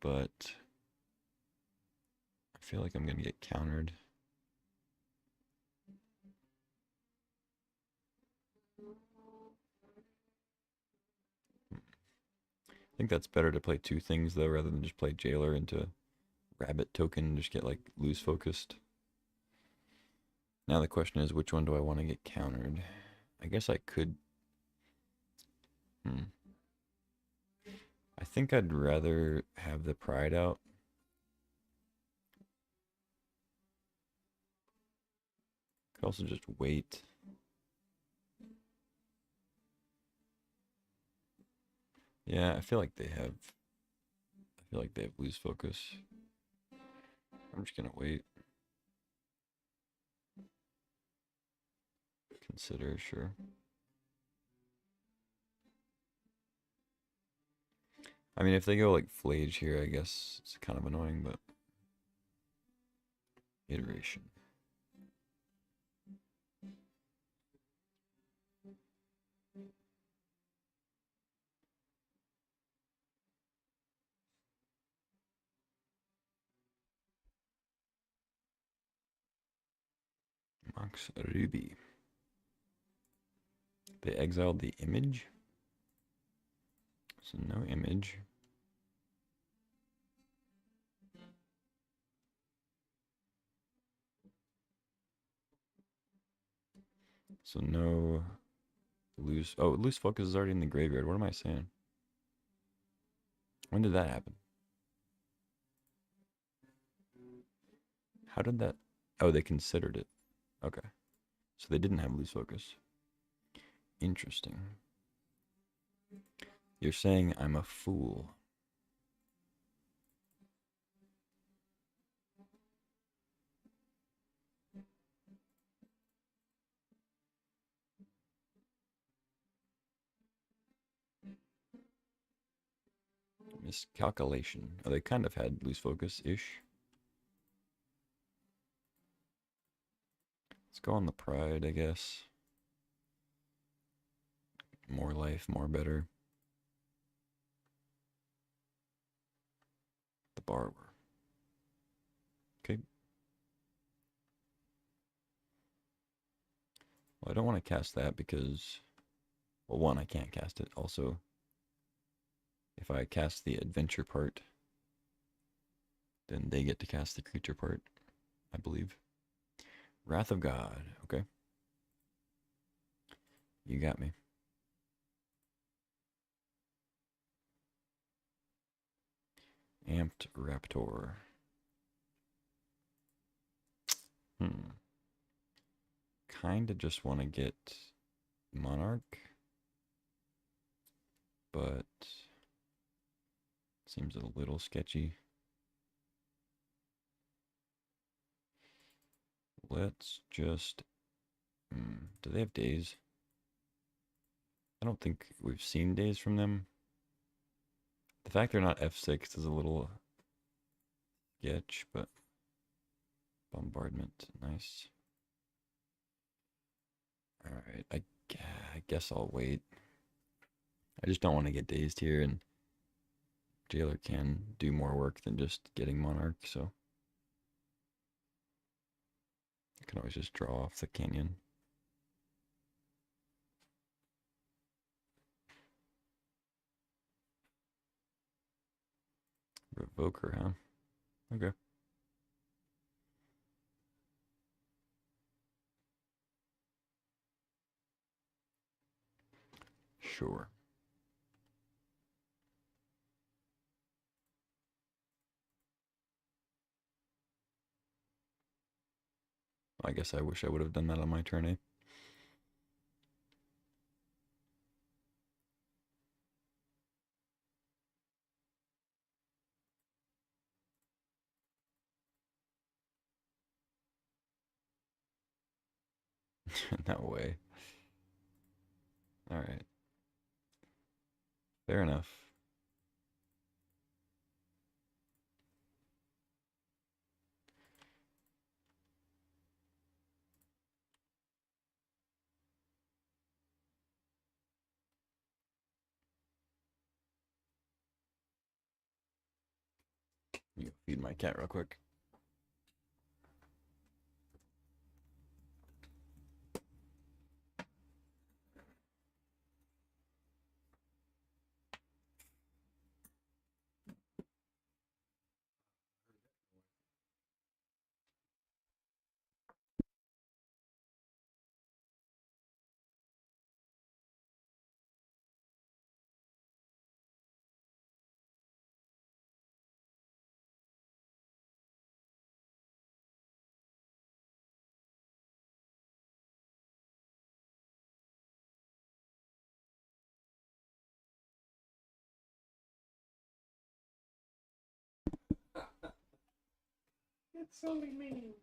But I feel like I'm going to get countered. I think that's better to play 2 things, though, rather than just play Jailer into Rabbit token and just get, like, loose focused. Now the question is, which one do I want to get countered? I guess I could... I think I'd rather have the Pride out. Could also just wait. Yeah, I feel like they have loose focus. I'm just gonna wait. Consider, sure. I mean, if they go like Flage here, I guess it's kind of annoying, but iteration. Mox Ruby. They exiled the image. So no image. So no loose. Oh, loose focus is already in the graveyard. What am I saying? When did that happen? How did that? Oh, they considered it. Okay. So they didn't have loose focus. Interesting. You're saying I'm a fool. Miscalculation. Oh, they kind of had loose focus-ish. Let's go on the Pride, I guess. More life, more better. The Borrower. Okay. Well, I don't want to cast that because, well, one, I can't cast it. Also, if I cast the adventure part, then they get to cast the creature part, I believe. Wrath of God. Okay. You got me. Amped Raptor. Kinda just want to get Monarch, but seems a little sketchy. Let's just... do they have days? I don't think we've seen days from them. The fact they're not F6 is a little sketch, but bombardment, nice. Alright, I guess I'll wait. I just don't want to get dazed here, and Jailer can do more work than just getting Monarch, so I can always just draw off the canyon. Revoker, huh? Okay. Sure. I guess I wish I would have done that on my turn, eh? No way. Alright. Fair enough. You feed my cat real quick. It's only me.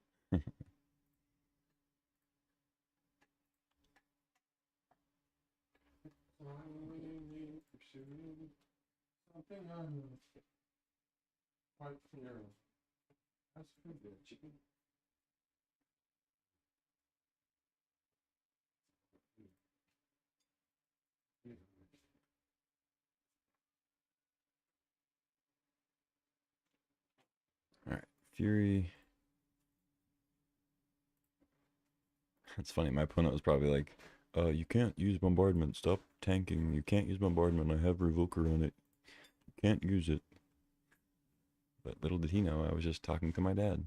Only pursuing something I'm quite clear of. That's food there, chicken. Alright. Fury. It's funny, my opponent was probably like, you can't use bombardment, stop tanking, you can't use bombardment, I have revoker on it. You can't use it. But little did he know, I was just talking to my dad.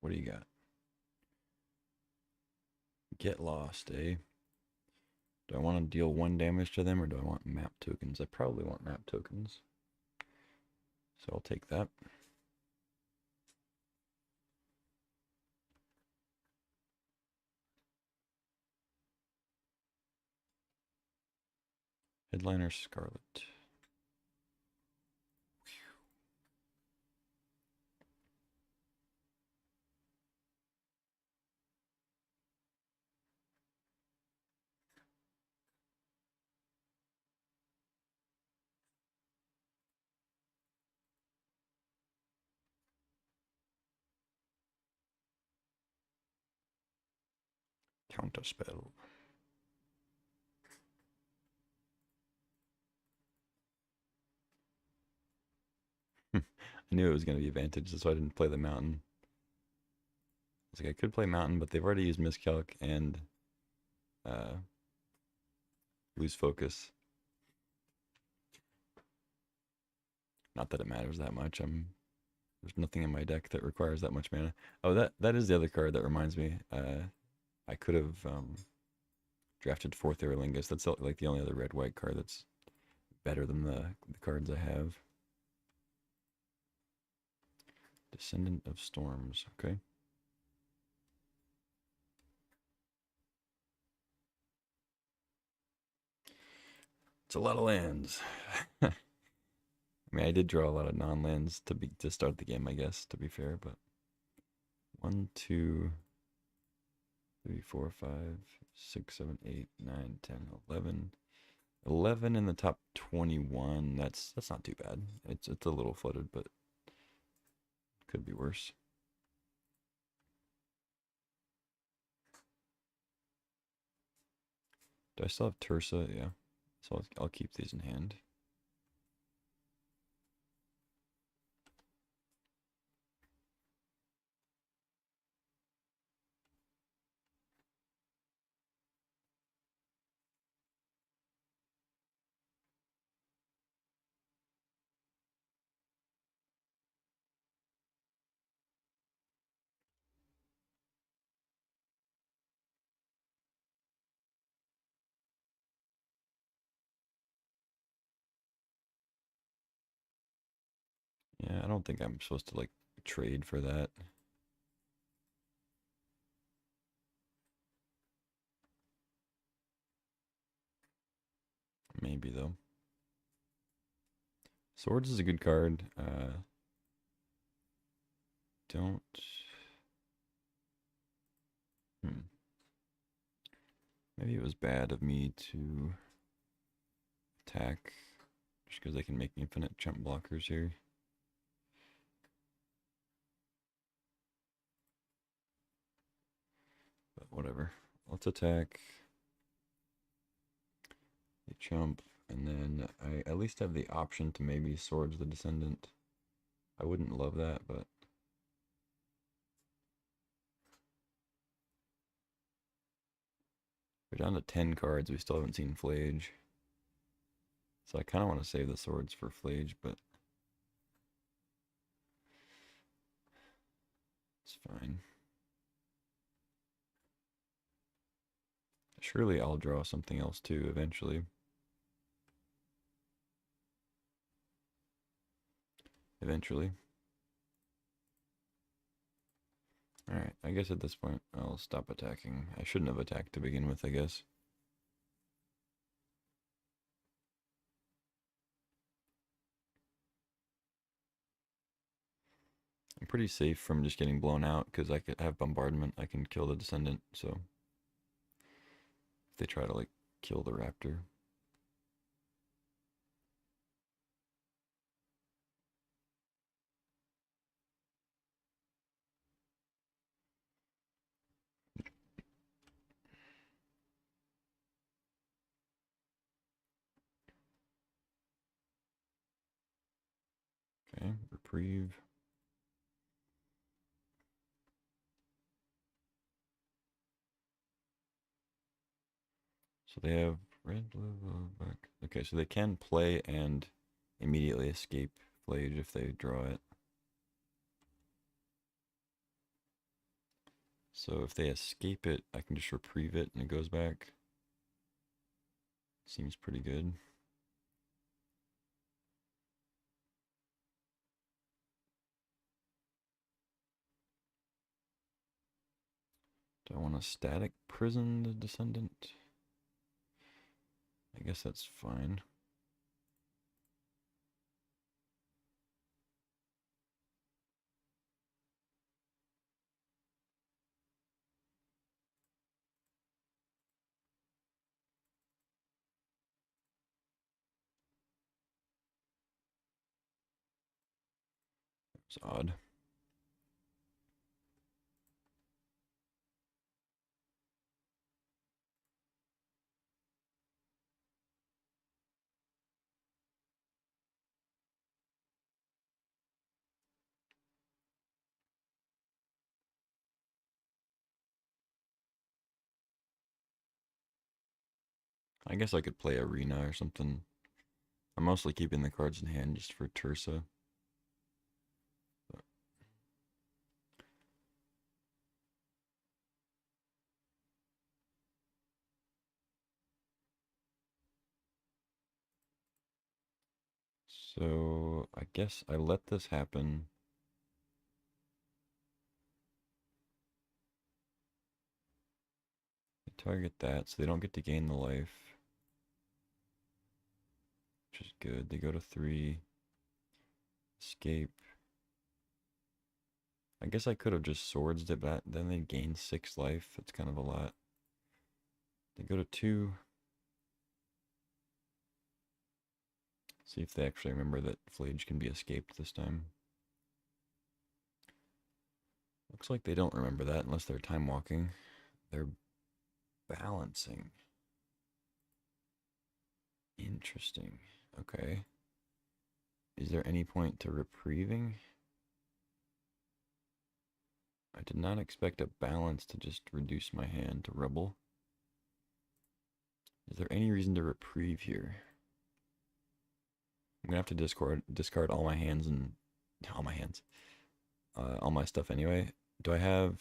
What do you got? Get lost, eh? Do I want to deal 1 damage to them, or do I want map tokens? I probably want map tokens. So I'll take that. Headliner Scarlet. Counterspell. I knew it was going to be Vantage, so I didn't play the Mountain. I was like, I could play Mountain, but they've already used Miscalc and lose focus. Not that it matters that much. There's nothing in my deck that requires that much mana. Oh, that is the other card that reminds me. I could have drafted 4th Aerolingus. That's like the only other red-white card that's better than the cards I have. Descendant of Storms. Okay. It's a lot of lands. I mean, I did draw a lot of non-lands to start the game, I guess, to be fair, but 1, 2, 3, 4, 5, 6, 7, 8, 9, 10, 11. 11 in the top 21. That's not too bad. It's a little flooded, but could be worse. Do I still have Tursa? Yeah. So I'll keep these in hand. Yeah, I don't think I'm supposed to like trade for that. Maybe though. Swords is a good card. Don't. Maybe it was bad of me to attack just because they can make infinite jump blockers here. But whatever. Let's attack. They jump, and then I at least have the option to maybe Swords the Descendant. I wouldn't love that, but we're down to 10 cards. We still haven't seen Flage. So I kind of want to save the Swords for Flage, but it's fine. Surely I'll draw something else too eventually. Alright, I guess at this point I'll stop attacking. I shouldn't have attacked to begin with, I guess. I'm pretty safe from just getting blown out because I could have bombardment. I can kill the Descendant, so if they try to like kill the Raptor. Okay, reprieve. So they have red, blue, black. Okay, so they can play and immediately escape Flage if they draw it. So if they escape it, I can just reprieve it and it goes back. Seems pretty good. Do I want a static prison the Descendant? I guess that's fine. It's odd. I guess I could play Arena or something. I'm mostly keeping the cards in hand just for Tursa. So I guess I let this happen. I target that so they don't get to gain the life, which is good. They go to 3. Escape. I guess I could have just swords it, but then they gain 6 life. That's kind of a lot. They go to 2. See if they actually remember that Flage can be escaped this time. Looks like they don't remember that unless they're time walking. They're balancing. Interesting. Okay. Is there any point to reprieving? I did not expect a balance to just reduce my hand to rebel. Is there any reason to reprieve here? I'm gonna have to discard all my hands and all my stuff anyway. Do I have?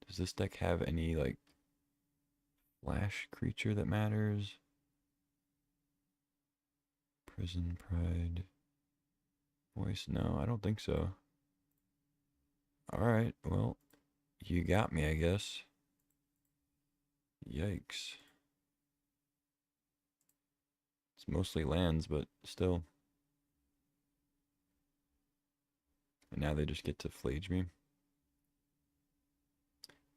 Does this deck have any like flash creature that matters? Prison Pride. Voice? No, I don't think so. Alright, well, you got me, I guess. Yikes. It's mostly lands, but still. And now they just get to flage me.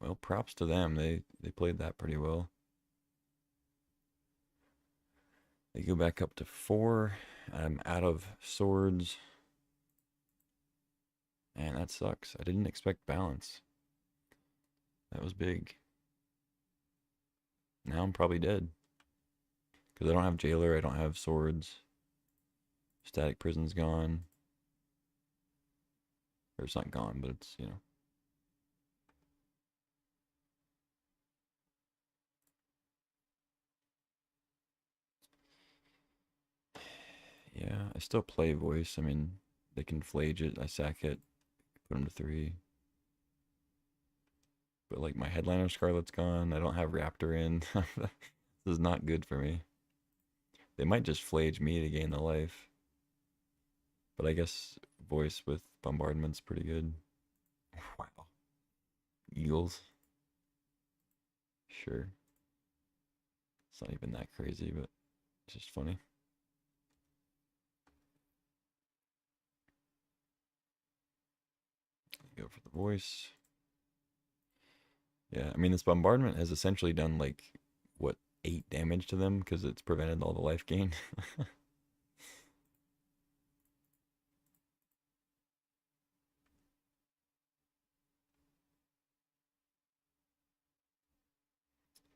Well, props to them. They played that pretty well. They go back up to 4. I'm out of swords. Man, that sucks. I didn't expect balance. That was big. Now I'm probably dead. Because I don't have jailer, I don't have swords. Static prison's gone. Or it's not gone, but it's, you know. Yeah, I still play voice. I mean, they can flage it, I sack it, put them to 3. But like my headliner Scarlet's gone. I don't have Raptor in. This is not good for me. They might just flage me to gain the life. But I guess voice with bombardment's pretty good. Wow. Eagles. Sure. It's not even that crazy, but it's just funny. Go for the voice. Yeah, I mean, this bombardment has essentially done like, what, 8 damage to them because it's prevented all the life gain.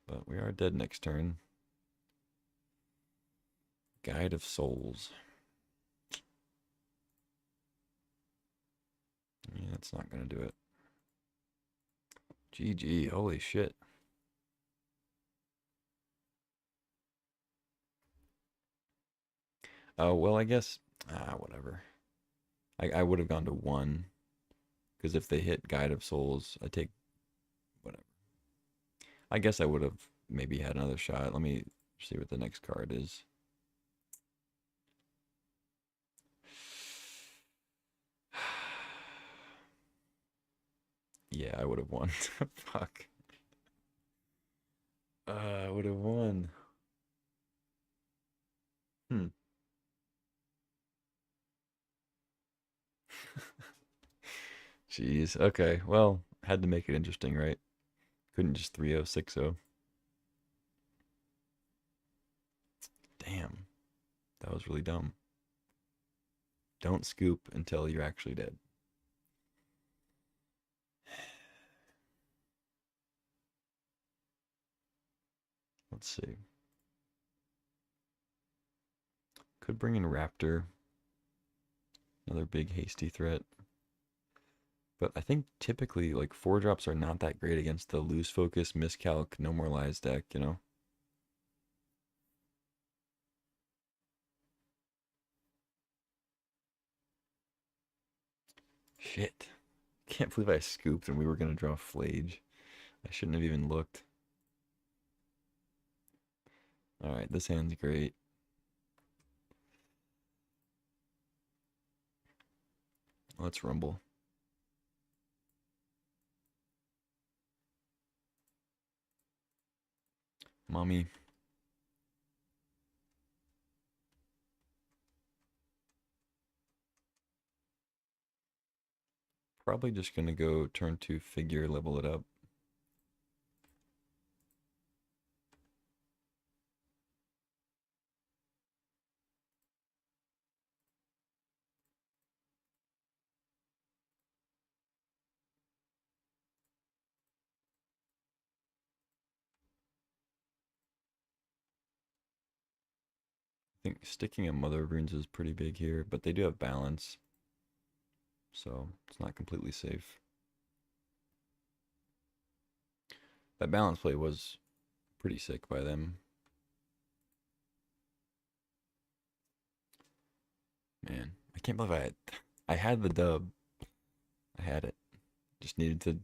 But we are dead next turn. Guide of Souls. Yeah, that's not going to do it. GG, holy shit. Oh, well, I guess, whatever. I would have gone to 1, because if they hit Guide of Souls, I take whatever. I guess I would have maybe had another shot. Let me see what the next card is. Yeah, I would have won. Fuck. I would have won. Hmm. Jeez. Okay. Well, had to make it interesting, right? Couldn't just 3-0, 6-0. Damn. That was really dumb. Don't scoop until you're actually dead. Let's see. Could bring in Raptor. Another big hasty threat. But I think typically like 4-drops are not that great against the loose focus, miscalc, no more lies deck, you know? Shit. Can't believe I scooped and we were going to draw Flage. I shouldn't have even looked. Alright, this hand's great. Let's rumble. Mommy. Probably just going to go turn 2 figure, level it up. I think sticking a Mother of Runes is pretty big here, but they do have balance. So it's not completely safe. That balance play was pretty sick by them. Man, I can't believe I had the dub. I had it. Just needed to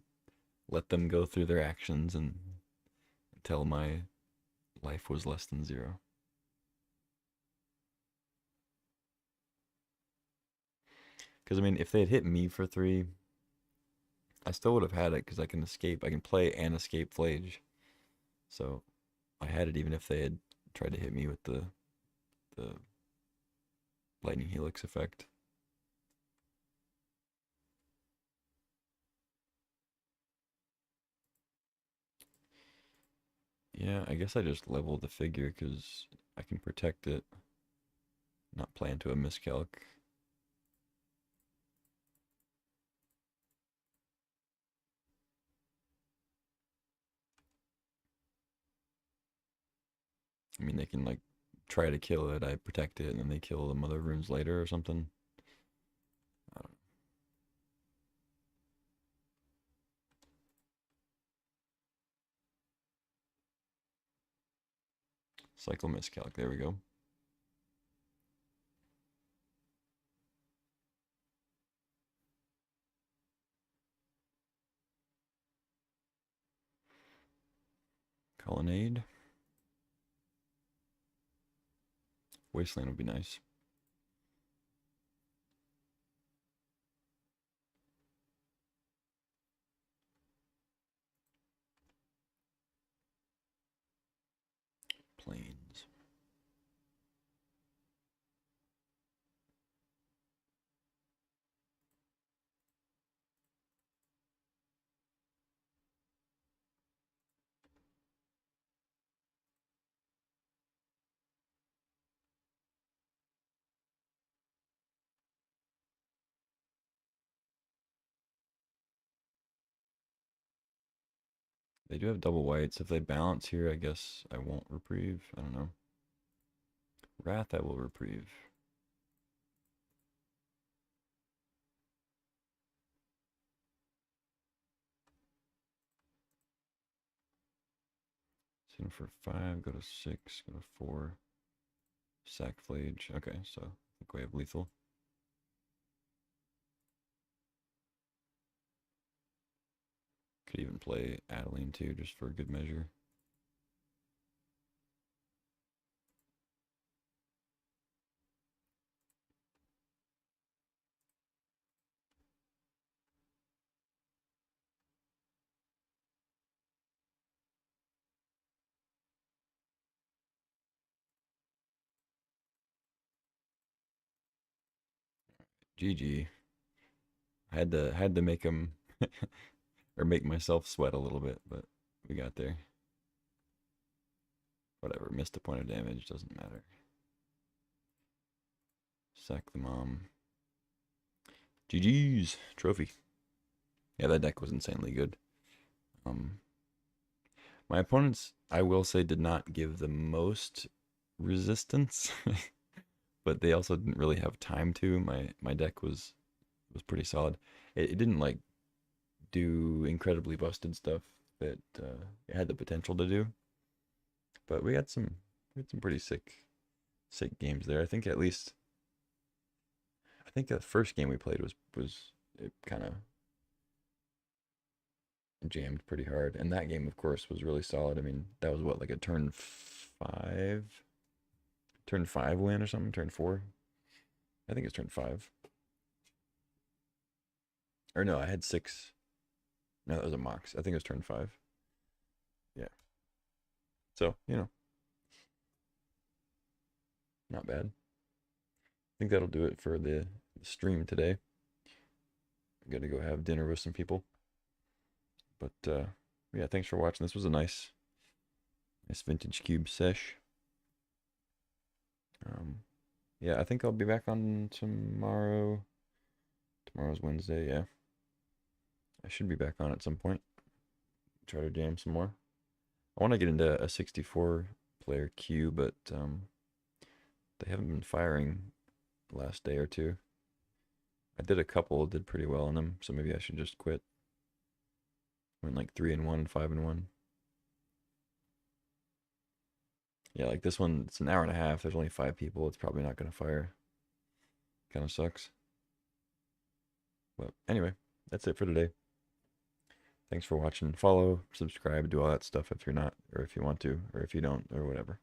let them go through their actions and until my life was less than 0. Because, I mean, if they had hit me for 3, I still would have had it because I can escape. I can play and escape Flage. So I had it even if they had tried to hit me with the Lightning Helix effect. Yeah, I guess I just leveled the figure because I can protect it, not play into a miscalc. I mean, they can like try to kill it, I protect it, and then they kill the mother runes later or something. I don't know. Cycle miscalc, there we go. Colonnade. Wasteland would be nice. Plains. They do have double whites. If they balance here, I guess I won't reprieve. I don't know. Wrath, I will reprieve. Sin for 5, go to 6, go to 4. Sack Flage. Okay, so I think we have lethal. Could even play Adeline too, just for good measure. GG. Had to make him or make myself sweat a little bit, but we got there. Whatever, missed a point of damage, doesn't matter. Sack the mom. GG's trophy. Yeah, that deck was insanely good. My opponents, I will say, did not give the most resistance, but they also didn't really have time to. My deck was pretty solid. It didn't like do incredibly busted stuff that it had the potential to do, but we had some pretty sick games there. I think at least the first game we played was it kind of jammed pretty hard, and that game of course was really solid. I mean, that was what, like a turn 5 win or something, turn 4. I think it's turn 5. Or no, I had 6. No, that was a Mox. I think it was turn 5. Yeah. So, not bad. I think that'll do it for the stream today. I'm gonna go have dinner with some people. But yeah, thanks for watching. This was a nice vintage cube sesh. Yeah, I think I'll be back on tomorrow. Tomorrow's Wednesday, yeah. I should be back on at some point. Try to jam some more. I want to get into a 64 player queue, but they haven't been firing the last day or two. I did a couple, did pretty well on them, so maybe I should just quit. Went like 3-1, 5-1. Yeah, like this one, it's an hour and a half. There's only 5 people. It's probably not going to fire. Kind of sucks. But anyway, that's it for today. Thanks for watching. Follow, subscribe, do all that stuff if you're not, or if you want to, or if you don't, or whatever.